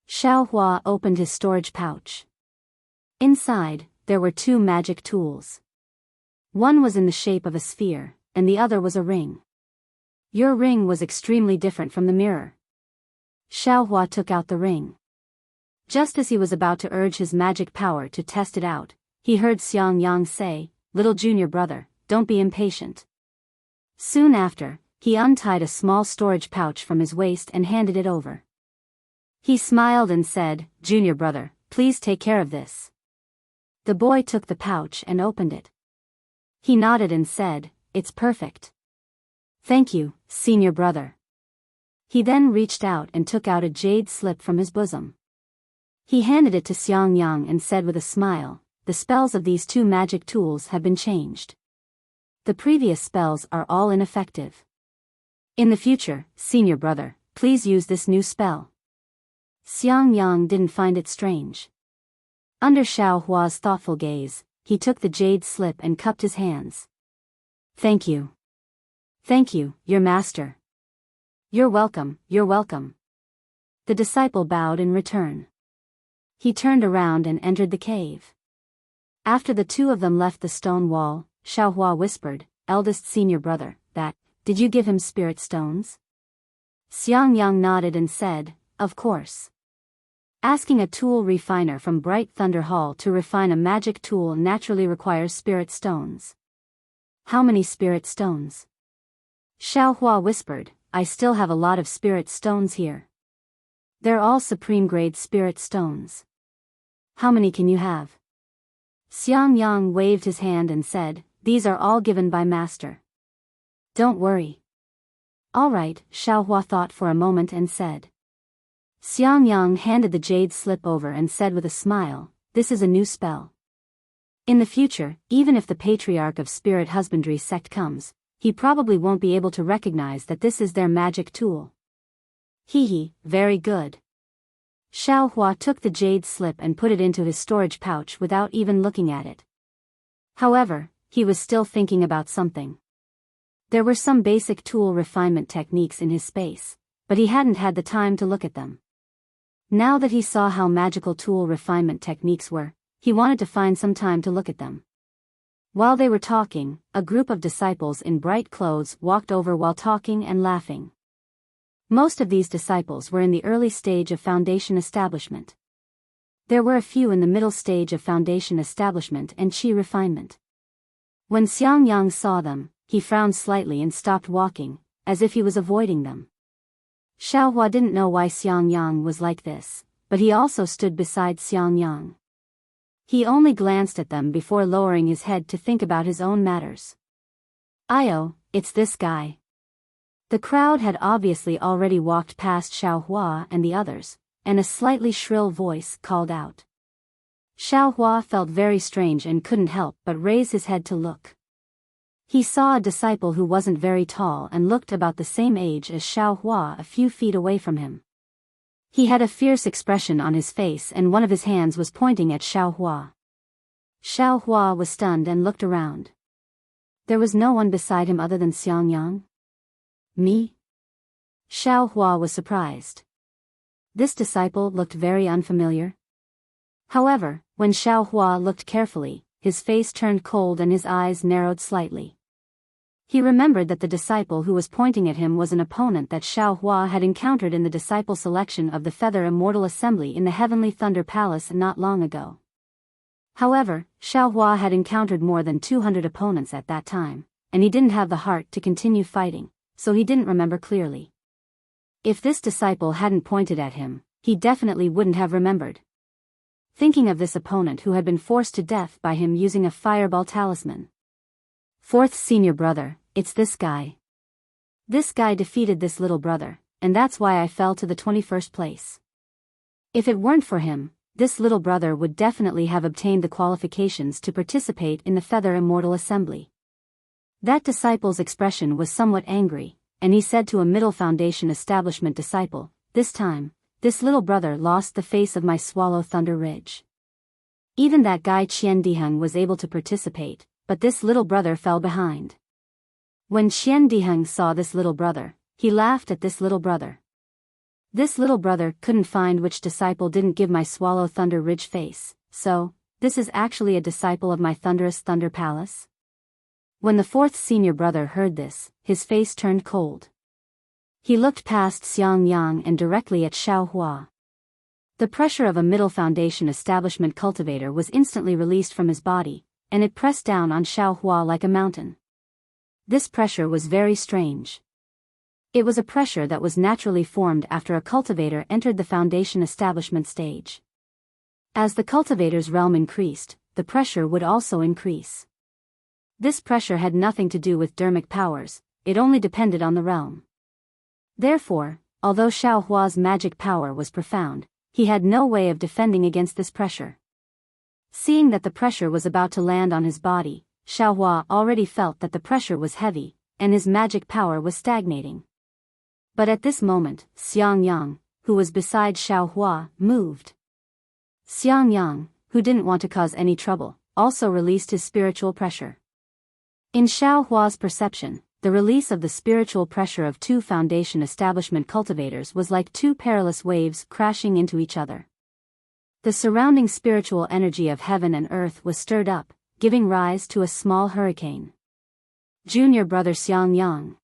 Xiao Hua opened his storage pouch. Inside, there were 2 magic tools. One was in the shape of a sphere, and the other was a ring. "Your ring was extremely different from the mirror." Xiao Hua took out the ring. Just as he was about to urge his magic power to test it out, he heard Xiang Yang say, "Little junior brother, don't be impatient." Soon after, he untied a small storage pouch from his waist and handed it over. He smiled and said, "Junior brother, please take care of this." The boy took the pouch and opened it. He nodded and said, "It's perfect." "Thank you, senior brother." He then reached out and took out a jade slip from his bosom. He handed it to Xiang Yang and said with a smile, "The spells of these 2 magic tools have been changed. The previous spells are all ineffective. In the future, senior brother, please use this new spell." Xiang Yang didn't find it strange. Under Xiao Hua's thoughtful gaze, he took the jade slip and cupped his hands. "Thank you. Thank you, your master." You're welcome." The disciple bowed in return. He turned around and entered the cave. After the 2 of them left the stone wall, Xiao Hua whispered, "Eldest senior brother, did you give him spirit stones?" Xiang Yang nodded and said, "Of course." Asking a tool refiner from Bright Thunder Hall to refine a magic tool naturally requires spirit stones. "How many spirit stones?" Xiao Hua whispered, "I still have a lot of spirit stones here. They're all supreme grade spirit stones." "How many can you have?" Xiang Yang waved his hand and said, "These are all given by master. Don't worry." "All right," Xiao Hua thought for a moment and said. Xiang Yang handed the jade slip over and said with a smile, "This is a new spell. In the future, even if the Patriarch of Spirit Husbandry sect comes, he probably won't be able to recognize that this is their magic tool." Very good." Xiao Hua took the jade slip and put it into his storage pouch without even looking at it. However, he was still thinking about something. There were some basic tool refinement techniques in his space, but he hadn't had the time to look at them. Now that he saw how magical tool refinement techniques were, he wanted to find some time to look at them. While they were talking, a group of disciples in bright clothes walked over while talking and laughing. Most of these disciples were in the early stage of foundation establishment. There were a few in the middle stage of foundation establishment and qi refinement. When Xiangyang saw them, he frowned slightly and stopped walking, as if he was avoiding them. Xiaohua didn't know why Xiangyang was like this, but he also stood beside Xiangyang. He only glanced at them before lowering his head to think about his own matters. "Io, it's this guy." The crowd had obviously already walked past Xiaohua and the others, and a slightly shrill voice called out. Xiaohua felt very strange and couldn't help but raise his head to look. He saw a disciple who wasn't very tall and looked about the same age as Xiaohua a few feet away from him. He had a fierce expression on his face and one of his hands was pointing at Xiaohua. Xiaohua was stunned and looked around. There was no one beside him other than Xiangyang. "Me?" Xiaohua was surprised. This disciple looked very unfamiliar. However, when Xiaohua looked carefully, his face turned cold and his eyes narrowed slightly. He remembered that the disciple who was pointing at him was an opponent that Xiaohua had encountered in the disciple selection of the Feather Immortal Assembly in the Heavenly Thunder Palace not long ago. However, Xiaohua had encountered more than 200 opponents at that time, and he didn't have the heart to continue fighting, so he didn't remember clearly. If this disciple hadn't pointed at him, he definitely wouldn't have remembered. Thinking of this opponent who had been forced to death by him using a fireball talisman. "Fourth senior brother, it's this guy. This guy defeated this little brother, and that's why I fell to the 21st place. If it weren't for him, this little brother would definitely have obtained the qualifications to participate in the Feather Immortal Assembly." That disciple's expression was somewhat angry, and he said to a middle foundation establishment disciple, "This time, this little brother lost the face of my Swallow Thunder Ridge. Even that guy Qian Diheng was able to participate, but this little brother fell behind." When Qian Diheng saw this little brother, he laughed at this little brother. "This little brother couldn't find which disciple didn't give my Swallow Thunder Ridge face, so, this is actually a disciple of my Thunderous Thunder Palace?" When the fourth senior brother heard this, his face turned cold. He looked past Xiangyang and directly at Xiaohua. The pressure of a middle foundation establishment cultivator was instantly released from his body, and it pressed down on Xiaohua like a mountain. This pressure was very strange. It was a pressure that was naturally formed after a cultivator entered the foundation establishment stage. As the cultivator's realm increased, the pressure would also increase. This pressure had nothing to do with dermic powers, it only depended on the realm. Therefore, although Xiaohua's magic power was profound, he had no way of defending against this pressure. Seeing that the pressure was about to land on his body, Xiaohua already felt that the pressure was heavy, and his magic power was stagnating. But at this moment, Xiangyang, who was beside Xiaohua, moved. Xiangyang, who didn't want to cause any trouble, also released his spiritual pressure. In Xiaohua's perception, the release of the spiritual pressure of two foundation establishment cultivators was like two perilous waves crashing into each other. The surrounding spiritual energy of heaven and earth was stirred up, giving rise to a small hurricane. "Junior brother Xiangyang."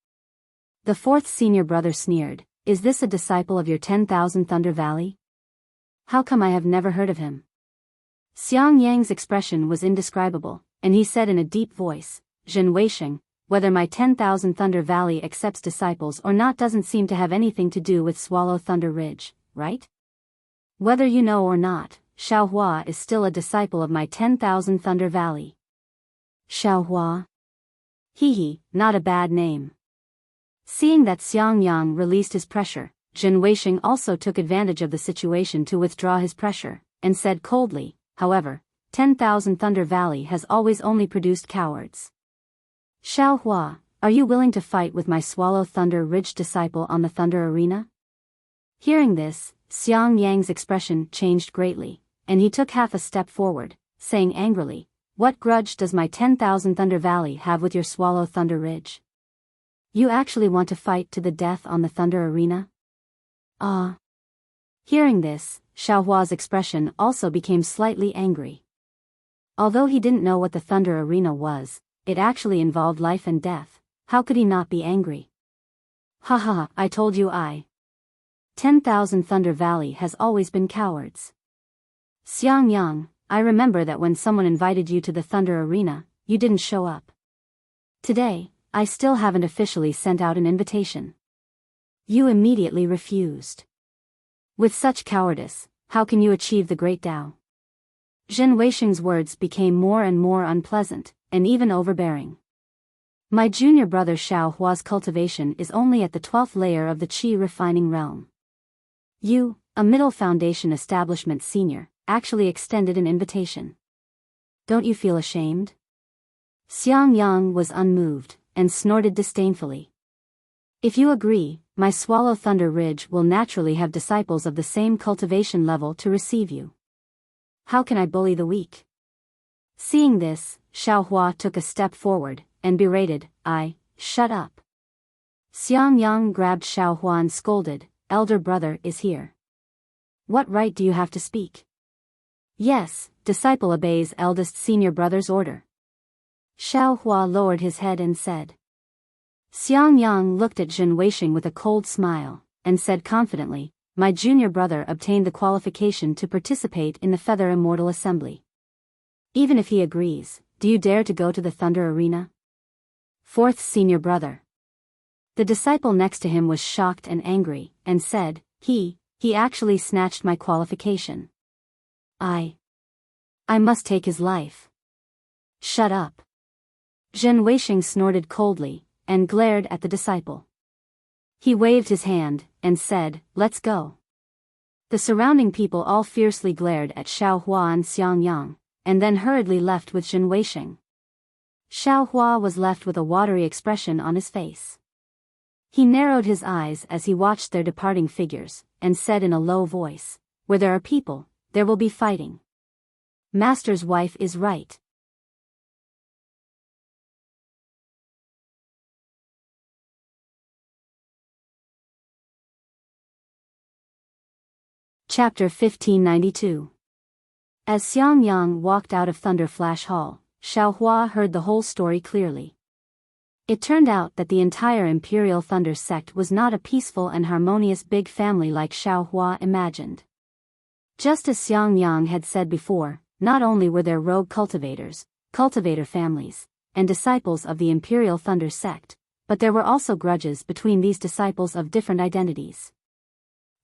The fourth senior brother sneered, "Is this a disciple of your 10,000 Thunder Valley? How come I have never heard of him?" Xiangyang's expression was indescribable, and he said in a deep voice, "Zhen Weisheng, whether my 10,000 Thunder Valley accepts disciples or not doesn't seem to have anything to do with Swallow Thunder Ridge, right? Whether you know or not, Xiaohua is still a disciple of my 10,000 Thunder Valley." Xiaohua? Hee, not a bad name. Seeing that Xiangyang released his pressure, Zhen Weisheng also took advantage of the situation to withdraw his pressure, and said coldly, "However, 10,000 Thunder Valley has always only produced cowards. Xiaohua, are you willing to fight with my Swallow Thunder Ridge disciple on the Thunder Arena?" Hearing this, Xiang Yang's expression changed greatly, and he took half a step forward, saying angrily, "What grudge does my 10,000 Thunder Valley have with your Swallow Thunder Ridge? You actually want to fight to the death on the Thunder Arena?" Ah. Hearing this, Xiaohua's expression also became slightly angry. Although he didn't know what the Thunder Arena was, it actually involved life and death. How could he not be angry? Haha, I told you 10,000 Thunder Valley has always been cowards. Xiang Yang, I remember that when someone invited you to the Thunder Arena, you didn't show up. Today, I still haven't officially sent out an invitation. You immediately refused. With such cowardice, how can you achieve the great Tao? Zhen Weisheng's words became more and more unpleasant, and even overbearing. My junior brother Xiao Hua's cultivation is only at the 12th layer of the qi refining realm. You, a middle foundation establishment senior, actually extended an invitation. Don't you feel ashamed? Xiang Yang was unmoved, and snorted disdainfully. If you agree, my Swallow Thunder Ridge will naturally have disciples of the same cultivation level to receive you. How can I bully the weak? Seeing this, Xiao Hua took a step forward, and berated, shut up. Xiang Yang grabbed Xiao Hua and scolded, elder brother is here. What right do you have to speak? Yes, disciple obeys eldest senior brother's order. Xiao Hua lowered his head and said. Xiang Yang looked at Zhen Weisheng with a cold smile, and said confidently, my junior brother obtained the qualification to participate in the Feather Immortal Assembly. Even if he agrees, do you dare to go to the Thunder Arena? Fourth senior brother. The disciple next to him was shocked and angry, and said, he actually snatched my qualification. I must take his life. Shut up. Zhen Weisheng snorted coldly, and glared at the disciple. He waved his hand, and said, let's go. The surrounding people all fiercely glared at Xiao Hua and Xiang Yang, and then hurriedly left with Zhen Weisheng. Xiao Hua was left with a watery expression on his face. He narrowed his eyes as he watched their departing figures, and said in a low voice, where there are people, there will be fighting. Master's wife is right. Chapter 1592. As Xiang Yang walked out of Thunder Flash Hall, Xiao Hua heard the whole story clearly. It turned out that the entire Imperial Thunder sect was not a peaceful and harmonious big family like Xiao Hua imagined. Just as Xiang Yang had said before, not only were there rogue cultivators, cultivator families, and disciples of the Imperial Thunder sect, but there were also grudges between these disciples of different identities.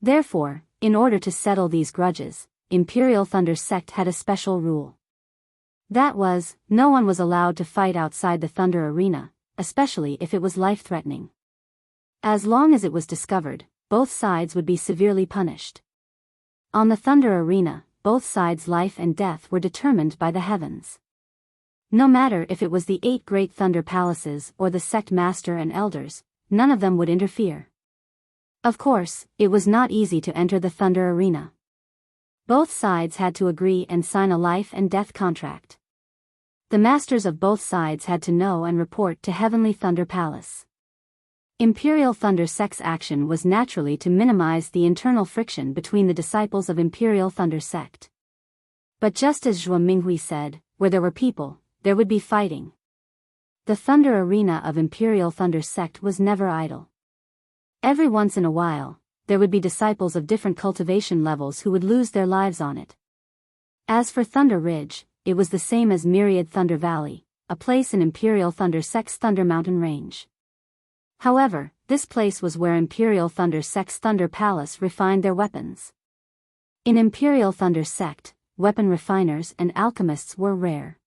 Therefore, in order to settle these grudges, Imperial Thunder sect had a special rule. That was, no one was allowed to fight outside the Thunder Arena, especially if it was life-threatening. As long as it was discovered, both sides would be severely punished. On the Thunder Arena, both sides' life and death were determined by the heavens. No matter if it was the 8 great Thunder Palaces or the sect master and elders, none of them would interfere. Of course, it was not easy to enter the Thunder Arena. Both sides had to agree and sign a life and death contract. The masters of both sides had to know and report to Heavenly Thunder Palace. Imperial Thunder sect's action was naturally to minimize the internal friction between the disciples of Imperial Thunder sect. But just as Zhuo Minghui said, where there were people, there would be fighting. The Thunder Arena of Imperial Thunder sect was never idle. Every once in a while, there would be disciples of different cultivation levels who would lose their lives on it. As for Thunder Ridge, it was the same as Myriad Thunder Valley, a place in Imperial Thunder sect's Thunder Mountain Range. However, this place was where Imperial Thunder sect's Thunder Palace refined their weapons. In Imperial Thunder sect, weapon refiners and alchemists were rare.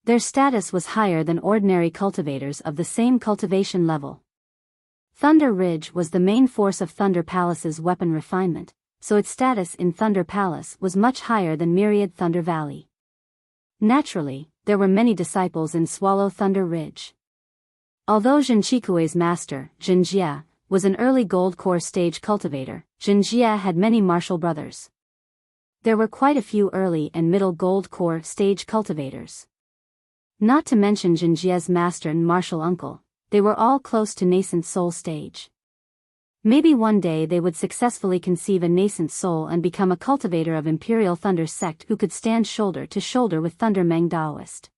Their status was higher than ordinary cultivators of the same cultivation level. Thunder Ridge was the main force of Thunder Palace's weapon refinement, so its status in Thunder Palace was much higher than Myriad Thunder Valley. Naturally, there were many disciples in Swallow Thunder Ridge. Although Zhenqikue's master, Zhenjia, was an early gold core stage cultivator. Zhenjie had many martial brothers. There were quite a few early and middle gold core stage cultivators. Not to mention Zhenjie's master and martial uncle, they were all close to nascent soul stage. Maybe one day they would successfully conceive a nascent soul and become a cultivator of Imperial Thunder sect who could stand shoulder to shoulder with Thunder Meng Daoist.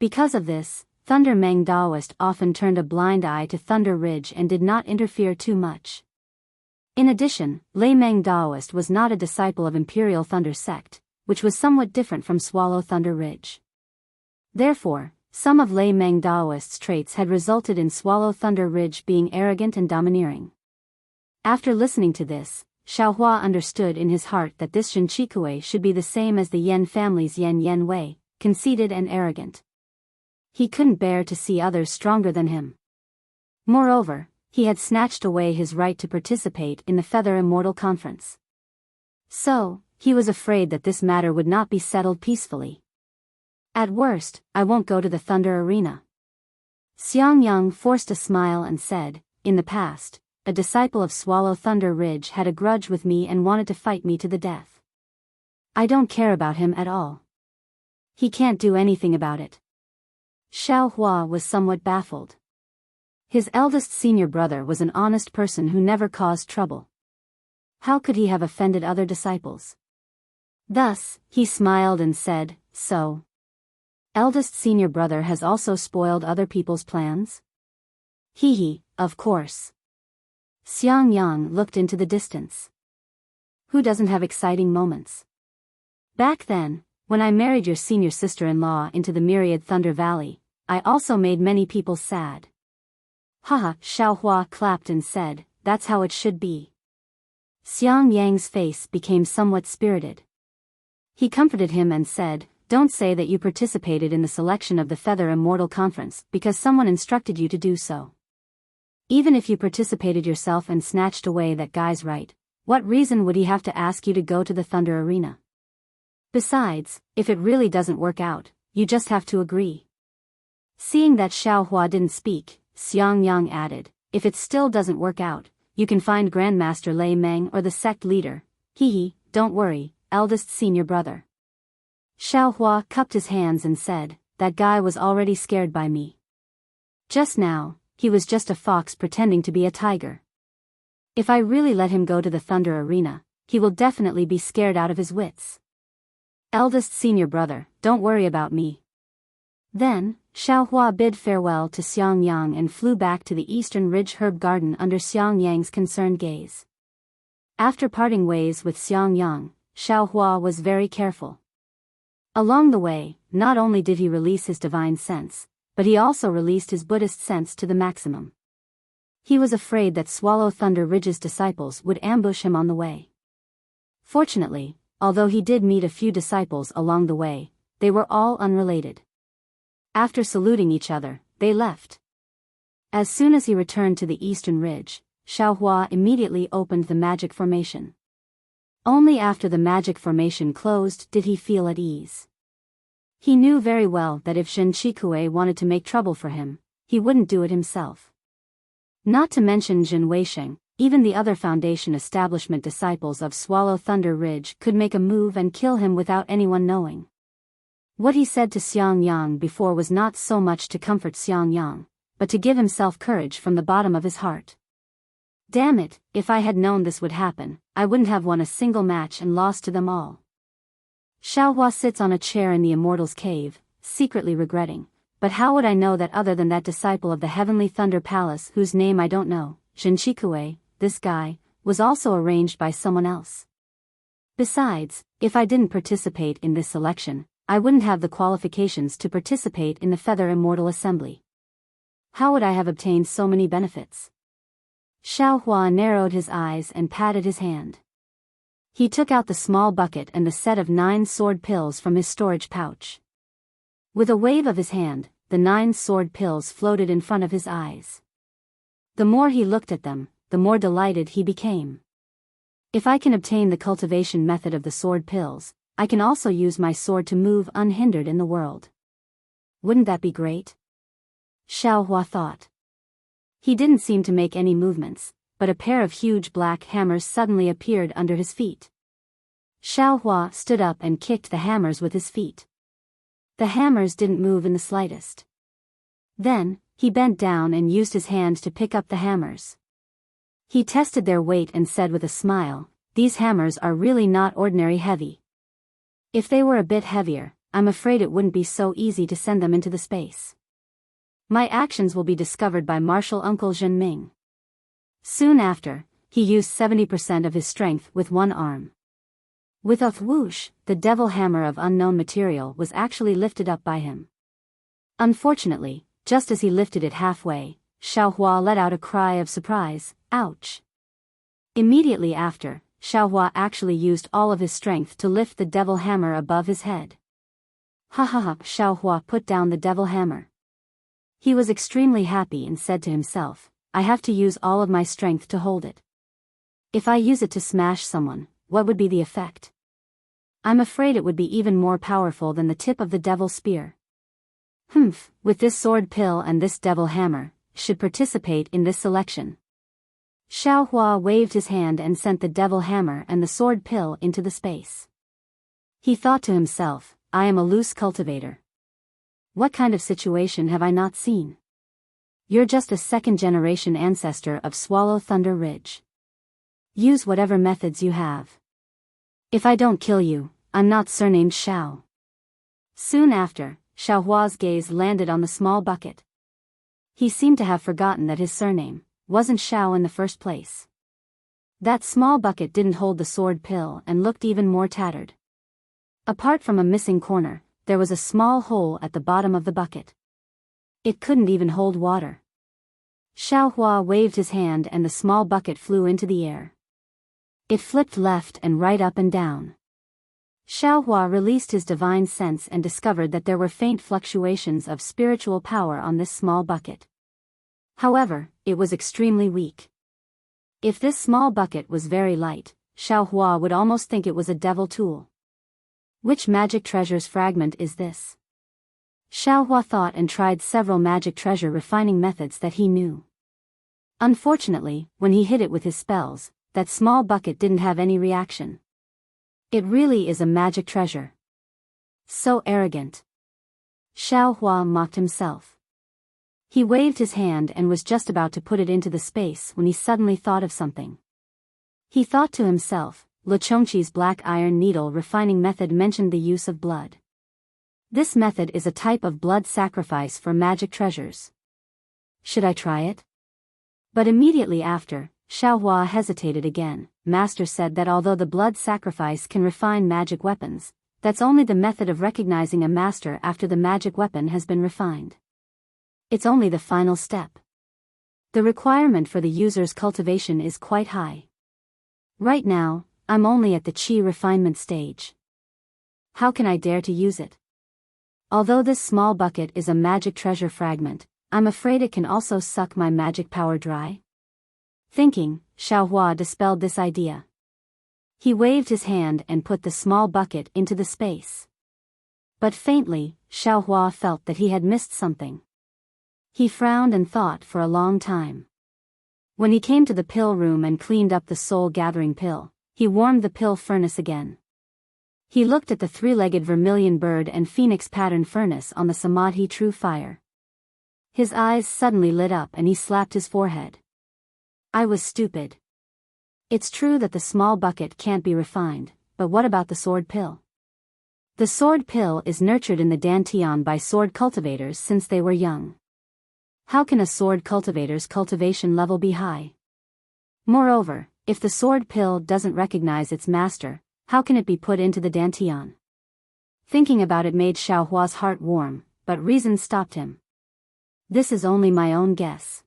Because of this, Thunder Meng Daoist often turned a blind eye to Thunder Ridge and did not interfere too much. In addition, Lei Meng Daoist was not a disciple of Imperial Thunder sect, which was somewhat different from Swallow Thunder Ridge. Therefore, some of Lei Meng Daoist's traits had resulted in Swallow Thunder Ridge being arrogant and domineering. After listening to this, Xiaohua understood in his heart that this Zhenqikue should be the same as the Yan family's Yan Wei, conceited and arrogant. He couldn't bear to see others stronger than him. Moreover, he had snatched away his right to participate in the Feather Immortal Conference. So, he was afraid that this matter would not be settled peacefully. At worst, I won't go to the Thunder Arena. Xiangyang forced a smile and said, in the past, a disciple of Swallow Thunder Ridge had a grudge with me and wanted to fight me to the death. I don't care about him at all. He can't do anything about it. Xiaohua was somewhat baffled. His eldest senior brother was an honest person who never caused trouble. How could he have offended other disciples? Thus, he smiled and said, so. Eldest senior brother has also spoiled other people's plans? Hee, of course. Xiangyang looked into the distance. Who doesn't have exciting moments? Back then, when I married your senior sister-in-law into the myriad Thunder Valley, I also made many people sad. Haha, Xiaohua clapped and said, that's how it should be. Xiangyang's face became somewhat spirited. He comforted him and said, don't say that you participated in the selection of the Feather Immortal Conference because someone instructed you to do so. Even if you participated yourself and snatched away that guy's right, what reason would he have to ask you to go to the Thunder Arena? Besides, if it really doesn't work out, you just have to agree. Seeing that Xiaohua didn't speak, Xiangyang added, if it still doesn't work out, you can find Grandmaster Lei Meng or the sect leader. Hee, don't worry, eldest senior brother. Xiaohua cupped his hands and said, that guy was already scared by me. Just now, he was just a fox pretending to be a tiger. If I really let him go to the Thunder Arena, he will definitely be scared out of his wits. Eldest senior brother, don't worry about me. Then, Xiaohua bid farewell to Xiangyang and flew back to the Eastern Ridge Herb Garden under Xiangyang's concerned gaze. After parting ways with Xiangyang, Xiaohua was very careful. Along the way, not only did he release his divine sense, but he also released his Buddhist sense to the maximum. He was afraid that Swallow Thunder Ridge's disciples would ambush him on the way. Fortunately, although he did meet a few disciples along the way, they were all unrelated. After saluting each other, they left. As soon as he returned to the Eastern Ridge, Xiaohua immediately opened the magic formation. Only after the magic formation closed did he feel at ease. He knew very well that if Zhenqikue wanted to make trouble for him, he wouldn't do it himself. Not to mention Zhen Weisheng, even the other Foundation establishment disciples of Swallow Thunder Ridge could make a move and kill him without anyone knowing. What he said to Xiangyang before was not so much to comfort Xiangyang, but to give himself courage from the bottom of his heart. Damn it, if I had known this would happen, I wouldn't have won a single match and lost to them all. Xiaohua sits on a chair in the Immortal's cave, secretly regretting, but how would I know that other than that disciple of the Heavenly Thunder Palace whose name I don't know, Zhenqikue, this guy, was also arranged by someone else. Besides, if I didn't participate in this selection, I wouldn't have the qualifications to participate in the Feather Immortal Assembly. How would I have obtained so many benefits? Xiaohua narrowed his eyes and patted his hand. He took out the small bucket and the set of 9 sword pills from his storage pouch. With a wave of his hand, the 9 sword pills floated in front of his eyes. The more he looked at them, the more delighted he became. If I can obtain the cultivation method of the sword pills, I can also use my sword to move unhindered in the world. Wouldn't that be great? Xiaohua thought. He didn't seem to make any movements, but a pair of huge black hammers suddenly appeared under his feet. Xiaohua stood up and kicked the hammers with his feet. The hammers didn't move in the slightest. Then, he bent down and used his hand to pick up the hammers. He tested their weight and said with a smile, "These hammers are really not ordinary heavy. If they were a bit heavier, I'm afraid it wouldn't be so easy to send them into the space. My actions will be discovered by Martial Uncle Zhen Ming." Soon after, he used 70% of his strength with one arm. With a whoosh, the devil hammer of unknown material was actually lifted up by him. Unfortunately, just as he lifted it halfway, Xiaohua let out a cry of surprise, "Ouch!" Immediately after, Xiaohua actually used all of his strength to lift the devil hammer above his head. Ha ha ha! Xiaohua put down the devil hammer. He was extremely happy and said to himself, "I have to use all of my strength to hold it. If I use it to smash someone, what would be the effect? I'm afraid it would be even more powerful than the tip of the devil spear. With this sword pill and this devil hammer, should participate in this selection." Xiaohua waved his hand and sent the devil hammer and the sword pill into the space. He thought to himself, "I am a loose cultivator. What kind of situation have I not seen? You're just a second-generation ancestor of Swallow Thunder Ridge. Use whatever methods you have. If I don't kill you, I'm not surnamed Xiao." Soon after, Xiaohua's gaze landed on the small bucket. He seemed to have forgotten that his surname wasn't Xiao in the first place. That small bucket didn't hold the sword pill and looked even more tattered. Apart from a missing corner, there was a small hole at the bottom of the bucket. It couldn't even hold water. Xiaohua waved his hand and the small bucket flew into the air. It flipped left and right up and down. Xiaohua released his divine sense and discovered that there were faint fluctuations of spiritual power on this small bucket. However, it was extremely weak. If this small bucket was very light, Xiaohua would almost think it was a devil tool. Which magic treasure's fragment is this? Xiaohua thought and tried several magic treasure refining methods that he knew. Unfortunately, when he hit it with his spells, that small bucket didn't have any reaction. It really is a magic treasure. So arrogant. Xiaohua mocked himself. He waved his hand and was just about to put it into the space when he suddenly thought of something. He thought to himself, Lechongqi's black iron needle refining method mentioned the use of blood. This method is a type of blood sacrifice for magic treasures. Should I try it? But immediately after, Xiaohua hesitated again. Master said that although the blood sacrifice can refine magic weapons, that's only the method of recognizing a master after the magic weapon has been refined. It's only the final step. The requirement for the user's cultivation is quite high. Right now, I'm only at the qi refinement stage. How can I dare to use it? Although this small bucket is a magic treasure fragment, I'm afraid it can also suck my magic power dry. Thinking, Xiaohua dispelled this idea. He waved his hand and put the small bucket into the space. But faintly, Xiaohua felt that he had missed something. He frowned and thought for a long time. When he came to the pill room and cleaned up the soul-gathering pill, he warmed the pill furnace again. He looked at the three-legged vermilion bird and phoenix pattern furnace on the Samadhi true fire. His eyes suddenly lit up and he slapped his forehead. I was stupid. It's true that the small bucket can't be refined, but what about the sword pill? The sword pill is nurtured in the Dantian by sword cultivators since they were young. How can a sword cultivator's cultivation level be high? Moreover, if the sword pill doesn't recognize its master, how can it be put into the Dantian? Thinking about it made Xiaohua's heart warm, but reason stopped him. This is only my own guess.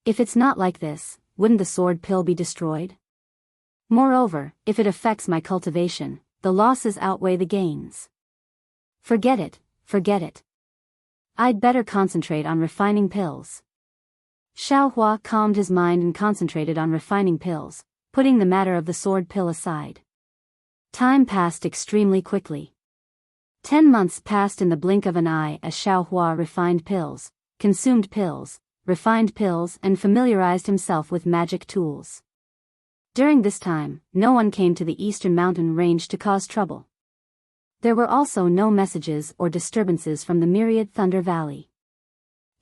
If it's not like this, wouldn't the sword pill be destroyed? Moreover, if it affects my cultivation, the losses outweigh the gains. Forget it, forget it. I'd better concentrate on refining pills. Xiaohua calmed his mind and concentrated on refining pills, putting the matter of the sword pill aside. Time passed extremely quickly. 10 months passed in the blink of an eye as Xiaohua refined pills, consumed pills, refined pills and familiarized himself with magic tools. During this time, no one came to the eastern mountain range to cause trouble. There were also no messages or disturbances from the myriad Thunder Valley.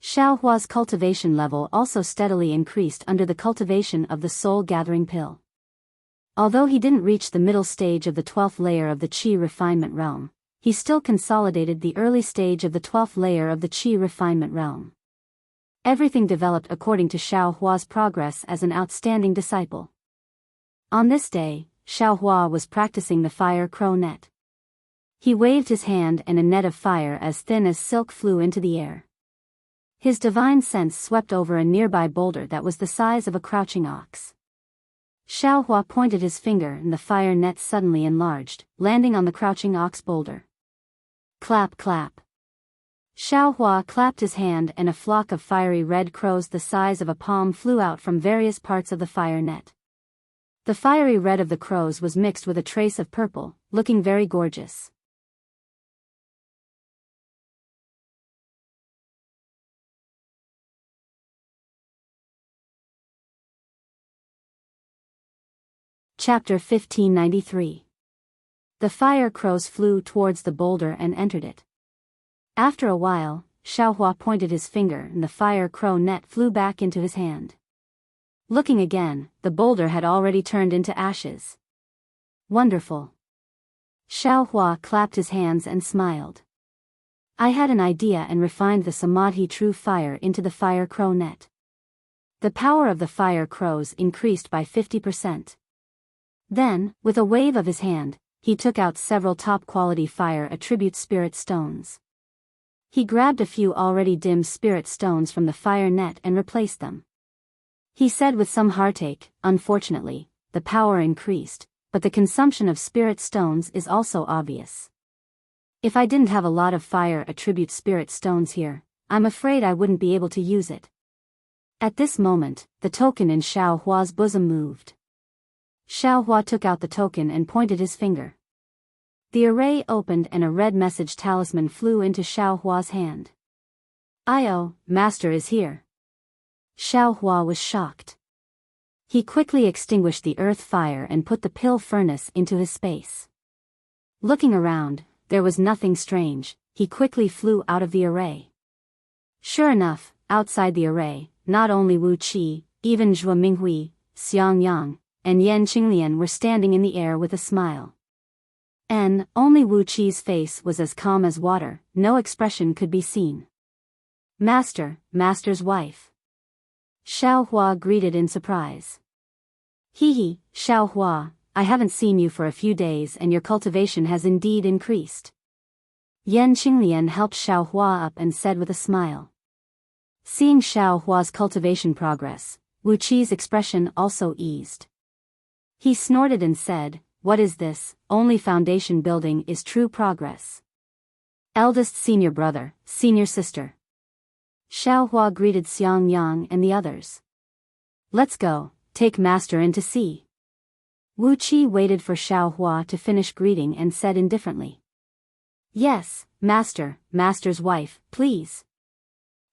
Xiao Hua's cultivation level also steadily increased under the cultivation of the soul-gathering pill. Although he didn't reach the middle stage of the 12th layer of the Qi refinement realm, he still consolidated the early stage of the 12th layer of the Qi refinement realm. Everything developed according to Xiao Hua's progress as an outstanding disciple. On this day, Xiao Hua was practicing the fire crow net. He waved his hand and a net of fire as thin as silk flew into the air. His divine sense swept over a nearby boulder that was the size of a crouching ox. Xiao Hua pointed his finger and the fire net suddenly enlarged, landing on the crouching ox boulder. Clap clap. Xiao Hua clapped his hand and a flock of fiery red crows the size of a palm flew out from various parts of the fire net. The fiery red of the crows was mixed with a trace of purple, looking very gorgeous. Chapter 1593. The fire crows flew towards the boulder and entered it. After a while, Xiao Hua pointed his finger and the fire crow net flew back into his hand. Looking again, the boulder had already turned into ashes. Wonderful. Xiao Hua clapped his hands and smiled. I had an idea and refined the Samadhi true fire into the fire crow net. The power of the fire crows increased by 50%. Then, with a wave of his hand, he took out several top-quality fire attribute spirit stones. He grabbed a few already dim spirit stones from the fire net and replaced them. He said with some heartache, unfortunately, the power increased, but the consumption of spirit stones is also obvious. If I didn't have a lot of fire attribute spirit stones here, I'm afraid I wouldn't be able to use it. At this moment, the token in Xiao Hua's bosom moved. Xiao Hua took out the token and pointed his finger. The array opened and a red message talisman flew into Xiao Hua's hand. "Io, Master is here." Xiao Hua was shocked. He quickly extinguished the earth fire and put the pill furnace into his space. Looking around, there was nothing strange. He quickly flew out of the array. Sure enough, outside the array, not only Wu Qi, even Zhua Minghui, Xiang Yang, and Yan Qinglian were standing in the air with a smile. And only Wu Qi's face was as calm as water, no expression could be seen. Master's wife." Xiao Hua greeted in surprise. He, Xiao Hua, I haven't seen you for a few days and your cultivation has indeed increased." Yan Qinglian helped Xiao Hua up and said with a smile. Seeing Xiao Hua's cultivation progress, Wu Qi's expression also eased. He snorted and said, "What is this? Only foundation building is true progress." Eldest senior brother, senior sister. Xiao Hua greeted Xiang Yang and the others. "Let's go, take Master in to see." Wu Qi waited for Xiao Hua to finish greeting and said indifferently. "Yes, Master's wife, please."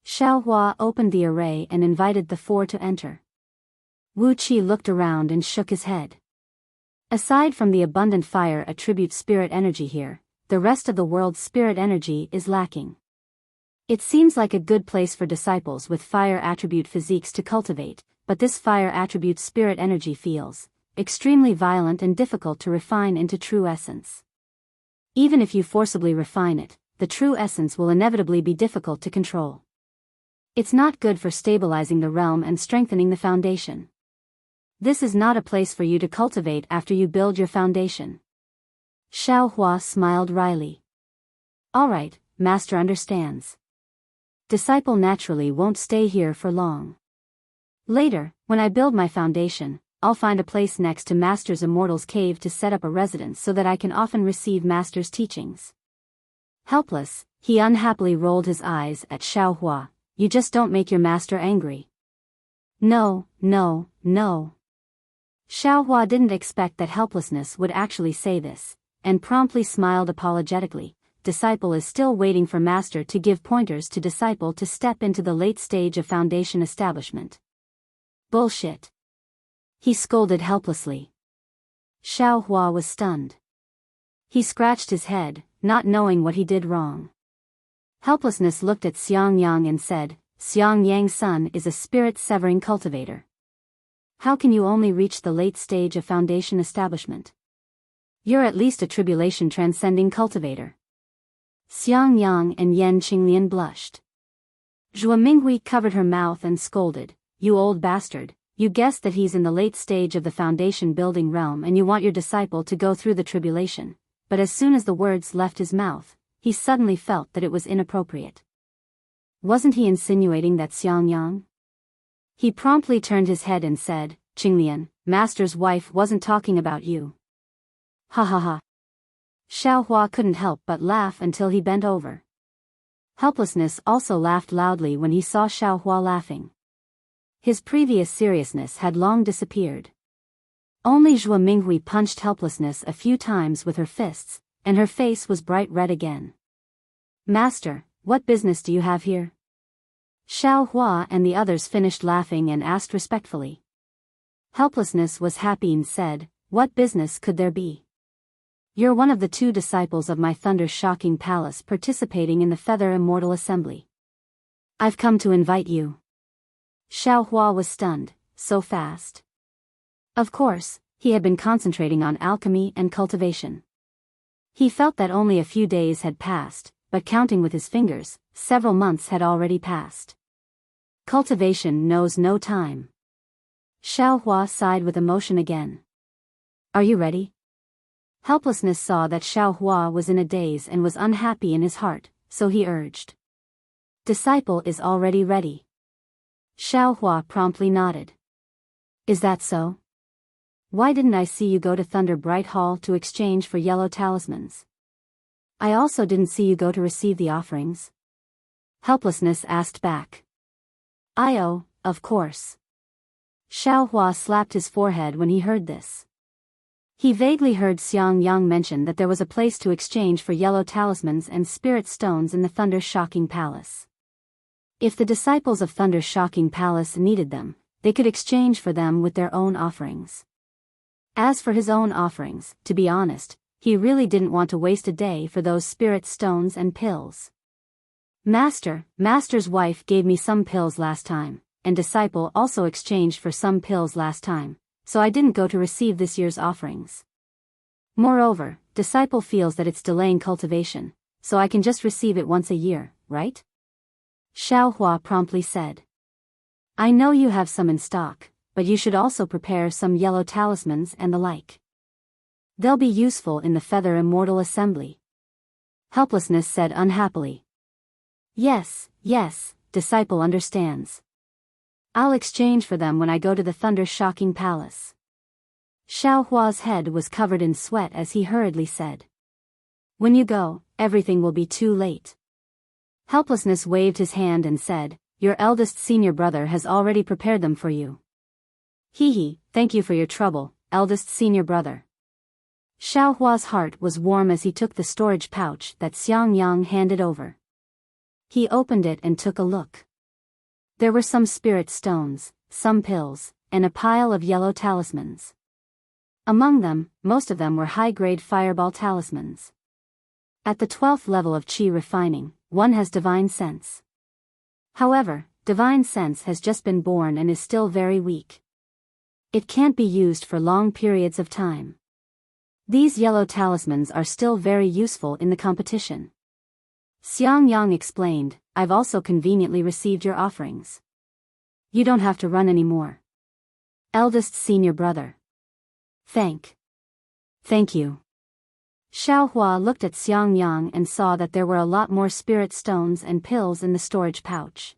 Xiao Hua opened the array and invited the four to enter. Wu Qi looked around and shook his head. Aside from the abundant fire attribute spirit energy here, the rest of the world's spirit energy is lacking. It seems like a good place for disciples with fire attribute physiques to cultivate, but this fire attribute spirit energy feels extremely violent and difficult to refine into true essence. Even if you forcibly refine it, the true essence will inevitably be difficult to control. It's not good for stabilizing the realm and strengthening the foundation. This is not a place for you to cultivate after you build your foundation. Xiao Hua smiled wryly. All right, Master understands. Disciple naturally won't stay here for long. Later, when I build my foundation, I'll find a place next to Master's Immortal's cave to set up a residence so that I can often receive Master's teachings. Helpless, he unhappily rolled his eyes at Xiao Hua. You just don't make your master angry. No. Xiao Hua didn't expect that helplessness would actually say this, and promptly smiled apologetically, disciple is still waiting for master to give pointers to disciple to step into the late stage of foundation establishment. Bullshit. He scolded helplessly. Xiao Hua was stunned. He scratched his head, not knowing what he did wrong. Helplessness looked at Xiang Yang and said, Xiang Yang's son is a spirit-severing cultivator. How can you only reach the late stage of foundation establishment? You're at least a tribulation-transcending cultivator. Xiang Yang and Yan Qinglian blushed. Zhua Minghui covered her mouth and scolded, You old bastard, you guessed that he's in the late stage of the foundation-building realm and you want your disciple to go through the tribulation, but as soon as the words left his mouth, he suddenly felt that it was inappropriate. Wasn't he insinuating that Xiang Yang? He promptly turned his head and said, Qinglian, master's wife wasn't talking about you. Ha ha ha. Xiao Hua couldn't help but laugh until he bent over. Helplessness also laughed loudly when he saw Xiao Hua laughing. His previous seriousness had long disappeared. Only Zhua Minghui punched helplessness a few times with her fists, and her face was bright red again. Master, what business do you have here? Xiao Hua and the others finished laughing and asked respectfully. Helplessness was happy and said, What business could there be? You're one of the 2 disciples of my thunder-shocking palace participating in the Feather Immortal Assembly. I've come to invite you. Xiao Hua was stunned, so fast. Of course, he had been concentrating on alchemy and cultivation. He felt that only a few days had passed, but counting with his fingers, several months had already passed. Cultivation knows no time. Xiao Hua sighed with emotion again. Are you ready? Helplessness saw that Xiao Hua was in a daze and was unhappy in his heart, so he urged. Disciple is already ready. Xiao Hua promptly nodded. Is that so? Why didn't I see you go to Thunder Bright Hall to exchange for yellow talismans? I also didn't see you go to receive the offerings. Helplessness asked back. Of course. Xiao Hua slapped his forehead when he heard this. He vaguely heard Xiang Yang mention that there was a place to exchange for yellow talismans and spirit stones in the Thunder Shocking Palace. If the disciples of Thunder Shocking Palace needed them, they could exchange for them with their own offerings. As for his own offerings, to be honest, he really didn't want to waste a day for those spirit stones and pills. Master's wife gave me some pills last time, and disciple also exchanged for some pills last time, so I didn't go to receive this year's offerings. Moreover, disciple feels that it's delaying cultivation, so I can just receive it once a year, right? Xiao Hua promptly said. I know you have some in stock, but you should also prepare some yellow talismans and the like. They'll be useful in the Feather Immortal Assembly. Helplessness said unhappily. Yes, disciple understands. I'll exchange for them when I go to the Thunder Shocking Palace. Xiao Hua's head was covered in sweat as he hurriedly said. When you go, everything will be too late. Helplessness waved his hand and said, Your eldest senior brother has already prepared them for you. Hee, thank you for your trouble, eldest senior brother. Xiao Hua's heart was warm as he took the storage pouch that Xiang Yang handed over. He opened it and took a look. There were some spirit stones, some pills, and a pile of yellow talismans. Among them, most of them were high-grade fireball talismans. At the 12th level of Qi refining, one has divine sense. However, divine sense has just been born and is still very weak. It can't be used for long periods of time. These yellow talismans are still very useful in the competition. Xiang Yang explained, I've also conveniently received your offerings. You don't have to run anymore. Eldest senior brother. Thank you. Xiao Hua looked at Xiang Yang and saw that there were a lot more spirit stones and pills in the storage pouch.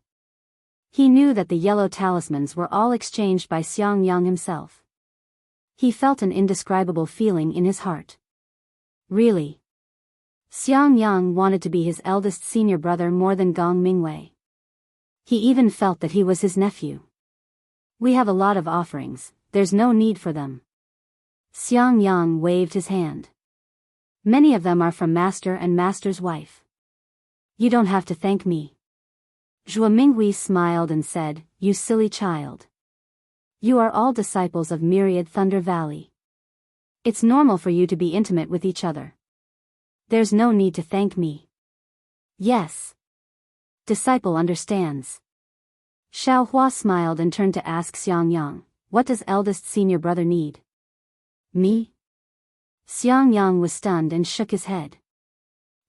He knew that the yellow talismans were all exchanged by Xiang Yang himself. He felt an indescribable feeling in his heart. Really? Xiang Yang wanted to be his eldest senior brother more than Gong Mingwei. He even felt that he was his nephew. We have a lot of offerings, there's no need for them. Xiang Yang waved his hand. Many of them are from master and master's wife. You don't have to thank me. Zhuo Minghui smiled and said, You silly child. You are all disciples of Myriad Thunder Valley. It's normal for you to be intimate with each other. There's no need to thank me. Yes. Disciple understands. Xiao Hua smiled and turned to ask Xiang Yang, what does eldest senior brother need? Me? Xiang Yang was stunned and shook his head.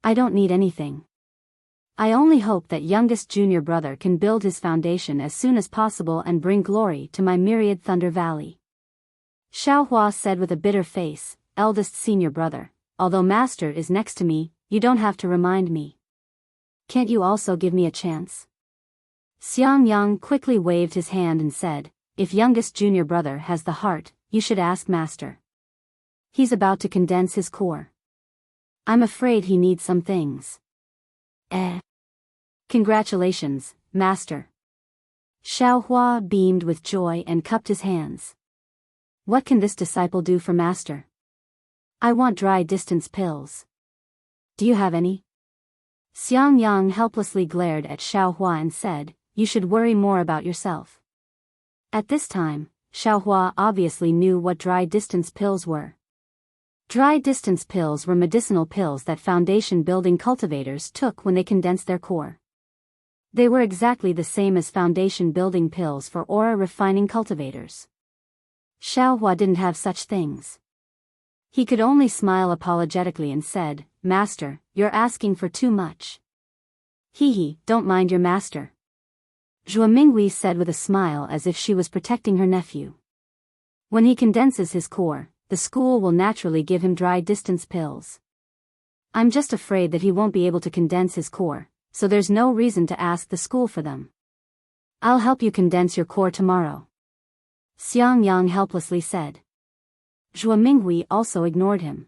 I don't need anything. I only hope that youngest junior brother can build his foundation as soon as possible and bring glory to my Myriad Thunder Valley. Xiao Hua said with a bitter face, eldest senior brother, although master is next to me, you don't have to remind me. Can't you also give me a chance? Xiang Yang quickly waved his hand and said, if youngest junior brother has the heart, you should ask master. He's about to condense his core. I'm afraid he needs some things. Congratulations, master. Xiao Hua beamed with joy and cupped his hands. What can this disciple do for master? I want dry distance pills. Do you have any? Xiang Yang helplessly glared at Xiao Hua and said, you should worry more about yourself. At this time, Xiao Hua obviously knew what dry distance pills were. Dry distance pills were medicinal pills that foundation building cultivators took when they condensed their core. They were exactly the same as foundation building pills for aura refining cultivators. Xiao Hua didn't have such things. He could only smile apologetically and said, Master, you're asking for too much. Don't mind your master. Zhuo Minghui said with a smile as if she was protecting her nephew. When he condenses his core, the school will naturally give him dry distance pills. I'm just afraid that he won't be able to condense his core, so there's no reason to ask the school for them. I'll help you condense your core tomorrow. Xiang Yang helplessly said. Zhuo Minghui also ignored him.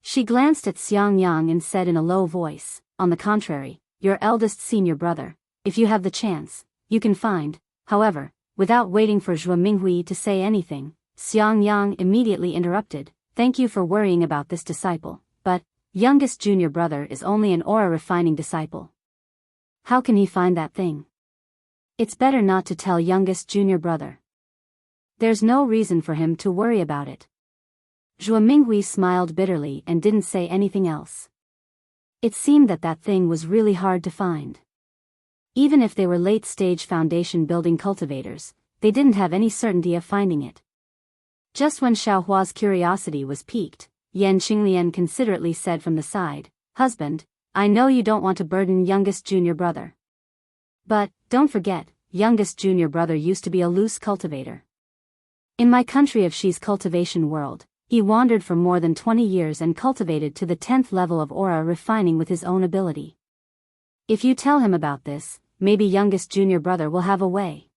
She glanced at Xiang Yang and said in a low voice, on the contrary, your eldest senior brother, if you have the chance, you can find. However, without waiting for Zhuo Minghui to say anything, Xiang Yang immediately interrupted, thank you for worrying about this disciple, but, youngest junior brother is only an aura refining disciple. How can he find that thing? It's better not to tell youngest junior brother. There's no reason for him to worry about it. Zhuo Minghui smiled bitterly and didn't say anything else. It seemed that thing was really hard to find. Even if they were late-stage foundation building cultivators, they didn't have any certainty of finding it. Just when Xiao Hua's curiosity was piqued, Yan Qinglian considerately said from the side, Husband, I know you don't want to burden youngest junior brother. But, don't forget, youngest junior brother used to be a loose cultivator. In my country of Shi's cultivation world, he wandered for more than 20 years and cultivated to the 10th level of aura refining with his own ability. If you tell him about this, maybe youngest junior brother will have a way.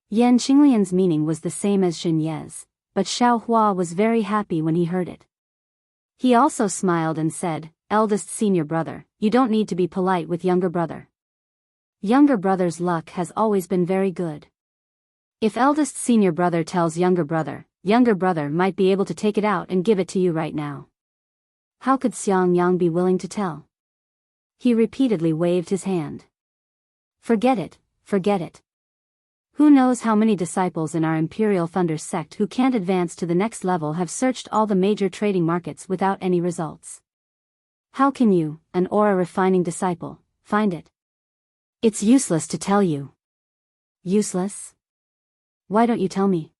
Yan Qinglian's meaning was the same as Xin Ye's, but Xiao Hua was very happy when he heard it. He also smiled and said, eldest senior brother, you don't need to be polite with younger brother. Younger brother's luck has always been very good. If eldest senior brother tells younger brother might be able to take it out and give it to you right now. How could Xiang Yang be willing to tell? He repeatedly waved his hand. Forget it, forget it. Who knows how many disciples in our Imperial Thunder sect who can't advance to the next level have searched all the major trading markets without any results. How can you, an aura refining disciple, find it? It's useless to tell you. Useless? Why don't you tell me?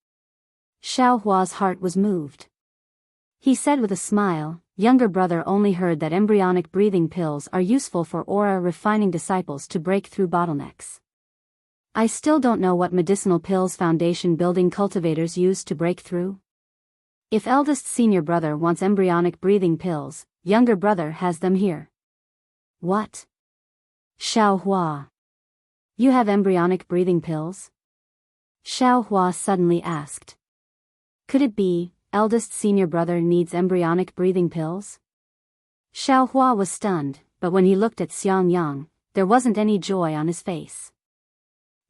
Xiao Hua's heart was moved. He said with a smile, younger brother only heard that embryonic breathing pills are useful for aura refining disciples to break through bottlenecks. I still don't know what medicinal pills foundation building cultivators use to break through. If eldest senior brother wants embryonic breathing pills, younger brother has them here. What? Xiao Hua. You have embryonic breathing pills? Xiao Hua suddenly asked. Could it be, eldest senior brother needs embryonic breathing pills? Xiao Hua was stunned, but when he looked at Xiang Yang, there wasn't any joy on his face.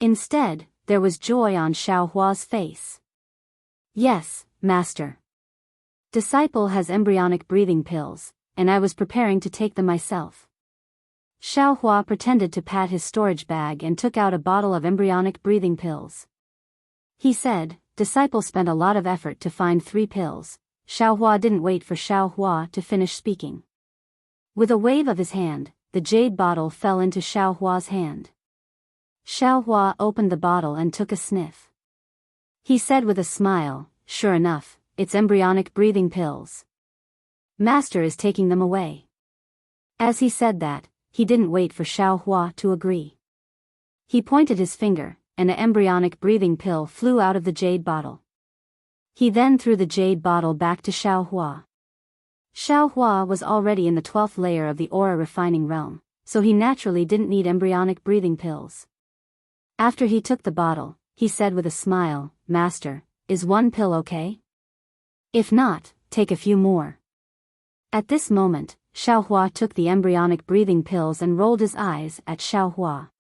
Instead, there was joy on Xiao Hua's face. Yes, master. Disciple has embryonic breathing pills, and I was preparing to take them myself. Xiao Hua pretended to pat his storage bag and took out a bottle of embryonic breathing pills. He said, Disciple spent a lot of effort to find 3 pills. Xiao Hua didn't wait for Xiao Hua to finish speaking. With a wave of his hand, the jade bottle fell into Xiao Hua's hand. Xiao Hua opened the bottle and took a sniff. He said with a smile, Sure enough, it's embryonic breathing pills. Master is taking them away. As he said that, he didn't wait for Xiao Hua to agree. He pointed his finger, and an embryonic breathing pill flew out of the jade bottle. He then threw the jade bottle back to Xiao Hua. Xiao Hua was already in the 12th layer of the aura refining realm, so he naturally didn't need embryonic breathing pills. After he took the bottle, he said with a smile, Master, is 1 pill okay? If not, take a few more. At this moment, Xiao Hua took the embryonic breathing pills and rolled his eyes at Xiao Hua.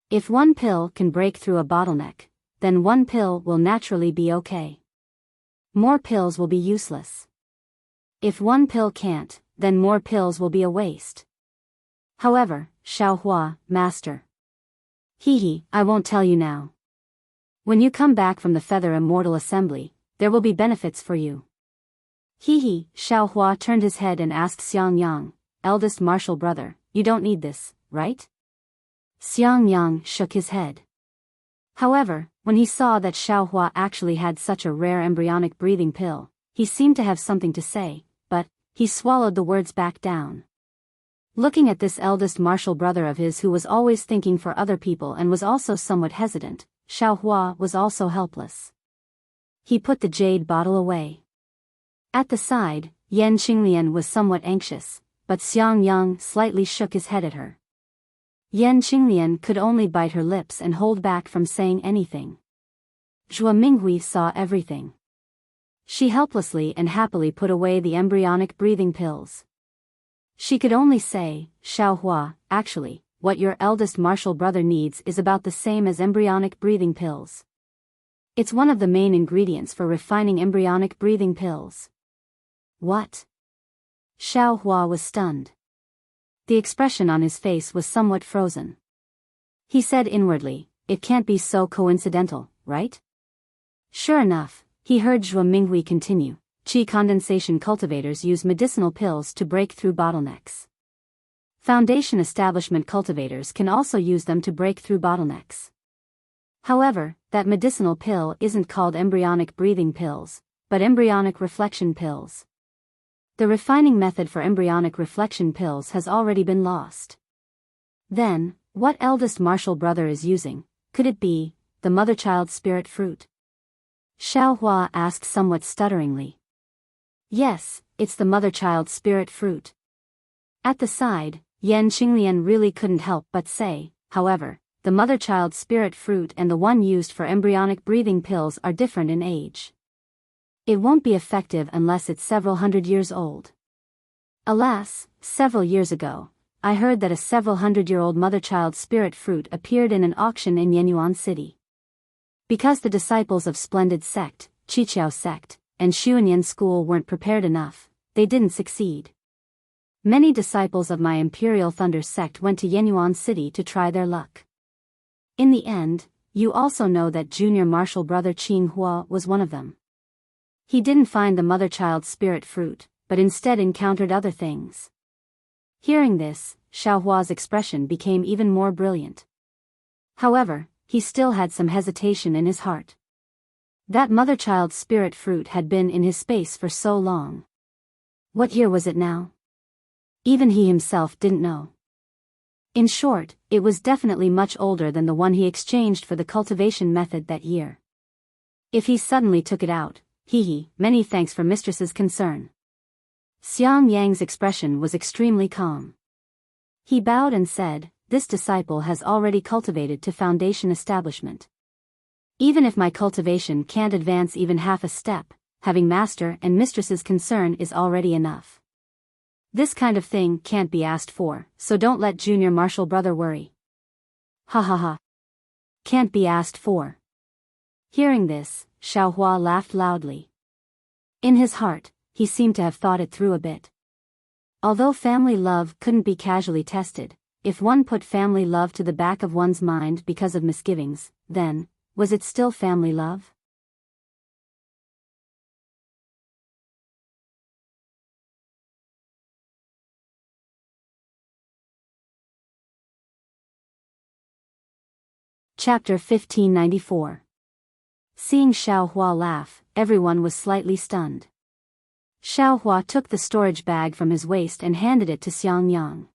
If 1 pill can break through a bottleneck, then 1 pill will naturally be okay. More pills will be useless. If 1 pill can't, then more pills will be a waste. However, Xiao Hua, Master. I won't tell you now. When you come back from the Feather Immortal Assembly, there will be benefits for you. Xiao Hua turned his head and asked Xiang Yang, eldest martial brother, you don't need this, right? Xiang Yang shook his head. However, when he saw that Xiao Hua actually had such a rare embryonic breathing pill, he seemed to have something to say, but he swallowed the words back down. Looking at this eldest martial brother of his who was always thinking for other people and was also somewhat hesitant, Xiao Hua was also helpless. He put the jade bottle away. At the side, Yan Qinglian was somewhat anxious, but Xiang Yang slightly shook his head at her. Yan Qinglian could only bite her lips and hold back from saying anything. Zhua Minghui saw everything. She helplessly and happily put away the embryonic breathing pills. She could only say, Xiao Hua, actually, what your eldest martial brother needs is about the same as embryonic breathing pills. It's one of the main ingredients for refining embryonic breathing pills. What? Xiao Hua was stunned. The expression on his face was somewhat frozen. He said inwardly, it can't be so coincidental, right? Sure enough, he heard Zhua Minghui continue, Qi condensation cultivators use medicinal pills to break through bottlenecks. Foundation establishment cultivators can also use them to break through bottlenecks. However, that medicinal pill isn't called embryonic breathing pills, but embryonic reflection pills. The refining method for embryonic reflection pills has already been lost. Then, what eldest martial brother is using? Could it be the mother-child spirit fruit? Xiao Hua asked somewhat stutteringly. Yes, it's the mother-child spirit fruit. At the side, Yan Qinglian really couldn't help but say, however, the mother-child spirit fruit and the one used for embryonic breathing pills are different in age. It won't be effective unless it's several hundred years old. Alas, several years ago, I heard that a several hundred-year-old mother-child spirit fruit appeared in an auction in Yenyuan City. Because the disciples of Splendid Sect, Qiqiao Sect, and Xuanyan School weren't prepared enough, they didn't succeed. Many disciples of my Imperial Thunder Sect went to Yenyuan City to try their luck. In the end, you also know that junior martial brother Qing Hua was one of them. He didn't find the mother-child spirit fruit, but instead encountered other things. Hearing this, Xiao Hua's expression became even more brilliant. However, he still had some hesitation in his heart. That mother-child spirit fruit had been in his space for so long. What year was it now? Even he himself didn't know. In short, it was definitely much older than the one he exchanged for the cultivation method that year. If he suddenly took it out, many thanks for mistress's concern. Xiang Yang's expression was extremely calm. He bowed and said, this disciple has already cultivated to foundation establishment. Even if my cultivation can't advance even half a step, having master and mistress's concern is already enough. This kind of thing can't be asked for, so don't let junior martial brother worry. Ha ha ha. Can't be asked for. Hearing this, Xiao Hua laughed loudly. In his heart, he seemed to have thought it through a bit. Although family love couldn't be casually tested, if one put family love to the back of one's mind because of misgivings, then, was it still family love? Chapter 1594. Seeing Xiaohua laugh, everyone was slightly stunned. Xiaohua took the storage bag from his waist and handed it to Xiangyang.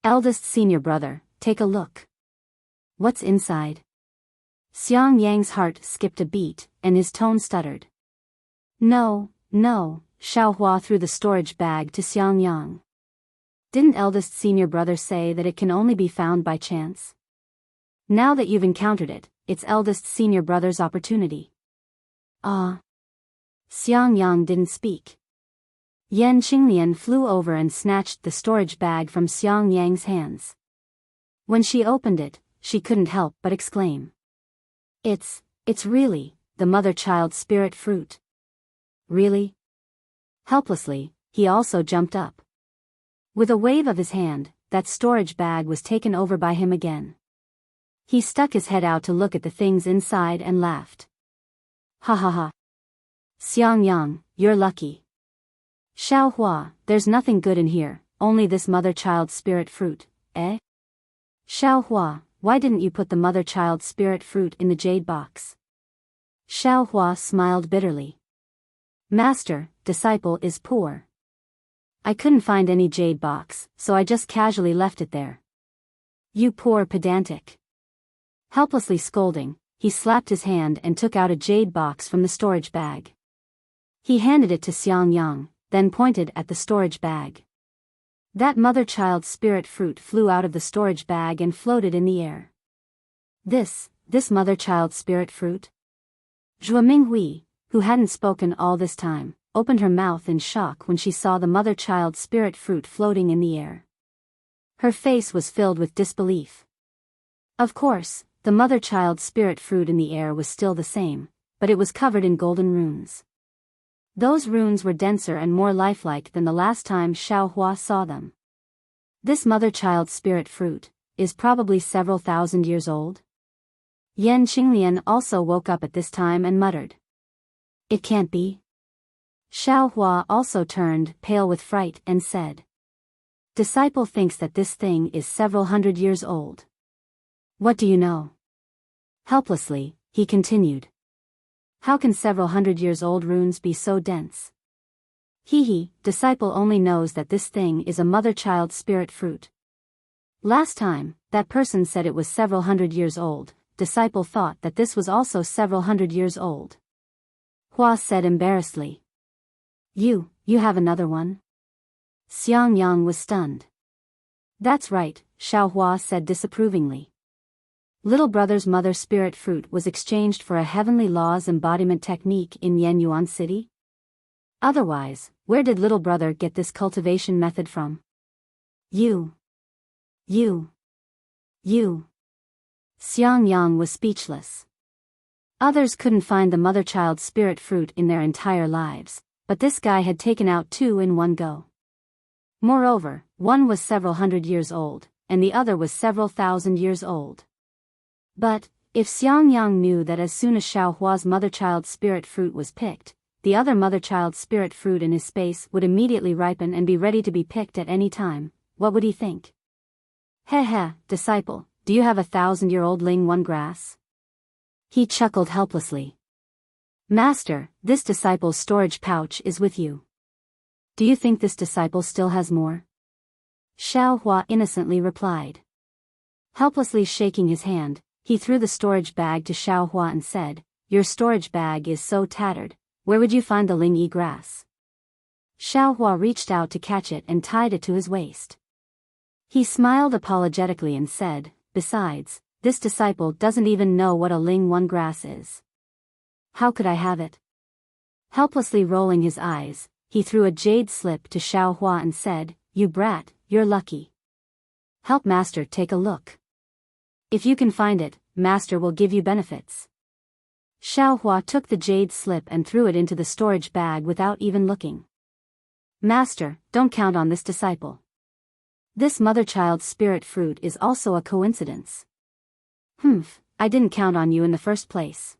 Eldest senior brother, take a look. What's inside? Xiangyang's heart skipped a beat, and his tone stuttered. No, Xiaohua threw the storage bag to Xiangyang. Didn't eldest senior brother say that it can only be found by chance? Now that you've encountered it, it's eldest senior brother's opportunity. Xiangyang didn't speak. Yan Qinglian flew over and snatched the storage bag from Xiangyang's hands. When she opened it, she couldn't help but exclaim. It's really, the mother-child spirit fruit. Really? Helplessly, he also jumped up. With a wave of his hand, that storage bag was taken over by him again. He stuck his head out to look at the things inside and laughed. Ha ha ha. Xiangyang, you're lucky. Xiaohua, there's nothing good in here, only this mother-child spirit fruit, eh? Xiaohua, why didn't you put the mother-child spirit fruit in the jade box? Xiaohua smiled bitterly. Master, disciple is poor. I couldn't find any jade box, so I just casually left it there. You poor pedantic. Helplessly scolding, he slapped his hand and took out a jade box from the storage bag. He handed it to Xiangyang, then pointed at the storage bag. That mother-child spirit fruit flew out of the storage bag and floated in the air. This mother-child spirit fruit? Zhuo Minghui, who hadn't spoken all this time, opened her mouth in shock when she saw the mother-child spirit fruit floating in the air. Her face was filled with disbelief. Of course, the mother-child spirit fruit in the air was still the same, but it was covered in golden runes. Those runes were denser and more lifelike than the last time Xiaohua saw them. This mother-child spirit fruit is probably several thousand years old. Yan Qinglian also woke up at this time and muttered. It can't be. Xiaohua also turned pale with fright and said. Disciple thinks that this thing is several hundred years old. What do you know? Helplessly, he continued. How can several hundred years old runes be so dense? Disciple only knows that this thing is a mother-child spirit fruit. Last time, that person said it was several hundred years old. Disciple thought that this was also several hundred years old. Hua said embarrassedly. You have another one? Xiangyang was stunned. That's right, Xiaohua said disapprovingly. Little brother's mother spirit fruit was exchanged for a heavenly laws embodiment technique in Yenyuan City? Otherwise, where did little brother get this cultivation method from? You. Xiangyang was speechless. Others couldn't find the mother-child spirit fruit in their entire lives, but this guy had taken out two in one go. Moreover, one was several hundred years old, and the other was several thousand years old. But, if Xiangyang knew that as soon as Xiaohua's mother-child spirit fruit was picked, the other mother-child spirit fruit in his space would immediately ripen and be ready to be picked at any time, what would he think? Heh, disciple, do you have 1,000-year-old Ling One grass? He chuckled helplessly. Master, this disciple's storage pouch is with you. Do you think this disciple still has more? Xiaohua innocently replied. Helplessly shaking his hand, he threw the storage bag to Xiaohua and said, Your storage bag is so tattered, where would you find the Ling Yi grass? Xiaohua reached out to catch it and tied it to his waist. He smiled apologetically and said, Besides, this disciple doesn't even know what a Ling One grass is. How could I have it? Helplessly rolling his eyes, he threw a jade slip to Xiaohua and said, You brat, you're lucky. Help Master take a look. If you can find it, Master will give you benefits. Xiaohua took the jade slip and threw it into the storage bag without even looking. Master, don't count on this disciple. This mother-child spirit fruit is also a coincidence. Humph, I didn't count on you in the first place.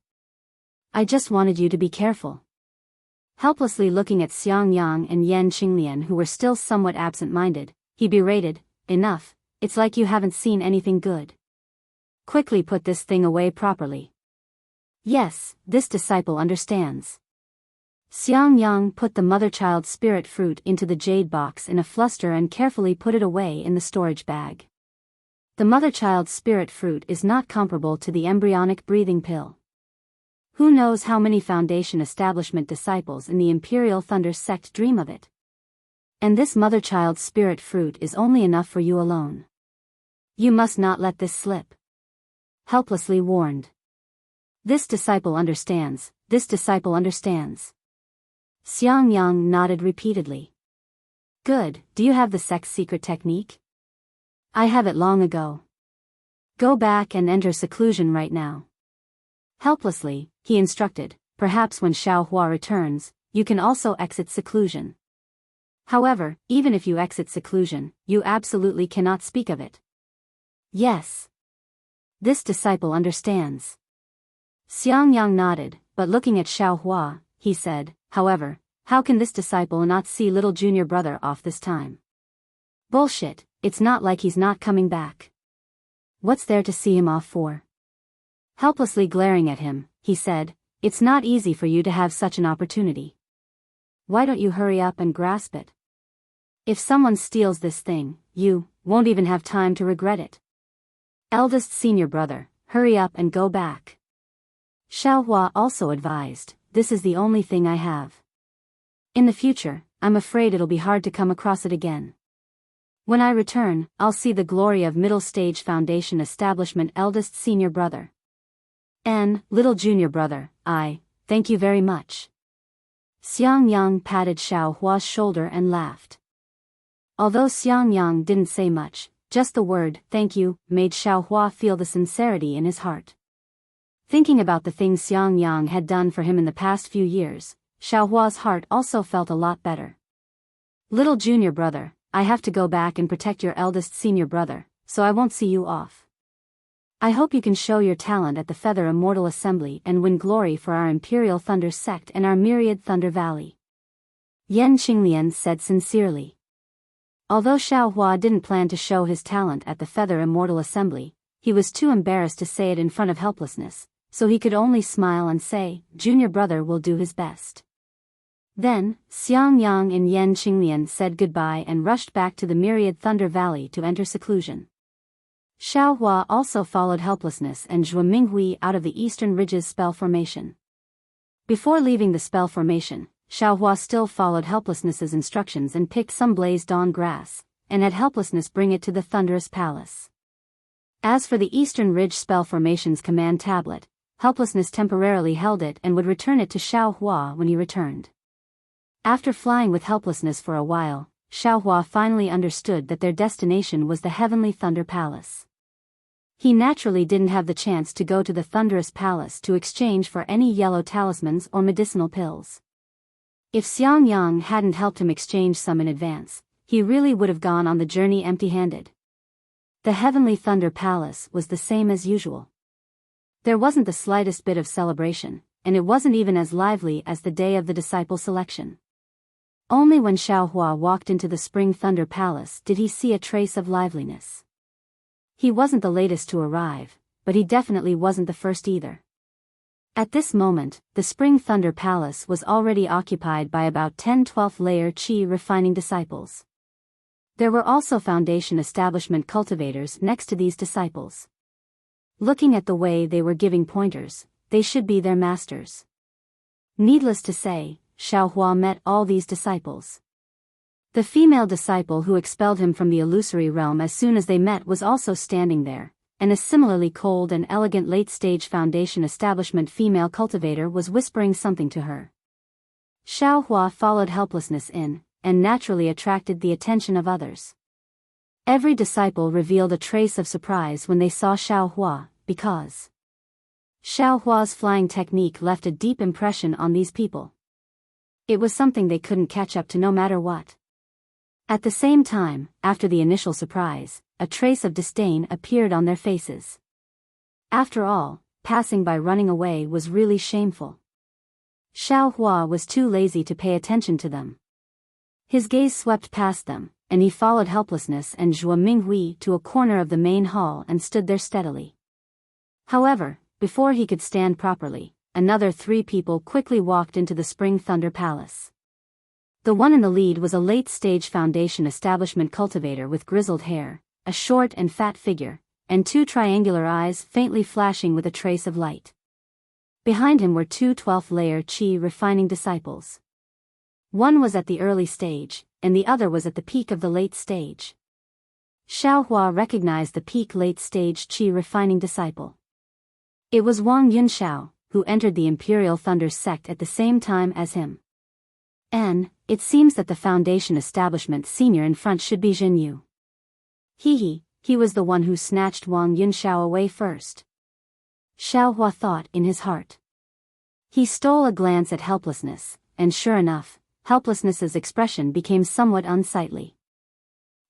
I just wanted you to be careful. Helplessly looking at Xiang Yang and Yan Qinglian, who were still somewhat absent-minded, he berated, enough, it's like you haven't seen anything good. Quickly put this thing away properly. Yes, this disciple understands. Xiang Yang put the mother-child spirit fruit into the jade box in a fluster and carefully put it away in the storage bag. The mother-child spirit fruit is not comparable to the embryonic breathing pill. Who knows how many Foundation establishment disciples in the Imperial Thunder sect dream of it? And this mother-child spirit fruit is only enough for you alone. You must not let this slip. Helplessly warned. This disciple understands, this disciple understands. Xiang Yang nodded repeatedly. Good, do you have the sex secret technique? I have it long ago. Go back and enter seclusion right now. Helplessly, he instructed, perhaps when Xiao Hua returns, you can also exit seclusion. However, even if you exit seclusion, you absolutely cannot speak of it. Yes. This disciple understands. Xiang Yang nodded, but looking at Xiao Hua, he said, however, how can this disciple not see little junior brother off this time? Bullshit, it's not like he's not coming back. What's there to see him off for? Helplessly glaring at him, he said, it's not easy for you to have such an opportunity. Why don't you hurry up and grasp it? If someone steals this thing, you won't even have time to regret it. Eldest senior brother, hurry up and go back. Xiao Hua also advised, this is the only thing I have. In the future, I'm afraid it'll be hard to come across it again. When I return, I'll see the glory of middle stage Foundation establishment eldest senior brother. And, little junior brother, thank you very much. Xiang Yang patted Xiao Hua's shoulder and laughed. Although Xiang Yang didn't say much, just the word, thank you, made Xiao Hua feel the sincerity in his heart. Thinking about the things Xiang Yang had done for him in the past few years, Xiao Hua's heart also felt a lot better. Little junior brother, I have to go back and protect your eldest senior brother, so I won't see you off. I hope you can show your talent at the Feather Immortal Assembly and win glory for our Imperial Thunder sect and our myriad Thunder Valley. Yan Qinglian said sincerely. Although Xiao Hua didn't plan to show his talent at the Feather Immortal Assembly, he was too embarrassed to say it in front of helplessness, so he could only smile and say, junior brother will do his best. Then, Xiang Yang and Yan Qinglian said goodbye and rushed back to the myriad Thunder Valley to enter seclusion. Xiao Hua also followed helplessness and Zhua Minghui out of the Eastern Ridges spell formation. Before leaving the spell formation, Xiao Hua still followed helplessness's instructions and picked some blazed dawn grass, and had helplessness bring it to the Thunderous Palace. As for the Eastern Ridge spell formation's command tablet, helplessness temporarily held it and would return it to Xiao Hua when he returned. After flying with helplessness for a while, Xiao Hua finally understood that their destination was the Heavenly Thunder Palace. He naturally didn't have the chance to go to the Thunderous Palace to exchange for any yellow talismans or medicinal pills. If Xiang Yang hadn't helped him exchange some in advance, he really would have gone on the journey empty-handed. The Heavenly Thunder Palace was the same as usual. There wasn't the slightest bit of celebration, and it wasn't even as lively as the day of the disciple selection. Only when Xiao Hua walked into the Spring Thunder Palace did he see a trace of liveliness. He wasn't the latest to arrive, but he definitely wasn't the first either. At this moment, the Spring Thunder Palace was already occupied by about 10 12th layer Qi refining disciples. There were also Foundation establishment cultivators next to these disciples. Looking at the way they were giving pointers, they should be their masters. Needless to say, Xiao Hua met all these disciples. The female disciple who expelled him from the illusory realm as soon as they met was also standing there, and a similarly cold and elegant late-stage Foundation establishment female cultivator was whispering something to her. Xiao Hua followed helplessness in, and naturally attracted the attention of others. Every disciple revealed a trace of surprise when they saw Xiao Hua, because Xiao Hua's flying technique left a deep impression on these people. It was something they couldn't catch up to no matter what. At the same time, after the initial surprise, a trace of disdain appeared on their faces. After all, passing by running away was really shameful. Xiao Hua was too lazy to pay attention to them. His gaze swept past them, and he followed Helplessness and Zhuo Minghui to a corner of the main hall and stood there steadily. However, before he could stand properly, another 3 people quickly walked into the Spring Thunder Palace. The one in the lead was a late-stage Foundation establishment cultivator with grizzled hair, a short and fat figure, and 2 triangular eyes faintly flashing with a trace of light. Behind him were 2 12th-layer Qi refining disciples. One was at the early stage, and the other was at the peak of the late stage. Xiao Hua recognized the peak late stage Qi refining disciple. It was Wang Yunxiao, who entered the Imperial Thunder sect at the same time as him. It seems that the Foundation establishment senior in front should be Jin Yu. He was the one who snatched Wang Yunxiao away first. Xiao Hua thought in his heart. He stole a glance at Helplessness, and sure enough, Helplessness's expression became somewhat unsightly.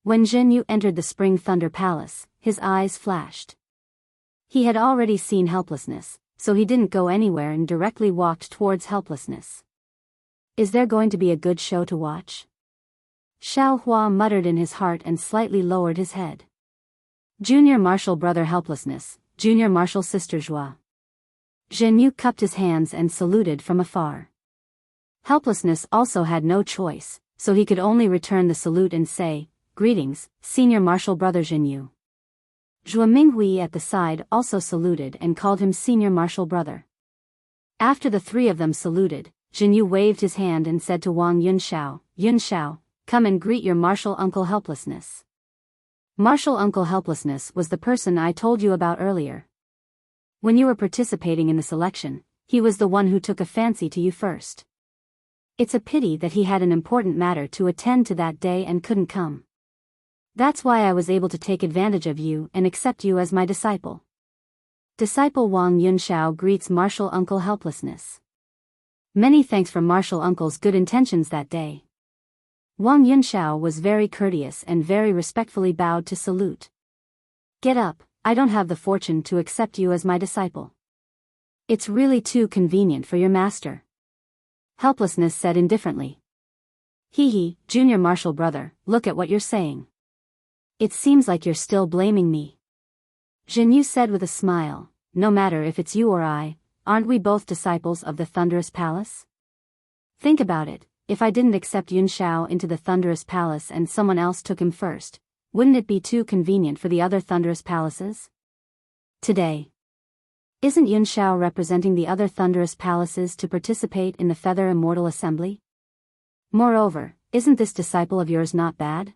When Jin Yu entered the Spring Thunder Palace, his eyes flashed. He had already seen Helplessness, so he didn't go anywhere and directly walked towards Helplessness. Is there going to be a good show to watch? Xiao Hua muttered in his heart and slightly lowered his head. Junior Martial Brother Helplessness, Junior Martial Sister Zhua. Jin Yu cupped his hands and saluted from afar. Helplessness also had no choice, so he could only return the salute and say, "Greetings, Senior Martial Brother Jin Yu." Zhuo Minghui at the side also saluted and called him Senior Martial Brother. After the 3 of them saluted, Jin Yu waved his hand and said to Wang Yunxiao, "Yunxiao, come and greet your martial uncle Helplessness." Martial uncle Helplessness was the person I told you about earlier. When you were participating in the selection, he was the one who took a fancy to you first. It's a pity that he had an important matter to attend to that day and couldn't come. That's why I was able to take advantage of you and accept you as my disciple. Disciple Wang Yunxiao greets Martial Uncle Helplessness. Many thanks for Martial Uncle's good intentions that day. Wang Yunxiao was very courteous and very respectfully bowed to salute. Get up, I don't have the fortune to accept you as my disciple. It's really too convenient for your master. Helplessness said indifferently. Junior Martial Brother, look at what you're saying. It seems like you're still blaming me. Jin Yu said with a smile, no matter if it's you or I, aren't we both disciples of the Thunderous Palace? Think about it, if I didn't accept Yunxiao into the Thunderous Palace and someone else took him first, wouldn't it be too convenient for the other Thunderous Palaces? Today. Isn't Yunxiao representing the other Thunderous Palaces to participate in the Feather Immortal Assembly? Moreover, isn't this disciple of yours not bad?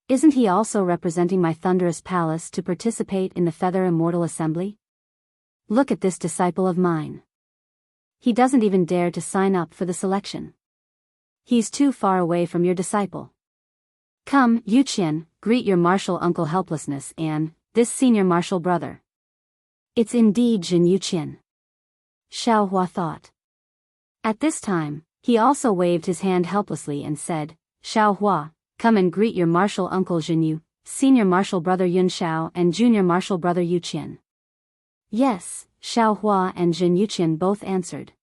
Isn't he also representing my Thunderous Palace to participate in the Feather Immortal Assembly? Look at this disciple of mine. He doesn't even dare to sign up for the selection. He's too far away from your disciple. Come, Yuqian, greet your martial uncle Helplessness and this senior martial brother. It's indeed Jin Yuqian. Xiao Hua thought. At this time, he also waved his hand helplessly and said, Xiao Hua, come and greet your martial uncle Jin Yu, senior martial brother Yunxiao and junior martial brother Yuqian. Yes, Xiao Hua and Jin Yuqian both answered.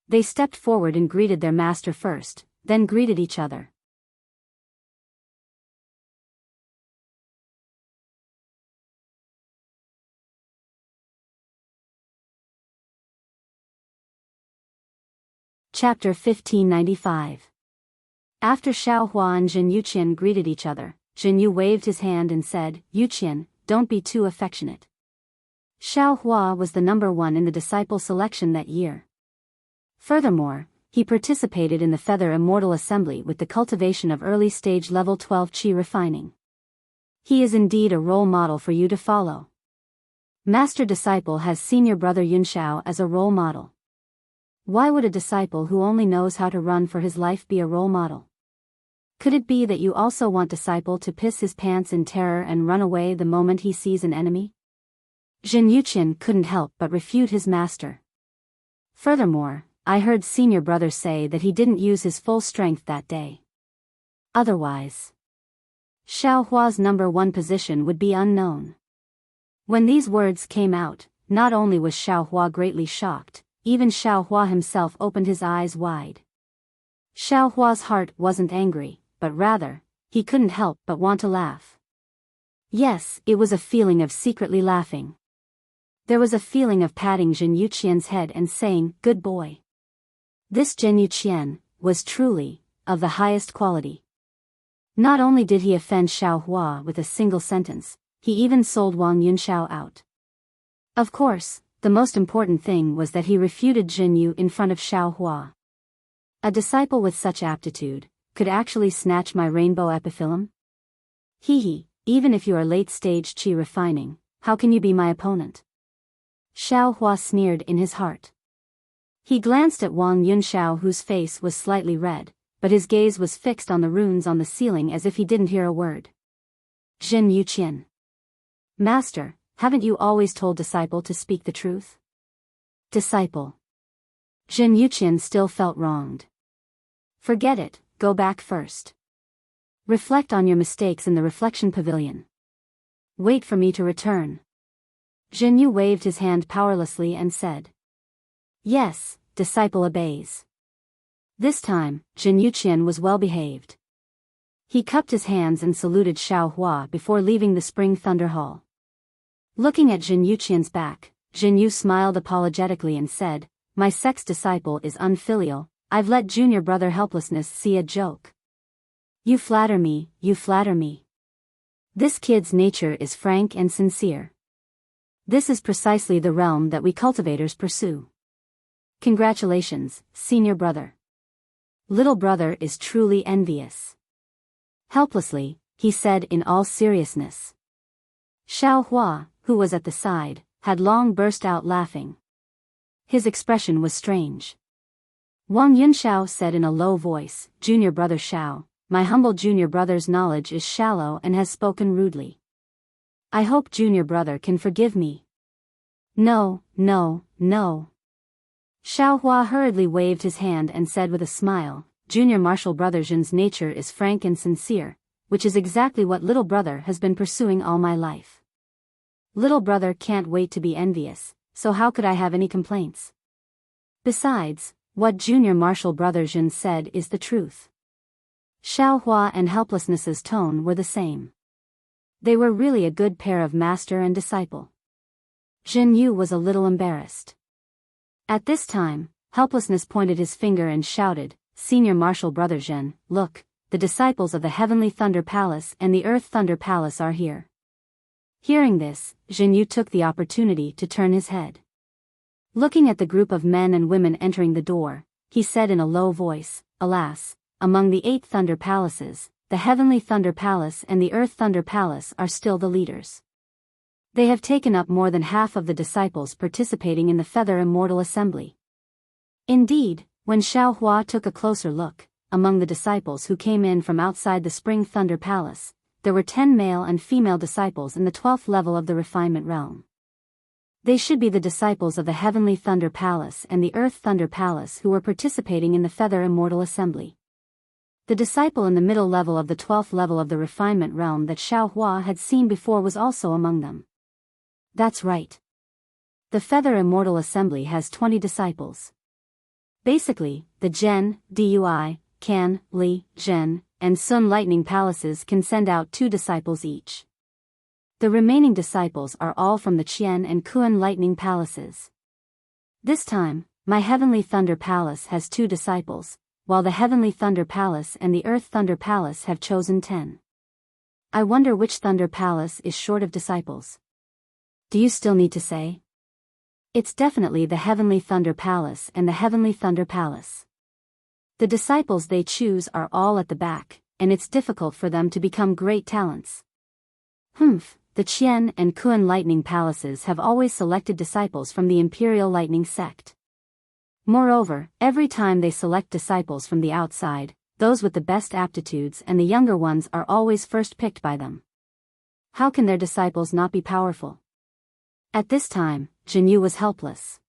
They stepped forward and greeted their master first, then greeted each other. Chapter 1595. After Xiao Hua and Jin Yuqian greeted each other, Jin Yu waved his hand and said, Yuqian, don't be too affectionate. Xiao Hua was the number 1 in the disciple selection that year. Furthermore, he participated in the Feather Immortal Assembly with the cultivation of early stage level 12 Qi refining. He is indeed a role model for you to follow. Master disciple has senior brother Yunxiao as a role model. Why would a disciple who only knows how to run for his life be a role model? Could it be that you also want disciple to piss his pants in terror and run away the moment he sees an enemy? Jin Yuqian couldn't help but refute his master. Furthermore, I heard senior brother say that he didn't use his full strength that day. Otherwise, Xiao Hua's number one position would be unknown. When these words came out, not only was Xiao Hua greatly shocked, even Xiao Hua himself opened his eyes wide. Xiao Hua's heart wasn't angry, but rather, he couldn't help but want to laugh. Yes, it was a feeling of secretly laughing. There was a feeling of patting Zhen Yuqian's head and saying, "Good boy." This Zhen Yuqian was truly of the highest quality. Not only did he offend Xiao Hua with a single sentence, he even sold Wang Yunxiao out. Of course, the most important thing was that he refuted Zhen Yu in front of Xiao Hua. A disciple with such aptitude could actually snatch my rainbow epiphyllum? Hee, even if you are late-stage qi refining, how can you be my opponent? Xiao Hua sneered in his heart. He glanced at Wang Yunxiao, whose face was slightly red, but his gaze was fixed on the runes on the ceiling as if he didn't hear a word. Zhen Yuqian. Master, haven't you always told disciple to speak the truth? Disciple. Zhen Yuqian still felt wronged. Forget it, go back first. Reflect on your mistakes in the reflection pavilion. Wait for me to return. Zhen Yu waved his hand powerlessly and said. Yes, disciple obeys. This time, Zhen Yuqian was well behaved. He cupped his hands and saluted Xiao Hua before leaving the Spring Thunder Hall. Looking at Zhen Yuqian's back, Zhen Yu smiled apologetically and said, "My sex disciple is unfilial, I've let junior brother helplessness see a joke." You flatter me, you flatter me. This kid's nature is frank and sincere. This is precisely the realm that we cultivators pursue. Congratulations, senior brother. Little brother is truly envious. Helplessly, he said in all seriousness. Xiao Hua, who was at the side, had long burst out laughing. His expression was strange. Wang Yunxiao said in a low voice, "Junior brother Xiao, my humble junior brother's knowledge is shallow and has spoken rudely. I hope junior brother can forgive me." No, no, no. Xiao Hua hurriedly waved his hand and said with a smile, "Junior martial brother Zhen's nature is frank and sincere, which is exactly what little brother has been pursuing all my life. Little brother can't wait to be envious, so how could I have any complaints? Besides, what junior martial brother Zhen said is the truth." Xiao Hua and Helplessness's tone were the same. They were really a good pair of master and disciple. Zhen Yu was a little embarrassed. At this time, Helplessness pointed his finger and shouted, "Senior martial brother Zhen, look, the disciples of the Heavenly Thunder Palace and the Earth Thunder Palace are here." Hearing this, Zhen Yu took the opportunity to turn his head. Looking at the group of men and women entering the door, he said in a low voice, "Alas, among the 8 Thunder Palaces, the Heavenly Thunder Palace and the Earth Thunder Palace are still the leaders. They have taken up more than half of the disciples participating in the Feather Immortal Assembly." Indeed, when Xiao Hua took a closer look, among the disciples who came in from outside the Spring Thunder Palace, there were 10 male and female disciples in the 12th level of the refinement realm. They should be the disciples of the Heavenly Thunder Palace and the Earth Thunder Palace who were participating in the Feather Immortal Assembly. The disciple in the middle level of the 12th level of the refinement realm that Xiao Hua had seen before was also among them. That's right. The Feather Immortal Assembly has 20 disciples. Basically, the Zhen, Dui, Can, Li, Zhen, and Sun Lightning Palaces can send out 2 disciples each. The remaining disciples are all from the Qian and Kuan Lightning Palaces. This time, my Heavenly Thunder Palace has 2 disciples, while the Heavenly Thunder Palace and the Earth Thunder Palace have chosen 10. I wonder which Thunder Palace is short of disciples. Do you still need to say? It's definitely the Heavenly Thunder Palace and the Heavenly Thunder Palace. The disciples they choose are all at the back, and it's difficult for them to become great talents. The Qian and Kuan Lightning Palaces have always selected disciples from the Imperial Lightning Sect. Moreover, every time they select disciples from the outside, those with the best aptitudes and the younger ones are always first picked by them. How can their disciples not be powerful? At this time, Zhen Yu was helpless.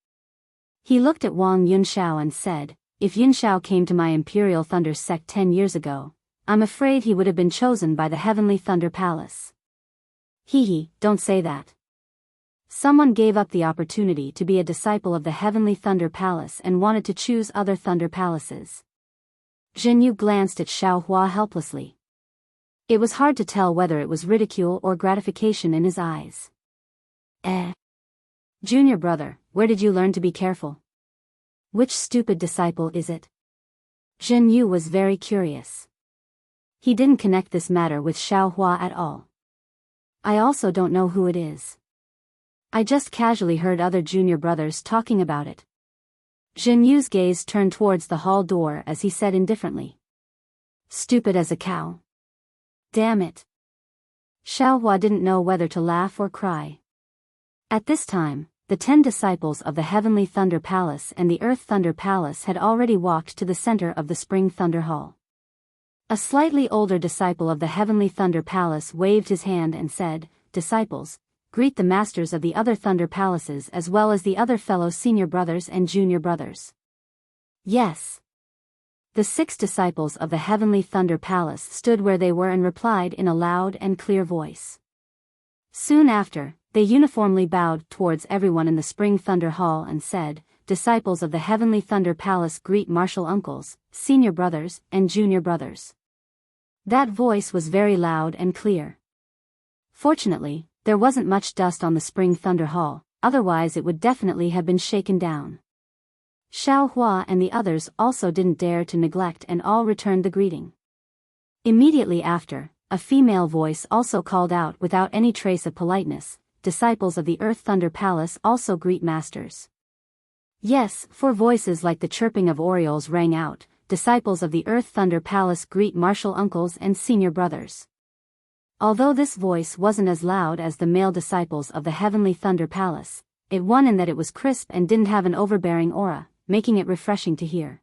He looked at Wang Yunxiao and said, "If Yunxiao came to my Imperial Thunder sect 10 years ago, I'm afraid he would have been chosen by the Heavenly Thunder Palace." Hee, don't say that. Someone gave up the opportunity to be a disciple of the Heavenly Thunder Palace and wanted to choose other Thunder Palaces. Zhenyu glanced at Xiaohua helplessly. It was hard to tell whether it was ridicule or gratification in his eyes. Junior brother, where did you learn to be careful? Which stupid disciple is it? Zhenyu was very curious. He didn't connect this matter with Xiaohua at all. I also don't know who it is. I just casually heard other junior brothers talking about it. Zhenyu's gaze turned towards the hall door as he said indifferently. Stupid as a cow. Damn it. Xiaohua didn't know whether to laugh or cry. At this time, the 10 disciples of the Heavenly Thunder Palace and the Earth Thunder Palace had already walked to the center of the Spring Thunder Hall. A slightly older disciple of the Heavenly Thunder Palace waved his hand and said, "Disciples, greet the masters of the other Thunder Palaces as well as the other fellow senior brothers and junior brothers." Yes. The 6 disciples of the Heavenly Thunder Palace stood where they were and replied in a loud and clear voice. Soon after, they uniformly bowed towards everyone in the Spring Thunder Hall and said, "Disciples of the Heavenly Thunder Palace greet martial uncles, senior brothers, and junior brothers." That voice was very loud and clear. Fortunately, there wasn't much dust on the Spring Thunder Hall, otherwise it would definitely have been shaken down. Xiaohua and the others also didn't dare to neglect and all returned the greeting. Immediately after, a female voice also called out without any trace of politeness, "Disciples of the Earth Thunder Palace also greet masters." Yes, 4 voices like the chirping of orioles rang out, "Disciples of the Earth Thunder Palace greet martial uncles and senior brothers." Although this voice wasn't as loud as the male disciples of the Heavenly Thunder Palace, it won in that it was crisp and didn't have an overbearing aura, making it refreshing to hear.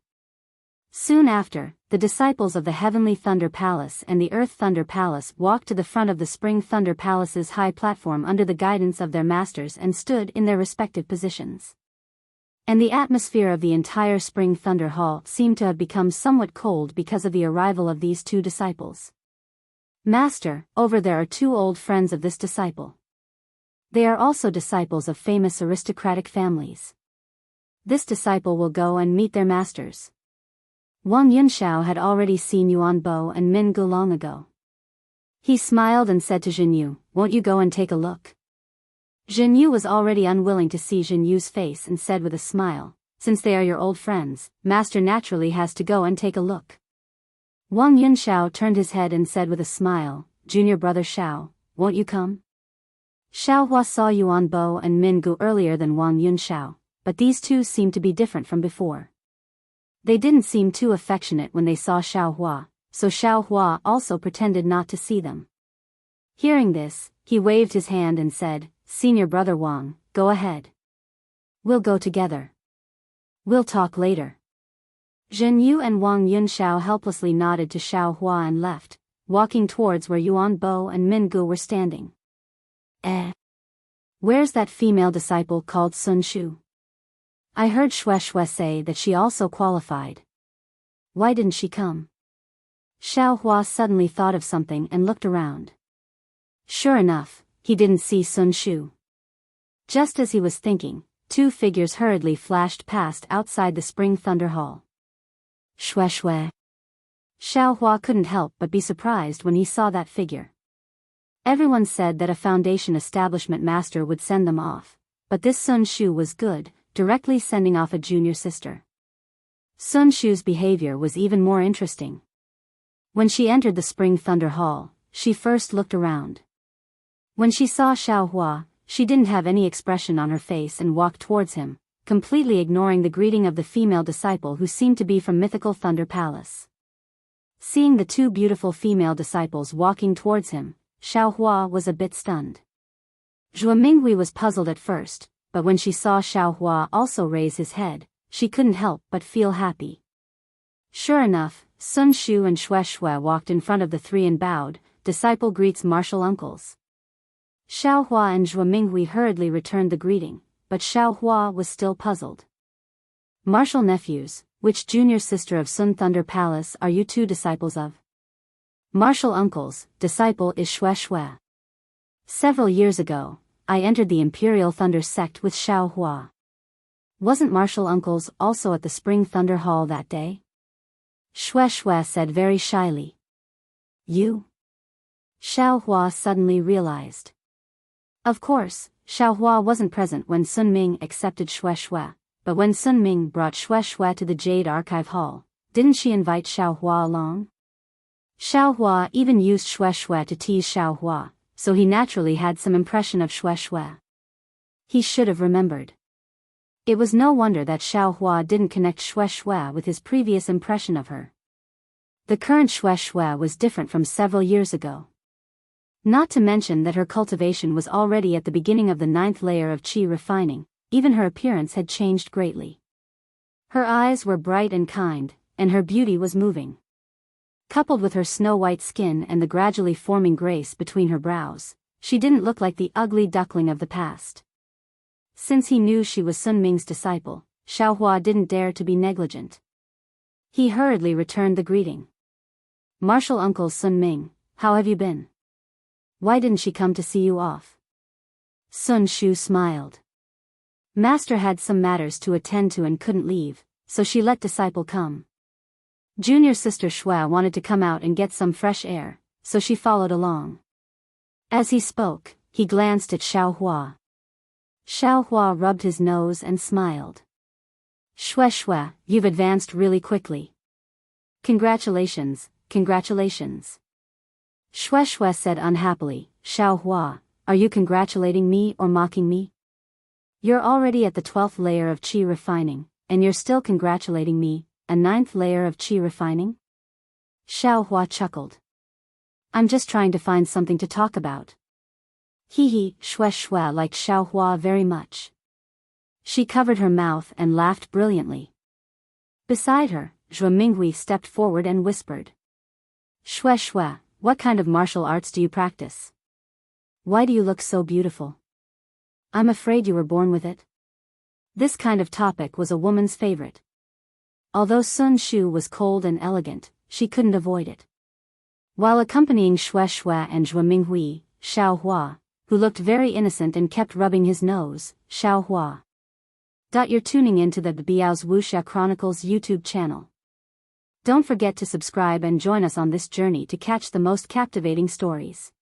Soon after, the disciples of the Heavenly Thunder Palace and the Earth Thunder Palace walked to the front of the Spring Thunder Palace's high platform under the guidance of their masters and stood in their respective positions. And the atmosphere of the entire Spring Thunder Hall seemed to have become somewhat cold because of the arrival of these 2 disciples. "Master, over there are 2 old friends of this disciple. They are also disciples of famous aristocratic families. This disciple will go and meet their masters." Wang Yunxiao had already seen Yuan Bo and Min Gu long ago. He smiled and said to Zhenyu, "Won't you go and take a look?" Zhenyu was already unwilling to see Zhenyu's face and said with a smile, "Since they are your old friends, Master naturally has to go and take a look." Wang Yunxiao turned his head and said with a smile, "Junior brother Xiao, won't you come?" Xiaohua saw Yuan Bo and Min Gu earlier than Wang Yunxiao, but these 2 seemed to be different from before. They didn't seem too affectionate when they saw Xiaohua, so Xiaohua also pretended not to see them. Hearing this, he waved his hand and said, "Senior brother Wang, go ahead. We'll go together. We'll talk later." Zhenyu and Wang Yunxiao helplessly nodded to Xiaohua and left, walking towards where Yuan Bo and Min Gu were standing. Where's that female disciple called Sun Shu? I heard Shui say that she also qualified. Why didn't she come? Xiaohua suddenly thought of something and looked around. Sure enough, he didn't see Sun Shu. Just as he was thinking, 2 figures hurriedly flashed past outside the Spring Thunder Hall. Shui. Xiaohua couldn't help but be surprised when he saw that figure. Everyone said that a foundation establishment master would send them off, but this Sun Shu was good, directly sending off a junior sister. Sun Shu's behavior was even more interesting. When she entered the Spring Thunder Hall, she first looked around. When she saw Xiaohua, she didn't have any expression on her face and walked towards him, completely ignoring the greeting of the female disciple who seemed to be from mythical Thunder Palace. Seeing the 2 beautiful female disciples walking towards him, Xiaohua was a bit stunned. Zhuo Minghui was puzzled at first, but when she saw Xiaohua also raise his head, she couldn't help but feel happy. Sure enough, Sun Shu and Shui walked in front of the 3 and bowed, "Disciple greets martial uncles." Xiaohua and Zhuo Minghui hurriedly returned the greeting, but Xiaohua was still puzzled. Martial nephews, which junior sister of Sun Thunder Palace are you two disciples of? Martial uncles, disciple is Xue Xue. Several years ago, I entered the Imperial Thunder sect with Xiao Hua. Wasn't martial uncles also at the Spring Thunder Hall that day? Xue Xue said very shyly. You? Xiao Hua suddenly realized. Of course, Xiao Hua wasn't present when Sun Ming accepted Xue Xue, but when Sun Ming brought Xue Xue to the Jade Archive Hall, didn't she invite Xiao Hua along? Xiao Hua even used Xue Xue to tease Xiao Hua, so he naturally had some impression of Xue Xue. He should have remembered. It was no wonder that Xiao Hua didn't connect Xue Xue with his previous impression of her. The current Xue Xue was different from several years ago. Not to mention that her cultivation was already at the beginning of the 9th layer of qi refining, even her appearance had changed greatly. Her eyes were bright and kind, and her beauty was moving. Coupled with her snow-white skin and the gradually forming grace between her brows, she didn't look like the ugly duckling of the past. Since he knew she was Sun Ming's disciple, Xiao Hua didn't dare to be negligent. He hurriedly returned the greeting. Martial Uncle Sun Ming, how have you been? Why didn't she come to see you off? Sun Shu smiled. Master had some matters to attend to and couldn't leave, so she let disciple come. Junior sister Xue wanted to come out and get some fresh air, so she followed along. As he spoke, he glanced at Xiao Hua. Xiao Hua rubbed his nose and smiled. Xue Xue, you've advanced really quickly. Congratulations, congratulations. Xue Xue said unhappily, Xiao Hua, are you congratulating me or mocking me? You're already at the 12th layer of qi refining, and you're still congratulating me, a 9th layer of qi refining? Xiao Hua chuckled. I'm just trying to find something to talk about. Xue Xue liked Xiao Hua very much. She covered her mouth and laughed brilliantly. Beside her, Zhuo Minghui stepped forward and whispered. Xue Xue, what kind of martial arts do you practice? Why do you look so beautiful? I'm afraid you were born with it. This kind of topic was a woman's favorite. Although Sun Shu was cold and elegant, she couldn't avoid it. While accompanying Xue Xue and Zhuo Minghui, Xiao Hua, who looked very innocent and kept rubbing his nose, Xiao Hua. You're tuning into the Biyao's Wuxia Chronicles YouTube channel. Don't forget to subscribe and join us on this journey to catch the most captivating stories.